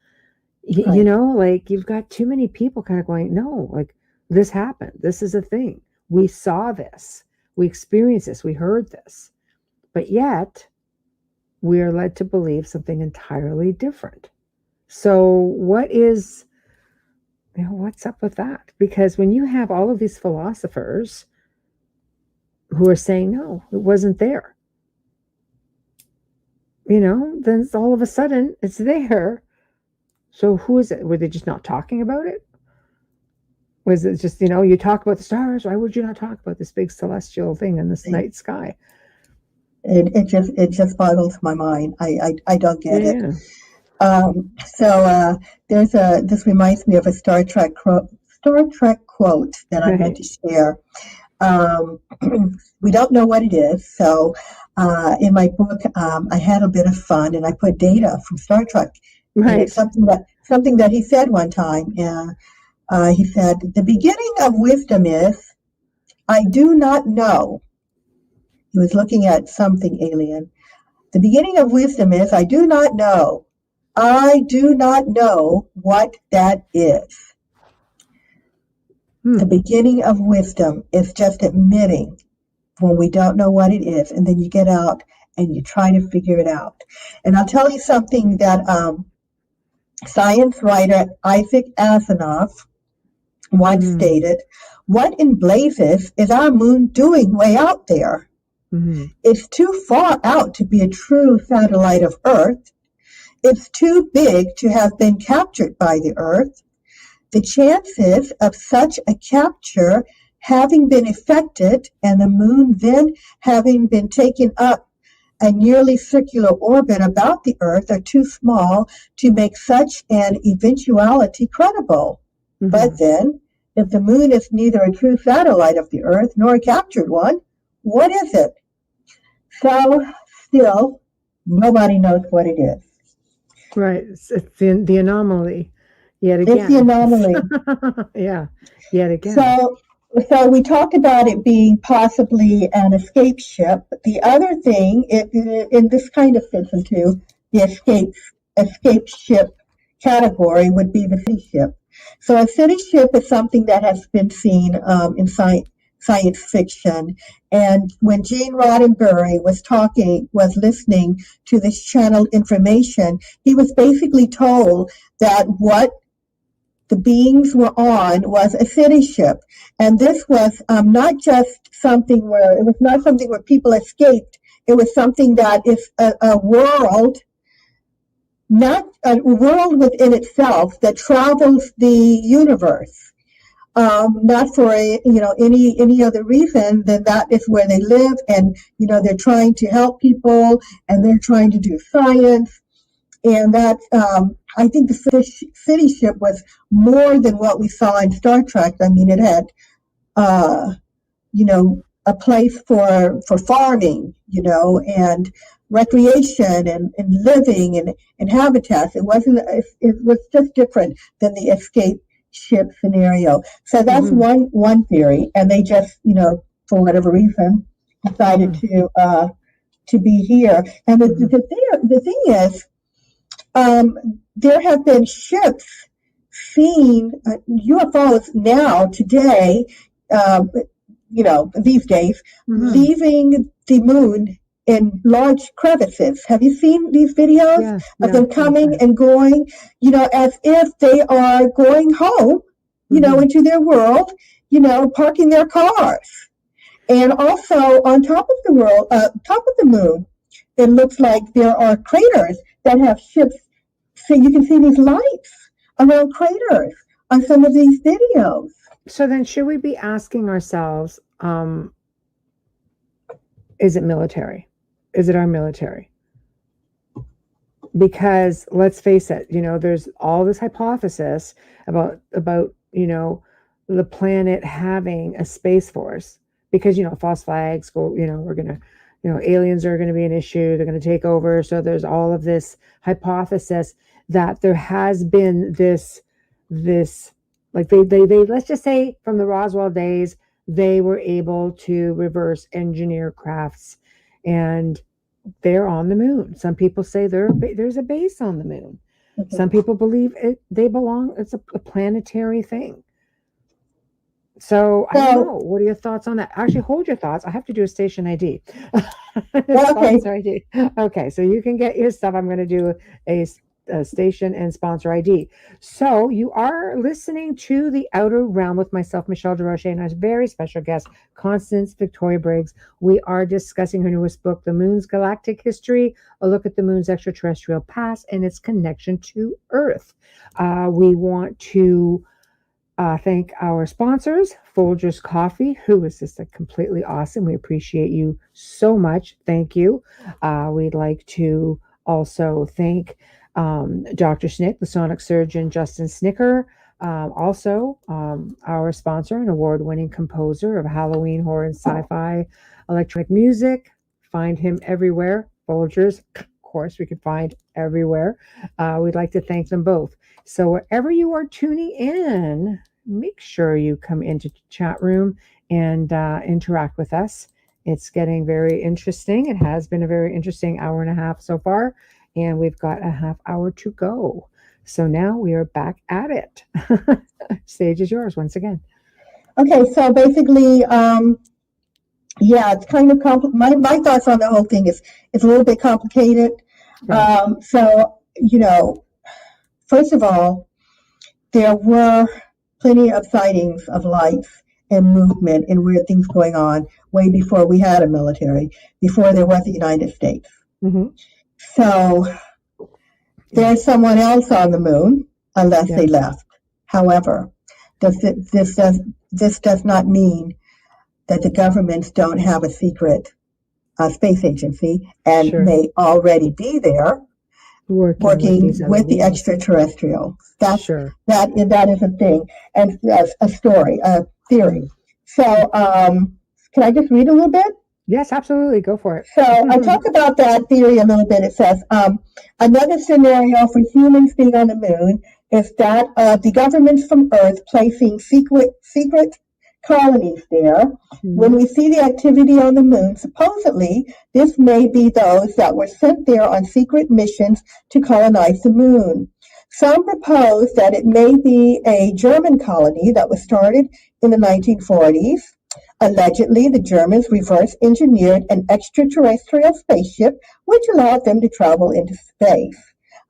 Right. You've got too many people kind of going, no, this happened. This is a thing. We saw this. We experienced this. We heard this. But yet, we are led to believe something entirely different. So what's up with that? Because when you have all of these philosophers who are saying, no, it wasn't there, then all of a sudden it's there. So who is it? Were they just not talking about it? Was it just, you talk about the stars, why would you not talk about this big celestial thing in this night sky? It just boggles my mind. I don't get it. This reminds me of a Star Trek quote that I had to share. We don't know what it is. So in my book, I had a bit of fun and I put data from Star Trek. Right. It's something that he said one time. He said, "The beginning of wisdom is, I do not know." He was looking at something alien. "The beginning of wisdom is, I do not know. I do not know what that is." The beginning of wisdom is just admitting when we don't know what it is, and then you get out and you try to figure it out. And I'll tell you something that science writer Isaac Asimov once stated: "What in blazes is our moon doing way out there? It's too far out to be a true satellite of Earth. It's too big to have been captured by the Earth. The chances of such a capture having been effected and the moon then having been taken up a nearly circular orbit about the Earth are too small to make such an eventuality credible. But then, if the moon is neither a true satellite of the Earth nor a captured one, what is it?" So, still, nobody knows what it is. Right. It's the anomaly yet again. It's the anomaly. Yeah, yet again. So we talked about it being possibly an escape ship. The other thing, and this kind of fits into the escape ship category, would be the city ship. So a city ship is something that has been seen in science fiction. And when Gene Roddenberry was listening to this channeled information, he was basically told that what the beings were on was a city ship. And this was not just something where people escaped. It was something that is a world, not a world within itself, that travels the universe. Not for any other reason than that is where they live, and they're trying to help people, and they're trying to do science, and that I think the city ship was more than what we saw in Star Trek. I mean, it had a place for farming, and recreation and living and habitats. It was just different than the escape ship scenario. So that's one theory, and they just for whatever reason decided to be here. And the thing is, there have been ships seen, UFOs now today, these days, leaving the moon in large crevices. Have you seen these videos of them coming and going, as if they are going home, into their world, parking their cars. And also on top of the moon, it looks like there are craters that have ships. So you can see these lights around craters on some of these videos. So then should we be asking ourselves, is it military? Is it our military? Because let's face it, there's all this hypothesis about the planet having a space force, because false flags go, we're gonna, aliens are going to be an issue, they're going to take over. So there's all of this hypothesis that there has been this like they let's just say from the Roswell days, they were able to reverse engineer crafts, and they're on the moon. Some people say there's a base on the moon. Some people believe it's a planetary thing. So I don't know. What are your thoughts on that? Actually, hold your thoughts. I have to do a station ID. Sponsor ID. Okay, so you can get your stuff. I'm going to do a station and sponsor ID. So you are listening to The Outer Realm with myself, Michelle DeRoche, and our very special guest, Constance Victoria Briggs. We are discussing her newest book, The Moon's Galactic History, a look at the moon's extraterrestrial past and its connection to Earth. We want to thank our sponsors, Folgers Coffee, who is just completely awesome. We appreciate you so much. Thank you. We'd like to also thank Dr. Snick, the sonic surgeon, Justin Snicker, also our sponsor and award-winning composer of Halloween, horror, and sci-fi electronic music. Find him everywhere. Folgers, of course, we can find everywhere. We'd like to thank them both. So wherever you are tuning in, make sure you come into the chat room and interact with us. It's getting very interesting. It has been a very interesting hour and a half so far, and we've got a half hour to go. So now we are back at it. Stage is yours once again. Okay, so basically, it's kind of my thoughts on the whole thing is it's a little bit complicated. Right. So, first of all, there were plenty of sightings of lights and movement and weird things going on way before we had a military, before there was the United States. Mm-hmm. So there's someone else on the moon, unless they left. However, this does not mean that the governments don't have a secret space agency and may already be there working with the extraterrestrials. That is a thing, and a story, a theory. So can I just read a little bit? Yes, absolutely. Go for it. So I talk about that theory a little bit. It says, another scenario for humans being on the moon is that of the governments from Earth placing secret colonies there. When we see the activity on the moon, supposedly this may be those that were sent there on secret missions to colonize the moon. Some propose that it may be a German colony that was started in the 1940s. Allegedly, the Germans reverse engineered an extraterrestrial spaceship, which allowed them to travel into space.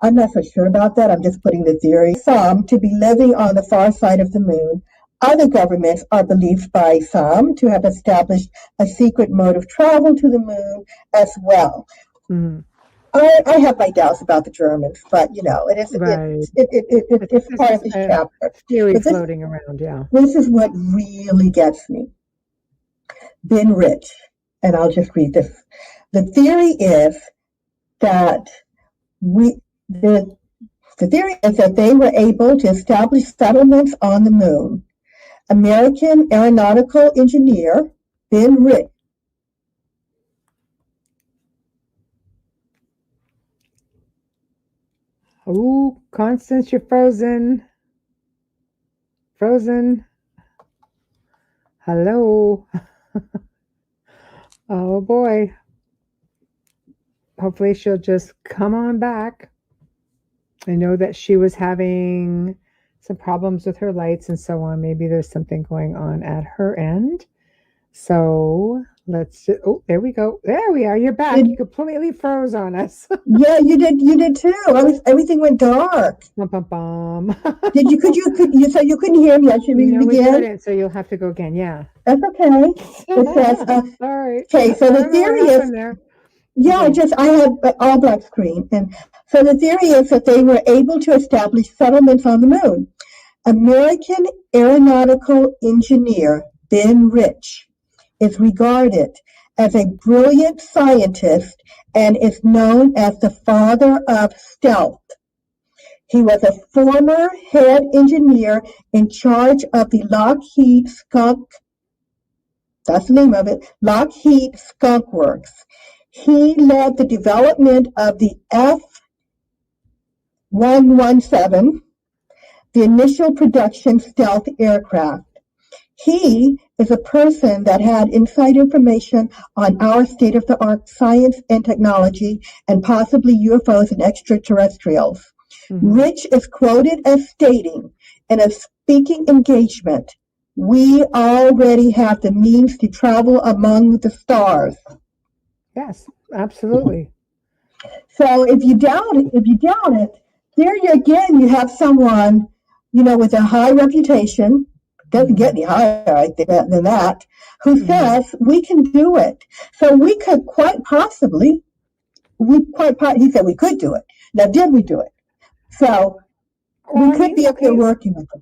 I'm not so sure about that. I'm just putting the theory. Some to be living on the far side of the moon. Other governments are believed by some to have established a secret mode of travel to the moon as well. Mm-hmm. I have my doubts about the Germans, but it is it's part of this chapter. Theory floating around, yeah. This is what really gets me. Been rich, and I'll just read this. The theory is that the theory is that they were able to establish settlements on the moon. American aeronautical engineer Ben Rich. Oh, Constance, you're frozen. Frozen. Hello. Oh boy. Hopefully she'll just come on back. I know that she was having some problems with her lights and so on. Maybe there's something going on at her end. So let's just, there we go. There we are. You're back. You completely froze on us. Yeah, you did too. Everything went dark. Bum, bum, bum. You said you couldn't hear me. I should read it again. Heard it, so you'll have to go again. Yeah. That's okay. It says, sorry. Okay, so the theory is, I had all black screen. And so the theory is that they were able to establish settlements on the moon. American aeronautical engineer Ben Rich is regarded as a brilliant scientist and is known as the father of stealth. He was a former head engineer in charge of the Lockheed Skunk, that's the name of it, Lockheed Skunk Works. He led the development of the F-117, the initial production stealth aircraft. He is a person that had inside information on our state-of-the-art science and technology and possibly UFOs and extraterrestrials. Mm-hmm. Rich is quoted as stating in a speaking engagement, "We already have the means to travel among the stars." Yes, absolutely. So if you doubt it, there you again, you have someone, with a high reputation, doesn't get any higher than that, who says we can do it. So we could quite possibly, he said we could do it. Now, did we do it? So we could be up here working with them.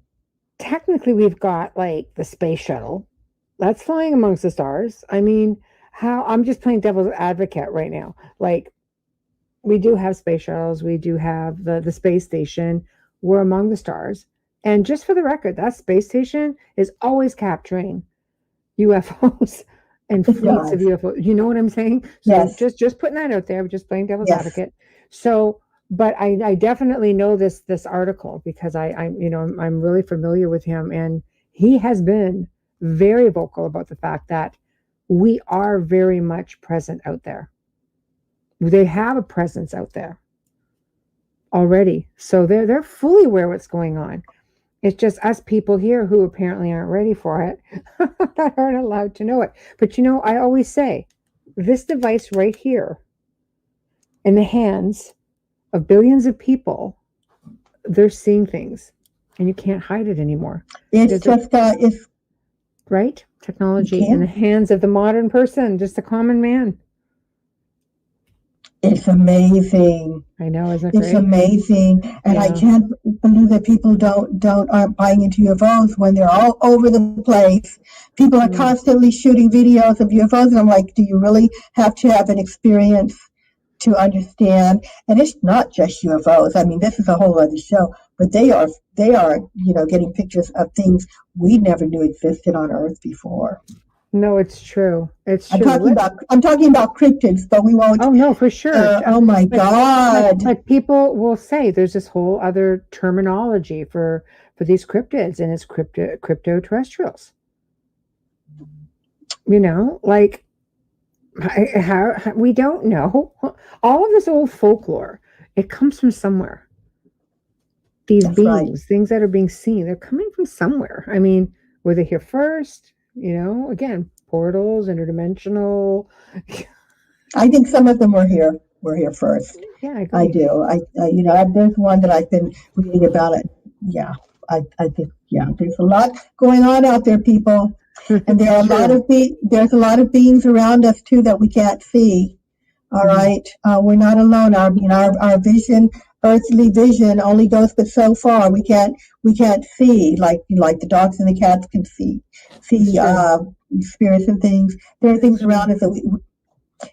Technically, we've got like the space shuttle that's flying amongst the stars. I mean, I'm just playing devil's advocate right now. Like, we do have space shuttles. We do have the space station. We're among the stars. And just for the record, that space station is always capturing UFOs and fleets of UFOs. You know what I'm saying? So yes. Just putting that out there. We're just playing devil's advocate. So but I definitely know this article because I'm really familiar with him, and he has been very vocal about the fact that we are very much present out there. They have a presence out there already, so they're fully aware what's going on. It's just us people here who apparently aren't ready for it that aren't allowed to know it. But I always say this device right here in the hands of billions of people, they're seeing things, and you can't hide it anymore. It's right? Technology in the hands of the modern person, just the common man. It's amazing. I know, isn't it It's great? amazing, and I can't believe that people aren't buying into UFOs when they're all over the place. People are constantly shooting videos of UFOs, and I'm like, do you really have to have an experience to understand? And it's not just UFOs. I mean, this is a whole other show, but they are getting pictures of things we never knew existed on Earth before. No, it's true. It's true. I'm talking about cryptids, but we won't. Oh no, for sure. Oh my God! But people will say there's this whole other terminology for these cryptids, and it's crypto terrestrials. Like how we don't know. All of this old folklore, it comes from somewhere. These beings, things that are being seen, they're coming from somewhere. I mean, were they here first? Again, portals, interdimensional. I think some of them were here first. Yeah, I agree. I do. There's one that I've been reading about it. Yeah, I think, there's a lot going on out there, people. And there are there's a lot of beings around us too that we can't see. All right. We're not alone. Our vision, earthly vision, only goes but so far. We can't see like the dogs and the cats can see spirits and things. There are things around us that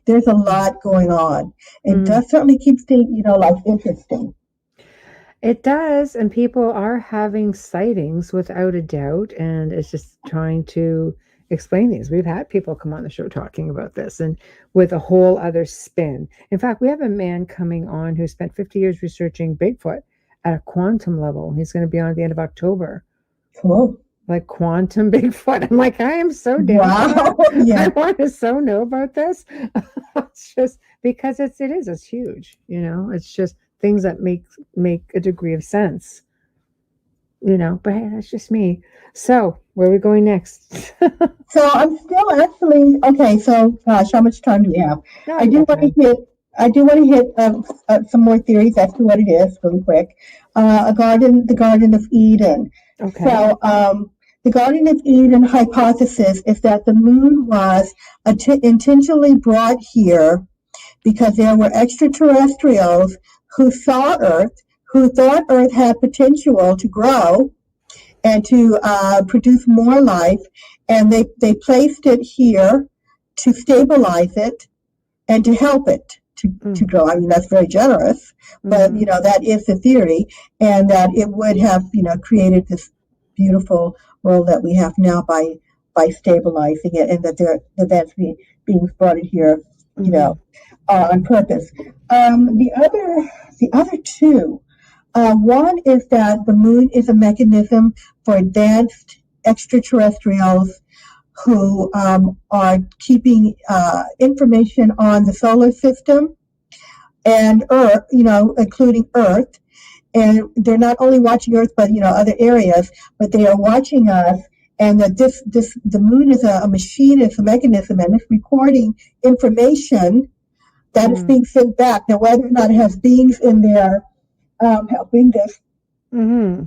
there's a lot going on. It does certainly keep things, life interesting. It does, and people are having sightings without a doubt, and it's just trying to explain these. We've had people come on the show talking about this, and with a whole other spin. In fact, we have a man coming on who spent 50 years researching Bigfoot at a quantum level. He's going to be on at the end of October. Cool. Like quantum Bigfoot. I'm like, I am so down. Wow. Yeah. I want to so know about this. It's just because it's huge. It's just things that make a degree of sense. But hey, that's just me. So where are we going next? So I'm still actually okay. So gosh, how much time do we have? I do want to hit some more theories as to what it is really quick. The Garden of Eden. Okay. So the Garden of Eden hypothesis is that the moon was intentionally brought here because there were extraterrestrials who saw Earth, who thought Earth had potential to grow and to produce more life, and they placed it here to stabilize it and to help it to grow. I mean, that's very generous, but that is the theory, and that it would have created this beautiful world that we have now by stabilizing it, and that that's being brought in here, on purpose. The other two. One is that the moon is a mechanism for advanced extraterrestrials who are keeping information on the solar system and Earth, including Earth. And they're not only watching Earth, but other areas, but they are watching us. And that the moon is a machine, it's a mechanism, and it's recording information that is being sent back. Now, whether or not it has beings in there helping this. Mm-hmm.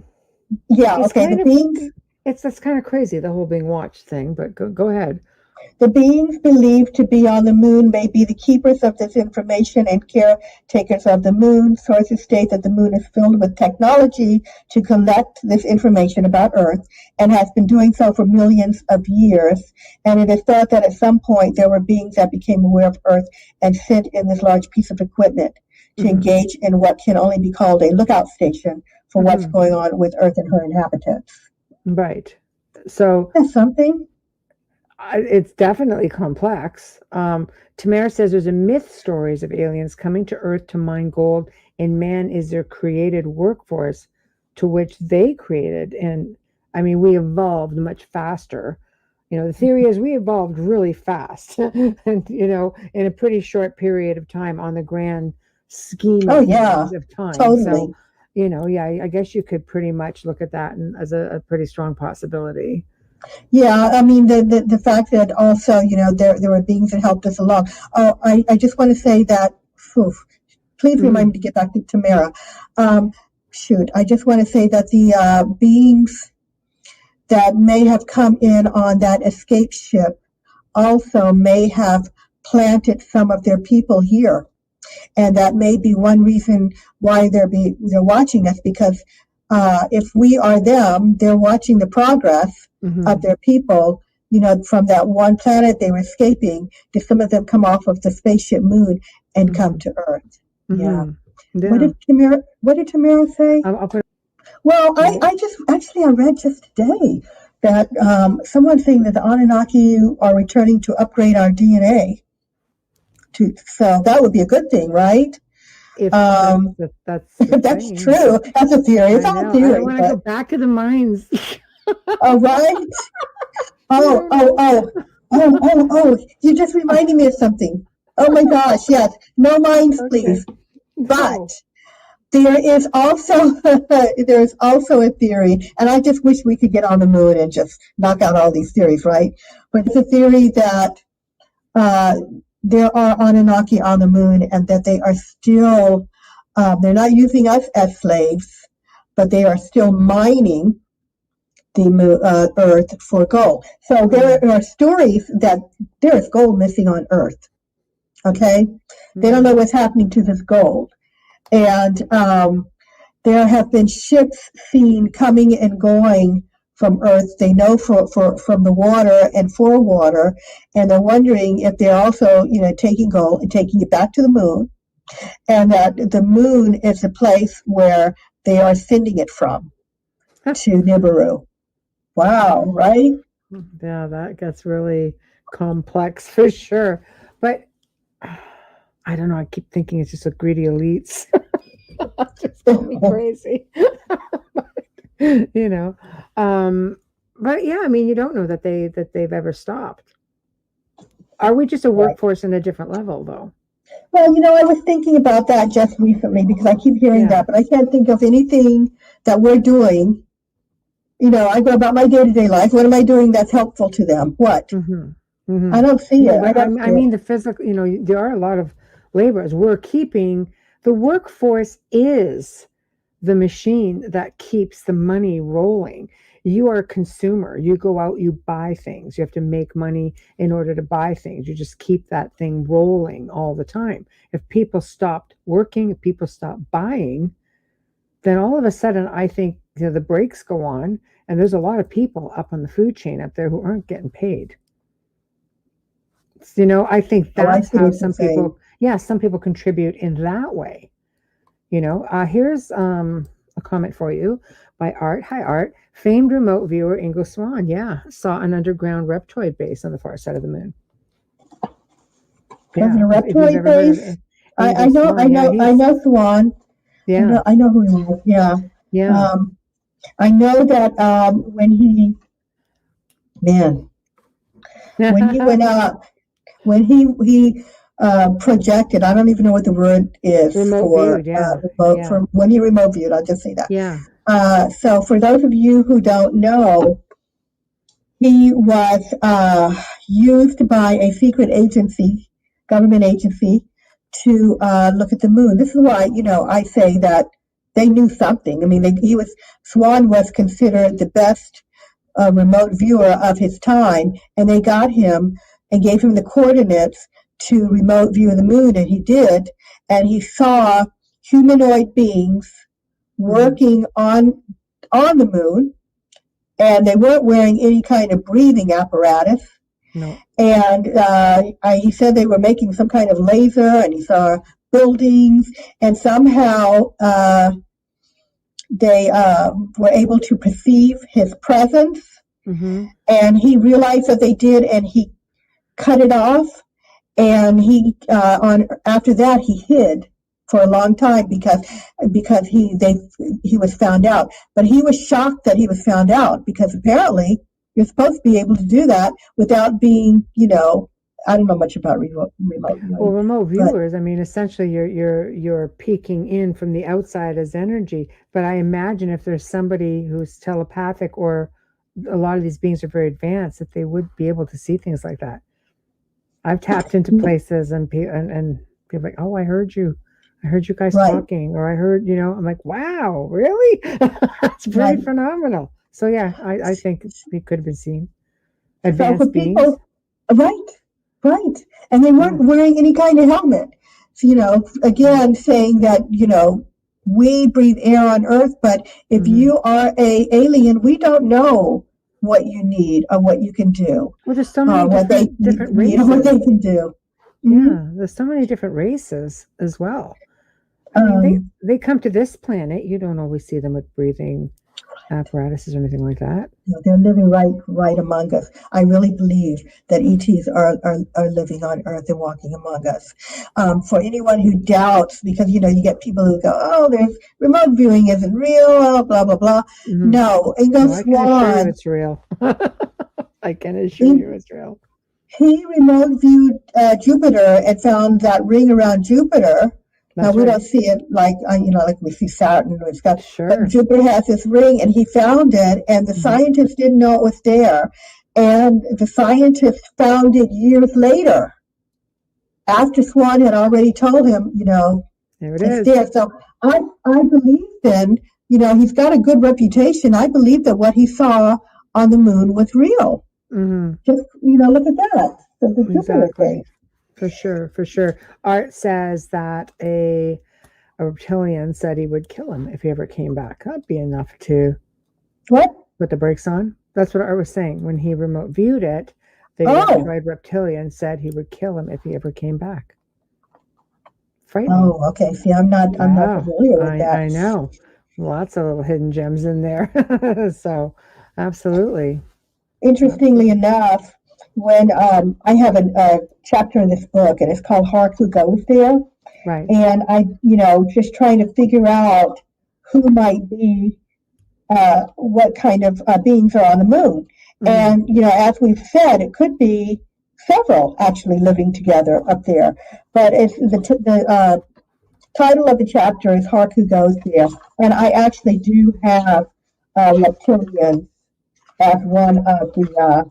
Yeah, okay. The beings. That's kind of crazy, the whole being watched thing, but go ahead. The beings believed to be on the moon may be the keepers of this information and caretakers of the moon. Sources state that the moon is filled with technology to collect this information about Earth and has been doing so for millions of years. And it is thought that at some point there were beings that became aware of Earth and sent in this large piece of equipment to engage in what can only be called a lookout station for what's going on with Earth and her inhabitants. Right. So that's something. It's definitely complex. Tamara says there's a myth stories of aliens coming to Earth to mine gold and man is their created workforce to which they created. And I mean, we evolved much faster. The theory is we evolved really fast and, in a pretty short period of time on the grand scheme of, of time. Totally. So, I guess you could pretty much look at that as a pretty strong possibility. Yeah, I mean, the fact that also, there were beings that helped us along. Oh, I just want to say that, please remind me to get back to Tamara. I just want to say that the beings that may have come in on that escape ship also may have planted some of their people here. And that may be one reason why they're watching us, because if we are them, they're watching the progress of their people, from that one planet they were escaping. Did some of them come off of the spaceship moon and come to Earth? Yeah. What did Tamara say? Well, I read just today that someone's saying that the Anunnaki are returning to upgrade our DNA. So that would be a good thing, right? If that's true. That's a theory. It's all a theory. I want to go back to the mines. All right. Oh! You just reminded me of something. Oh my gosh! Yes. No mines, please. But there is also a theory, and I just wish we could get on the moon and just knock out all these theories, right? But it's a theory that there are Anunnaki on the moon, and that they are still, they're not using us as slaves, but they are still mining the Earth for gold. So there are stories that there is gold missing on Earth. Okay? They don't know what's happening to this gold. And there have been ships seen coming and going from Earth. They know from the water and for water, and they're wondering if they're also, taking gold and taking it back to the moon, and that the moon is the place where they are sending it from to Nibiru. Wow, right? Yeah, that gets really complex for sure. But I don't know. I keep thinking it's just a greedy elites. Just got me crazy. But yeah, I mean, you don't know that they've ever stopped. Are we just a workforce in a different level, though? Well, I was thinking about that just recently, because I keep hearing that, but I can't think of anything that we're doing. I go about my day-to-day life. What am I doing that's helpful to them? What? I don't see it. I mean, the physical, there are a lot of laborers. We're keeping, the workforce is the machine that keeps the money rolling. You are a consumer. You go out, you buy things. You have to make money in order to buy things. You just keep that thing rolling all the time. If people stopped working, if people stopped buying, then all of a sudden, I think the brakes go on, and there's a lot of people up on the food chain up there who aren't getting paid. I think that's how some people contribute in that way. Here's a comment for you by Art. Hi, Art. Famed remote viewer Ingo Swan. Yeah, saw an underground reptoid base on the far side of the moon. Yeah, a reptoid base. I know Swan. Yeah, I know who he is. Yeah. Yeah. I know that when he went up, when he projected, I don't even know what the word is for when he remote viewed. I'll just say that. Yeah. So for those of you who don't know, he was used by a secret agency, government agency, to look at the moon. This is why, I say that they knew something. I mean, Swan was considered the best remote viewer of his time, and they got him and gave him the coordinates to remote view the moon, and he did, and he saw humanoid beings working on the moon, and they weren't wearing any kind of breathing apparatus. No. And he said they were making some kind of laser, and he saw buildings, and somehow they were able to perceive his presence. Mm-hmm. And he realized that they did, and he cut it off. And he after that he hid for a long time because he was found out. But he was shocked that he was found out because apparently you're supposed to be able to do that without being, I don't know much about remote viewing. Well, remote viewers, I mean, essentially you're peeking in from the outside as energy. But I imagine if there's somebody who's telepathic, or a lot of these beings are very advanced, that they would be able to see things like that. I've tapped into places and people like, oh, I heard you guys talking, or I heard, I'm like, wow, really? It's pretty phenomenal. So yeah, I think it could have been seen. Advanced beings. Right. And they weren't wearing any kind of helmet. So, again, saying that, we breathe air on Earth, but if you are a alien, we don't know what you need or what you can do. Well, there's so many different races. What they can do. Yeah, there's so many different races as well. I mean, they come to this planet. You don't always see them with breathing apparatuses or anything like that. They're living right among us. I really believe that ETs are living on Earth and walking among us. For anyone who doubts, because you get people who go, "Oh, there's remote viewing isn't real," blah blah blah. Mm-hmm. No, Ingo Swann. It's real. I can assure you, it's real. He remote viewed Jupiter and found that ring around Jupiter. Now we don't see it like we see Saturn. But Jupiter has this ring, and he found it, and the scientists didn't know it was there, and the scientists found it years later, after Swann had already told him, there it it's is. there. So I believe then, he's got a good reputation. I believe that what he saw on the moon was real. Mm-hmm. Just look at that. The Jupiter thing. For sure. Art says that a reptilian said he would kill him if he ever came back. That'd be enough to put the brakes on. That's what Art was saying. When he remote viewed it, the identified reptilian said he would kill him if he ever came back. Frightening. Oh, okay. See, I'm not familiar with that. I know. Lots of little hidden gems in there. So, absolutely. Interestingly enough, when I have a chapter in this book, and it's called Hark Who Goes There. Right. And I, just trying to figure out who might be, what kind of beings are on the moon. Mm-hmm. And, as we've said, it could be several actually living together up there. But it's the title of the chapter is Hark Who Goes There. And I actually do have reptilians as one of the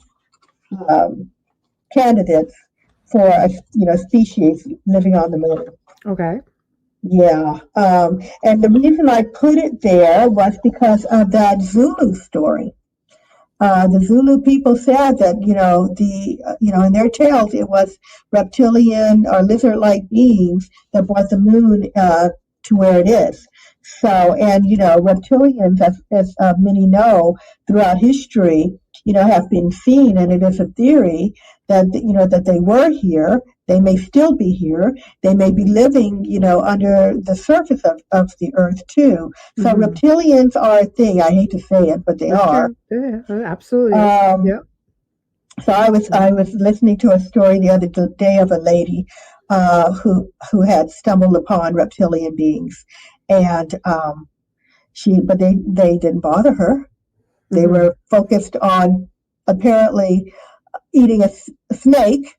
candidates for a species living on the moon. Okay. Yeah. And the reason I put it there was because of that Zulu story. The Zulu people said that, in their tales, it was reptilian or lizard-like beings that brought the moon to where it is. So, and, reptilians, as many know, throughout history, have been seen, and it is a theory that, that they were here. They may still be here. They may be living, under the surface of the earth too. So reptilians are a thing. I hate to say it, but they are. Yeah, absolutely. Yeah. So I was listening to a story the other day of a lady who had stumbled upon reptilian beings, and but they didn't bother her. They were focused on apparently eating a snake,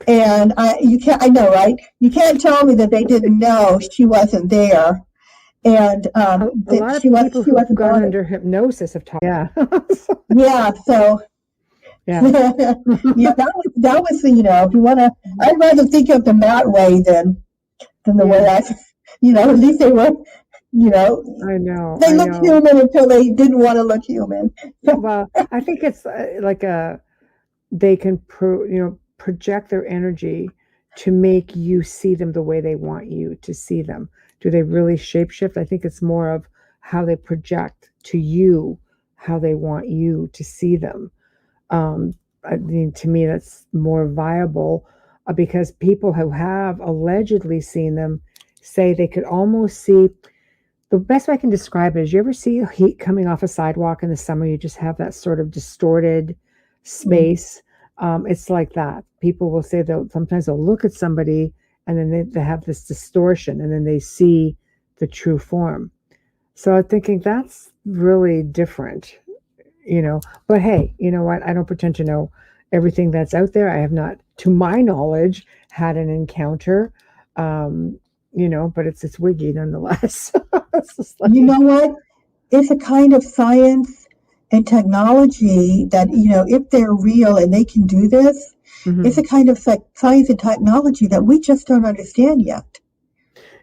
and I know, right? You can't tell me that they didn't know she wasn't there, and a lot of people who have gone under hypnosis have talked. Yeah, yeah. So yeah, yeah. That was if you want to, I'd rather think of them that way than the way I, at least they were. I know. They looked human until they didn't want to look human. Well, I think it's they can project their energy to make you see them the way they want you to see them. Do they really shapeshift? I think it's more of how they project to you, how they want you to see them. I mean, to me, that's more viable because people who have allegedly seen them say they could almost see. The best way I can describe it is, you ever see heat coming off a sidewalk in the summer? You just have that sort of distorted space. It's like that. People will say sometimes they'll look at somebody and then they have this distortion, and then they see the true form. So I'm thinking that's really different, But hey, you know what? I don't pretend to know everything that's out there. I have not, to my knowledge, had an encounter, but it's wiggy nonetheless. It's just like, You know what? It's a kind of science and technology that, if they're real and they can do this, mhm. it's a kind of science and technology that we just don't understand yet.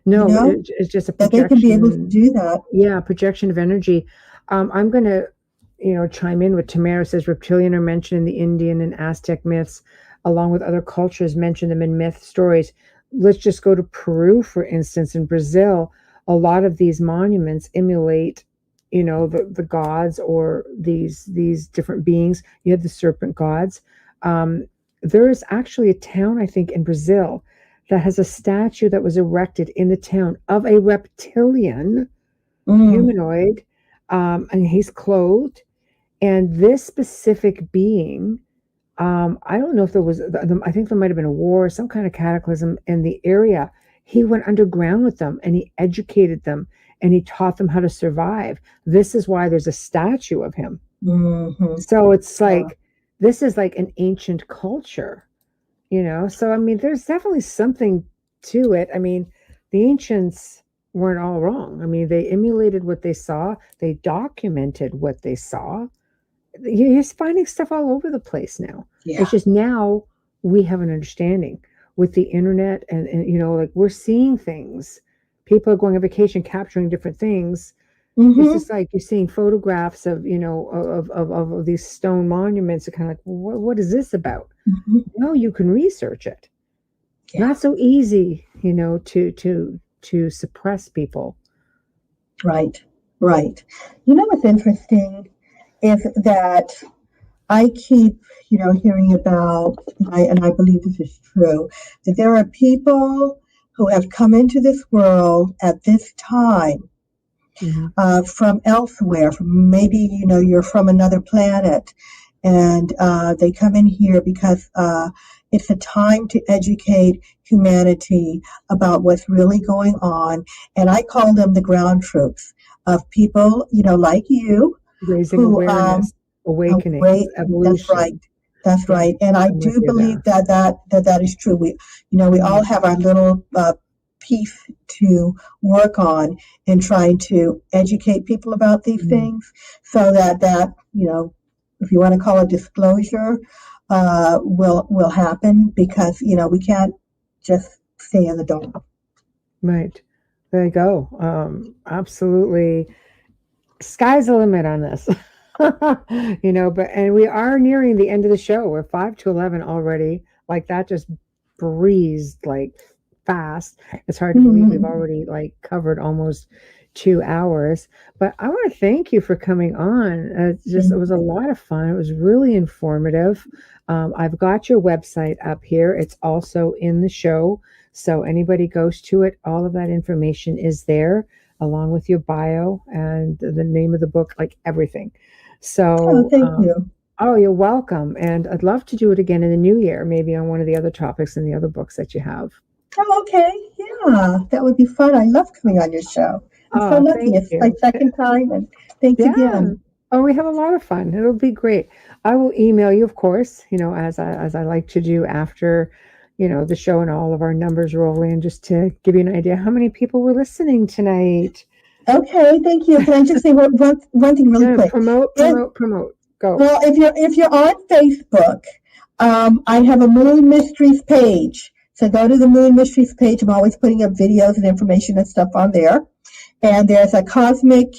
No, You know? it's just a That they can be able to projection. do that. Yeah, projection of energy. I'm going to, chime in with Tamara says reptilian are mentioned in the Indian and Aztec myths, along with other cultures mention them in myth stories. Let's just go to Peru, for instance. In Brazil, a lot of these monuments emulate, the gods or these different beings. You have the serpent gods. There is actually a town, I think, in Brazil that has a statue that was erected in the town of a reptilian humanoid, and he's clothed. And this specific being, I don't know if there was, I think there might have been a war, some kind of cataclysm in the area. He went underground with them and he educated them and he taught them how to survive. This is why there's a statue of him. Mm-hmm. So it's like, this is like an ancient culture, So, I mean, there's definitely something to it. I mean, the ancients weren't all wrong. I mean, they emulated what they saw. They documented what they saw. You're finding stuff all over the place now. Yeah. It's just now we have an understanding with the internet and like we're seeing things. People are going on vacation, capturing different things. Mm-hmm. It's just like you're seeing photographs of, of these stone monuments. You're kind of like, what is this about? Mm-hmm. No, you can research it. Yeah. Not so easy, to suppress people. Right. You know what's interesting is that I keep, hearing about, and I believe this is true, that there are people who have come into this world at this time from elsewhere, from maybe, you're from another planet, and they come in here because it's a time to educate humanity about what's really going on. And I call them the ground troops of people, like you, raising awareness, awakening, evolution. That's right. And I do believe that is true. We all have our little piece to work on in trying to educate people about these things, so that if you want to call it disclosure, will happen, because we can't just stay in the dark. Right. There you go. Absolutely. Sky's the limit on this. And we are nearing the end of the show. We're 5 to 11 already. Like that just breezed like fast. It's hard to believe we've already like covered almost 2 hours. But I want to thank you for coming on. It was a lot of fun. It was really informative. I've got your website up here. It's also in the show. So anybody goes to it, all of that information is there, along with your bio and the name of the book, like everything. So thank you. Oh, you're welcome. And I'd love to do it again in the new year, maybe on one of the other topics in the other books that you have. Oh, okay. Yeah, that would be fun. I love coming on your show. I'm so lucky. It's my second time, and thanks again. Oh, we have a lot of fun. It'll be great. I will email you, of course, as I like to do after, the show and all of our numbers roll in, just to give you an idea how many people were listening tonight. Okay, thank you. Can I just say one thing really quick? Promote. Go. Well, if you're on Facebook, I have a Moon Mysteries page. So go to the Moon Mysteries page. I'm always putting up videos and information and stuff on there. And there's a Cosmic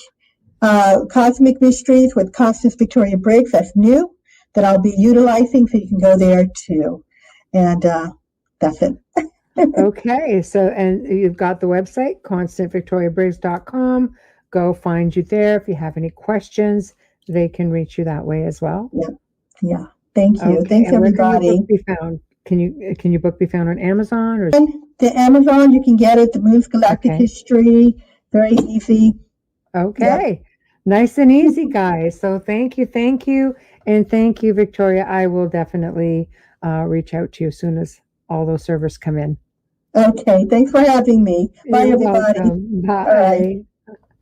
Mysteries with Constance Victoria Briggs. That's new, that I'll be utilizing. So you can go there too. And that's it. Okay. So, and you've got the website, ConstanceVictoriaBriggs.com. Go find you there. If you have any questions, they can reach you that way as well. Yeah. Thank you. Okay. Thanks, everybody. Where can your book be found? Can your book be found on Amazon or the Amazon? You can get it. The Moon's Galactic History. Very easy. Okay. Yep. Nice and easy, guys. So thank you, and thank you, Victoria. I will definitely reach out to you as soon as all those servers come in. Okay, thanks for having me. Bye, You're everybody. welcome. All right.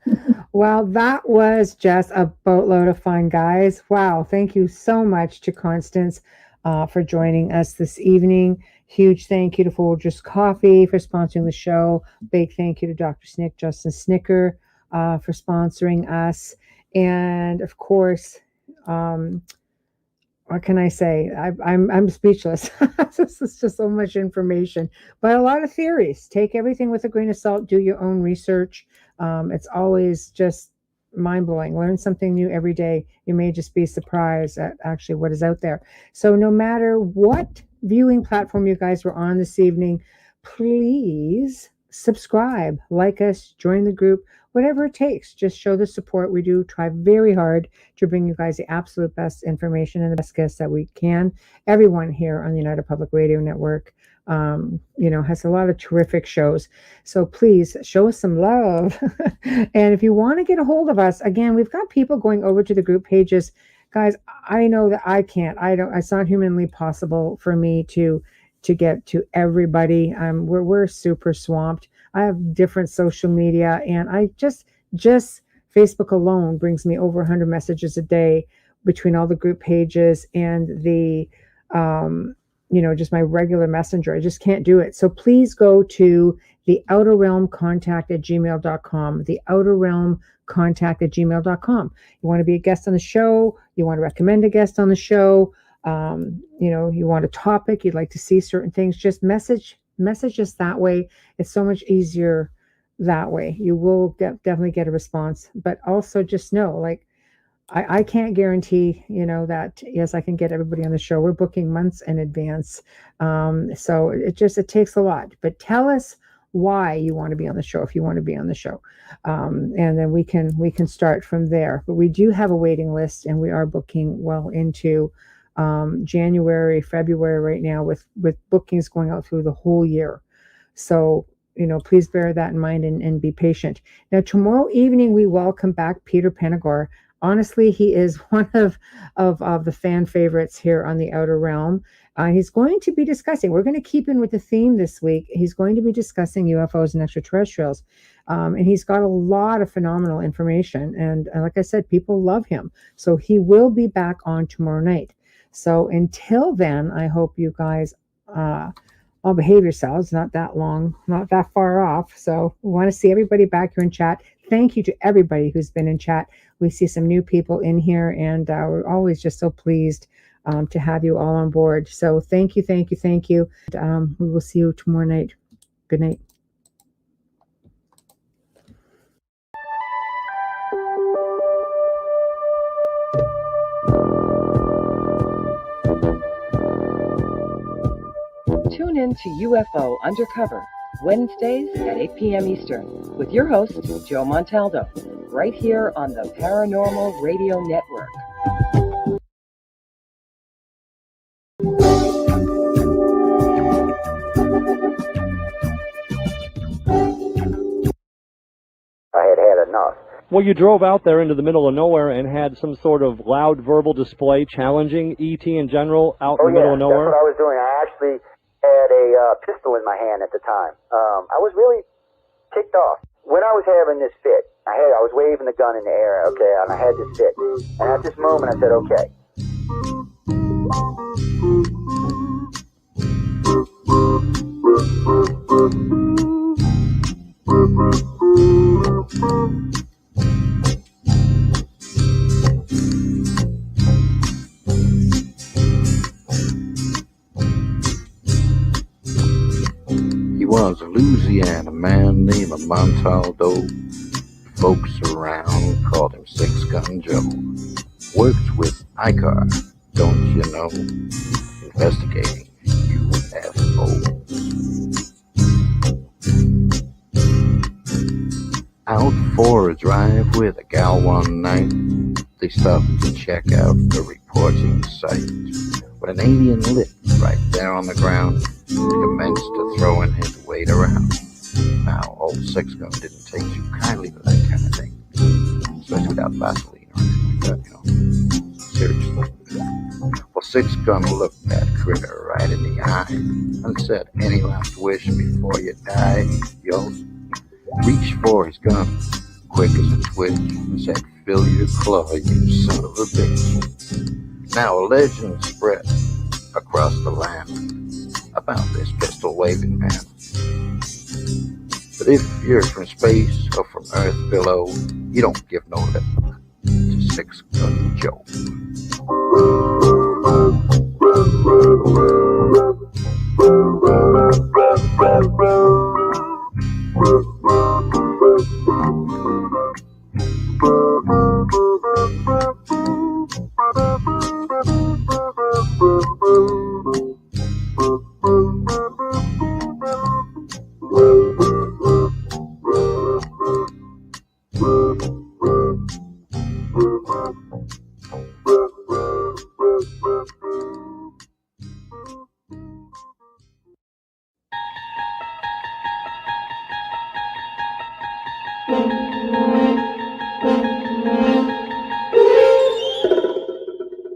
Bye. Well, that was just a boatload of fun, guys. Wow. Thank you so much to Constance for joining us this evening. Huge thank you to Folgers Coffee for sponsoring the show. Big thank you to Dr. Snick, Justin Snicker, for sponsoring us. And of course, what can I say? I'm speechless. This is just so much information, but a lot of theories. Take everything with a grain of salt. Do your own research. It's always just mind blowing. Learn something new every day. You may just be surprised at actually what is out there. So no matter what viewing platform you guys were on this evening, please subscribe, like us, join the group, whatever it takes. Just show the support. We do try very hard to bring you guys the absolute best information and the best guests that we can. Everyone here on the United Public Radio Network, has a lot of terrific shows. So please show us some love. And if you want to get a hold of us, again, we've got people going over to the group pages. Guys, I know that I can't. It's not humanly possible for me to get to everybody. We're super swamped. I have different social media, and I just Facebook alone brings me over 100 messages a day between all the group pages and the just my regular messenger. I just can't do it. So please go to the outer realm contact@gmail.com, the outer realm contact@gmail.com. You want to be a guest on the show, you want to recommend a guest on the show, you want a topic, you'd like to see certain things, just message us that way. It's so much easier that way. You will definitely get a response, but also just know, like, I can't guarantee, that, yes, I can get everybody on the show. We're booking months in advance. So it takes a lot, but tell us why you want to be on the show, if you want to be on the show. And then we can start from there. But we do have a waiting list, and we are booking well into January, February right now, with bookings going out through the whole year. So, please bear that in mind and be patient. Now, tomorrow evening, we welcome back Peter Penagor. Honestly, he is one of the fan favorites here on the Outer Realm. He's going to be discussing, we're going to keep in with the theme this week. He's going to be discussing UFOs and extraterrestrials. And he's got a lot of phenomenal information. And like I said, people love him. So he will be back on tomorrow night. So until then, I hope you guys all behave yourselves. Not that long, not that far off. So we want to see everybody back here in chat. Thank you to everybody who's been in chat. We see some new people in here, and we're always just so pleased to have you all on board. So thank you. We will see you tomorrow night. Good night. Tune in to UFO Undercover, Wednesdays at 8 p.m. Eastern, with your host, Joe Montaldo, right here on the Paranormal Radio Network. I had enough. Well, you drove out there into the middle of nowhere and had some sort of loud verbal display challenging ET in general out in the middle of nowhere? That's what I was doing. I actually had a pistol in my hand at the time. I was really ticked off. When I was having this fit, I was waving the gun in the air, okay, and I had this fit. And at this moment, I said, okay. He was a Louisiana man named Montaldo. Folks around called him Six Gun Joe. Worked with ICAR, don't you know? Investigating UFOs. Out for a drive with a gal one night, they stopped to check out the reporting site. When an alien lit right there on the ground, commenced to throwing his weight around. Now, old Six Gun didn't take too kindly to that kind of thing, especially without Vaseline or anything like that, Seriously. Well, Six Gun looked at critter right in the eye and said, any last wish before you die, yo? Reached for his gun, quick as a twitch, and said, fill your claw, you son of a bitch. Now a legend spread across the land about this pistol-waving man. But if you're from space or from Earth below, you don't give no lip to Six Gun Joe.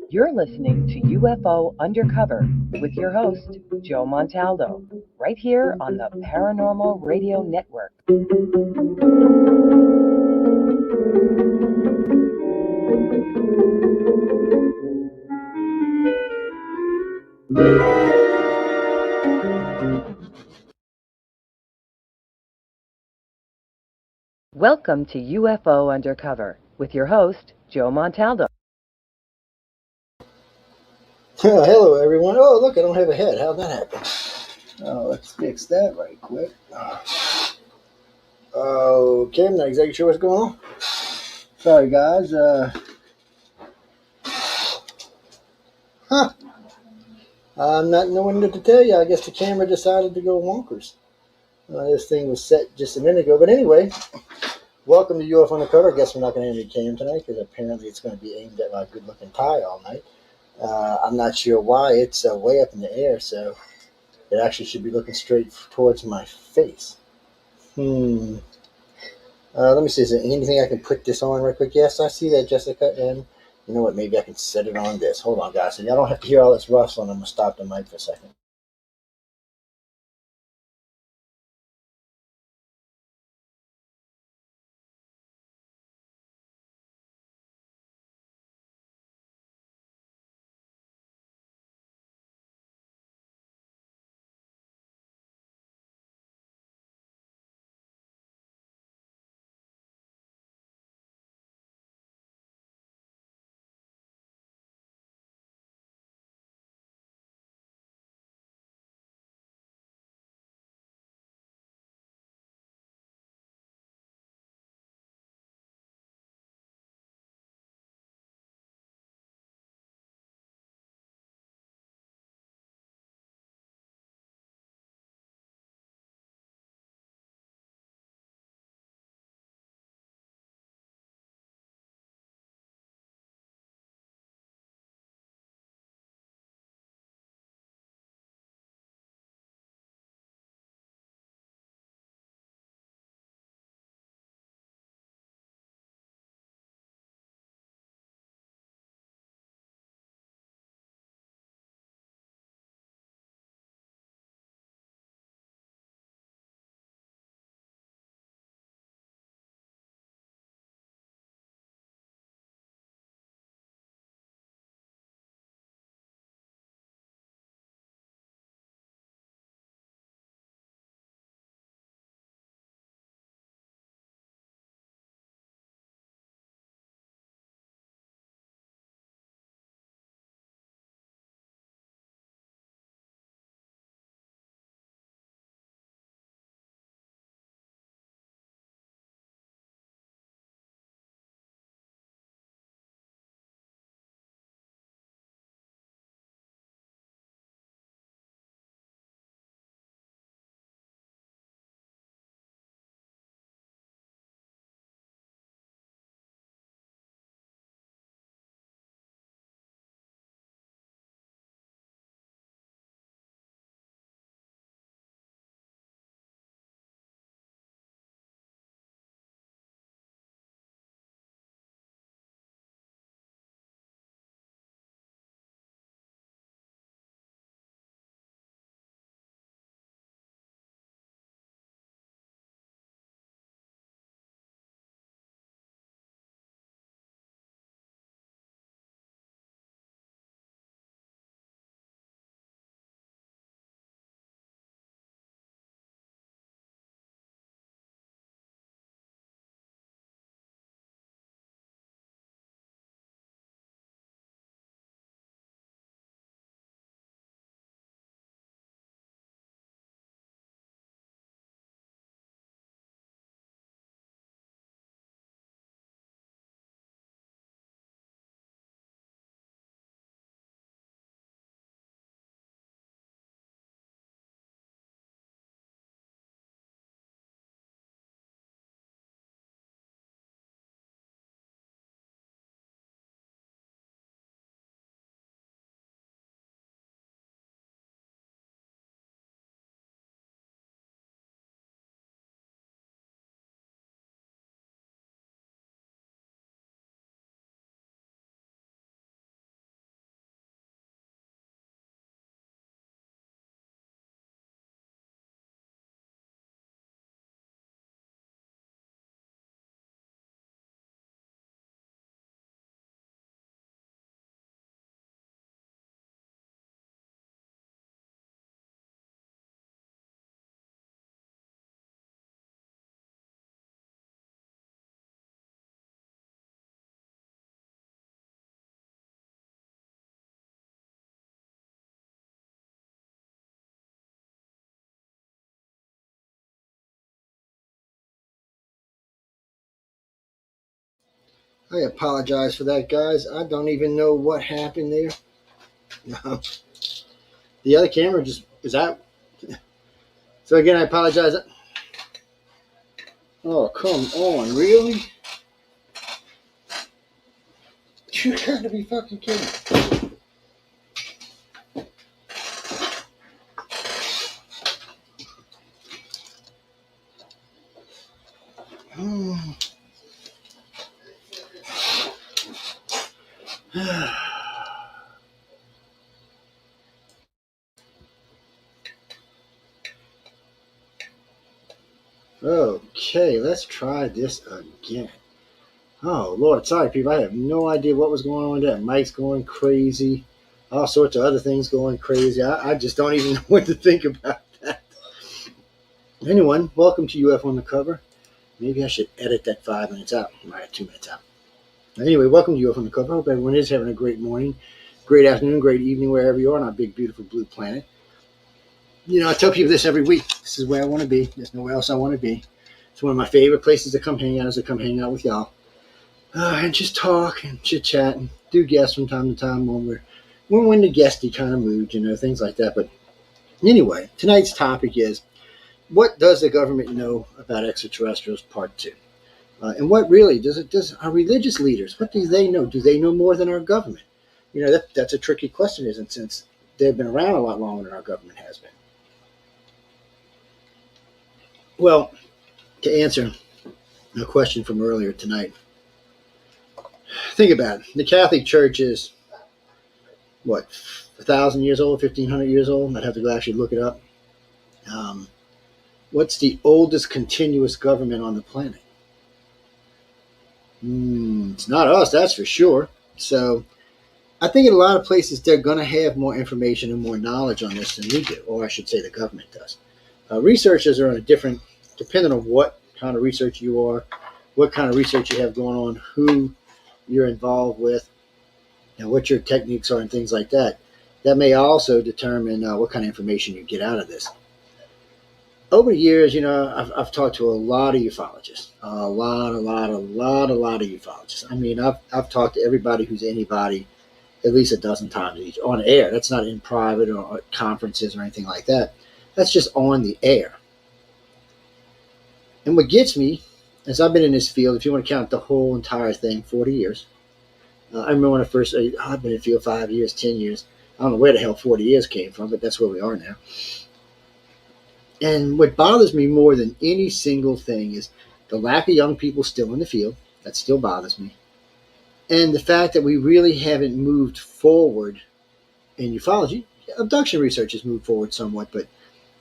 You're listening to UFO Undercover with your host, Joe Montaldo, right here on the Paranormal Radio Network. Welcome to UFO Undercover with your host, Joe Montaldo. Hello, everyone. Oh, look, I don't have a head. How'd that happen? Oh, let's fix that right quick. Okay, I'm not exactly sure what's going on. Sorry, guys. I'm not knowing what to tell you. I guess the camera decided to go wonkers. This thing was set just a minute ago. But anyway, welcome to UFO Undercover. I guess we're not going to have any cam tonight because apparently it's going to be aimed at my good-looking tie all night. I'm not sure why. It's way up in the air, so it actually should be looking straight towards my face. Let me see. Is there anything I can put this on right quick? Yes, I see that, Jessica. And you know what? Maybe I can set it on this. Hold on, guys. So y'all don't have to hear all this rustling. I'm going to stop the mic for a second. I apologize for that, guys. I don't even know what happened there. The other camera just is out. So again, I apologize. Oh, come on, really? You gotta be fucking kidding. Okay, let's try this again. Oh, Lord, sorry, people. I have no idea what was going on with that. Mike's going crazy. All sorts of other things going crazy. I just don't even know what to think about that. Anyone, welcome to UFO Undercover. Maybe I should edit that 5 minutes out. All right, 2 minutes out. Anyway, welcome to UFO Undercover. Hope everyone is having a great morning, great afternoon, great evening, wherever you are on our big, beautiful blue planet. You know, I tell people this every week. This is where I want to be. There's nowhere else I want to be. It's one of my favorite places to come hang out, is to come hang out with y'all. And just talk and chit-chat and do guests from time to time when we're in the guesty kind of mood, you know, things like that. But anyway, tonight's topic is, what does the government know about extraterrestrials, part 2? And what really does our religious leaders, what do they know? Do they know more than our government? You know, that's a tricky question, isn't it, since they've been around a lot longer than our government has been. Well, to answer a question from earlier tonight, think about it. The Catholic Church is, what, 1,000 years old, 1,500 years old? I'd have to go actually look it up. What's the oldest continuous government on the planet? It's not us, that's for sure. So I think in a lot of places they're going to have more information and more knowledge on this than we do, or I should say the government does. Researchers are on a different, depending on what kind of research you are, what kind of research you have going on, who you're involved with, and what your techniques are and things like that. That may also determine what kind of information you get out of this. Over the years, you know, I've talked to a lot of ufologists, a lot of ufologists. I mean, I've talked to everybody who's anybody at least a dozen times each on air. That's not in private or at conferences or anything like that. That's just on the air. And what gets me, as I've been in this field, if you want to count the whole entire thing, 40 years. I remember when I first, I've been in the field 5 years, 10 years. I don't know where the hell 40 years came from, but that's where we are now. And what bothers me more than any single thing is the lack of young people still in the field. That still bothers me. And the fact that we really haven't moved forward in ufology. Abduction research has moved forward somewhat, but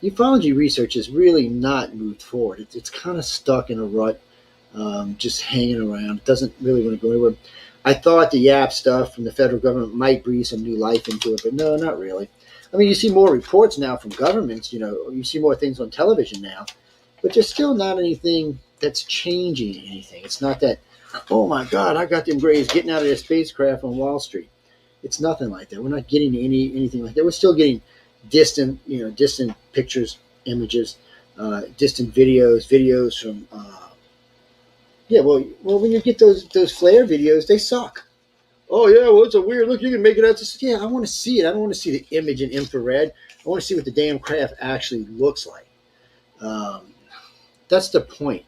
ufology research has really not moved forward. It's kind of stuck in a rut, just hanging around. It doesn't really want to go anywhere. I thought the YAP stuff from the federal government might breathe some new life into it, but no, not really. I mean, you see more reports now from governments, you know, you see more things on television now, but there's still not anything that's changing anything. It's not that, oh my God, I got them Grays getting out of their spacecraft on Wall Street. It's nothing like that. We're not getting anything like that. We're still getting distant pictures, images, distant videos from, well, when you get those flare videos, they suck. Oh, yeah, well, it's a weird look. You can make it out to, yeah, I want to see it. I don't want to see the image in infrared. I want to see what the damn craft actually looks like. That's the point.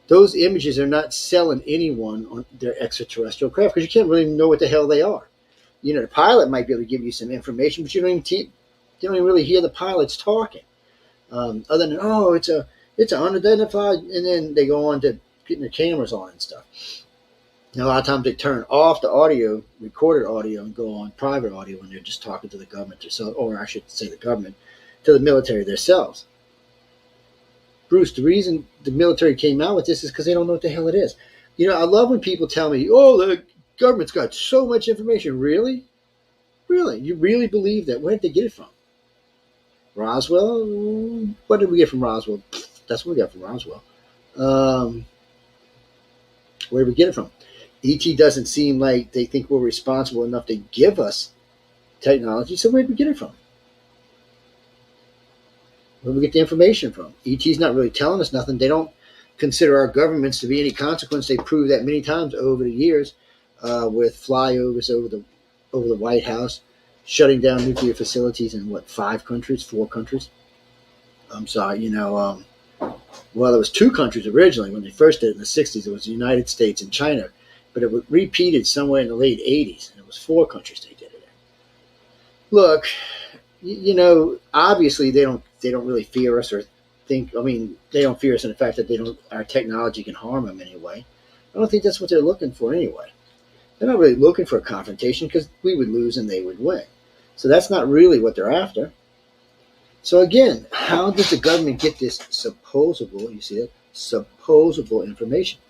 Those images are not selling anyone on their extraterrestrial craft because you can't really know what the hell they are. You know, the pilot might be able to give you some information, but you don't even really hear the pilots talking. Other than, oh, it's an unidentified, and then they go on to getting their cameras on and stuff. And a lot of times they turn off the audio, recorded audio, and go on private audio when they're just talking to the government or I should say the government, to the military themselves. Bruce, the reason the military came out with this is because they don't know what the hell it is. You know, I love when people tell me, oh, the government's got so much information. Really? Really? You really believe that? Where did they get it from? Roswell? What did we get from Roswell? That's what we got from Roswell. Where did we get it from? ET doesn't seem like they think we're responsible enough to give us technology, so where did we get it from? Where did we get the information from? ET's not really telling us nothing. They don't consider our governments to be any consequence. They proved that many times over the years with flyovers over the White House, shutting down nuclear facilities in 4 countries. I'm sorry, well, there was 2 countries originally when they first did it in the 60s. It was the United States and China, but it was repeated somewhere in the late 80s, and it was 4 countries they did it in. Look, obviously they don't really fear us or think. I mean, they don't fear us in the fact that our technology can harm them anyway. I don't think that's what they're looking for anyway. They're not really looking for a confrontation because we would lose and they would win. So that's not really what they're after. So again, how does the government get this supposable information?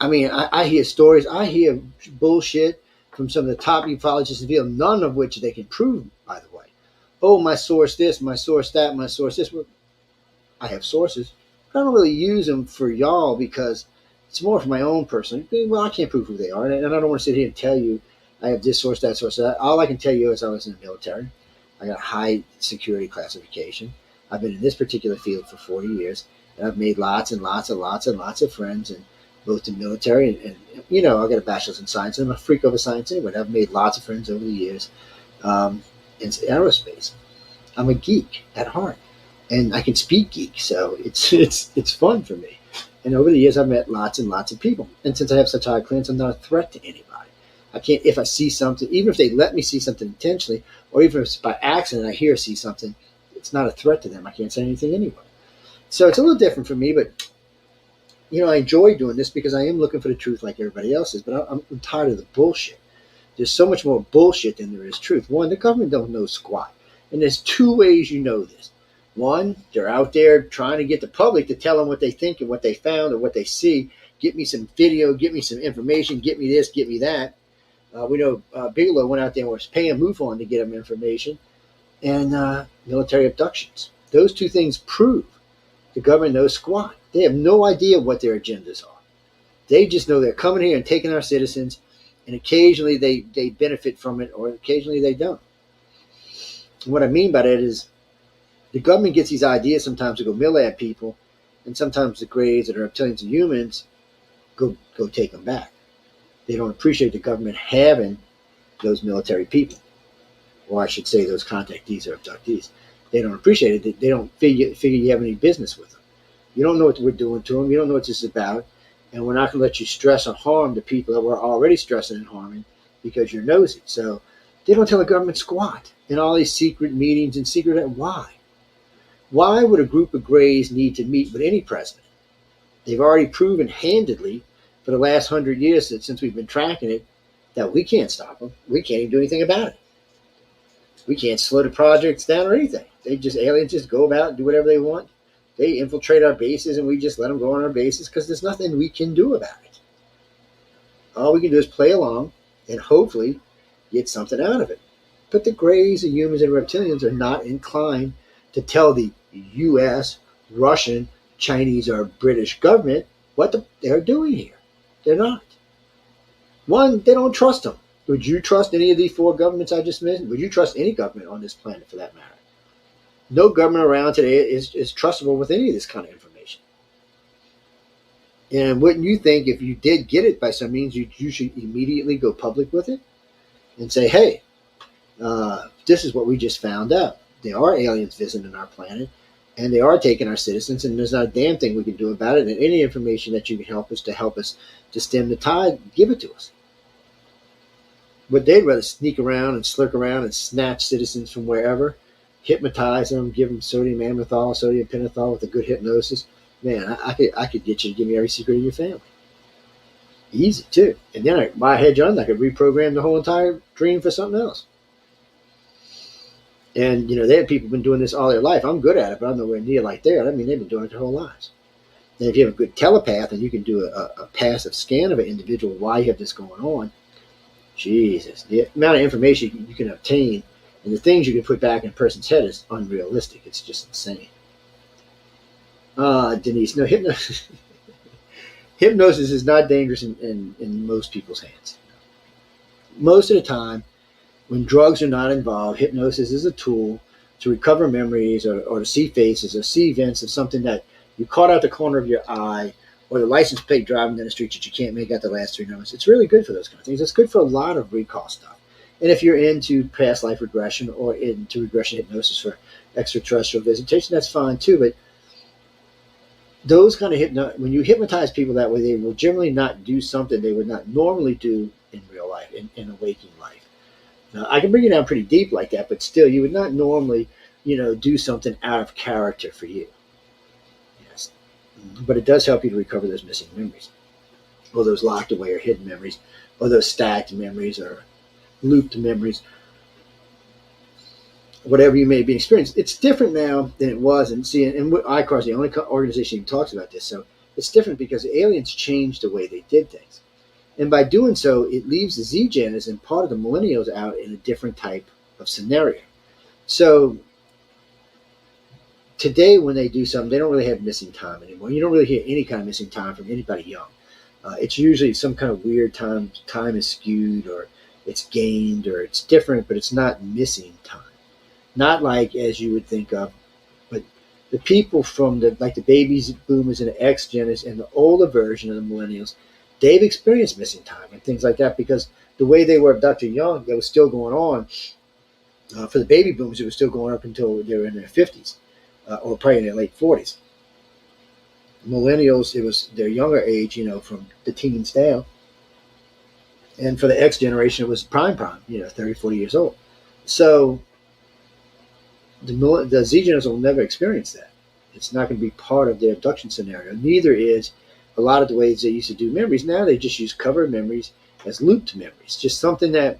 I mean, I hear stories, I hear bullshit from some of the top ufologists in the field, none of which they can prove, by the way. Oh, my source this, my source that, my source this. Well, I have sources, but I don't really use them for y'all because it's more for my own person. Well, I can't prove who they are, and I don't want to sit here and tell you I have this source, that source, that. All I can tell you is I was in the military. I got a high security classification. I've been in this particular field for 40 years, and I've made lots and lots of friends in both the military and I got a bachelor's in science, and I'm a freak of a science anyway. I've made lots of friends over the years in aerospace. I'm a geek at heart, and I can speak geek, so it's fun for me. And over the years, I've met lots and lots of people. And since I have such high clearance, I'm not a threat to anybody. I can't, if I see something, even if they let me see something intentionally, or even if it's by accident I see something, it's not a threat to them. I can't say anything anyway. So it's a little different for me, but, I enjoy doing this because I am looking for the truth like everybody else is, but I'm tired of the bullshit. There's so much more bullshit than there is truth. One, the government don't know squat. And there's 2 ways you know this. One, they're out there trying to get the public to tell them what they think and what they found or what they see. Get me some video, get me some information, get me this, get me that. We know Bigelow went out there and was paying MUFON to get him information, and military abductions. Those 2 things prove the government knows squat. They have no idea what their agendas are. They just know they're coming here and taking our citizens, and occasionally they benefit from it, or occasionally they don't. And what I mean by that is the government gets these ideas sometimes to go mill at people, and sometimes the Greys that are reptilians and humans go take them back. They don't appreciate the government having those military people, or I should say those contactees or abductees. They don't appreciate it. They don't figure you have any business with them. You don't know what we're doing to them. You don't know what this is about. And we're not going to let you stress or harm the people that we're already stressing and harming because you're nosy. So they don't tell the government squat in all these secret meetings and secret. Why? Why would a group of Greys need to meet with any president? They've already proven handedly for the last 100 years since we've been tracking it that we can't stop them. We can't even do anything about it. We can't slow the projects down or anything. Aliens just go about and do whatever they want. They infiltrate our bases and we just let them go on our bases because there's nothing we can do about it. All we can do is play along and hopefully get something out of it. But the Greys, the humans, and reptilians are not inclined to tell the U.S., Russian, Chinese, or British government what they're doing here. They're not. One, they don't trust them. Would you trust any of these 4 governments I just mentioned? Would you trust any government on this planet for that matter? No government around today is trustable with any of this kind of information. And wouldn't you think if you did get it by some means, you should immediately go public with it and say, hey, this is what we just found out. There are aliens visiting our planet, and they are taking our citizens, and there's not a damn thing we can do about it. And any information that you can help us to stem the tide, give it to us. But they'd rather sneak around and slurk around and snatch citizens from wherever, hypnotize them, give them sodium amythol, sodium pentothal with a good hypnosis. Man, I could get you to give me every secret of your family. Easy, too. And then by a hedge on, I could reprogram the whole entire dream for something else. And, they have people been doing this all their life. I'm good at it, but I'm nowhere near like that. I mean, they've been doing it their whole lives. And if you have a good telepath and you can do a passive scan of an individual while you have this going on, Jesus, the amount of information you can obtain and the things you can put back in a person's head is unrealistic. It's just insane. Denise, no, hypnosis is not dangerous in most people's hands. Most of the time, when drugs are not involved, hypnosis is a tool to recover memories or to see faces or see events of something that you caught out the corner of your eye, or the license plate driving down the street that you can't make out the last 3 numbers. It's really good for those kind of things. It's good for a lot of recall stuff. And if you're into past life regression or into regression hypnosis for extraterrestrial visitation, that's fine too. But those kind of when you hypnotize people that way, they will generally not do something they would not normally do in real life, in a waking life. Now, I can bring you down pretty deep like that, but still, you would not normally, do something out of character for you. Yes, but it does help you to recover those missing memories, or those locked away or hidden memories, or those stacked memories or looped memories, whatever you may be experiencing. It's different now than it was. And ICAR is the only organization who talks about this. So it's different because the aliens changed the way they did things. And by doing so, it leaves the Z-Janers and part of the millennials out in a different type of scenario. So today when they do something, they don't really have missing time anymore. You don't really hear any kind of missing time from anybody young. It's usually some kind of weird time is skewed, or it's gained, or it's different, but it's not missing time. Not like as you would think of, but the people from the babies, boomers, and the X-Geners and the older version of the millennials, they've experienced missing time and things like that, because the way they were abducted young, that was still going on. For the baby boomers, it was still going up until they were in their 50s, or probably in their late 40s. Millennials, it was their younger age, from the teens down. And for the X generation, it was prime, 30, 40 years old. So the Z-Geners will never experience that. It's not going to be part of their abduction scenario. Neither is a lot of the ways they used to do memories. Now they just use covered memories as looped memories, just something that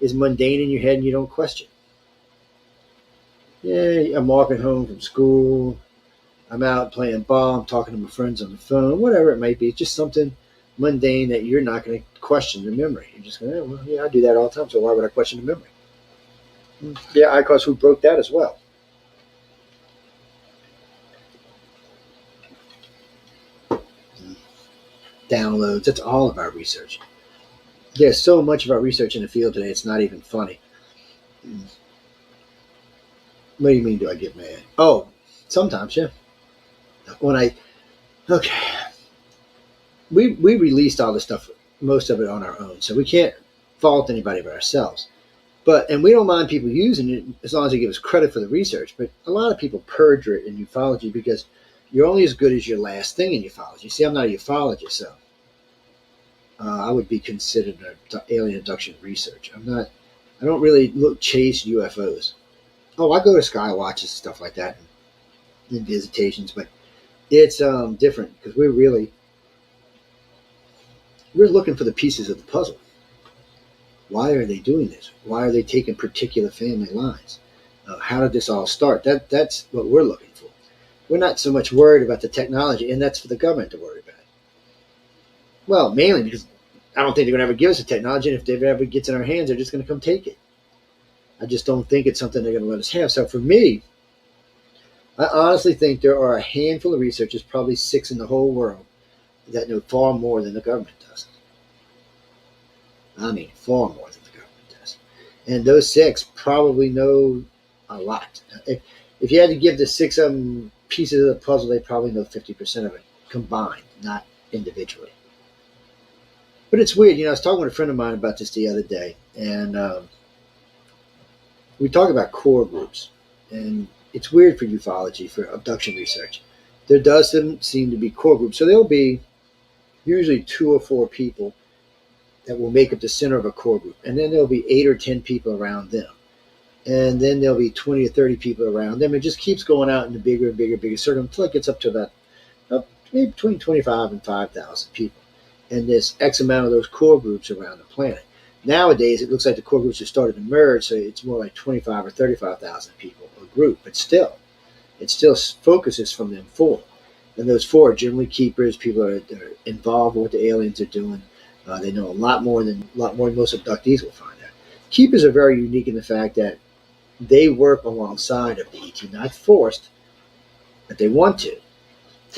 is mundane in your head and you don't question. Yeah, I'm walking home from school. I'm out playing ball. I'm talking to my friends on the phone, whatever it might be. It's just something mundane that you're not going to question the memory. You're just going, I do that all the time, so why would I question the memory? Yeah, ICARS who broke that as well. Downloads, that's all of our research. There's so much of our research in the field today, it's not even funny. What do you mean, do I get mad? Oh, sometimes, yeah. We released all this stuff, most of it on our own, so we can't fault anybody but ourselves. And we don't mind people using it as long as they give us credit for the research. But a lot of people perjure it in ufology because you're only as good as your last thing in ufology. See, I'm not a ufologist, so I would be considered an alien abduction researcher. I don't really chase UFOs. Oh, I go to sky watches and stuff like that and visitations, but it's different because we're looking for the pieces of the puzzle. Why are they doing this? Why are they taking particular family lines? How did this all start? That's what we're looking for. We're not so much worried about the technology, and that's for the government to worry about. Well, mainly because I don't think they're going to ever give us the technology, and if it ever gets in our hands, they're just going to come take it. I just don't think it's something they're going to let us have. So for me, I honestly think there are a handful of researchers, probably 6 in the whole world, that know far more than the government does. I mean, far more than the government does. And those 6 probably know a lot. If you had to give the 6 of them pieces of the puzzle, they probably know 50% of it combined, not individually. But it's weird. I was talking with a friend of mine about this the other day, and we talk about core groups. And it's weird for ufology, for abduction research. There does seem to be core groups. So there'll be usually 2 or 4 people that will make up the center of a core group. And then there'll be 8 or 10 people around them. And then there'll be 20 or 30 people around them. It just keeps going out in the bigger and bigger circle until it gets up to about maybe between 25 and 5,000 people. And there's X amount of those core groups around the planet. Nowadays, it looks like the core groups have started to merge, so it's more like 25 or 35,000 people a group. But still, it still focuses from them 4. And those 4 are generally keepers, people that are involved with what the aliens are doing. They know a lot more than most abductees will find out. Keepers are very unique in the fact that they work alongside of the ET, not forced, but they want to.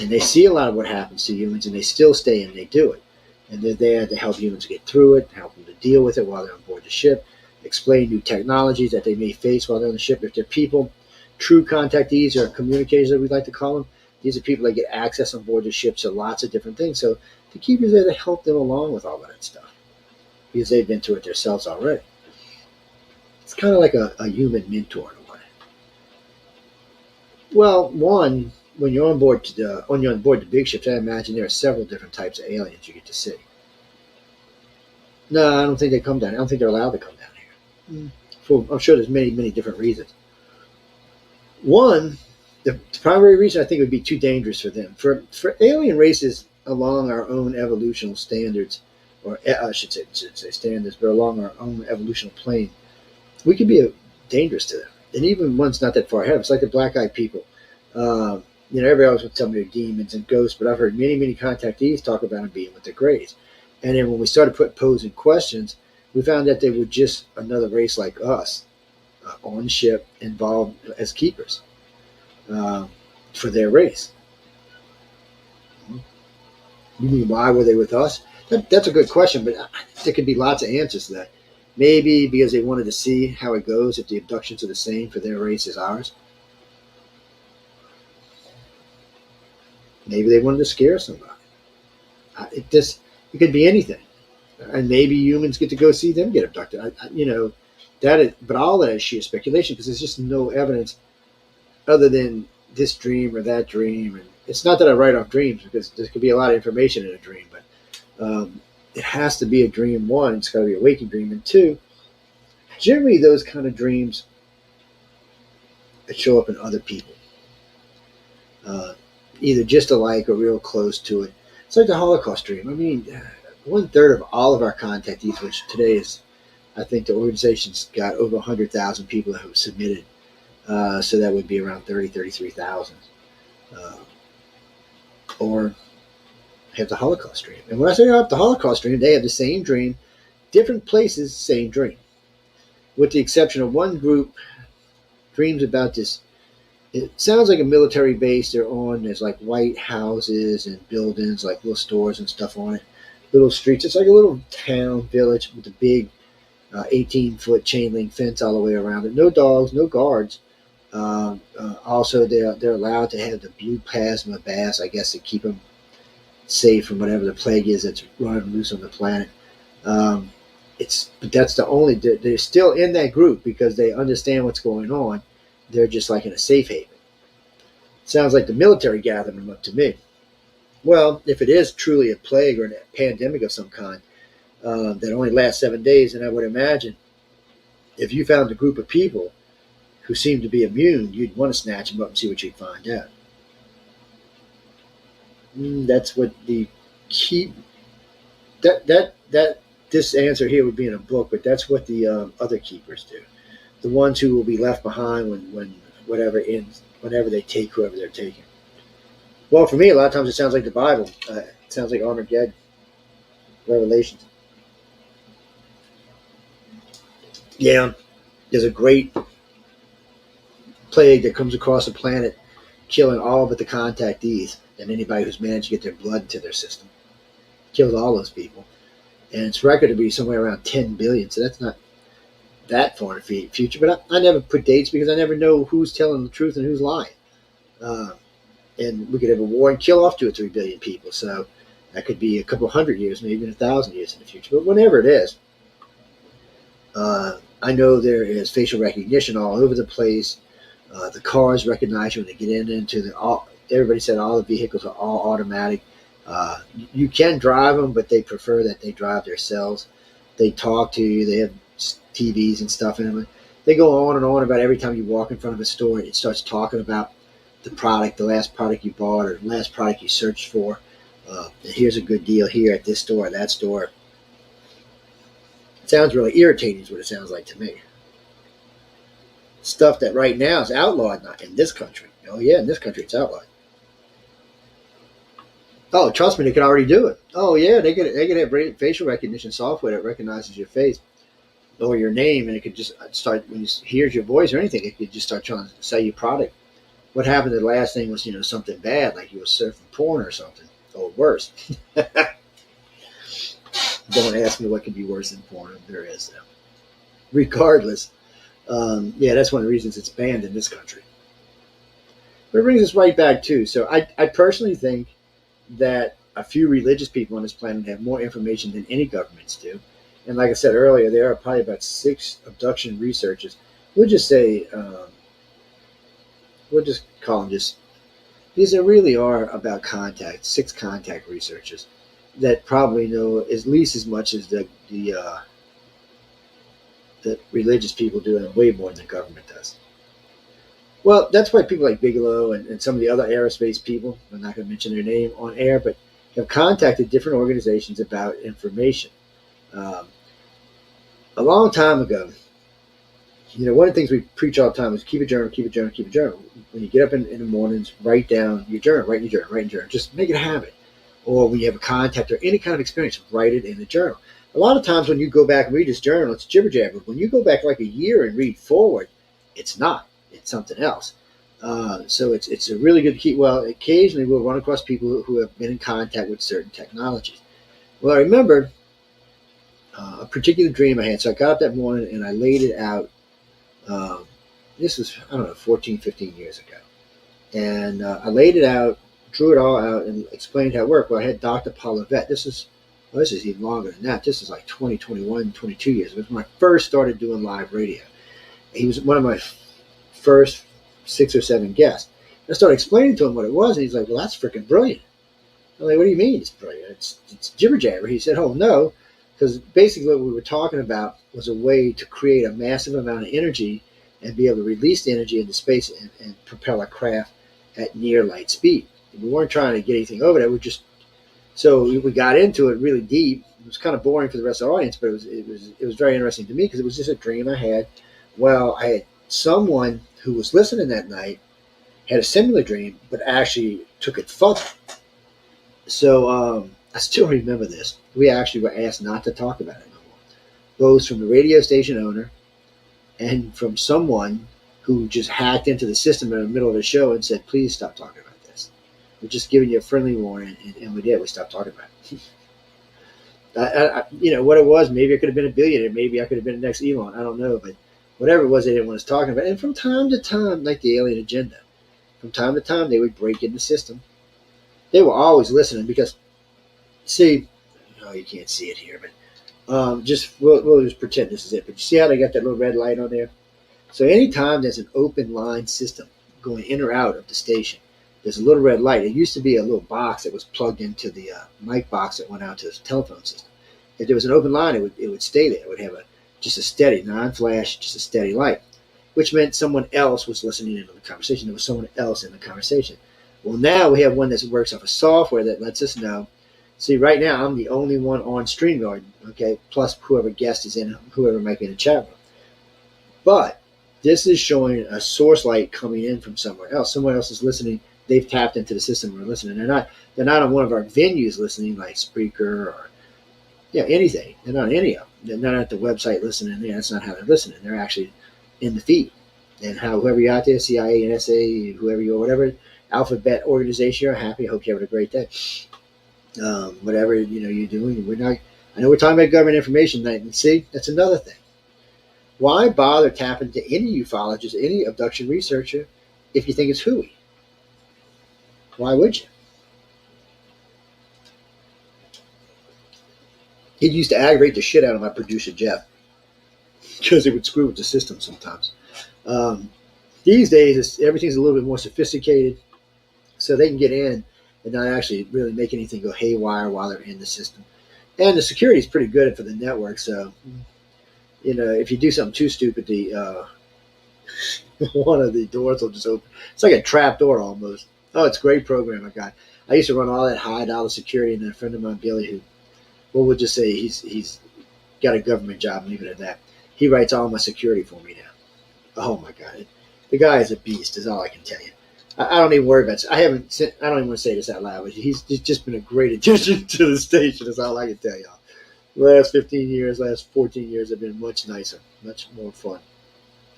And they see a lot of what happens to humans, and they still stay and they do it. And they're there to help humans get through it, help them to deal with it while they're on board the ship, explain new technologies that they may face while they're on the ship. If they're people, true contactees or communicators that we'd like to call them, These are people that get access on board the ship to lots of different things. So the keeper's there to help them along with all of that stuff because they've been through it themselves already. It's kind of like a human mentor in a way. Well, one, when you're on board the big ships, I imagine there are several different types of aliens you get to see. No, I don't think they come down. I don't think they're allowed to come down here. I'm sure there's many, many different reasons. One, the primary reason I think it would be too dangerous for them. For alien races along our own evolutional standards, or I should say standards, but along our own evolutional plane, we could be dangerous to them. And even one's not that far ahead. It's like the black-eyed people. Everybody always would tell me they're demons and ghosts, but I've heard many, many contactees talk about them being with the Greys. And then when we started posing questions, we found that they were just another race like us on the ship, involved as keepers for their race. You mean why were they with us? That's a good question, but there could be lots of answers to that. Maybe because they wanted to see how it goes if the abductions are the same for their race as ours. Maybe they wanted to scare somebody. It could be anything. And maybe humans get to go see them get abducted. But all that is sheer speculation because there's just no evidence other than this dream or that dream. And it's not that I write off dreams because there could be a lot of information in a dream, but it has to be a dream. One, it's got to be a waking dream, and two, generally those kind of dreams that show up in other people, either just alike or real close to it. It's like the Holocaust dream. I mean, 1/3 of all of our contactees, which today is, I think the organization's got over 100,000 people who have submitted. So that would be around 33,000. Or have the Holocaust dream. And when I say have the Holocaust dream, they have the same dream, different places, same dream. With the exception of one group dreams about this. It sounds like a military base they're on. There's like white houses and buildings, like little stores and stuff on it. Little streets. It's like a little town, village with a big 18-foot chain link fence all the way around it. No dogs, no guards. Also, they're allowed to have the blue plasma baths, I guess, to keep them safe from whatever the plague is that's running loose on the planet. But that's the only. They're still in that group because they understand what's going on. They're just like in a safe haven. Sounds like the military gathering them up to me. Well, if it is truly a plague or a pandemic of some kind that only lasts 7 days, then I would imagine if you found a group of people who seemed to be immune, you'd want to snatch them up and see what you'd find out. That's what the key. This answer here would be in a book, but that's what the other keepers do. The ones who will be left behind when whatever ends, whenever they take whoever they're taking. Well, for me, a lot of times it sounds like the Bible. It sounds like Armageddon, Revelations. Yeah, there's a great plague that comes across the planet, killing all but the contactees and anybody who's managed to get their blood into their system. Kills all those people. And it's reckoned to be somewhere around 10 billion, so that's not that far in the future. But I never put dates because I never know who's telling the truth and who's lying. And we could have a war and kill off 2 or 3 billion people. So that could be a couple hundred years, maybe even 1,000 years in the future. But whenever it is, I know there is facial recognition all over the place. The cars recognize you when they get into everybody said all the vehicles are all automatic. You can drive them, but they prefer that they drive themselves. They talk to you. They have TVs and stuff in them. They go on and on about every time you walk in front of a store, it starts talking about the product, the last product you bought, or the last product you searched for. Here's a good deal here at this store, that store. It sounds really irritating is what it sounds like to me. Stuff that right now is outlawed, not in this country. Oh yeah, in this country it's outlawed. Oh, trust me, they can already do it. Oh yeah, they can have facial recognition software that recognizes your face or your name, and it could just start when it hears your voice or anything. It could just start trying to sell you product. What happened? The last thing was something bad, like you were surfing porn or something, or worse. Don't ask me what could be worse than porn. There is though. Regardless, yeah, that's one of the reasons it's banned in this country. But it brings us right back too. So I personally think that a few religious people on this planet have more information than any governments do. And like I said earlier, there are probably about 6 abduction researchers. We'll just say, we'll just call them just, these are really are about contact, 6 contact researchers that probably know at least as much as the religious people do, and way more than the government does. Well, that's why people like Bigelow and some of the other aerospace people, I'm not going to mention their name on air, but have contacted different organizations about information. A long time ago, one of the things we preach all the time is keep a journal, keep a journal, keep a journal. When you get up in the mornings, write down your journal, write in your journal, write in your journal. Just make it a habit. Or when you have a contact or any kind of experience, write it in the journal. A lot of times when you go back and read this journal, it's jibber jabber. When you go back like a year and read forward, it's not. It's something else. So it's a really good key. Well, occasionally we'll run across people who have been in contact with certain technologies. Well, I remember a particular dream I had. So I got up that morning and I laid it out. This was, 14, 15 years ago. And I laid it out, drew it all out, and explained how it worked. Well, I had Dr. Polivet. This is even longer than that. This is like 20, 21, 22 years. It was when I first started doing live radio. He was one of my first 6 or 7 guests. I started explaining to him what it was, and he's like, well, that's freaking brilliant. I'm like, what do you mean it's brilliant? It's jibber jabber. He said, oh, no, because basically what we were talking about was a way to create a massive amount of energy and be able to release the energy into space and propel a craft at near light speed. We weren't trying to get anything over there. So we got into it really deep. It was kind of boring for the rest of the audience, but it was very interesting to me because it was just a dream I had. Well, I had someone who was listening that night had a similar dream, but actually took it further. So I still remember this. We actually were asked not to talk about it no more. Both from the radio station owner and from someone who just hacked into the system in the middle of the show and said, please stop talking about this. We're just giving you a friendly warning, and we did. We stopped talking about it. What it was, maybe I could have been a billionaire. Maybe I could have been the next Elon. I don't know. But whatever it was, they didn't want us talking about it. And from time to time, like the alien agenda, from time to time, they would break in the system. They were always listening because, see, you can't see it here, but we'll just pretend this is it. But you see how they got that little red light on there? So anytime there's an open line system going in or out of the station, there's a little red light. It used to be a little box that was plugged into the mic box that went out to the telephone system. If there was an open line, it would stay there. It would have just a steady, non-flash, just a steady light, which meant someone else was listening into the conversation. There was someone else in the conversation. Well, now we have one that works off of software that lets us know. See, right now, I'm the only one on StreamYard, okay, plus whoever guest is in, whoever might be in the chat room. But this is showing a source light coming in from somewhere else. Someone else is listening. They've tapped into the system and are listening. They're not on one of our venues listening, like Spreaker or anything. They're not on any of them. They're not at the website listening. That's not how they're listening. They're actually in the feed. And whoever you're out there, CIA, NSA, whoever you are, whatever alphabet organization you're happy. I hope you're having a great day. Whatever you're doing. I know we're talking about government information tonight, and see, that's another thing. Why bother tapping to any ufologist, any abduction researcher, if you think it's hooey? Why would you? It used to aggravate the shit out of my producer, Jeff, because it would screw with the system sometimes. These days, everything's a little bit more sophisticated, so they can get in and not actually really make anything go haywire while they're in the system. And the security is pretty good for the network, so if you do something too stupid, one of the doors will just open. It's like a trap door almost. Oh, it's a great program I got. I used to run all that high dollar security, and then a friend of mine, Billy, who, we'll just say he's got a government job, leave it at that. He writes all my security for me now. Oh my God, the guy is a beast. Is all I can tell you. I don't even worry about it. I don't even want to say this out loud, but he's just been a great addition to the station. Is all I can tell y'all. The last 15 years, last 14 years have been much nicer, much more fun.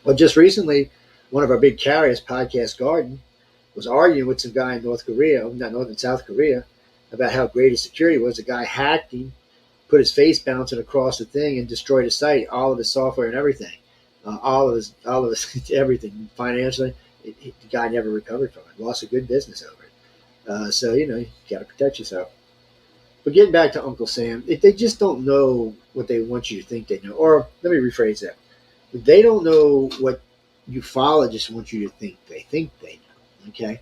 Well, just recently, one of our big carriers, Podcast Garden, was arguing with some guy in South Korea, about how great his security was. The guy hacked him, put his face bouncing across the thing, and destroyed his site, all of his software and everything, all of his everything financially. The guy never recovered from it. Lost a good business over it. So you got to protect yourself. But getting back to Uncle Sam, if they just don't know what they want you to think they know, or let me rephrase that: if they don't know what ufologists want you to think they know. Okay,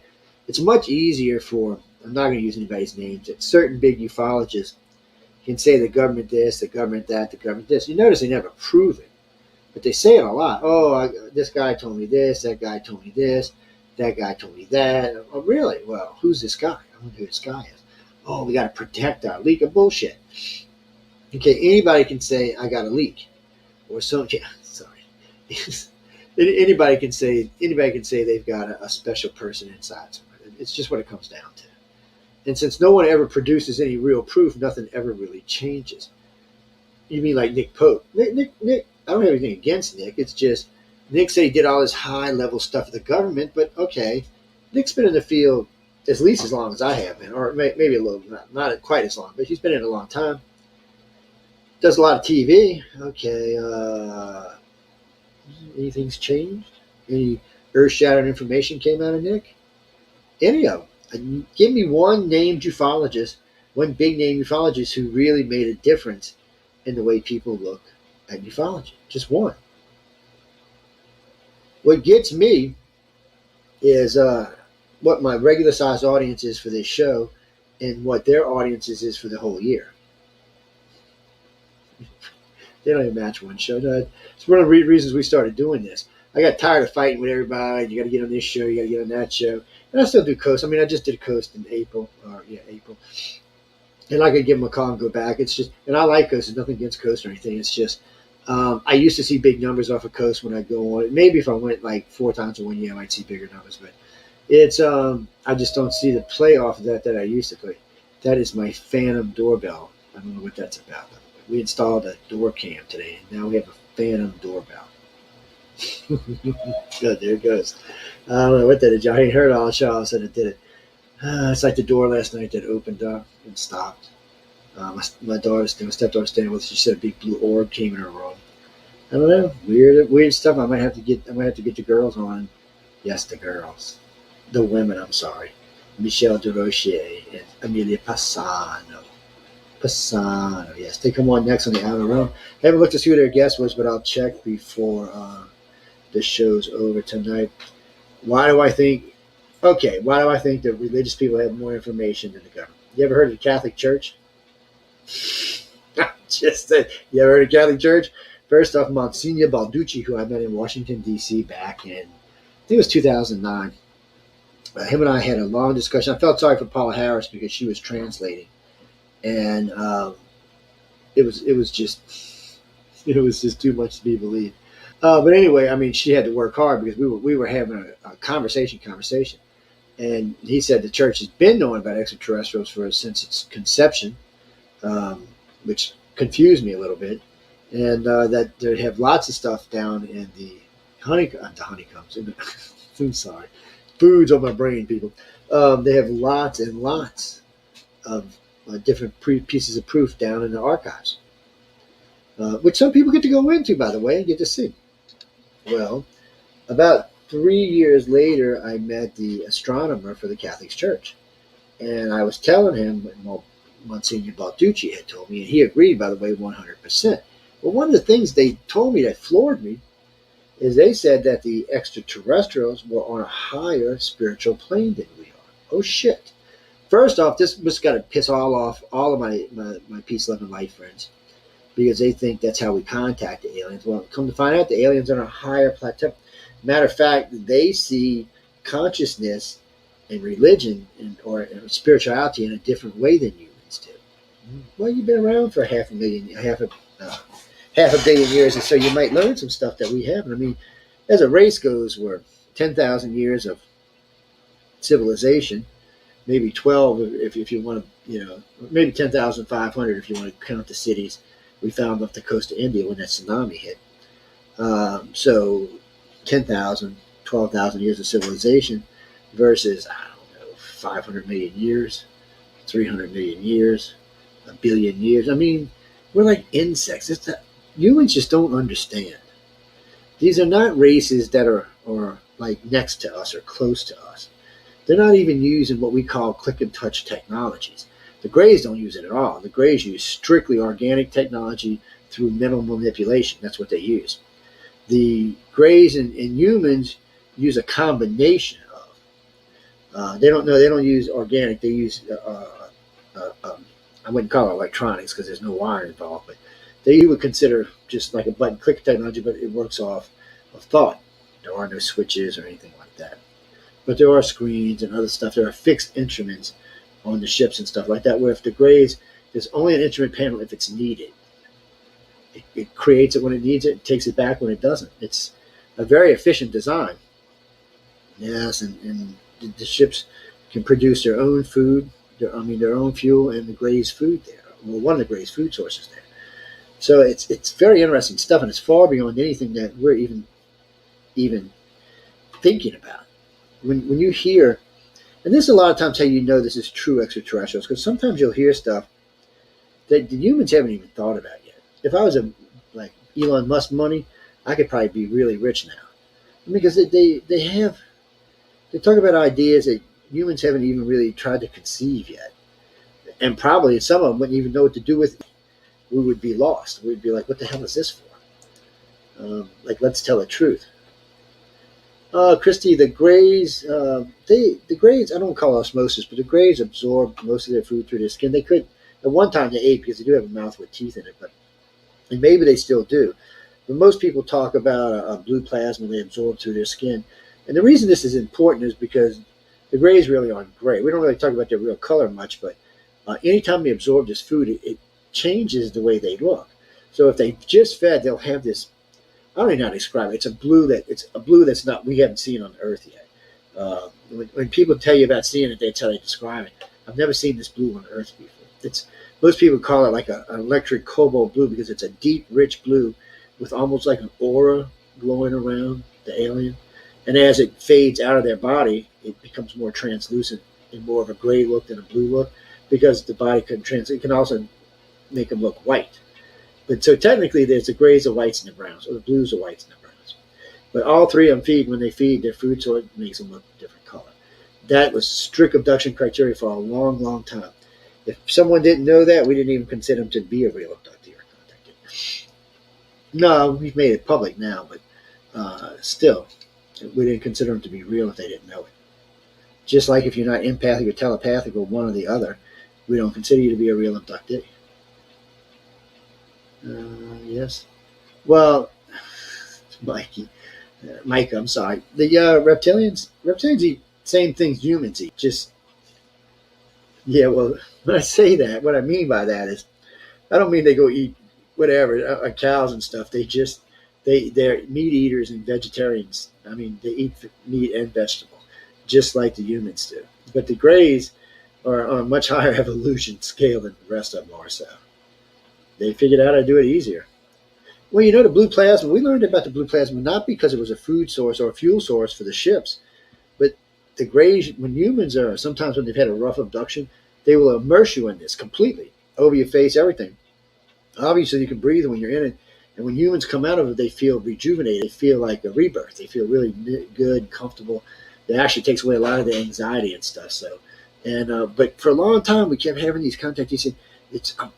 it's much easier for, I'm not going to use anybody's names, that certain big ufologists can say the government this, the government that, the government this. You notice they never prove it, but they say it a lot. Oh, this guy told me this, that guy told me this, that guy told me that. Oh, really? Well, who's this guy? I wonder who this guy is. Oh, we got to protect our leak of bullshit. Okay, anybody can say, I got a leak. Or something. Yeah, sorry. anybody can say they've got a special person inside somewhere. It's just what it comes down to. And since no one ever produces any real proof, nothing ever really changes. You mean like Nick Pope? Nick, I don't have anything against Nick. It's just Nick said he did all this high-level stuff for the government, but okay, Nick's been in the field at least as long as I have been, or maybe a little, not quite as long, but he's been in it a long time. Does a lot of TV. Okay, anything's changed? Any earth-shattering information came out of Nick? Any of them? Give me one named ufologist, one big-name ufologist who really made a difference in the way people look at ufology. Just one. What gets me is what my regular size audience is for this show and what their audiences is for the whole year. They don't even match one show. It's one of the reasons we started doing this. I got tired of fighting with everybody. You got to get on this show. You got to get on that show. And I still do Coast. I mean, I just did Coast in April. And I could give them a call and go back. It's just, and I like Coast. There's nothing against Coast or anything. It's just, I used to see big numbers off of Coast when I go on. Maybe if I went like 4 times in 1 year, I might see bigger numbers. But it's, I just don't see the play off of that I used to play. That is my Phantom doorbell. I don't know what that's about. We installed a door cam today, and now we have a Phantom doorbell. Good, there it goes. I don't know what that is. I ain't heard all the show. All of a sudden it did it. It's like the door last night that opened up and stopped. My stepdaughter standing with us. She said a big blue orb came in her room. I don't know, weird stuff. I might have to get the girls on. Yes, the girls, the women. I'm sorry, Michelle DeRoche and Amelia Passano. Yes, they come on next on the Outer Realm. I haven't looked to see who their guest was, but I'll check before the show's over tonight. Why do I think that religious people have more information than the government? You ever heard of the Catholic Church? Just that. You ever heard of the Catholic Church? First off, Monsignor Balducci, who I met in Washington, D.C. back in, I think it was 2009. Him and I had a long discussion. I felt sorry for Paula Harris because she was translating. And it was just too much to be believed. But anyway, I mean, she had to work hard because we were having a conversation. And he said the church has been knowing about extraterrestrials since its conception, which confused me a little bit. And that they have lots of stuff down in the honeycombs. I'm sorry. Food's on my brain, people. They have lots and lots of different pieces of proof down in the archives, which some people get to go into, by the way, and get to see. Well, about 3 years later, I met the astronomer for the Catholic Church, and I was telling him what Monsignor Balducci had told me, and he agreed, by the way, 100%. Well, one of the things they told me that floored me is they said that the extraterrestrials were on a higher spiritual plane than we are. Oh, shit. First off, this was got to piss off all of my peace, love, and light friends because they think that's how we contact the aliens. Well, come to find out, the aliens are on a higher plateau. Matter of fact, they see consciousness and religion or spirituality in a different way than humans do. Well, you've been around for half a billion years, and so you might learn some stuff that we haven't. I mean, as a race goes, we're 10,000 years of civilization. Maybe 12 if you want to, maybe 10,500 if you want to count the cities we found off the coast of India when that tsunami hit. So 10,000, 12,000 years of civilization versus, 500 million years, 300 million years, a billion years. I mean, we're like insects. Humans just don't understand. These are not races that are like next to us or close to us. They're not even using what we call click and touch technologies. The Greys don't use it at all. The Greys use strictly organic technology through mental manipulation. That's what they use. The Greys and humans use a combination of. They don't use organic. They use I wouldn't call it electronics because there's no wire involved, but you would consider just like a button click technology, but it works off of thought. There are no switches or anything like that. But there are screens and other stuff. There are fixed instruments on the ships and stuff like that, where if the Greys, there's only an instrument panel if it's needed. It creates it when it needs it, and takes it back when it doesn't. It's a very efficient design. Yes, and the ships can produce their own food, their own fuel, and the Greys' food there. Well, one of the Greys' food sources there. So it's very interesting stuff, and it's far beyond anything that we're even thinking about. When you hear, and this is a lot of times how you know this is true extraterrestrials, because sometimes you'll hear stuff that the humans haven't even thought about yet. If I was like Elon Musk money, I could probably be really rich now, because they talk about ideas that humans haven't even really tried to conceive yet, and probably some of them wouldn't even know what to do with it. We would be lost. We'd be like, what the hell is this for? Let's tell the truth. Christy, the Greys, the Greys, I don't call osmosis, but the Greys absorb most of their food through their skin. They could, at one time they ate because they do have a mouth with teeth in it, and maybe they still do. But most people talk about a blue plasma they absorb through their skin. And the reason this is important is because the Greys really aren't gray. We don't really talk about their real color much, but anytime they absorb this food, it changes the way they look. So if they just fed, they'll have this, I don't even know how to describe it. It's a blue that's not, we haven't seen on Earth yet. When people tell you about seeing it, they describe it. I've never seen this blue on Earth before. Most people call it like an electric cobalt blue because it's a deep, rich blue with almost like an aura glowing around the alien. And as it fades out of their body, it becomes more translucent and more of a gray look than a blue look, because the body it can also make them look white. But so technically there's the grays, the whites, and the browns, or the blues, the whites, and the browns. But all three of them feed when they feed their food, so it makes them look a different color. That was strict abduction criteria for a long, long time. If someone didn't know that, we didn't even consider them to be a real abductee or contactee. No, we've made it public now, but still, we didn't consider them to be real if they didn't know it. Just like if you're not empathic or telepathic or one or the other, we don't consider you to be a real abductee. Yes. Well, Mike, I'm sorry. The reptilians eat same things humans eat. Well, when I say that, what I mean by that is, I don't mean they go eat whatever, cows and stuff. They're meat eaters and vegetarians. I mean, they eat meat and vegetable, just like the humans do. But the Greys are on a much higher evolution scale than the rest of them are, so they figured out how to do it easier. Well, the blue plasma, we learned about the blue plasma not because it was a food source or a fuel source for the ships, but the Greys, when humans are, sometimes when they've had a rough abduction, they will immerse you in this completely, over your face, everything. Obviously, you can breathe when you're in it, and when humans come out of it, they feel rejuvenated. They feel like a rebirth. They feel really good, comfortable. It actually takes away a lot of the anxiety and stuff. So, but for a long time, we kept having these contactees.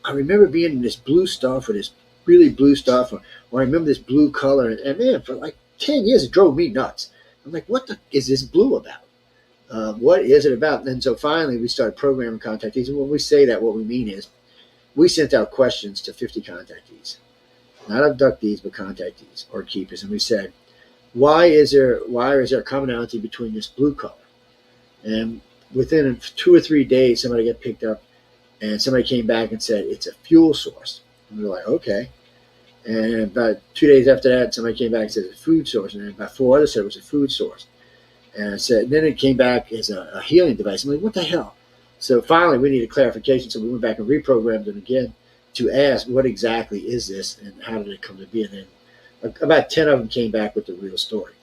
I remember being in this blue stuff, or this really blue stuff, or I remember this blue color, and man, for like 10 years, it drove me nuts. I'm like, what is this blue about? What is it about? And so finally, we started programming contactees. And when we say that, what we mean is we sent out questions to 50 contactees, not abductees, but contactees or keepers. And we said, why is there a commonality between this blue color? And within 2 or 3 days, somebody got picked up, and somebody came back and said, it's a fuel source. And we were like, okay. And about 2 days after that, somebody came back and said it's a food source. And then about 4 others said it was a food source. And I said, then it came back as a healing device. I'm like, what the hell? So finally, we needed clarification. So we went back and reprogrammed it again to ask, what exactly is this, and how did it come to be? And then about 10 of them came back with the real story.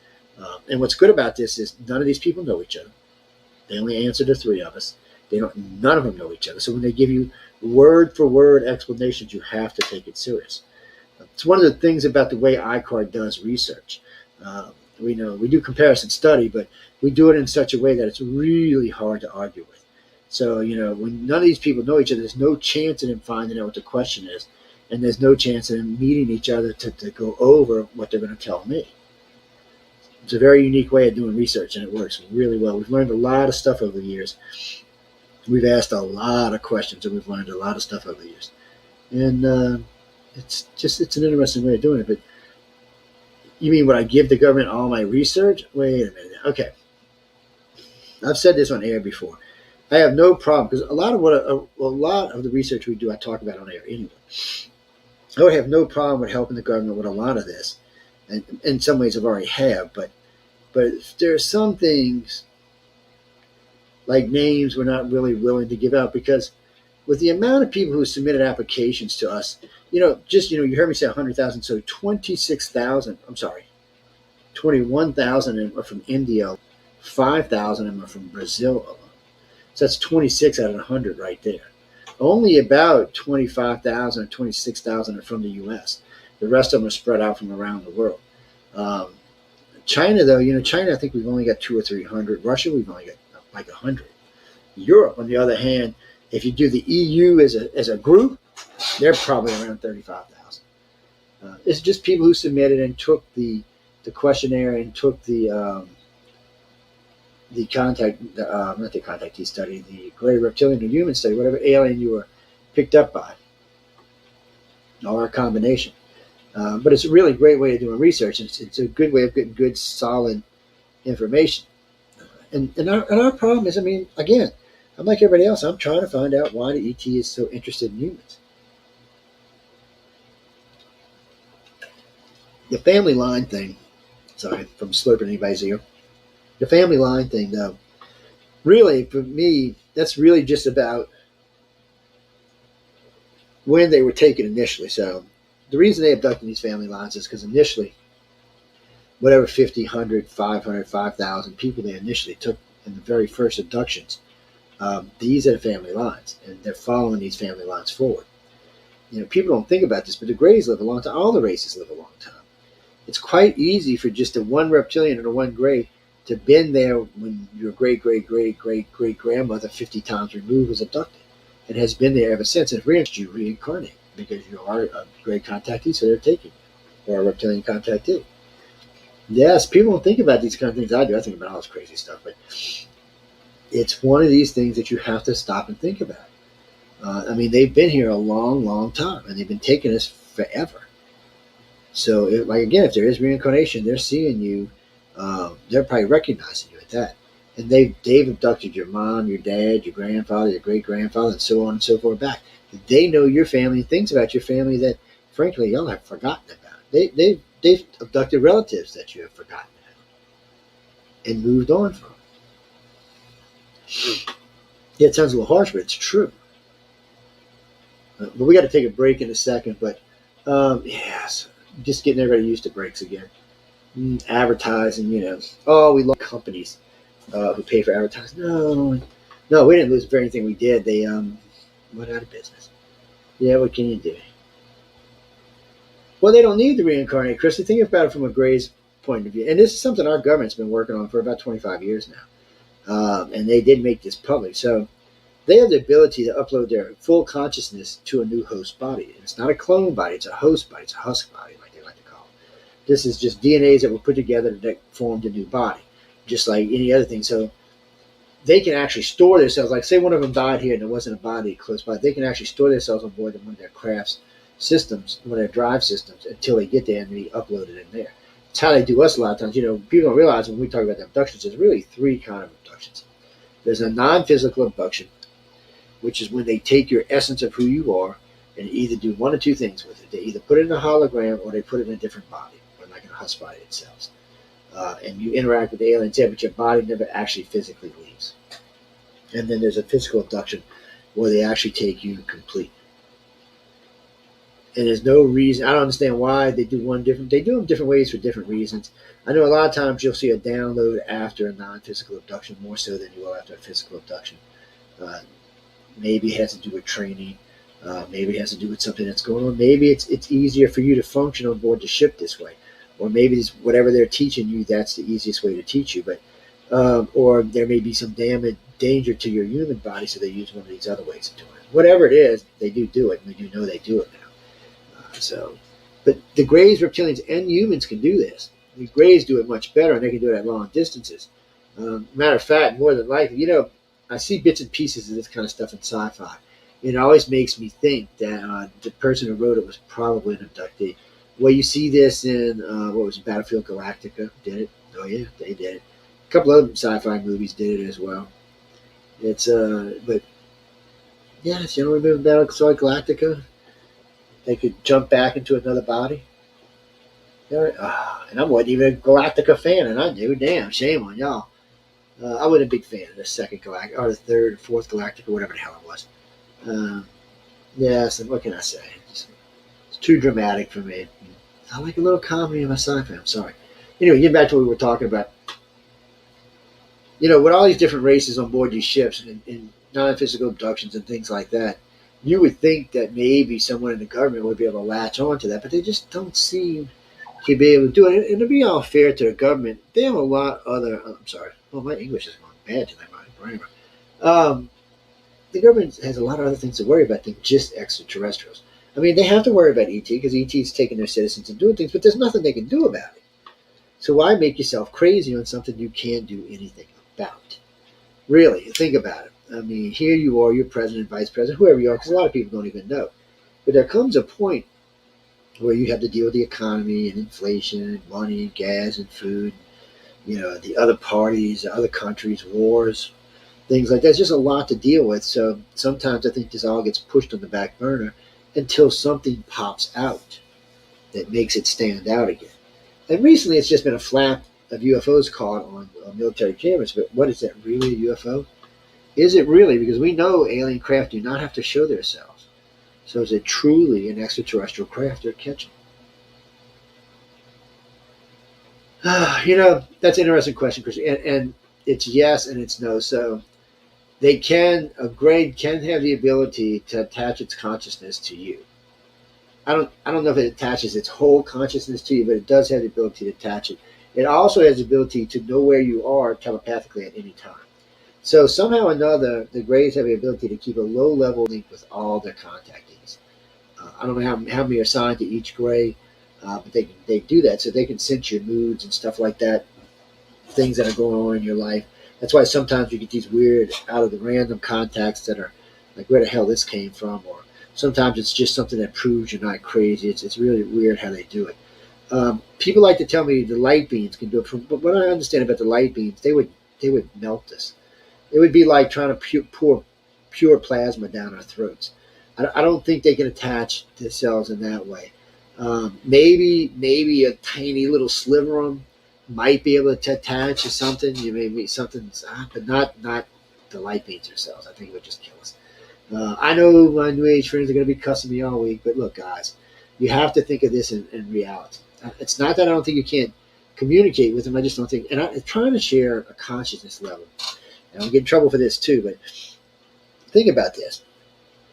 And what's good about this is none of these people know each other. They only answer to 3 of us. None of them know each other. So when they give you word for word explanations, you have to take it serious. It's one of the things about the way ICAR does research. We know we do comparison study, but we do it in such a way that it's really hard to argue with. So, when none of these people know each other, there's no chance of them finding out what the question is, and there's no chance of them meeting each other to go over what they're going to tell me. It's a very unique way of doing research, and it works really well. We've learned a lot of stuff over the years. We've asked a lot of questions, and we've learned a lot of stuff over the years. And it's an interesting way of doing it. But you mean, would I give the government all my research? Wait a minute. Okay. I've said this on air before. I have no problem, because a lot of the research we do, I talk about on air anyway. I would have no problem with helping the government with a lot of this, and in some ways, I've already have. But there are some things, like names, we're not really willing to give out, because with the amount of people who submitted applications to us, you heard me say 100,000, so 21,000 are from India, 5,000 of them are from Brazil alone. So that's 26 out of 100 right there. Only about 25,000 or 26,000 are from the U.S. The rest of them are spread out from around the world. China, though, China, I think we've only got 200 or 300. Russia, we've only got like 100. Europe, on the other hand, if you do the EU as a group, they're probably around 35,000. It's just people who submitted and took the questionnaire and took the contactee study, the gray reptilian or human study, whatever alien you were picked up by, or a combination. But it's a really great way of doing research. It's a good way of getting good, solid information. And our problem is, again, I'm like everybody else. I'm trying to find out why the ET is so interested in humans. The family line thing, sorry if I'm slurping anybody's ear. The family line thing, though, really, for me, that's really just about when they were taken initially. So the reason they abducted these family lines is because initially, whatever 50, 100, 500, 5,000 people they initially took in the very first abductions, these are the family lines, and they're following these family lines forward. People don't think about this, but the Greys live a long time. All the races live a long time. It's quite easy for just a one reptilian and a one Grey to been there when your great-great-great-great-great-grandmother 50 times removed was abducted, and has been there ever since. And you reincarnate because you are a Grey contactee, so they're taking you, or a reptilian contactee. Yes, people don't think about these kind of things. I do. I think about all this crazy stuff, but it's one of these things that you have to stop and think about. They've been here a long, long time, and they've been taking us forever. So, if there is reincarnation, they're seeing you. They're probably recognizing you at that. And they've abducted your mom, your dad, your grandfather, your great-grandfather, and so on and so forth back. They know your family, things about your family that, frankly, y'all have forgotten about. They've abducted relatives that you have forgotten about and moved on from. Yeah, it sounds a little harsh, but it's true. But we got to take a break in a second. But yes, just getting everybody used to breaks again. Advertising, we love companies who pay for advertising. No, we didn't lose for anything we did. They went out of business. Yeah, what can you do? Well, they don't need to reincarnate, Chris. Think about it from a Gray's point of view. And this is something our government's been working on for about 25 years now. And they did make this public. So they have the ability to upload their full consciousness to a new host body. And it's not a clone body. It's a host body. It's a husk body, like they like to call it. This is just DNAs that were put together that formed a new body, just like any other thing. So they can actually store their cells. Like, say one of them died here and there wasn't a body close by. They can actually store their cells on board one of their crafts systems, one of their drive systems, until they get there and be uploaded in there. It's how they do us a lot of times. People don't realize when we talk about the abductions, there's really three kinds of abductions. There's a non-physical abduction, which is when they take your essence of who you are and either do one or two things with it. They either put it in a hologram or they put it in a different body, or like in a husk body itself. And you interact with the aliens there, but your body never actually physically leaves. And then there's a physical abduction where they actually take you complete. And there's no reason, I don't understand why they do one different. They do them different ways for different reasons. I know a lot of times you'll see a download after a non-physical abduction more so than you will after a physical abduction. Maybe it has to do with training. Maybe it has to do with something that's going on. Maybe it's easier for you to function on board the ship this way. or maybe it's whatever they're teaching you, that's the easiest way to teach you. But or there may be some danger to your human body, so they use one of these other ways of doing it. Whatever it is, they do it, and we do know they do it now. But the Greys, reptilians, and humans can do this. The Greys do it much better, and they can do it at long distances. Matter of fact, more than likely, I see bits and pieces of this kind of stuff in sci-fi. It always makes me think that the person who wrote it was probably an abductee. Well, you see this in, Battlefield Galactica did it. Oh, yeah, they did it. A couple other sci-fi movies did it as well. But, yeah, you don't remember Battlefield Galactica? They could jump back into another body. And I wasn't even a Galactica fan, and I knew. Damn, shame on y'all. I wasn't a big fan of the second Galactica, or the third or fourth Galactica, whatever the hell it was. So what can I say? It's too dramatic for me. I like a little comedy in my sci-fi. I'm sorry. Anyway, getting back to what we were talking about. With all these different races on board these ships and non-physical abductions and things like that, you would think that maybe someone in the government would be able to latch on to that, but they just don't seem to be able to do it. And to be all fair to the government, they have a lot other. I'm sorry. Well, my English is going bad tonight. The government has a lot of other things to worry about than just extraterrestrials. I mean, they have to worry about ET because ET is taking their citizens and doing things, but there's nothing they can do about it. So why make yourself crazy on something you can't do anything about? Really, think about it. I mean, here you are, you're president, vice president, whoever you are, because a lot of people don't even know. But there comes a point where you have to deal with the economy and inflation and money and gas and food, the other parties, the other countries, wars, things like that. There's just a lot to deal with. So sometimes I think this all gets pushed on the back burner until something pops out that makes it stand out again. And recently it's just been a flap of UFOs caught on military cameras, but what is that, really a UFO? Is it really? Because we know alien craft do not have to show themselves. So is it truly an extraterrestrial craft they're catching? That's an interesting question, Chris. And it's yes and it's no. So a grade can have the ability to attach its consciousness to you. I don't know if it attaches its whole consciousness to you, but it does have the ability to attach it. It also has the ability to know where you are telepathically at any time. So somehow or another, the Greys have the ability to keep a low-level link with all their contactees. I don't know how many are assigned to each Grey, but they do that, so they can sense your moods and stuff like that, things that are going on in your life. That's why sometimes you get these weird, out of the random contacts that are like, where the hell this came from, or sometimes it's just something that proves you're not crazy. It's really weird how they do it. People like to tell me the light beams can do it, but what I understand about the light beams, they would melt us. It would be like trying to pour pure plasma down our throats. I don't think they can attach themselves in that way. Maybe a tiny little sliver of them might be able to attach to something. You may be something, but not the light beams themselves. I think it would just kill us. I know my New Age friends are going to be cussing me all week, but look, guys, you have to think of this in reality. It's not that I don't think you can't communicate with them. I just don't think, and I'm trying to share a consciousness level. And I'll get in trouble for this too, but think about this.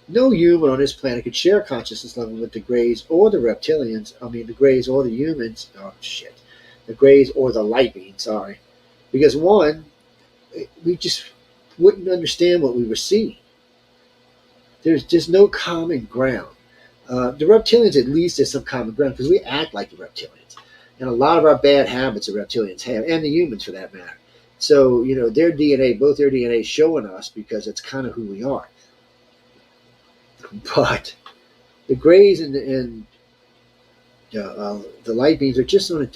No human on this planet could share a consciousness level with the Greys or the reptilians. I mean, the Greys or the humans. Oh, shit. The Greys or the light beings, sorry. Because one, we just wouldn't understand what we were seeing. There's just no common ground. The reptilians, at least, there's some common ground because we act like the reptilians. And a lot of our bad habits the reptilians have, and the humans for that matter. So, their DNA, both their DNA showing us because it's kind of who we are. But the Greys and the light beings are just on a different